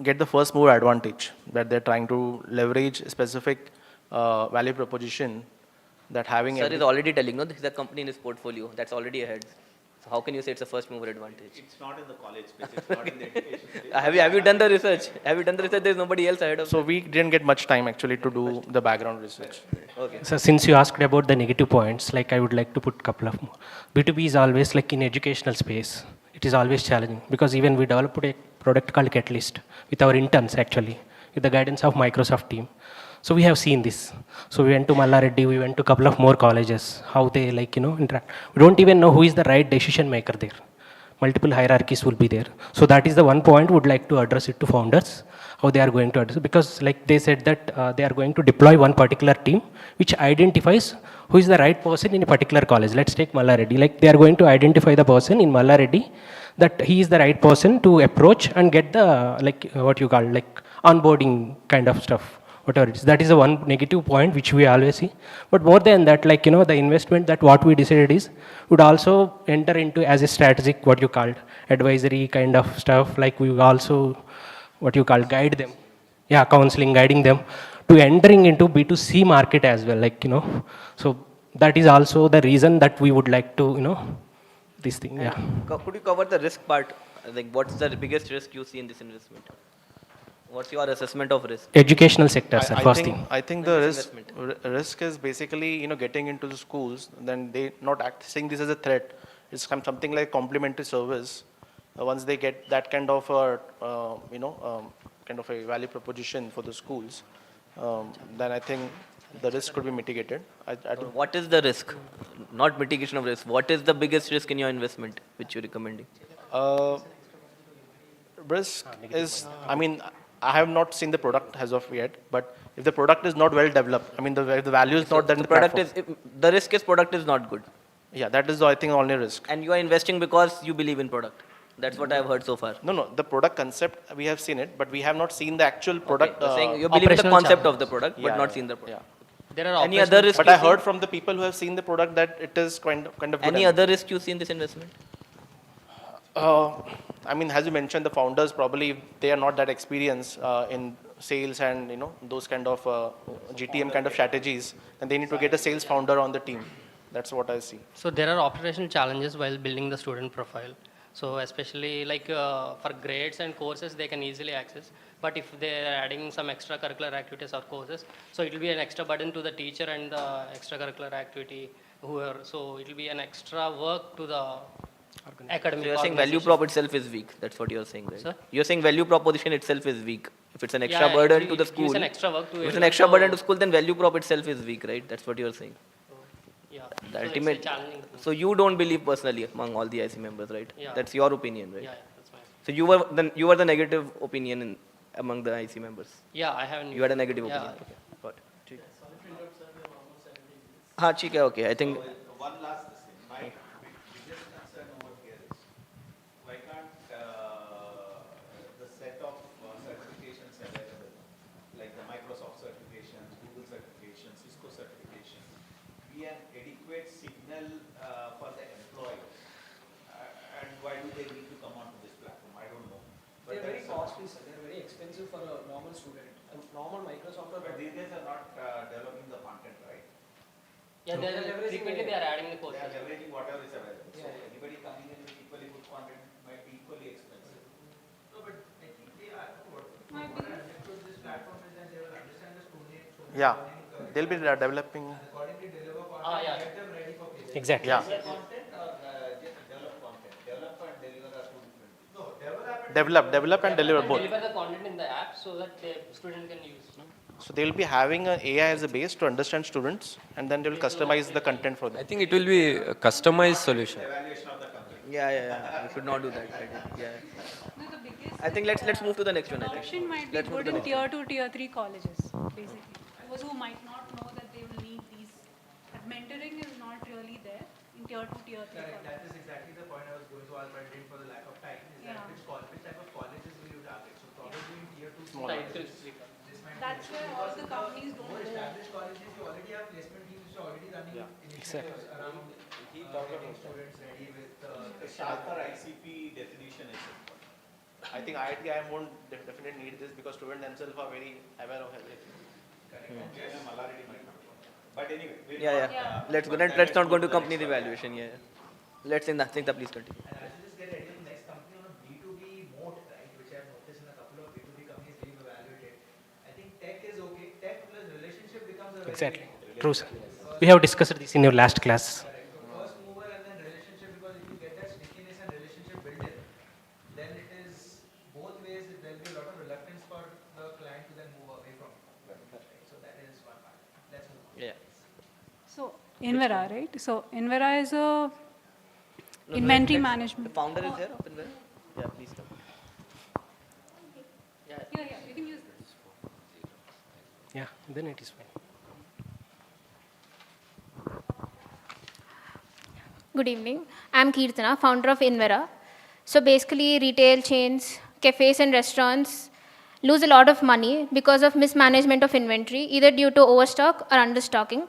S2: get the first mover advantage, that they're trying to leverage a specific value proposition that having.
S21: Sir is already telling, no, this is a company in his portfolio that's already ahead. So how can you say it's a first mover advantage?
S20: It's not in the college space, it's not in the education space.
S21: Have you done the research? Have you done the research? There's nobody else ahead of.
S2: So we didn't get much time actually to do the background research.
S21: Okay.
S3: So since you asked about the negative points, like I would like to put a couple of more. B2B is always like in educational space. It is always challenging because even we developed a product called Catalyst with our interns actually, with the guidance of Microsoft team. So we have seen this. So we went to Mallareddy, we went to a couple of more colleges, how they interact. We don't even know who is the right decision maker there. Multiple hierarchies will be there. So that is the one point would like to address it to founders, how they are going to address it. Because like they said that they are going to deploy one particular team which identifies who is the right person in a particular college. Let's take Mallareddy. Like they are going to identify the person in Mallareddy that he is the right person to approach and get the what you call onboarding kind of stuff. Whatever it is. That is the one negative point which we always see. But more than that, the investment that what we decided is would also enter into as a strategic, what you called, advisory kind of stuff. Like we also, what you call, guide them. Yeah, counseling, guiding them to entering into B2C market as well. So that is also the reason that we would like to, this thing. Yeah.
S21: Could you cover the risk part? Like, what's the biggest risk you see in this investment? What's your assessment of risk?
S3: Educational sector, sir, first thing.
S2: I think the risk is basically, getting into the schools, then they not seeing this as a threat. It's something like complementary service. Once they get that kind of kind of a value proposition for the schools, then I think the risk could be mitigated.
S21: What is the risk? Not mitigation of risk. What is the biggest risk in your investment which you're recommending?
S2: Risk is, I have not seen the product as of yet, but if the product is not well developed, if the value is not there in the platform.
S21: The risk is product is not good.
S2: Yeah, that is, I think, only risk.
S21: And you are investing because you believe in product. That's what I've heard so far.
S2: No, the product concept, we have seen it, but we have not seen the actual product.
S21: You're saying you believe in the concept of the product, but not seen the product.
S6: There are
S21: any other risk?
S2: But I heard from the people who have seen the product that it is kind of good.
S21: Any other risk you see in this investment?
S2: As you mentioned, the founders probably, they are not that experienced in sales and those kind of GTM kind of strategies, and they need to get a sales founder on the team. That's what I see.
S6: So there are operational challenges while building the student profile. So especially for grades and courses, they can easily access. But if they are adding some extracurricular activities or courses, so it will be an extra burden to the teacher and the extracurricular activity whoever. So it will be an extra work to the academic.
S21: So you're saying value prop itself is weak. That's what you're saying, right?
S6: Sir?
S21: You're saying value proposition itself is weak. If it's an extra burden to the school,
S6: an extra work to
S21: if it's an extra burden to school, then value prop itself is weak, right? That's what you're saying.
S6: Yeah.
S21: The ultimate. So you don't believe personally among all the IC members, right?
S6: Yeah.
S21: That's your opinion, right?
S6: Yeah, that's fine.
S21: So you were the negative opinion among the IC members.
S6: Yeah, I haven't.
S21: You had a negative opinion. Okay, got it. Okay. I think.
S20: One last thing. My biggest concern over here is why can't the set of certifications available, like the Microsoft certifications, Google certifications, Cisco certifications, be an adequate signal for the employers? And why do they need to come onto this platform? I don't know.
S5: They're very costly, sir. They're very expensive for a normal student. A normal Microsoft.
S20: But these guys are not developing the content, right?
S6: Yeah, frequently they are adding the courses.
S20: They are leveraging whatever is available.
S5: Yeah.
S20: So anybody coming in with equally good content might be equally expensive.
S22: No, but I think they are. What I understood this platform is that they will understand the student.
S2: Yeah, they'll be developing.
S22: Accordingly, deliver content. Get them ready for placement.
S3: Exactly.
S2: Yeah.
S20: Content or just develop content? Develop and deliver are two different things.
S22: No,
S2: Develop and deliver both.
S6: Deliver the content in the app so that the student can use.
S2: So they will be having an AI as a base to understand students, and then they will customize the content for them.
S18: I think it will be a customized solution.
S21: Yeah. You should not do that. I think let's move to the next one.
S12: Adoption might be good in tier 2, tier 3 colleges, basically. Those who might not know that they will need these. But mentoring is not really there in tier 2, tier 3 colleges.
S22: That is exactly the point I was going to. I'll try to for the lack of time. Is that which type of colleges will you target? So probably in tier 2.
S12: That's where all the companies don't
S22: More
S12: go.
S22: established colleges, you already have placement teams which are already running initiatives around getting students ready with
S20: The sharper ICP definition is important.
S2: I think IIT won't definitely need this because students themselves are very aware of everything.
S20: But anyway,
S21: Let's not go into company evaluation. Let's say nothing. Please continue.
S22: And I should just get ready to the next company on a B2B mode, right, which I've noticed in a couple of B2B companies being evaluated. I think tech is okay. Tech plus relationship becomes a very
S3: Exactly. True, sir. We have discussed this in your last class.
S22: First mover and then relationship, because if you get that stickiness and relationship built in, then it is both ways. There will be a lot of reluctance for the client to then move away from it. So that is one part. Let's move on.
S21: Yeah.
S12: So Invera, right? So Invera is a inventory management.
S21: The founder is here. Up in there. Yeah, please come.
S12: Yeah, you can use this.
S3: Yeah, then it is fine.
S9: Good evening. I'm Kirtana, founder of Invera. So basically, retail chains, cafes and restaurants lose a lot of money because of mismanagement of inventory, either due to overstock or understocking.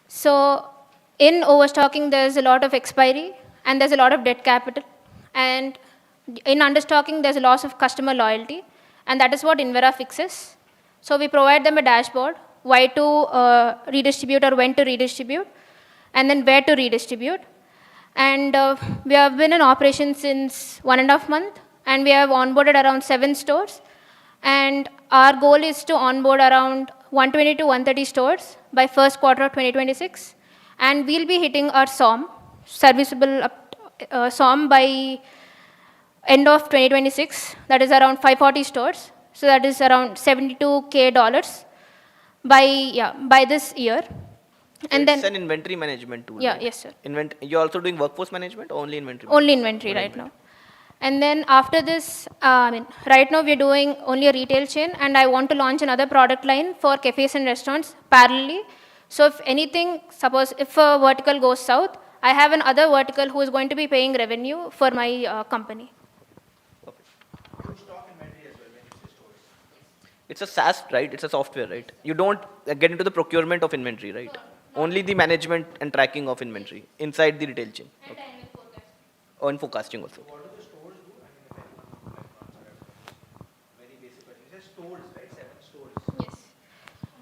S9: So in overstocking, there's a lot of expiry and there's a lot of debt capital. And in understocking, there's a loss of customer loyalty. And that is what Invera fixes. So we provide them a dashboard, why to redistribute or when to redistribute, and then where to redistribute. And we have been in operation since 1.5 months, and we have onboarded around 7 stores. And our goal is to onboard around 120 to 130 stores by first quarter of 2026. And we'll be hitting our SOM, serviceable SOM by end of 2026. That is around 540 stores. So that is around $72K by this year.
S21: So
S9: And
S21: it's
S9: then
S21: an inventory management tool,
S9: yeah,
S21: right?
S9: yes, sir.
S21: You're also doing workforce management or only inventory
S9: Only
S21: management?
S9: inventory right now. And then after this, right now we're doing only a retail chain, and I want to launch another product line for cafes and restaurants parallelly. So if anything, suppose if a vertical goes south, I have another vertical who is going to be paying revenue for my company.
S21: It's a SaaS, right? It's a software, right? You don't get into the procurement of inventory, right? Only the management and tracking of inventory inside the retail chain. Okay. Or in forecasting also.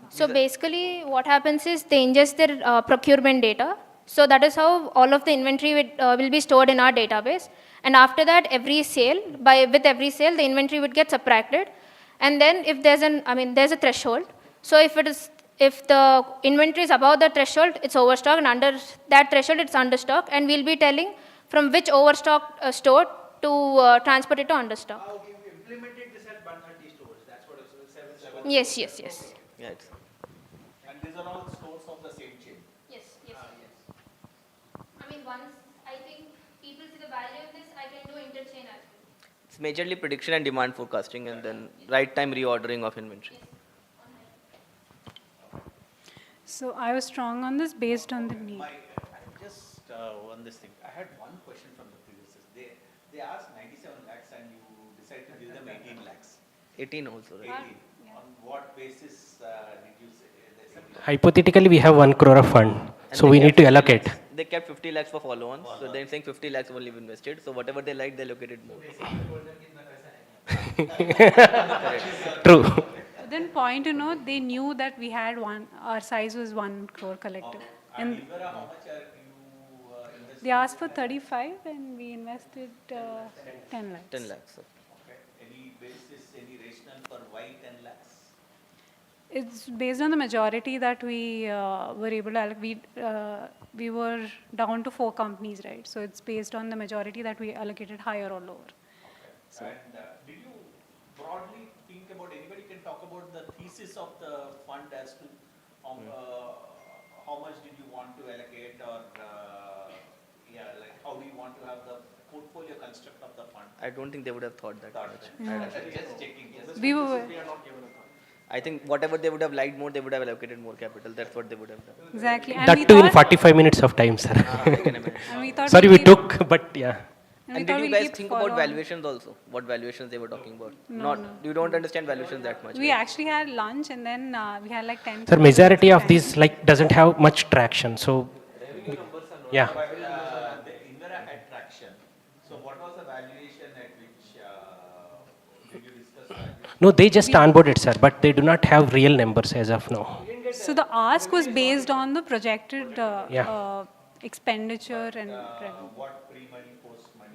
S9: So basically, what happens is they ingest their procurement data. So that is how all of the inventory will be stored in our database. And after that, every sale, with every sale, the inventory would get subtracted. And then if there's a threshold. So if the inventory is above the threshold, it's overstock, and under that threshold, it's understock. And we'll be telling from which overstock store to transport it to understock. Yes, yes, yes.
S21: Yeah, it's
S20: And these are all stores of the same chain.
S9: Yes, yes. I mean, once I think people see the value of this, I can do interchain as well.
S21: It's majorly prediction and demand forecasting and then right time reordering of inventory.
S12: So I was strong on this based on the need.
S20: Just on this thing, I had one question from the previous. They asked 97 lakhs and you decided to give them 18 lakhs.
S21: 18 also, right?
S20: 18. On what basis did you say?
S3: Hypothetically, we have 1 crore of fund,
S21: And
S3: so
S21: they
S3: we
S21: kept
S3: need to
S21: 50
S3: allocate.
S21: lakhs. They kept 50 lakhs for follow-ons. So they're saying 50 lakhs only invested. So whatever they liked, they allocated more.
S3: True.
S12: Then point to note, they knew that we had our size was 1 crore collective. And
S20: How much are you invested?
S12: they asked for 35 and we invested 10 lakhs.
S21: 10 lakhs.
S20: Okay. Any basis, any rationale for why 10 lakhs?
S12: It's based on the majority that we were able to allocate. We were down to 4 companies, right? So it's based on the majority that we allocated higher or lower.
S20: Okay.
S12: So
S20: And did you broadly think about, anybody can talk about the thesis of the fund as to how much did you want to allocate or how do you want to have the portfolio construct of the fund?
S21: I don't think they would have thought that much.
S20: Just checking.
S12: We were.
S21: I think whatever they would have liked more, they would have allocated more capital. That's what they would have done.
S12: Exactly. And
S3: That too in 45 minutes of time, sir.
S21: I can imagine.
S12: And we thought
S3: Sorry, we took, but yeah.
S21: And did you guys think about valuations also? What valuations they were talking about?
S12: No, no.
S21: You don't understand valuations that much.
S12: We
S21: right?
S12: actually had lunch and then we had like 10.
S3: Sir, majority of these doesn't have much traction, so yeah.
S20: But the Invera had traction. So what was the valuation at which did you discuss value?
S3: No, they just onboarded, sir, but they do not have real numbers as of now.
S12: So the ask was based on the projected expenditure and revenue.
S20: What pre-money, post-money?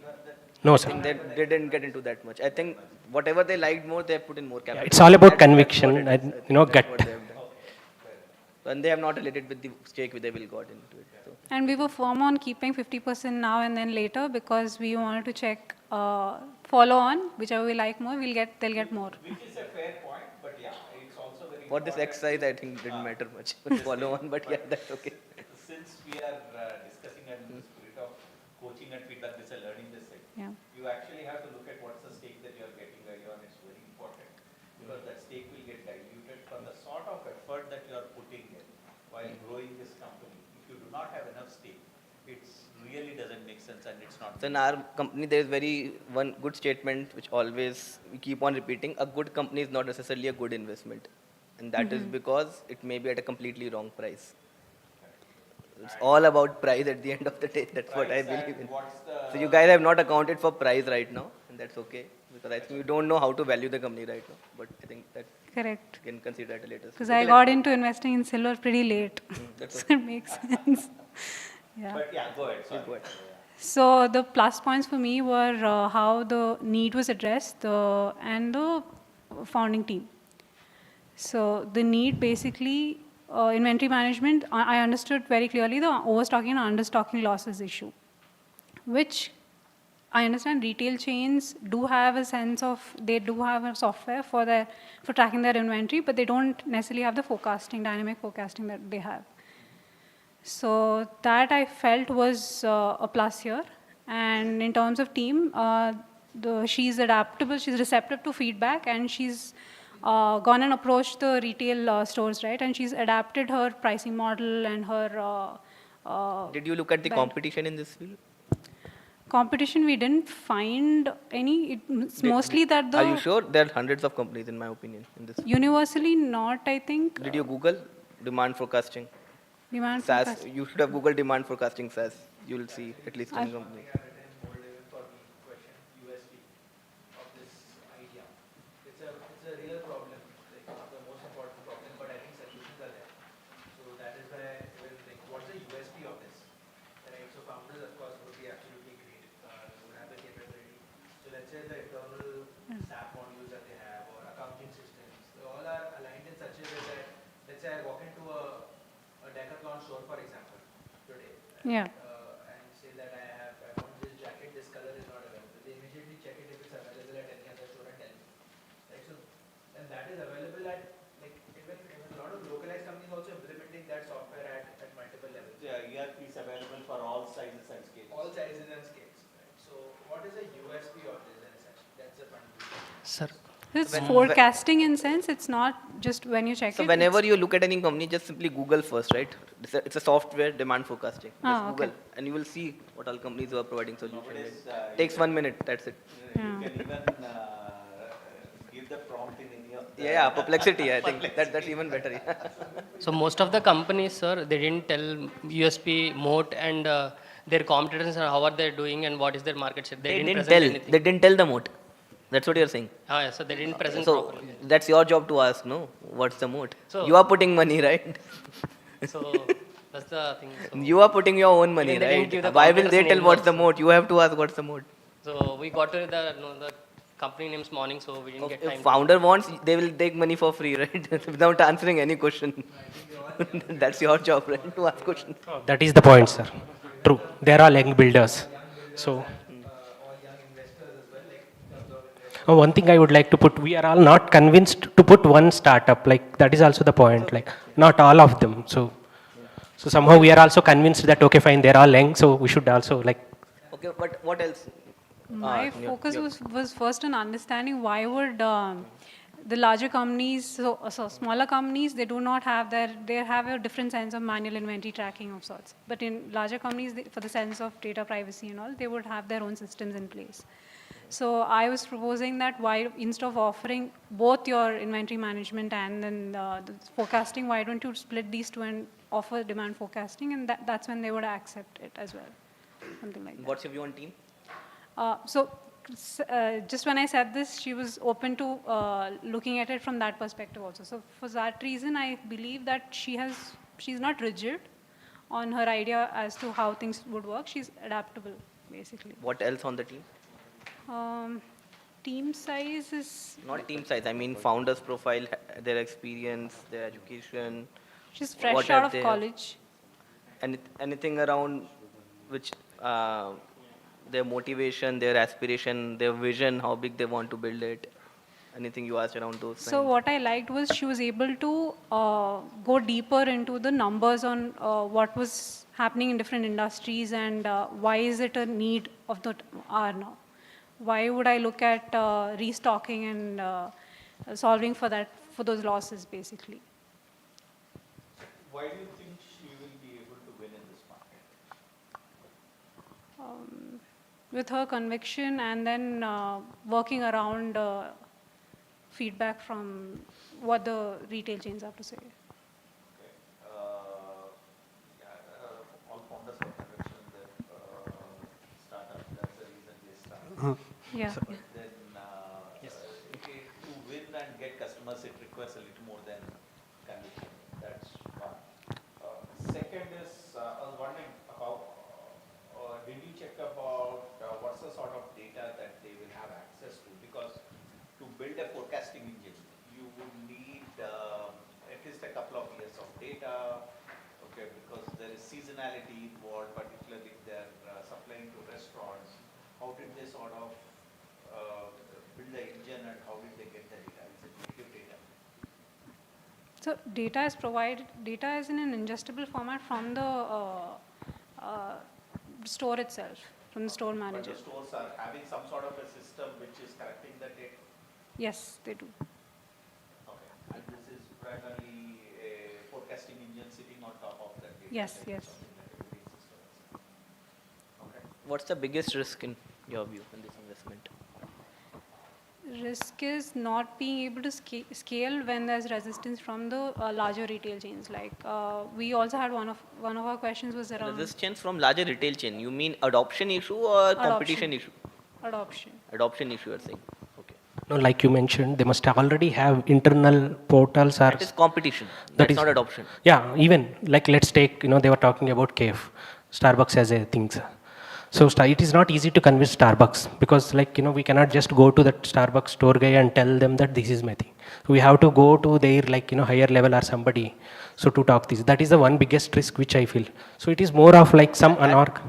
S3: No, sir.
S21: I think they didn't get into that much. I think whatever they liked more, they have put in more capital.
S3: It's all about
S21: That's
S3: conviction
S21: what it
S3: and,
S21: is. I think
S3: gut.
S21: that's what they have done. And they have not related with the stake they will got into it. So.
S12: And we were firm on keeping 50% now and then later because we wanted to check follow on, whichever we like more, they'll get more.
S20: Which is a fair point, but yeah, it's also very
S21: For this exercise, I think didn't matter much. Follow on, but yeah, that's okay.
S20: Since we are discussing in the spirit of coaching and feedback, this is a learning this thing.
S12: Yeah.
S20: You actually have to look at what's the stake that you are getting early on. It's very important because that stake will get diluted for the sort of effort that you are putting in while growing this company. If you do not have enough stake, it really doesn't make sense and it's not.
S21: So in our company, there is one good statement which always we keep on repeating. A good company is not necessarily a good investment. And that is because it may be at a completely wrong price. It's all about price at the end of the day. That's what I believe in. So you guys have not accounted for price right now, and that's okay. Because I think you don't know how to value the company right now. But I think that
S12: Correct.
S21: you can consider at a later stage.
S12: Because I got into investing in silver pretty late.
S21: That's
S12: So it makes sense. Yeah.
S20: But yeah, go ahead. Sorry.
S21: Go ahead.
S12: So the plus points for me were how the need was addressed and the founding team. So the need basically, inventory management, I understood very clearly the overstocking and understocking losses issue, which I understand retail chains do have a sense of, they do have a software for tracking their inventory, but they don't necessarily have the forecasting, dynamic forecasting that they have. So that I felt was a plus here. And in terms of team, she's adaptable, she's receptive to feedback, and she's gone and approached the retail stores, right? And she's adapted her pricing model and her.
S21: Did you look at the competition in this field?
S12: Competition, we didn't find any. It's mostly that the.
S21: Are you sure? There are hundreds of companies, in my opinion, in this.
S12: Universally not, I think.
S21: Did you Google demand forecasting?
S12: Demand
S21: SaaS.
S12: forecasting.
S21: You should have Google demand forecasting SaaS. You will see at least 10 companies.
S22: It's a real problem, like one of the most important problem, but I think solutions are there. So that is why I will think, what's the USP of this? Right, so founders, of course, would be absolutely great. Would have the capability. So let's say the internal SAP modules that they have or accounting systems, they all are aligned in such a way that, let's say I walk into a Decathlon store, for example, today.
S12: Yeah.
S22: And say that I want this jacket, this color is not available. They immediately check it if it's available at any other store and tell me. Right, so, and that is available at, like, even a lot of localized companies also implementing that software at multiple levels.
S20: Yeah, ERP is available for all sizes and scales.
S22: All sizes and scales. Right? So, what is the USP of this in essentially? That's the fundamental.
S3: Sir.
S12: It's forecasting in sense, it's not just when you check it.
S21: So whenever you look at any company, just simply Google first, right? It's a software demand forecasting. Just Google, and you will see what all companies are providing solutions. Takes 1 minute, that's it.
S20: You can even give the prompt in any of the...
S21: Yeah, Perplexity, I think. That's even better. Yeah.
S6: So most of the companies, sir, they didn't tell USP, moat, and their competitors and how are they doing and what is their market share. They didn't present anything.
S21: They didn't tell the moat. That's what you're saying.
S6: Ah, yes, so they didn't present
S21: So
S6: properly.
S21: that's your job to ask, no? What's the moat?
S6: So-
S21: You are putting money, right?
S6: So that's the thing. So
S21: You are putting your own money,
S6: even they didn't give the
S21: right? Why will
S6: competitors'
S21: they tell
S6: names
S21: what's the
S6: also.
S21: moat? You have to ask what's the moat.
S6: So we got to the company names morning, so we didn't get time.
S21: If founder wants, they will take money for free, right? Without answering any question. That's your job, right? To ask questions.
S3: That is the point, sir. True. They are all young builders. So. One thing I would like to put, we are all not convinced to put one startup, like that is also the point, like not all of them. So somehow we are also convinced that, okay, fine, they're all young, so we should also like.
S21: Okay, but what else?
S12: My focus was first on understanding why would the larger companies, so smaller companies, they do not have they have a different sense of manual inventory tracking of sorts. But in larger companies, for the sense of data privacy and all, they would have their own systems in place. So I was proposing that why, instead of offering both your inventory management and then the forecasting, why don't you split these two and offer demand forecasting, and that's when they would accept it as well, something like that.
S21: What's your view on team?
S12: Just when I said this, she was open to looking at it from that perspective also. So for that reason, I believe that she's not rigid on her idea as to how things would work. She's adaptable, basically.
S21: What else on the team?
S12: Team size is...
S21: Not team size, I mean founder's profile, their experience, their education.
S12: She's fresh out of college.
S21: Anything around which their motivation, their aspiration, their vision, how big they want to build it. Anything you asked around those
S12: So what I liked was she was able to go deeper into the numbers on what was happening in different industries and why is it a need of the hour now. Why would I look at restocking and solving for those losses, basically?
S20: Why do you think she will be able to win in this market?
S12: With her conviction and then working around feedback from what the retail chains have to say.
S20: All founders have conviction that startup, that's the reason they start.
S12: Yeah.
S20: But then to win and get customers, it requires a little more than conviction. That's one. Second is, I was wondering about, did you check about what's the sort of data that they will have access to? Because to build a forecasting engine, functionality involved, particularly if they're supplying to restaurants? How did they sort of build the engine and how did they get the data? Is it native data?
S12: So data is in an ingestible format from the store itself, from the store manager.
S20: But the stores are having some sort of a system which is correcting the data?
S12: Yes, they do.
S20: Okay. And this is primarily a forecasting engine sitting on top of that data?
S12: Yes,
S20: like
S12: yes.
S20: something like a billing system or something. Okay.
S21: What's the biggest risk in your view in this investment?
S12: Risk is not being able to scale when there's resistance from the larger retail chains. Like we also had one of our questions was around
S21: Resistance from larger retail chain. You mean adoption issue or competition issue?
S12: Adoption.
S21: Adoption issue, you're saying. Okay.
S3: No, like you mentioned, they must already have internal portals or.
S21: That is competition.
S3: That
S21: That's
S3: is
S21: not adoption.
S3: Yeah, even like let's take, they were talking about KF, Starbucks as a thing. So it is not easy to convince Starbucks because we cannot just go to that Starbucks store guy and tell them that this is my thing. We have to go to their higher level or somebody so to talk this. That is the one biggest risk which I feel. So it is more of like some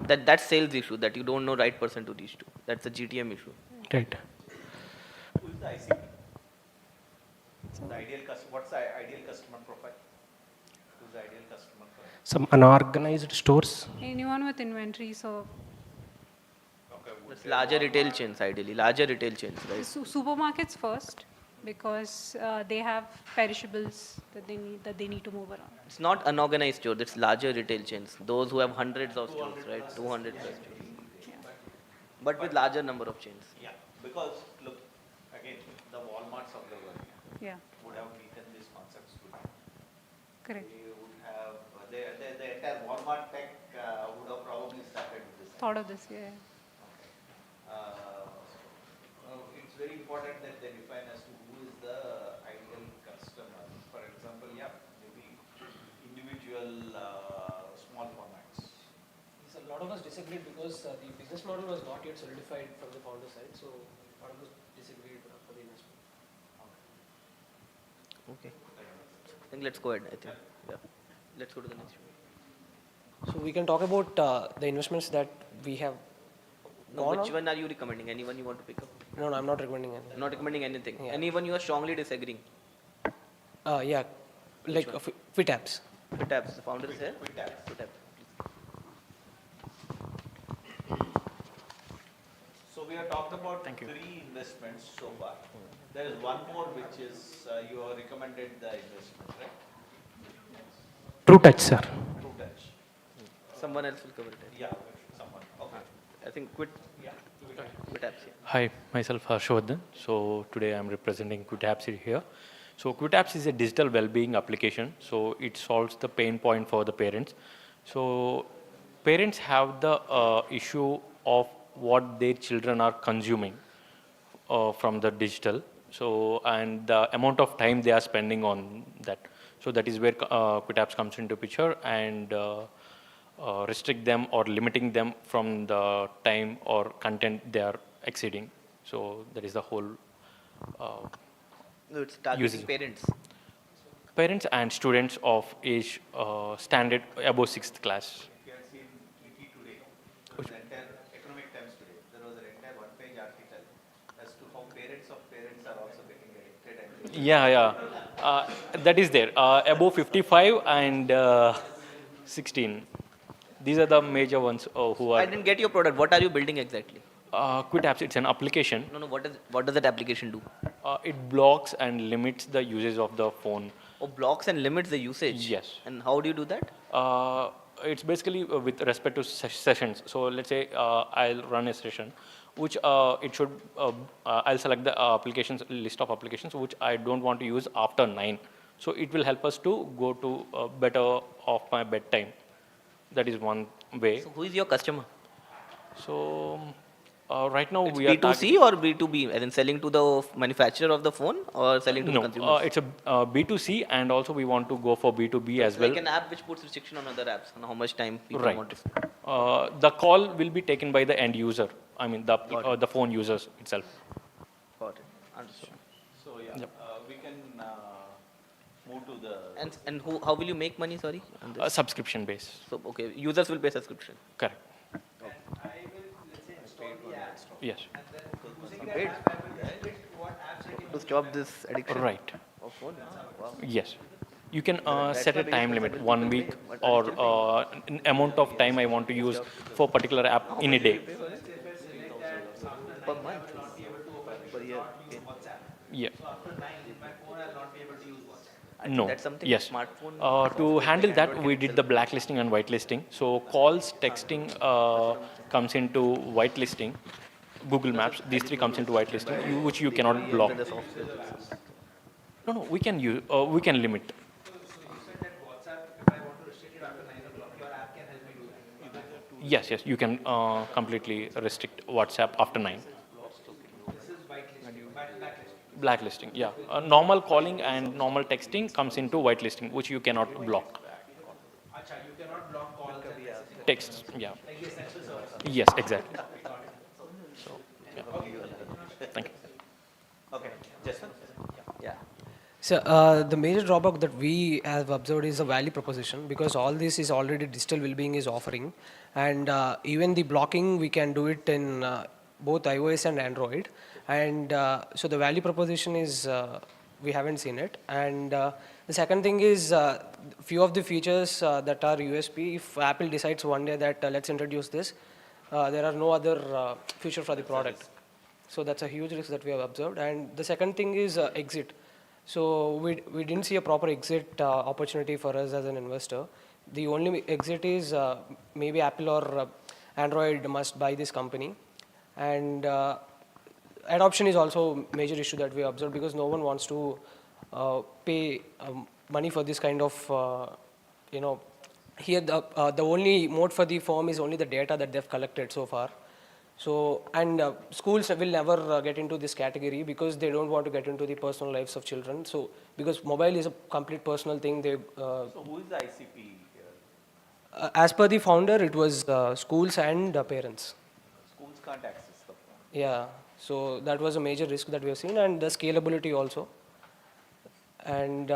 S21: That's sales issue that you don't know right person to reach to. That's a GTM issue.
S3: Right.
S20: Who is the ICP? The ideal what's the ideal customer profile? Who's the ideal customer profile?
S3: Some unorganized stores.
S12: Anyone with inventory, so.
S21: That's larger retail chains ideally, larger retail chains, right?
S12: Supermarkets first because they have perishables that they need to move around.
S21: It's not unorganized store, it's larger retail chains. Those who have hundreds of stores, right? 200 plus stores.
S12: Yeah.
S21: But with larger number of chains.
S20: Yeah, because look, again, the Walmarts of the world would have beaten these concepts today.
S12: Correct.
S20: They would have, the entire Walmart tech would have probably started with this.
S12: Thought of this, yeah.
S20: It's very important that they define as to who is the ideal customer. For example, maybe individual small formats.
S5: So a lot of us disagreed because the business model was not yet solidified from the founder side. So a lot of us disagreed for the investment.
S21: Okay. I think let's go ahead. I think. Yeah. Let's go to the next one.
S5: So we can talk about the investments that we have.
S21: No, which one are you recommending? Anyone you want to pick up?
S5: No, I'm not recommending anything.
S21: Not recommending anything.
S5: Yeah.
S21: Anyone you are strongly disagreeing?
S5: Yeah, like Fit Apps.
S21: Fit Apps. The founder is here. Fit Apps.
S20: So we have talked about 3 investments so far. There is one more which is you have recommended the investment, right?
S3: True Touch, sir.
S20: True Touch.
S21: Someone else will cover it.
S20: Yeah, someone. Okay.
S21: I think Quit Apps. Yeah.
S13: Hi, myself Harshvardhan. So today I'm representing Quit Apps here. So Quit Apps is a digital well-being application. So it solves the pain point for the parents. So parents have the issue of what their children are consuming from the digital. So and the amount of time they are spending on that. So that is where Quit Apps comes into picture and restrict them or limiting them from the time or content they are exceeding. So that is the whole
S21: it's targeting
S13: parents and students of age standard above 6th class.
S20: You can see in Wiki today, there was an entire Economic Times today, there was an entire one-page article as to how parents of parents are also getting addicted.
S13: That is there. Above 55 and 16. These are the major ones who are.
S21: I didn't get your product. What are you building exactly?
S13: Quit Apps, it's an application.
S21: No, what does that application do?
S13: It blocks and limits the usage of the phone.
S21: Oh, blocks and limits the usage?
S13: Yes.
S21: And how do you do that?
S13: It's basically with respect to sessions. So let's say I'll run a session, which it should, I'll select the list of applications which I don't want to use after 9. So it will help us to go to better off my bedtime. That is one way.
S21: So who is your customer?
S13: So right now
S21: it's
S13: we are
S21: B2C or B2B, as in selling to the manufacturer of the phone or selling to the consumers?
S13: It's a B2C and also we want to go for B2B as well.
S21: Like an app which puts restriction on other apps on how much time people want to spend.
S13: The call will be taken by the end user. I mean the phone users itself.
S21: Got it. Understood.
S20: So we can move to the...
S21: And how will you make money, sorry? On this?
S13: Subscription base.
S21: So, okay, users will pay subscription.
S13: Correct. Yes.
S21: Great. To stop this addiction.
S13: Right.
S21: Of phone? Wow.
S13: Yes. You can
S21: That's
S13: set
S21: the
S13: a
S21: biggest
S13: time
S21: concern
S13: limit,
S21: that
S13: 1
S21: people
S13: week
S21: pay, but I'm
S13: or
S21: still
S13: an amount of time I want to use for particular app in a day.
S21: Per month? Per year? Okay.
S13: Yeah.
S21: So after 9, my phone will not be able to use WhatsApp. I
S13: No.
S21: think that's something
S13: Yes.
S21: smartphone
S13: To
S21: software
S13: handle
S21: like
S13: that,
S21: Android
S13: we
S21: can
S13: did the
S21: itself do.
S13: blacklisting and whitelisting. So calls, texting comes into whitelisting. Google Maps, these three comes into whitelisting, which you cannot block.
S21: The software itself.
S13: No, we can use, we can limit.
S22: So you said that WhatsApp, if I want to restrict it after 9 o'clock, your app can help me do that.
S13: Yes, yes, you can completely restrict WhatsApp after 9.
S22: This is whitelisting, blacklisting.
S13: Blacklisting, yeah. Normal calling and normal texting comes into whitelisting, which you cannot block.
S22: Acha, you cannot block calls and messages.
S13: Texts, yeah.
S22: Like the essential service.
S13: Yes, exactly. So, yeah. Thank you.
S21: Okay, Jason? Yeah.
S5: So the major drawback that we have observed is the value proposition, because all this is already digital well-being is offering, and even the blocking we can do it in both iOS and Android, and so the value proposition is we haven't seen it. And the second thing is few of the features that are USP. If Apple decides one day that let's introduce this, there are no other feature for the product. So that's a huge risk that we have observed. And the second thing is exit. So we didn't see a proper exit opportunity for us as an investor. The only exit is maybe Apple or Android must buy this company. And adoption is also a major issue that we observed, because no one wants to pay money for this kind of, here the only mode for the firm is only the data that they've collected so far. So, and schools will never get into this category because they don't want to get into the personal lives of children. So, because mobile is a complete personal thing, they.
S20: So who is the ICP here?
S5: As per the founder, it was schools and parents.
S20: Schools can't access the phone.
S5: Yeah, so that was a major risk that we have seen, and the scalability also. And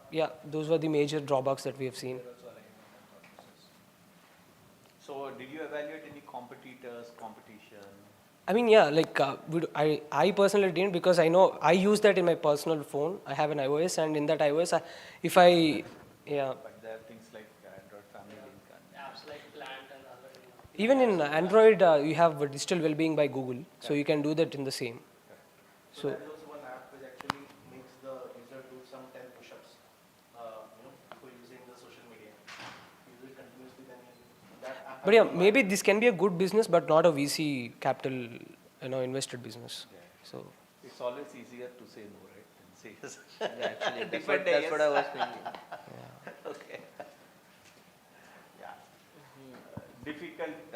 S5: yeah, those were the major drawbacks that we have seen.
S20: So did you evaluate any competitors, competition?
S5: I mean, yeah, like I personally didn't, because I know I use that in my personal phone. I have an iOS, and in that iOS, yeah.
S20: But there are things like Android Family Link and
S6: apps like Plant and other.
S5: Even in Android, you have digital well-being by Google, so you can do that in the same. So
S19: there is also one app which actually makes the user do some 10 push-ups, for using the social media. User continuously then that app.
S5: but yeah, maybe this can be a good business, but not a VC capital, invested business.
S20: Yeah.
S5: So
S20: it's always easier to say no, right? Than say yes.
S21: Yeah, actually, that's what I was thinking.
S20: Yeah. Okay. Yeah. Difficult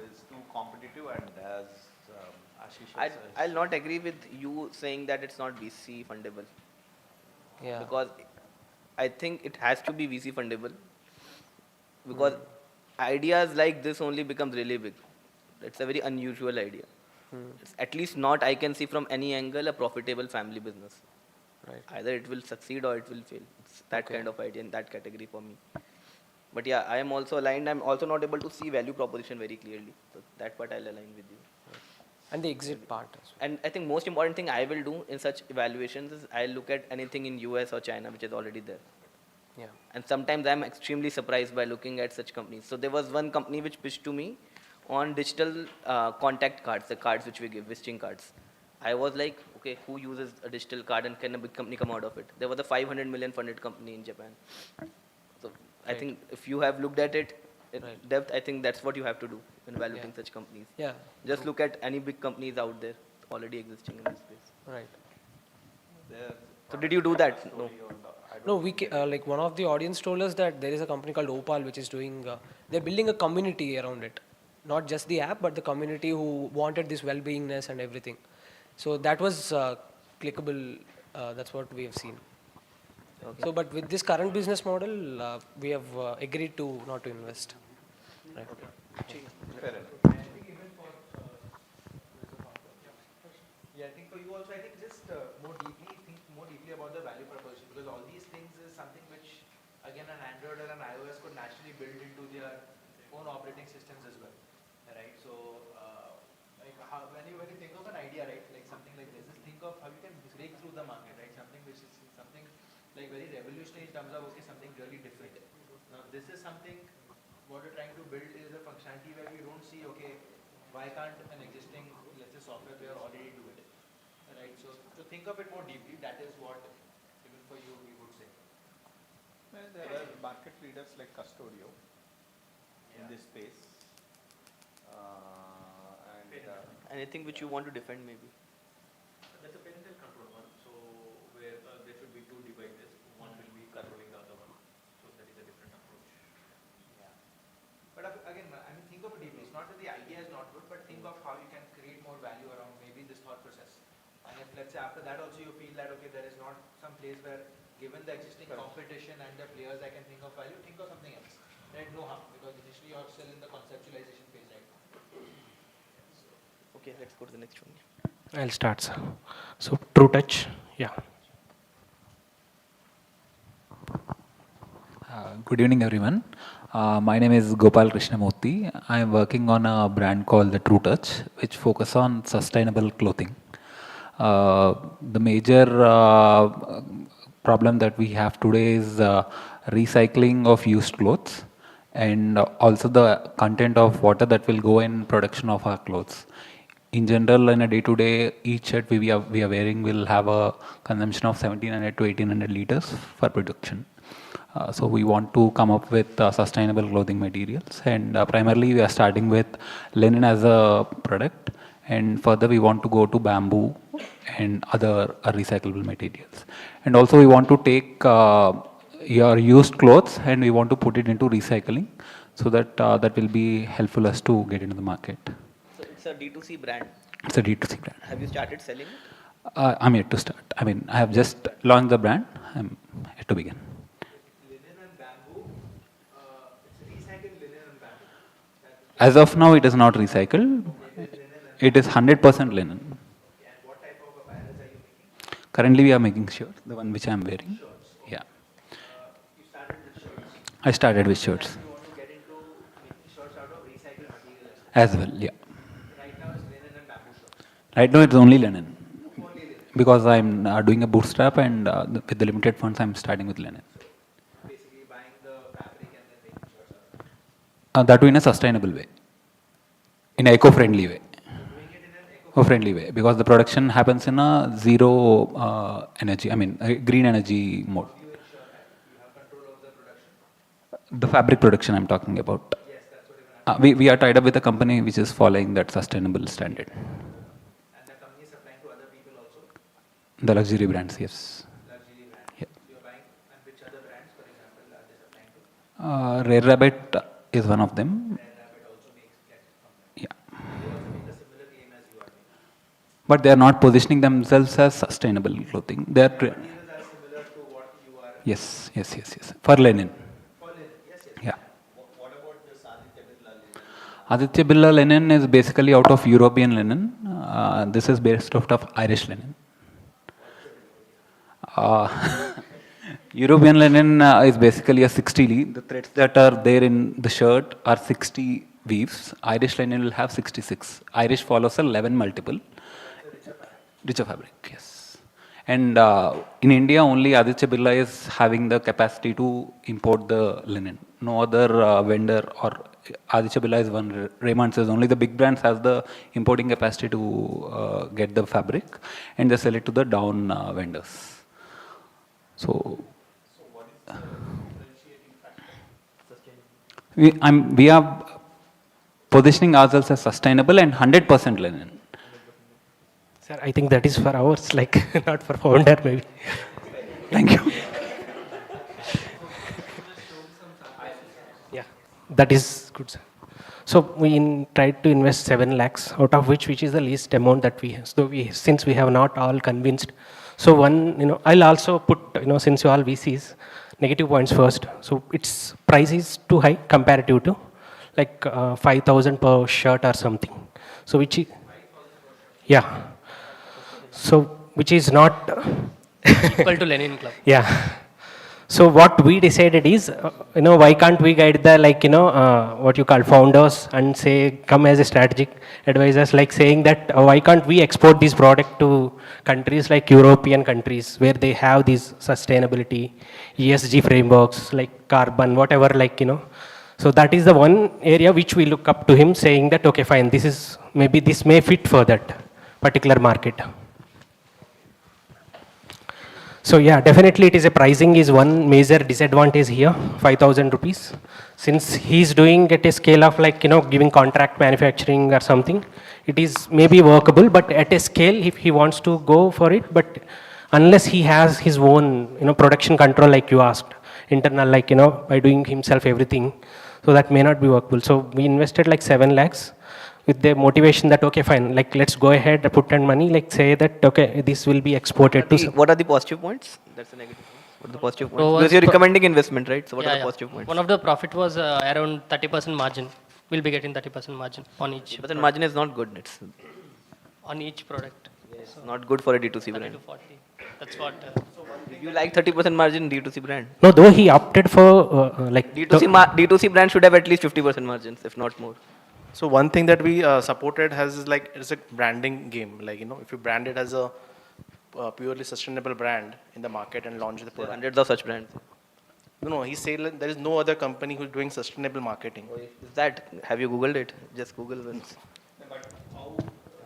S20: is too competitive, and as Ashish also
S21: I'll not agree with you saying that it's not VC fundable.
S5: Yeah.
S21: Because I think it has to be VC fundable. Because ideas like this only becomes really big. It's a very unusual idea. It's at least not, I can see from any angle, a profitable family business.
S5: Right.
S21: Either it will succeed or it will fail. It's that kind of idea in that category for me. But yeah, I am also aligned. I'm also not able to see value proposition very clearly. So that part I'll align with you.
S5: And the exit part as well.
S21: And I think most important thing I will do in such evaluations is I'll look at anything in US or China which is already there.
S5: Yeah.
S21: And sometimes I'm extremely surprised by looking at such companies. So there was one company which pitched to me on digital contact cards, the cards which we give, visiting cards. I was like, okay, who uses a digital card and can a big company come out of it? There was a 500 million funded company in Japan. So I think if you have looked at it in depth, I think that's what you have to do when evaluating such companies.
S5: Yeah.
S21: Just look at any big companies out there already existing in this space.
S5: Right.
S21: So did you do that? No.
S5: No, like one of the audience told us that there is a company called Opal which is doing, they're building a community around it. Not just the app, but the community who wanted this well-beingness and everything. So that was clickable, that's what we have seen.
S21: Okay.
S5: So, but with this current business model, we have agreed to not to invest. Right.
S20: Fair enough.
S22: Yeah, I think for you also, I think just think more deeply about the value proposition, because all these things is something which, again, an Android or an iOS could naturally build into their own operating systems as well, right? So, like how, when you think of an idea, right, like something like this, just think of how you can break through the market, right? Something which is something like very revolutionary in terms of, okay, something really different. Now, this is something, what we're trying to build is a functionality where we don't see, okay, why can't an existing, let's say, software player already do it, right? So to think of it more deeply, that is what even for you we would say.
S20: Well, there are market leaders like Custodio in this space.
S21: Anything which you want to defend, maybe?
S13: That's a parental control one. So where there should be two devices, one will be controlling the other one. So that is a different approach.
S22: Yeah. But again, I mean, think of it deeply. It's not that the idea is not good, but think of how you can create more value around maybe this thought process. And if, let's say, after that also you feel that, okay, there is not some place where, given the existing competition and the players, I can think of value, think of something else. Right? No harm, because initially you're still in the conceptualization phase right now.
S21: Okay, let's go to the next one.
S3: I'll start, sir. So, True Touch, yeah.
S17: Good evening, everyone. My name is Gopal Krishnamurthy. I am working on a brand called the True Touch, which focus on sustainable clothing. The major problem that we have today is recycling of used clothes, and also the content of water that will go in production of our clothes. In general, in a day-to-day, each shirt we are wearing will have a consumption of 1700 to 1800 liters for production. So we want to come up with sustainable clothing materials, and primarily we are starting with linen as a product, and further we want to go to bamboo and other recyclable materials. And also we want to take your used clothes and we want to put it into recycling, so that that will be helpful us to get into the market.
S21: So it's a D2C brand.
S17: It's a D2C brand.
S21: Have you started selling it?
S17: I'm yet to start. I mean, I have just launched the brand. I'm yet to begin.
S22: Linen and bamboo, it's recycled linen and bamboo.
S17: As of now, it is not recycled. It is 100% linen.
S22: And what type of apparels are you making?
S17: Currently, we are making shirts, the one which I am wearing. Yeah.
S22: You started with shirts.
S17: I started with shirts.
S22: You want to get into making shirts out of recycled material
S17: As well, yeah.
S22: Right now it's linen and bamboo shirts.
S17: Right now, it's only linen.
S22: Only linen.
S17: Because I'm doing a bootstrap, and with the limited funds, I'm starting with linen.
S22: Basically buying the fabric and then making shirts out of it.
S17: That too in a sustainable way, in an eco-friendly way. Eco-friendly way, because the production happens in a zero energy, I mean green energy mode.
S22: You ensure that you have control of the production?
S17: The fabric production I'm talking about.
S22: Yes, that's what even
S17: We are tied up with a company which is following that sustainable standard.
S22: And the company is supplying to other people also?
S17: The luxury brands, yes.
S22: Luxury brands.
S17: Yeah.
S22: So you're buying, and which other brands, for example, are they supplying to?
S17: Rare Rabbit is one of them.
S22: Rare Rabbit also makes gadgets from them.
S17: Yeah.
S22: They also make a similar claim as you are making.
S17: But they are not positioning themselves as sustainable clothing. They are
S22: Materials are similar to what you are.
S17: yes. For linen.
S22: For linen, yes.
S17: Yeah.
S21: What about this Aditya Birla linen?
S17: Aditya Birla linen is basically out of European linen. This is based out of Irish linen. European linen is basically a 60 leaf. The threads that are there in the shirt are 60 weaves. Irish linen will have 66. Irish follows a 11 multiple. Richer fabric, yes. And in India, only Aditya Birla is having the capacity to import the linen. No other vendor or Aditya Birla is one. Raymond says only the big brands has the importing capacity to get the fabric, and they sell it to the down vendors. So
S21: what is the differentiating factor?
S17: we are positioning ourselves as sustainable and 100% linen.
S3: Sir, I think that is for ours, like not for founder maybe.
S17: Thank you.
S3: Yeah, that is good, sir. So we tried to invest 7 lakhs, out of which is the least amount that we have. So since we have not all convinced, so one, I'll also put, since you all VCs, negative points first. So its price is too high comparative to like 5,000 per shirt or something. So which, yeah. So, which is not
S6: Equal to Lenin Club.
S3: Yeah. So what we decided is, why can't we guide the what you call founders and say come as a strategic advisors, like saying that why can't we export this product to countries like European countries where they have these sustainability, ESG frameworks like carbon, whatever, So that is the one area which we look up to him, saying that okay, fine, this may fit for that particular market. So yeah, definitely it is a pricing is one major disadvantage here, 5,000 rupees. Since he's doing at a scale of giving contract manufacturing or something, it is maybe workable, but at a scale if he wants to go for it, but unless he has his own, production control like you asked, internal by doing himself everything, so that may not be workable. So we invested like 7 lakhs with the motivation that okay fine, let's go ahead, put in money, say that okay, this will be exported to
S21: What are the positive points? That's the negative points. What are the positive points?
S6: So
S21: Because you're recommending investment, right? So what are the positive points?
S6: One of the profit was around 30% margin. We'll be getting 30% margin on each.
S21: But then margin is not good. It's
S6: on each product.
S21: Yes, not good for a D2C
S6: 30
S21: brand.
S6: to 40. That's what.
S21: You like 30% margin D2C brand?
S3: No, though he opted for
S21: D2C brand should have at least 50% margins, if not more.
S2: So one thing that we supported is it's a branding game. If you brand it as a purely sustainable brand in the market and launch the product.
S21: Hundreds of such brands.
S2: No, he said there is no other company who's doing sustainable marketing.
S21: Is that, have you Googled it? Just Google once.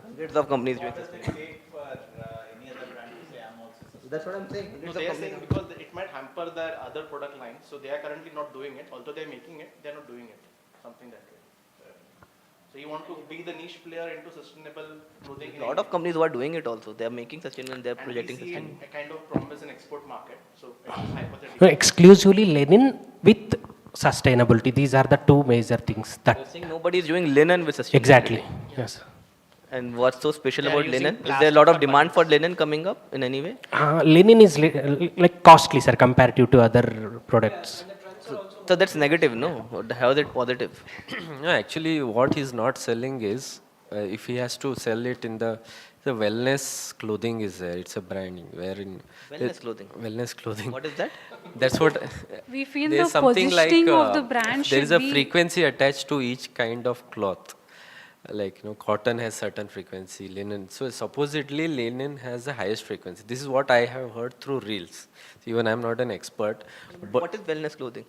S21: Hundreds of companies doing sustainable. That's what I'm saying.
S2: No, they are saying because it might hamper their other product lines. So they are currently not doing it. Although they're making it, they're not doing it. Something that way. So you want to be the niche player into sustainable clothing.
S21: A lot of companies who are doing it also. They are making sustainable and they are projecting
S2: we see
S21: sustainable.
S2: a kind of promise in export market. So it's hypothetical.
S3: No, exclusively linen with sustainability. These are the two major things that.
S21: You're saying nobody is doing linen with sustainability.
S3: Exactly. Yes.
S21: And what's so special
S6: They are
S21: about linen?
S6: using
S21: Is there a lot of
S6: plastic
S21: demand for linen coming up in any way?
S3: Linen is costly, sir, comparative to other products.
S21: So that's negative, no? How is it positive?
S18: No, actually, what he's not selling is if he has to sell it in the wellness clothing is there. It's a branding wherein
S21: Wellness clothing.
S18: Wellness clothing.
S21: What is that?
S18: That's what.
S12: We feel
S18: there's
S12: the
S18: something
S12: positioning
S18: like,
S12: of the brand
S18: there is
S12: should
S18: a
S12: be-
S18: frequency attached to each kind of cloth. Cotton has certain frequency, linen. So supposedly linen has the highest frequency. This is what I have heard through reels. Even I'm not an expert. But
S21: What is wellness clothing?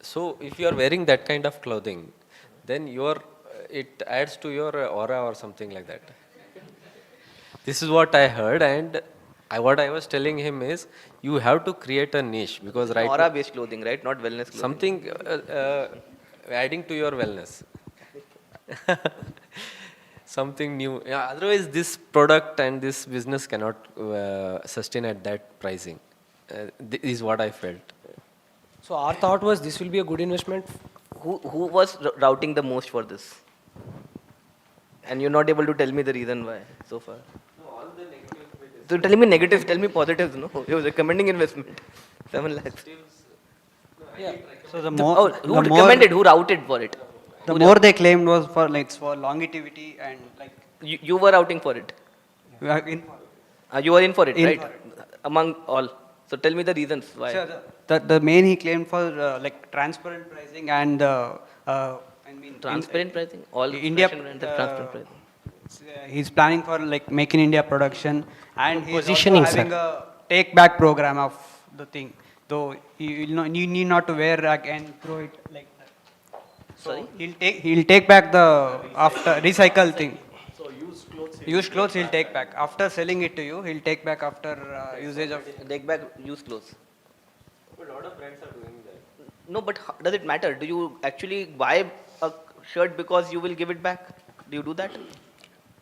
S18: so if you are wearing that kind of clothing, then it adds to your aura or something like that. This is what I heard, and what I was telling him is you have to create a niche because right now-
S21: Aura-based clothing, right? Not wellness clothing.
S18: something adding to your wellness. Something new. Yeah, otherwise, this product and this business cannot sustain at that pricing. This is what I felt.
S5: So our thought was this will be a good investment.
S21: Who was routing the most for this? And you're not able to tell me the reason why so far. So tell me negatives, tell me positives. No, he was recommending investment. 7 lakhs.
S5: Yeah.
S1: So the
S21: Oh,
S1: more,
S21: who recommended? Who routed for it?
S1: The more they claimed was for for longevity and
S21: You were routing for it. You were in for it,
S1: In
S21: right?
S1: for
S21: Among all. So tell me the reasons why.
S1: Sure, the main he claimed for transparent pricing and
S21: Transparent pricing? All
S1: India
S21: fashion brands have transparent pricing.
S1: He's planning for Make in India production and he's
S3: Positioning,
S1: also having
S3: sir.
S1: a take back program of the thing. Though you need not to wear and throw it like that. So he'll take back the after recycle thing.
S2: So
S21: Used clothes he'll take back. After selling it to you, he'll take back after usage of... Take back used clothes.
S18: A lot of brands are doing that.
S21: No, but does it matter? Do you actually buy a shirt because you will give it back? Do you do that?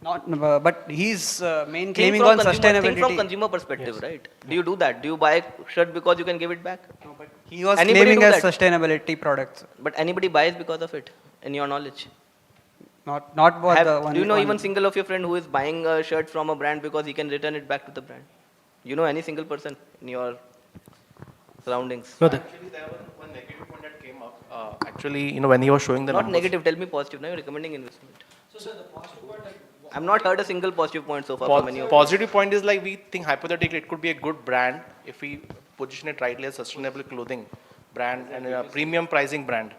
S1: Not, but he's main
S21: Think
S1: claiming
S21: from
S1: on sustainability.
S21: Think from consumer perspective, right? Do you do that? Do you buy a shirt because you can give it back?
S1: No, but he was
S21: Anybody
S1: claiming
S21: do
S1: as
S21: that?
S1: sustainability products.
S21: But anybody buys because of it, in your knowledge?
S1: Not what the one.
S21: Do you know
S1: one-
S21: even single of your friend who is buying a shirt from a brand because he can return it back to the brand? You know any single person in your surroundings?
S2: No, actually, there was one negative point that came up. Actually, when he was showing the
S21: Not
S2: numbers.
S21: negative, tell me positive. Now you're recommending investment.
S4: So, sir, the positive point,
S21: I've not heard a single positive point so far from any of you.
S2: Positive point is like we think hypothetically it could be a good brand if we position it rightly as sustainable clothing brand and a premium pricing brand.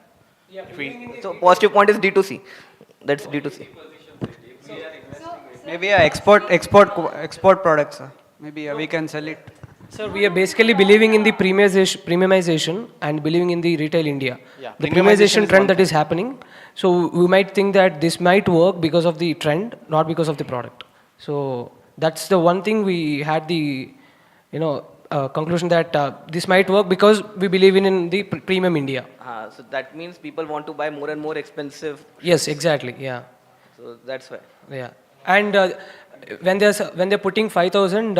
S2: If we,
S21: So positive point is D2C. That's D2C.
S1: Maybe a export products. Maybe we can sell it.
S5: So we are basically believing in the premiumization and believing in the retail India.
S2: Yeah,
S5: The
S2: premiumization
S5: premiumization
S2: is
S5: trend
S2: one
S5: that
S2: thing.
S5: is happening. So we might think that this might work because of the trend, not because of the product. So that's the one thing we had the, conclusion that this might work because we believe in the premium India.
S21: So that means people want to buy more and more expensive.
S5: Yes, exactly. Yeah.
S21: So that's why.
S5: Yeah. And when they're putting 5,000,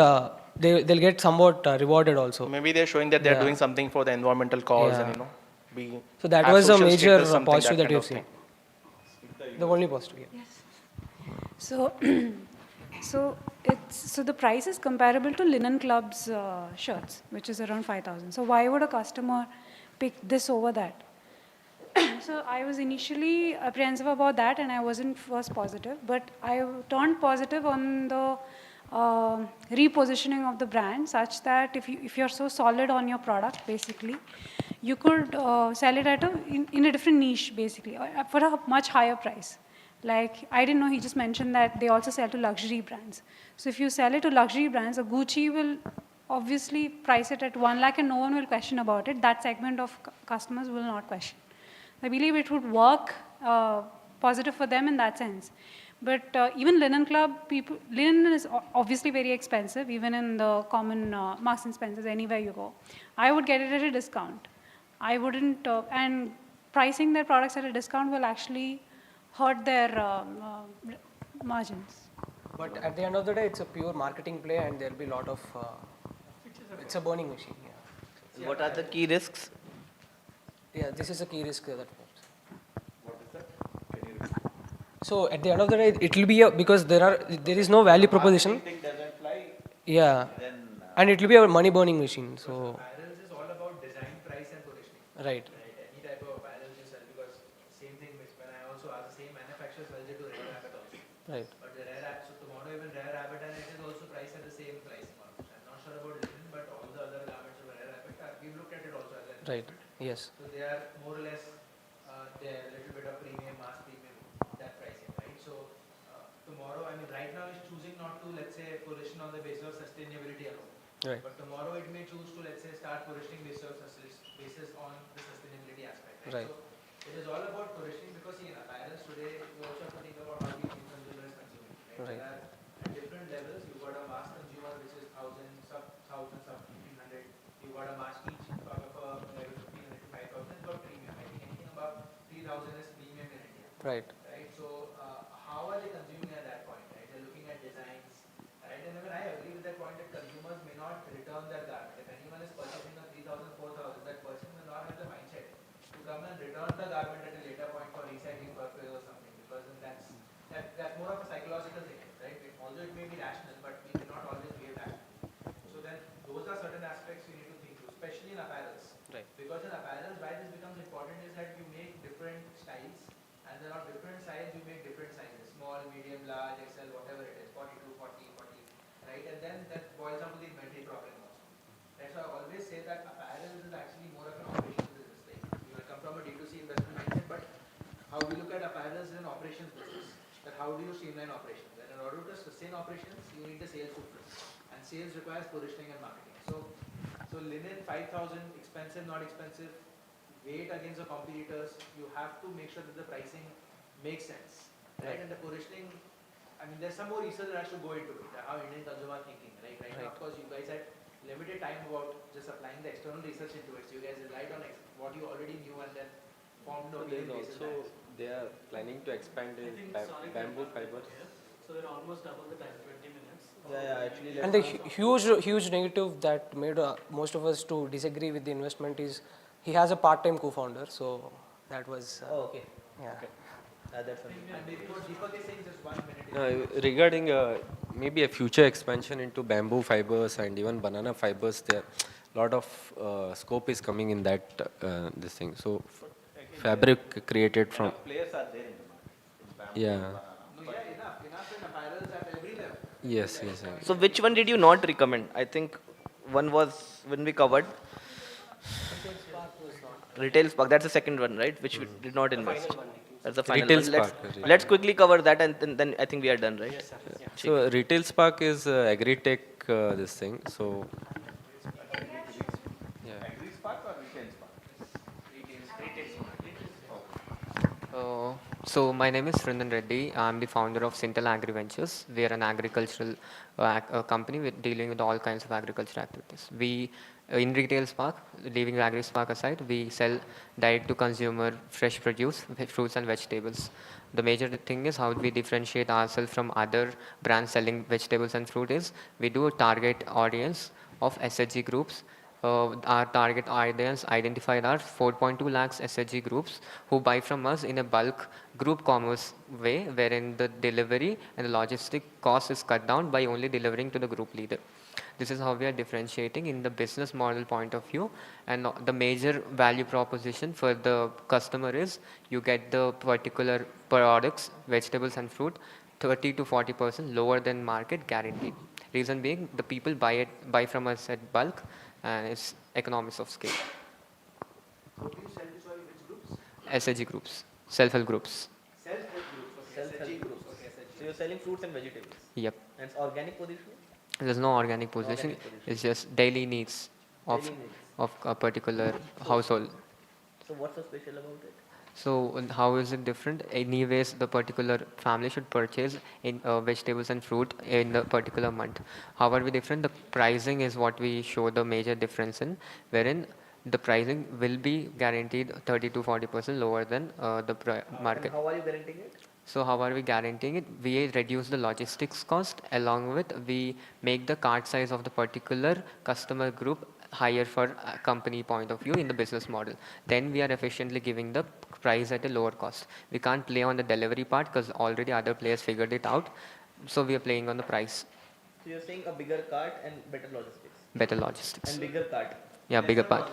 S5: they'll get somewhat rewarded also.
S2: maybe they're showing that they're
S5: Yeah.
S2: doing something for the environmental cause
S5: Yeah.
S2: and be.
S5: So that
S2: have
S5: was a
S2: social
S5: major
S2: status, something,
S5: positive that
S2: kind
S5: you've
S2: of
S5: seen.
S2: thing.
S5: The only positive. Yeah.
S12: So, so the price is comparable to Linen Club's shirts, which is around 5,000. So why would a customer pick this over that? So I was initially apprehensive about that, and I wasn't first positive, but I turned positive on the repositioning of the brand, such that if you're so solid on your product, basically, you could sell it at in a different niche, basically, for a much higher price. Like, I didn't know, he just mentioned that they also sell to luxury brands. So if you sell it to luxury brands, a Gucci will obviously price it at 1 lakh and no one will question about it. That segment of customers will not question. I believe it would work positive for them in that sense. But even Linen Club, linen is obviously very expensive, even in the common Marks and Spencers, anywhere you go. I would get it at a discount. I wouldn't, and pricing their products at a discount will actually hurt their margins.
S5: But at the end of the day, it's a pure marketing play, and there'll be a lot of. It's a burning machine. Yeah.
S21: What are the key risks?
S5: Yeah, this is a key risk that. What is that? So at the end of the day, it will be because there is no value proposition.
S21: Doesn't fly.
S5: Yeah, and it will be a money burning machine. So.
S22: Apparels is all about design, price, and positioning.
S5: Right.
S22: Any type of apparel you sell, because same thing which when I also ask the same manufacturer sells it to Rare Rabbit also.
S5: Right.
S22: But the Rare Rabbit, so tomorrow even Rare Rabbit and it is also priced at the same price. I'm not sure about linen, but all the other garments of Rare Rabbit, we've looked at it also as an
S5: Right.
S22: investment.
S5: Yes.
S22: So they are more or less, they're a little bit of premium, mass premium, that pricing, right? So tomorrow, I mean, right now it's choosing not to, let's say, position on the basis of sustainability alone.
S5: Right.
S22: But tomorrow it may choose to, let's say, start positioning basis on the sustainability aspect, right?
S5: Right.
S22: So it is all about positioning, because see, in apparels today, you also have to think about how the end consumer is consuming, right?
S5: Right.
S22: There are at different levels. You've got a mass consumer, which is 1,000, sub 1,500. You've got a mass each of level 1,500 to 5,000 is about premium. I think anything above 3,000 is premium in India.
S5: Right.
S22: Right. So how are they consuming at that point? Right. They're looking at designs. Right. And even I agree with that point that consumers may not return their garment. If anyone is purchasing a 3,000, 4,000, that person will not have the mindset to come and return the garment at a later point for recycling purpose or something, because then that's more of a psychological thing, right? Although it may be rational, but we cannot always behave rationally. So then those are certain aspects we need to think through, especially in apparels.
S5: Right.
S22: Because in apparels, why this becomes important is that you make different styles, and then on different sides you make different sizes, small, medium, large, XL, whatever it is, 42, 40, 40, right? And then that boils down to the inventory problem also. That's why I always say that apparels is actually more of an operations business. Like, you come from a D2C investment mindset, but how we look at apparels is an operations business. That how do you streamline operations? And in order to sustain operations, you need the sales to flow. And sales requires positioning and marketing. So linen 5,000, expensive, not expensive, weight against the competitors, you have to make sure that the pricing makes sense. Right? And the positioning, I mean, there's some more research that has to go into it, how Indian consumer are thinking. Right now, of course, you guys had limited time about just applying the external research into it. So you guys relied on what you already knew and then formed an opinion basis that.
S18: They are planning to expand in bamboo fibers.
S7: So we're almost double the time, 20 minutes.
S21: Yeah, actually.
S5: And the huge negative that made most of us to disagree with the investment is he has a part-time co-founder, so that was.
S21: Okay.
S5: Yeah.
S21: Okay. That's something.
S22: And before Deepak is saying just 1 minute.
S18: Regarding maybe a future expansion into bamboo fibers and even banana fibers, there a lot of scope is coming in that this thing. So fabric created from.
S21: Players are there in the market.
S18: Yeah.
S22: No, yeah, enough in apparel.
S18: Yes, yes, yes.
S21: So which one did you not recommend? I think one was when we covered Retail Spark. That's the second one, right? Which we did not invest. That's the final
S18: Retail
S21: one.
S18: Spark.
S21: Let's quickly cover that, and then I think we are done, right?
S18: So Retail Spark is agri-tech this thing. So yeah.
S16: So my name is Srindan Reddy. I'm the founder of Sintel Agri Ventures. We are an agricultural company with dealing with all kinds of agricultural activities. We, in Retail Spark, leaving Agri Spark aside, we sell direct to consumer fresh produce, fruits and vegetables. The major thing is how we differentiate ourselves from other brands selling vegetables and fruit is we do a target audience of SHG groups. Our target audience identified are 4.2 lakhs SHG groups who buy from us in a bulk group commerce way, wherein the delivery and the logistic cost is cut down by only delivering to the group leader. This is how we are differentiating in the business model point of view, and the major value proposition for the customer is you get the particular products, vegetables and fruit 30 to 40% lower than market guaranteed. Reason being the people buy from us at bulk and it's economics of scale.
S21: What do you sell to, sorry, which groups?
S16: SHG groups, self-help groups.
S21: Self-help groups. Self-help groups. Okay. So you're selling fruits and vegetables.
S16: Yep.
S21: And it's organic positioning?
S16: There's no organic position. It's just daily needs of
S21: Daily needs.
S16: of a particular household.
S21: So what's so special about it?
S16: So how is it different? Anyways, the particular family should purchase in vegetables and fruit in the particular month. How are we different? The pricing is what we show the major difference in, wherein the pricing will be guaranteed 30 to 40% lower than the market.
S21: And how are you guaranteeing it?
S16: So how are we guaranteeing it? We reduce the logistics cost, along with we make the cart size of the particular customer group higher for a company point of view in the business model. Then we are efficiently giving the price at a lower cost. We can't play on the delivery part because already other players figured it out. So we are playing on the price.
S21: So you're saying a bigger cart and better logistics.
S16: Better logistics.
S21: And bigger cart.
S16: Yeah, bigger part.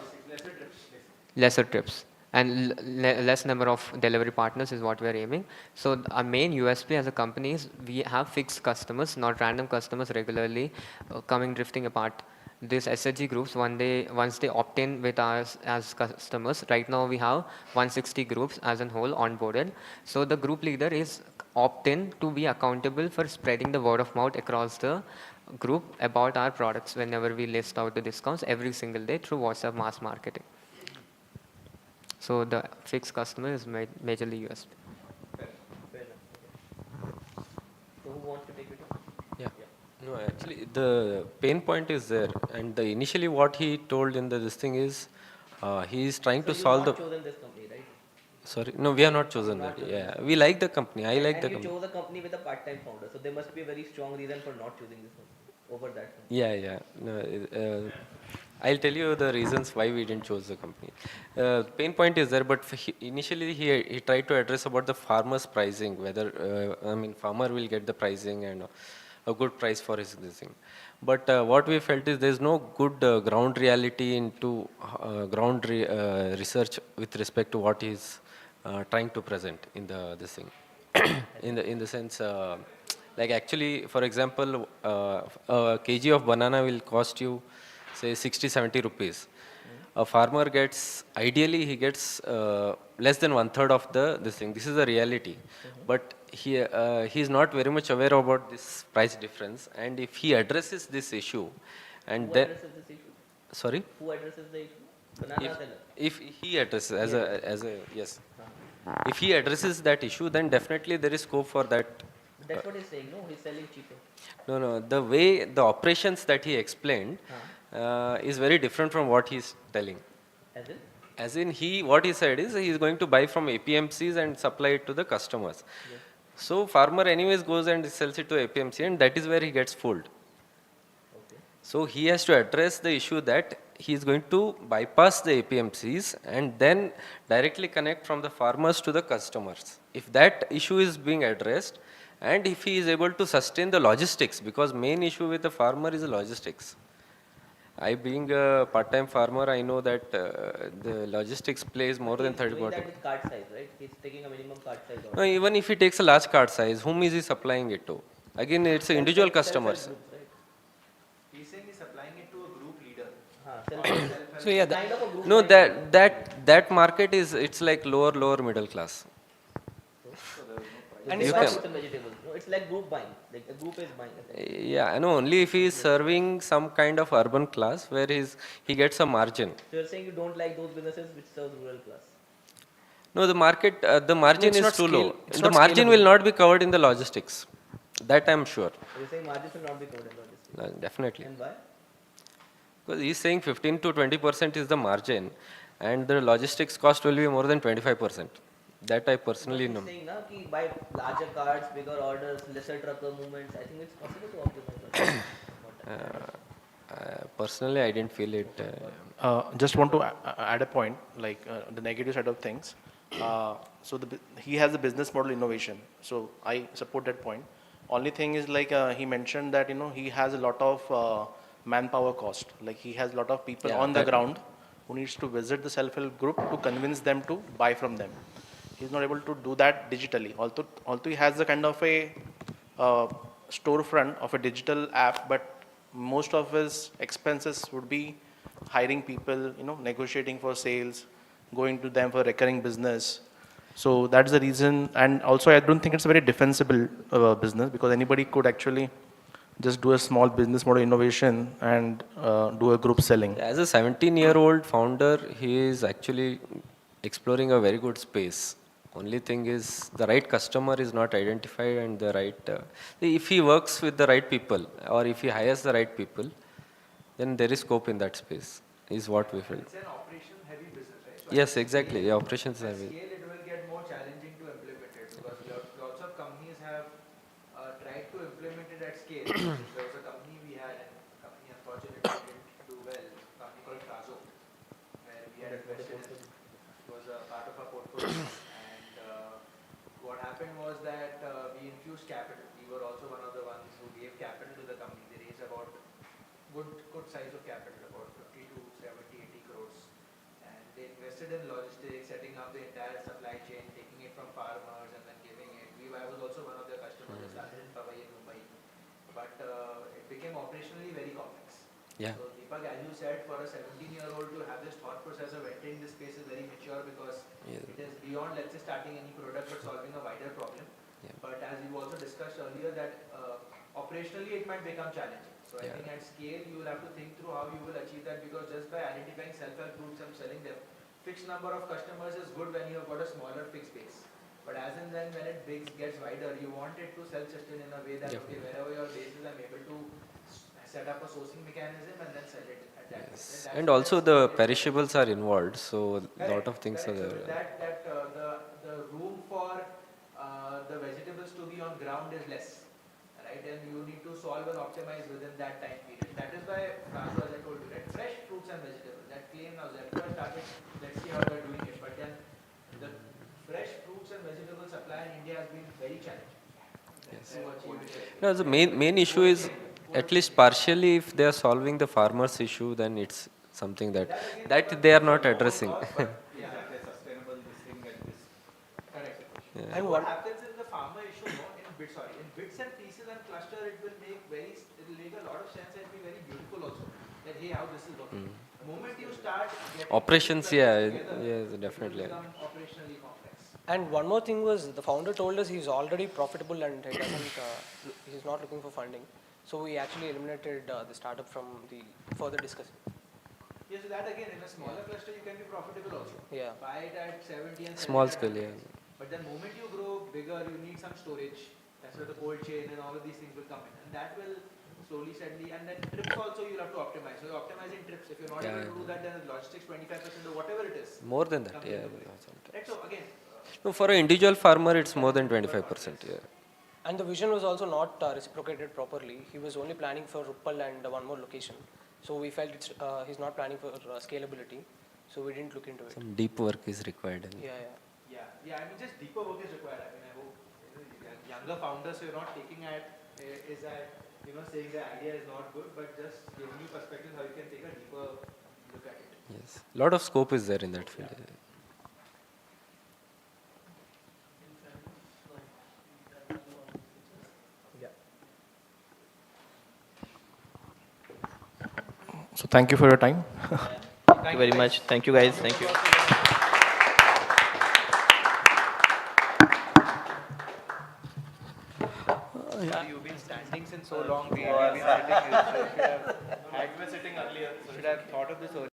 S16: Lesser trips. And less number of delivery partners is what we are aiming. So our main USP as a company is we have fixed customers, not random customers regularly coming drifting apart. These SHG groups, once they opt in with us as customers, right now we have 160 groups as a whole onboarded. So the group leader is opt in to be accountable for spreading the word of mouth across the group about our products whenever we list out the discounts every single day through WhatsApp mass marketing. So the fixed customer is majorly USP.
S21: Fair enough. So who wants to take it?
S18: Yeah. No, actually, the pain point is there, and initially what he told in this thing is, he is trying to solve the.
S21: So you have not chosen this company, right?
S18: Sorry, no, we have not chosen that. Yeah, we like the company. I like the
S21: And you
S18: company.
S21: chose a company with a part-time founder, so there must be a very strong reason for not choosing this one over that one.
S18: Yeah, yeah. No, I'll tell you the reasons why we didn't choose the company. Pain point is there, but initially he tried to address about the farmer's pricing, whether farmer will get the pricing and a good price for his this thing. But what we felt is there's no good ground reality into research with respect to what he's trying to present in this thing. in the sense. Like actually, for example, a kg of banana will cost you, say, 60-70 rupees. A farmer gets, ideally, he gets less than 1/3 of this thing. This is the reality. But he is not very much aware about this price difference. And if he addresses this issue, and
S21: Who
S18: then,
S21: addresses this issue?
S18: sorry,
S21: Who addresses the issue? Banana seller.
S18: if he addresses yes, if he addresses that issue, then definitely there is scope for that.
S21: That's what he's saying, no? He's selling cheaper.
S18: No. The way the operations that he explained is very different from what he's telling.
S21: As in?
S18: As in, what he said is he is going to buy from APMCs and supply it to the customers.
S21: Yes.
S18: So farmer anyways goes and sells it to APMC, and that is where he gets fooled.
S21: Okay.
S18: So he has to address the issue that he is going to bypass the APMCs and then directly connect from the farmers to the customers. If that issue is being addressed, and if he is able to sustain the logistics, because main issue with the farmer is the logistics. I being a part-time farmer, I know that the logistics plays more than 30%.
S21: He's doing that with cart size, right? He's taking a minimum cart size order.
S18: No, even if he takes a large cart size, whom is he supplying it to? Again, it's individual customers.
S22: He's saying he's supplying it to a group leader.
S5: So yeah,
S18: No, that market is, it's like lower middle class.
S21: And
S18: You
S21: it's not
S18: can-
S21: fruits and vegetables. No, it's like group buying. Like a group is buying.
S18: Yeah, I know, only if he is serving some kind of urban class where he gets a margin.
S21: So you're saying you don't like those businesses which serves rural class.
S18: No, the margin
S5: it's
S18: is
S5: not
S18: too
S5: scale-
S18: low.
S5: it's
S18: The
S5: not
S18: margin
S5: scalable.
S18: will not be covered in the logistics. That I'm sure.
S21: So you're saying margins will not be covered in logistics.
S18: Definitely.
S21: And why?
S18: Because he's saying 15 to 20% is the margin, and the logistics cost will be more than 25%. That I personally know.
S21: He's saying na ki buy larger cards, bigger orders, lesser trucker movements. I think it's possible to optimize that.
S18: Personally, I didn't feel it.
S2: Just want to add a point, like the negative side of things. So he has a business model innovation. So I support that point. Only thing is like he mentioned that he has a lot of manpower cost. Like he has a lot of people
S18: Yeah,
S2: on the
S18: that-
S2: ground who needs to visit the self-help group to convince them to buy from them. He's not able to do that digitally. Although he has a kind of a storefront of a digital app, but most of his expenses would be hiring people, negotiating for sales, going to them for recurring business. So that's the reason. And also, I don't think it's a very defensible business, because anybody could actually just do a small business model innovation and do a group selling.
S18: As a 17-year-old founder, he is actually exploring a very good space. Only thing is the right customer is not identified, and the right, if he works with the right people or if he hires the right people, then there is scope in that space, is what we feel.
S22: It's an operation heavy business, right? So
S18: Yes,
S22: at
S18: exactly.
S22: scale-
S18: Yeah, operations
S22: at
S18: heavy.
S22: scale, it will get more challenging to implement it because lots of companies have tried to implement it at scale. There was a company we had, and the company unfortunately didn't do well, a company called Kazo, where we had invested in. It was a part of our portfolio. And what happened was that we infused capital. We were also one of the ones who gave capital to the company. They raised about good size of capital, about 50 to 70, 80 crores. And they invested in logistics, setting up the entire supply chain, taking it from farmers and then giving it. I was also one of their customers. They started in Powai in Mumbai. But it became operationally very complex.
S18: Yeah.
S22: So Deepak, as you said, for a 17-year-old to have this thought process of entering this space is very mature because
S18: Yeah.
S22: it is beyond, let's say, starting any product but solving a wider problem.
S18: Yeah.
S22: But as you also discussed earlier, that operationally it might become challenging. So I
S18: Yeah.
S22: think at scale you will have to think through how you will achieve that, because just by identifying self-help groups and selling them, fixed number of customers is good when you have got a smaller fixed base. But as and then when it gets wider, you want it to self-sustain in a way that okay, wherever your base is, I'm able to set up a sourcing mechanism and then sell it at that
S18: Yes.
S22: rate.
S18: And also the perishables are involved, so a lot of things are
S22: So
S18: there.
S22: with that the room for the vegetables to be on ground is less, right? And you need to solve and optimize within that time period. That is why, Kazu, as I told you, right? Fresh fruits and vegetables. That claim now Zepto has started. Let's see how they're doing it. But then the fresh fruits and vegetable supply in India has been very challenging.
S18: Yes.
S22: To achieve it.
S18: No, the main issue is, at least partially, if they are solving the farmers' issue, then it's something that they are not addressing.
S22: Sustainable this thing at this. Correct.
S18: Yeah.
S22: And what happens in the farmer issue, in bits and pieces and cluster, it will make a lot of sense and be very beautiful also. That hey, how this is working. The moment you start getting
S18: Operations,
S22: together,
S18: yes, definitely.
S22: it will become operationally complex.
S5: And one more thing was, the founder told us he's already profitable and he doesn't, he's not looking for funding. So we actually eliminated the startup from the further discussion.
S22: Yes, so that again, in a smaller cluster, you can be profitable also.
S5: Yeah.
S22: Buy it at 70 and
S18: Small
S22: sell it
S18: scale,
S22: at 100.
S18: yeah.
S22: But the moment you grow bigger, you need some storage. That's where the cold chain and all of these things will come in. And that will slowly, steadily, and then trips also you'll have to optimize. So you're optimizing trips. If you're not able to do that, then the logistics 25% or whatever it is.
S18: More than that,
S22: comes
S18: yeah.
S22: into play. Right, so again,
S18: No, for an individual farmer, it's more than 25%. Yeah.
S5: And the vision was also not reciprocated properly. He was only planning for Ruppal and one more location. So we felt he's not planning for scalability. So we didn't look into it.
S18: Some deep work is required.
S22: yeah, I mean, just deeper work is required. I mean, I hope younger founders, so you're not taking saying the idea is not good, but just giving you perspective how you can take a deeper look at it.
S18: Yes. A lot of scope is there in that field.
S22: Yeah.
S2: So thank you for your time.
S21: Thank you very much. Thank you, guys. Thank you.
S22: You've been standing since so long. We've been sitting here. So should have sitting earlier. Should have thought of this earlier.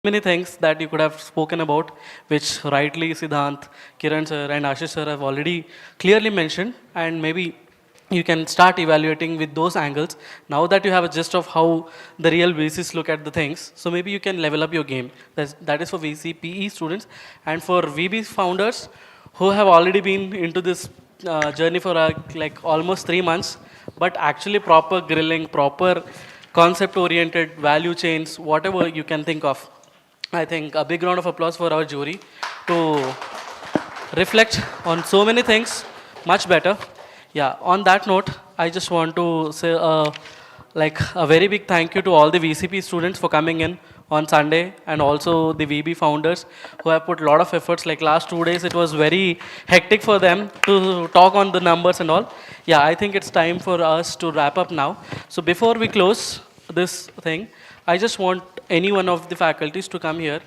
S7: Many things that you could have spoken about, which rightly Siddhant, Kiran sir, and Ashish sir have already clearly mentioned, and maybe you can start evaluating with those angles. Now that you have a gist of how the real VCs look at the things, so maybe you can level up your game. That is for VC PE students, and for VB founders who have already been into this journey for like almost 3 months, but actually proper grilling, proper concept-oriented value chains, whatever you can think of. I think a big round of applause for our jury to reflect on so many things much better. Yeah, on that note, I just want to say like a very big thank you to all the VCP students for coming in on Sunday, and also the VB founders who have put a lot of efforts. Like last 2 days, it was very hectic for them to talk on the numbers and all. Yeah, I think it's time for us to wrap up now. So before we close this thing, I just want any one of the faculties to come here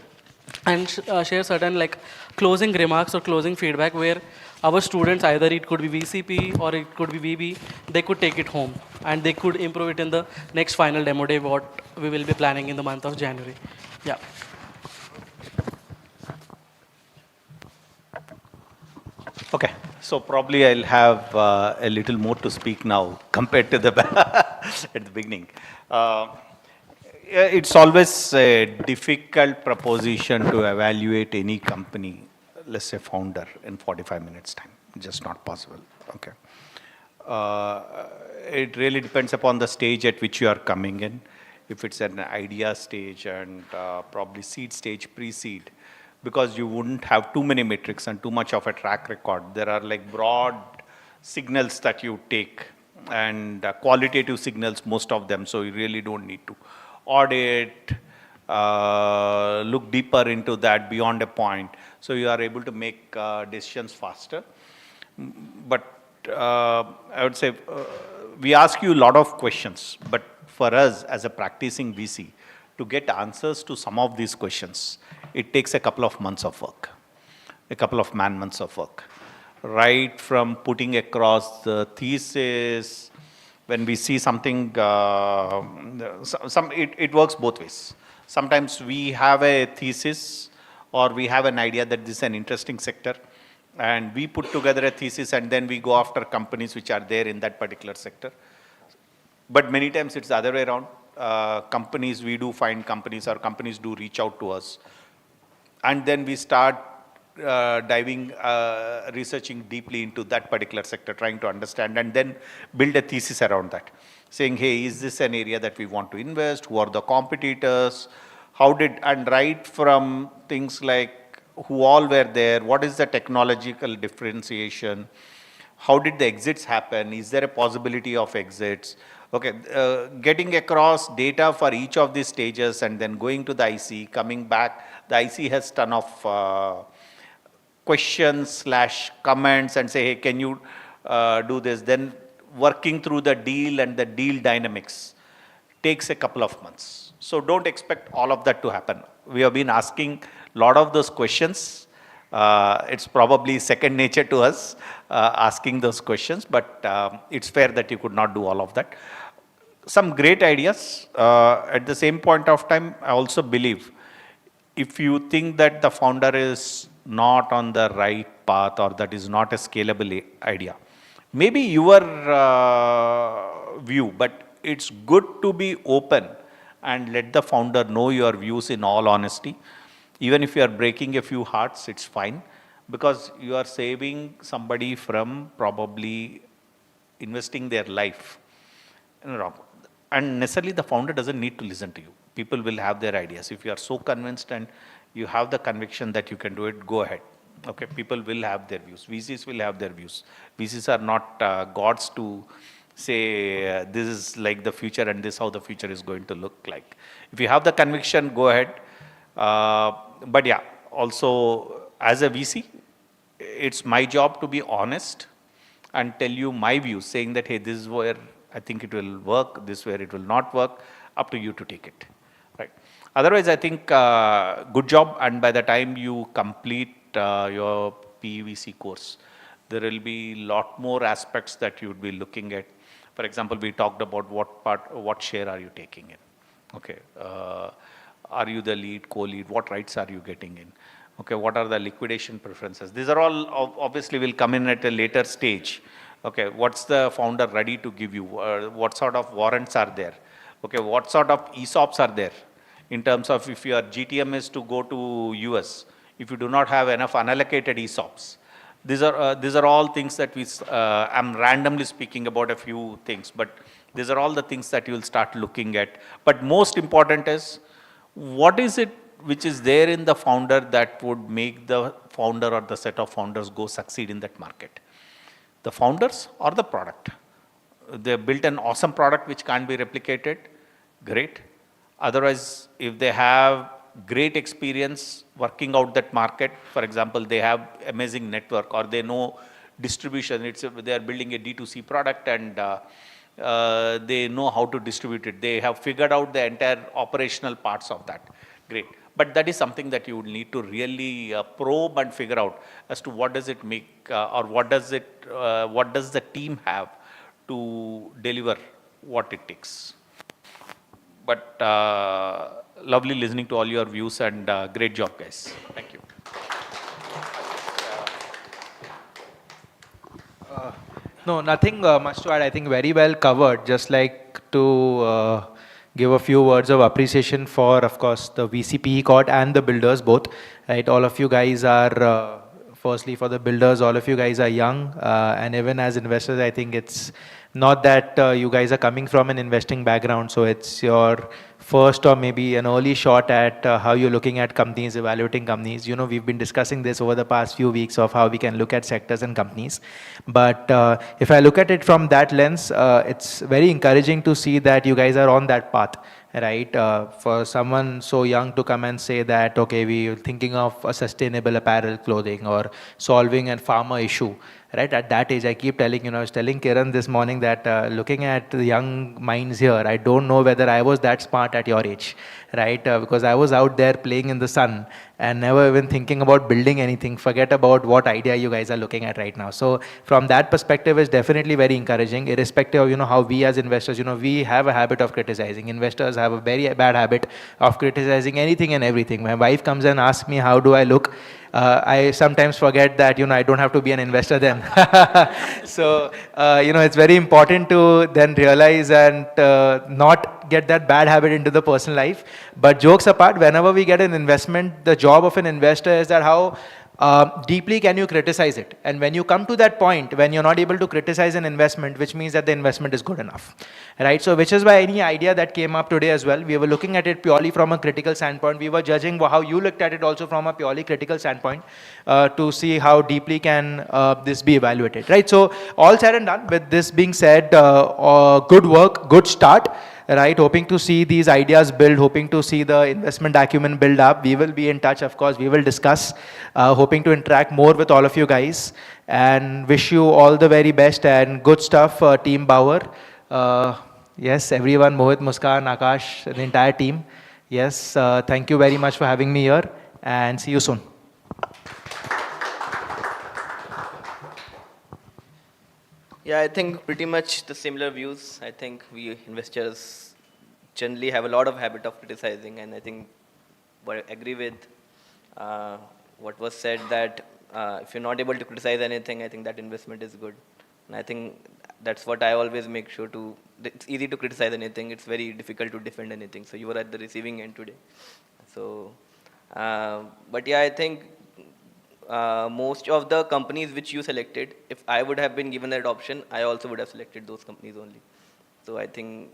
S7: and share certain like closing remarks or closing feedback where our students, either it could be VCP or it could be VB, they could take it home and they could improve it in the next final demo day what we will be planning in the month of January. Yeah.
S20: Okay, so probably I'll have a little more to speak now compared to the at the beginning. It's always a difficult proposition to evaluate any company, let's say founder, in 45 minutes time. Just not possible. Okay. It really depends upon the stage at which you are coming in. If it's an idea stage and probably seed stage, pre-seed, because you wouldn't have too many metrics and too much of a track record. There are like broad signals that you take and qualitative signals, most of them, so you really don't need to audit, look deeper into that beyond a point. So you are able to make decisions faster. But I would say we ask you a lot of questions, but for us as a practicing VC, to get answers to some of these questions, it takes a couple of months of work, a couple of man-months of work. Right from putting across the thesis, when we see something, it works both ways. Sometimes we have a thesis or we have an idea that this is an interesting sector, and we put together a thesis and then we go after companies which are there in that particular sector. But many times it's the other way around. Companies, we do find companies or companies do reach out to us. And then we start diving, researching deeply into that particular sector, trying to understand and then build a thesis around that. Saying, hey, is this an area that we want to invest? Who are the competitors? And right from things like who all were there, what is the technological differentiation? How did the exits happen? Is there a possibility of exits? Okay, getting across data for each of these stages and then going to the IC, coming back, the IC has ton of questions/comments and say, hey, can you do this? Then working through the deal and the deal dynamics takes a couple of months. So don't expect all of that to happen. We have been asking a lot of those questions. It's probably second nature to us asking those questions, but it's fair that you could not do all of that. Some great ideas. At the same point of time, I also believe if you think that the founder is not on the right path or that is not a scalable idea, maybe your view, but it's good to be open and let the founder know your views in all honesty. Even if you are breaking a few hearts, it's fine, because you are saving somebody from probably investing their life in a wrong. And necessarily the founder doesn't need to listen to you. People will have their ideas. If you are so convinced and you have the conviction that you can do it, go ahead. Okay, people will have their views. VCs will have their views. VCs are not gods to say this is like the future and this how the future is going to look like. If you have the conviction, go ahead. But yeah, also as a VC, it's my job to be honest and tell you my views, saying that, hey, this is where I think it will work, this is where it will not work, up to you to take it, right? Otherwise, I think good job, and by the time you complete your PVC course, there will be lot more aspects that you would be looking at. For example, we talked about what share are you taking in, okay? Are you the lead, co-lead, what rights are you getting in? Okay, what are the liquidation preferences? These are all obviously will come in at a later stage. Okay, what's the founder ready to give you? What sort of warrants are there? Okay, what sort of ESOPs are there? In terms of if your GTM is to go to US, if you do not have enough unallocated ESOPs. These are all things that I'm randomly speaking about a few things, but these are all the things that you will start looking at. But most important is, what is it which is there in the founder that would make the founder or the set of founders go succeed in that market? The founders or the product? They built an awesome product which can't be replicated, great. Otherwise, if they have great experience working out that market, for example, they have amazing network or they know distribution, they are building a D2C product and they know how to distribute it. They have figured out the entire operational parts of that. Great. But that is something that you would need to really probe and figure out as to what does it make or what does the team have to deliver what it takes. But lovely listening to all your views and great job, guys. Thank you.
S22: No, nothing much to add. I think very well covered. Just like to give a few words of appreciation for, of course, the VCPE cohort and the builders both. Right, all of you guys are. Firstly, for the builders, all of you guys are young, and even as investors, I think it's not that you guys are coming from an investing background, so it's your first or maybe an early shot at how you're looking at companies, evaluating companies. You know, we've been discussing this over the past few weeks of how we can look at sectors and companies. But if I look at it from that lens, it's very encouraging to see that you guys are on that path. Right, for someone so young to come and say that, okay, we're thinking of a sustainable apparel clothing or solving a farmer issue. Right, at that age, I keep telling, I was telling Kiran this morning that looking at the young minds here, I don't know whether I was that smart at your age, right? Because I was out there playing in the sun and never even thinking about building anything. Forget about what idea you guys are looking at right now. So from that perspective, it's definitely very encouraging, irrespective of, how we as investors, we have a habit of criticizing. Investors have a very bad habit of criticizing anything and everything. My wife comes and asks me, how do I look? I sometimes forget that, I don't have to be an investor then. So, it's very important to then realize and not get that bad habit into the personal life. But jokes apart, whenever we get an investment, the job of an investor is that how deeply can you criticize it? And when you come to that point, when you're not able to criticize an investment, which means that the investment is good enough, right? So which is why any idea that came up today as well, we were looking at it purely from a critical standpoint. We were judging how you looked at it also from a purely critical standpoint to see how deeply can this be evaluated, right? So all said and done, with this being said, good work, good start. Right, hoping to see these ideas build, hoping to see the investment acumen build up. We will be in touch, of course, we will discuss, hoping to interact more with all of you guys and wish you all the very best and good stuff, Team Bauer. Yes, everyone, Mohit, Muskan, Akash, the entire team. Yes, thank you very much for having me here and see you soon.
S21: Yeah, I think pretty much the similar views. I think we investors generally have a lot of habit of criticizing, and I think I agree with what was said that if you're not able to criticize anything, I think that investment is good. And I think that's what I always make sure to. It's easy to criticize anything. It's very difficult to defend anything. So you were at the receiving end today. So, but yeah, I think most of the companies which you selected, if I would have been given that option, I also would have selected those companies only. So I think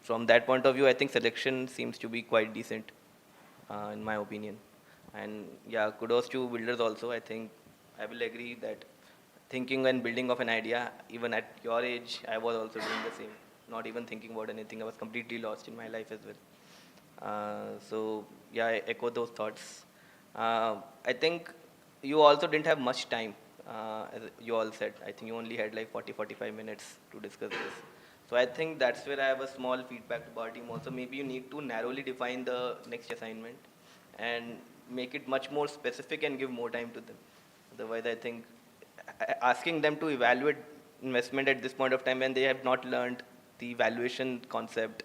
S21: from that point of view, I think selection seems to be quite decent, in my opinion. And yeah, kudos to builders also. I think I will agree that thinking and building of an idea, even at your age, I was also doing the same. Not even thinking about anything. I was completely lost in my life as well. So yeah, I echo those thoughts. I think you also didn't have much time, as you all said. I think you only had like 40, 45 minutes to discuss this. So I think that's where I have a small feedback to our team also. Maybe you need to narrowly define the next assignment and make it much more specific and give more time to them. Otherwise, I think asking them to evaluate investment at this point of time when they have not learned the valuation concept,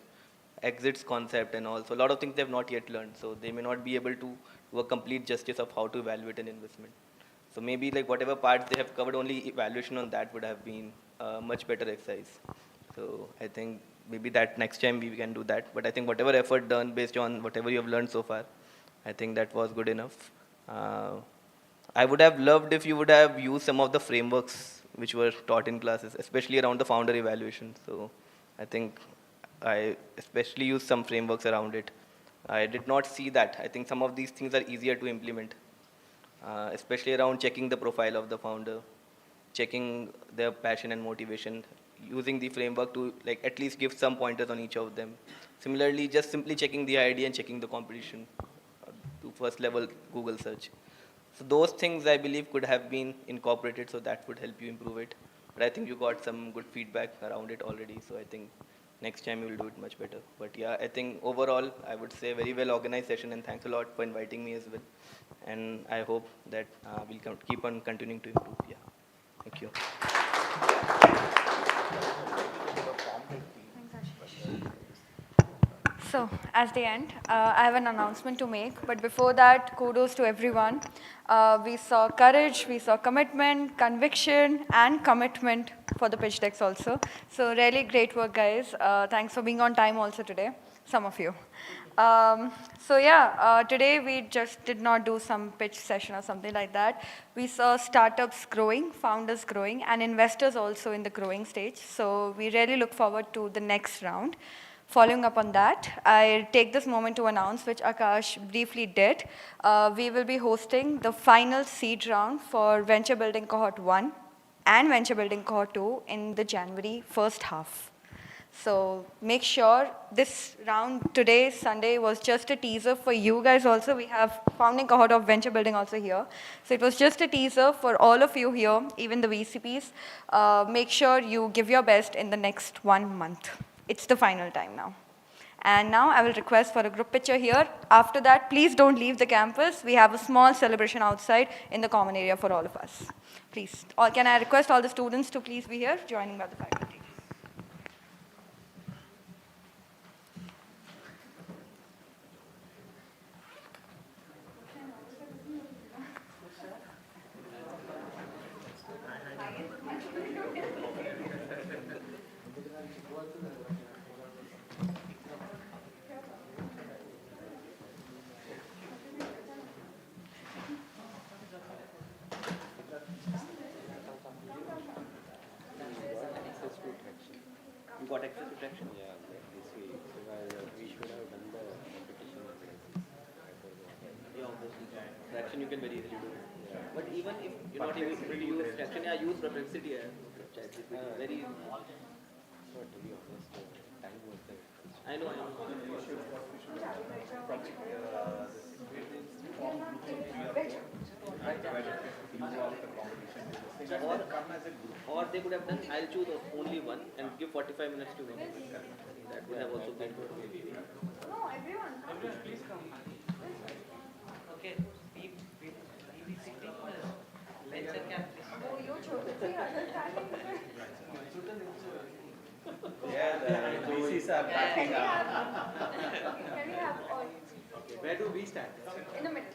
S21: exits concept and all. So a lot of things they have not yet learned. So they may not be able to do a complete justice of how to evaluate an investment. So maybe like whatever parts they have covered, only evaluation on that would have been a much better exercise. So I think maybe that next time we can do that. But I think whatever effort done based on whatever you have learned so far, I think that was good enough. I would have loved if you would have used some of the frameworks which were taught in classes, especially around the founder evaluation. So I think I especially used some frameworks around it. I did not see that. I think some of these things are easier to implement, especially around checking the profile of the founder, checking their passion and motivation, using the framework to like at least give some pointers on each of them. Similarly, just simply checking the idea and checking the competition to first level Google search. So those things I believe could have been incorporated, so that would help you improve it. But I think you got some good feedback around it already, so I think next time you will do it much better. But yeah, I think overall I would say very well organized session, and thanks a lot for inviting me as well. And I hope that we'll keep on continuing to improve. Yeah, thank you.
S8: So, as the end, I have an announcement to make. But before that, kudos to everyone. We saw courage, we saw commitment, conviction, and commitment for the pitch decks also. So, really great work, guys. Thanks for being on time also today, some of you. Today we just did not do some pitch session or something like that. We saw startups growing, founders growing, and investors also in the growing stage. So, we really look forward to the next round. Following up on that, I take this moment to announce, which Akash briefly did. We will be hosting the final seed round for Venture Building Cohort 1 and Venture Building Cohort 2 in the January first half. So make sure this round today, Sunday, was just a teaser for you guys also. We have founding cohort of Venture Building also here. So it was just a teaser for all of you here, even the VCPs. Make sure you give your best in the next 1 month. It's the final time now. And now I will request for a group picture here. After that, please don't leave the campus. We have a small celebration outside in the common area for all of us. Please, can I request all the students to please be here, joining by the faculty.
S21: You got access to traction? Yeah, this week. We should have done the competition. Yeah, obviously. Traction you can very easily do. Yeah. But even if you're not able to use traction, yeah, use perplexity. Very easy. So to be honest, time was there. I know. Or they could have done, I'll choose only one and give 45 minutes to one. That would have also been good.
S8: No, everyone.
S21: Everyone, please come.
S4: Okay, we sitting lecture campus.
S8: Oh, you chose it.
S21: Yeah, the VCs are backing up.
S8: Can we have all?
S21: Okay, where do we stand?
S8: In the middle.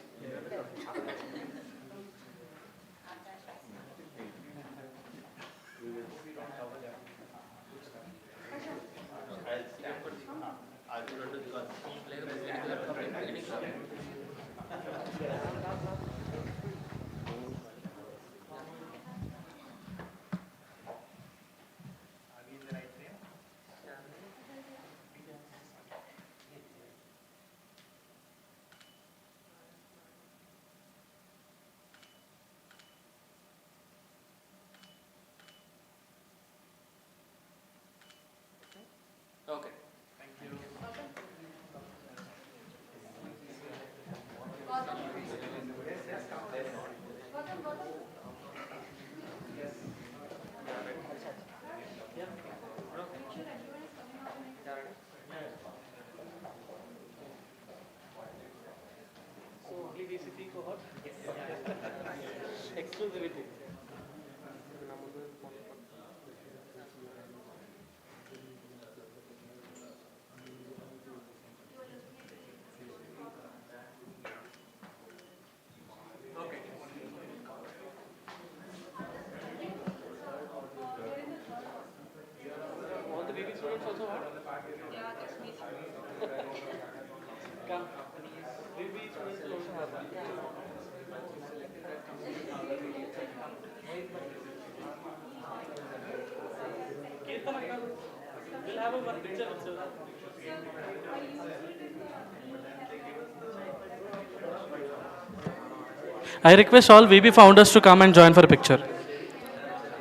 S7: I request all VB founders to come and join for a picture.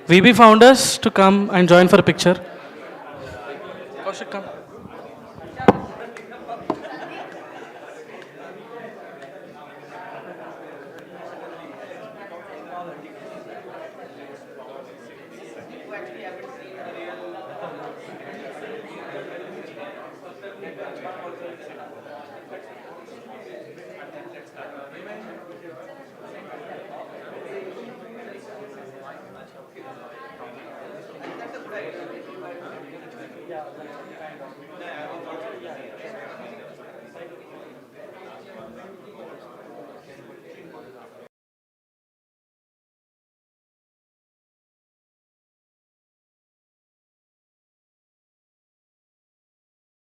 S7: VB founders to come and join for a picture. Kaushik, come.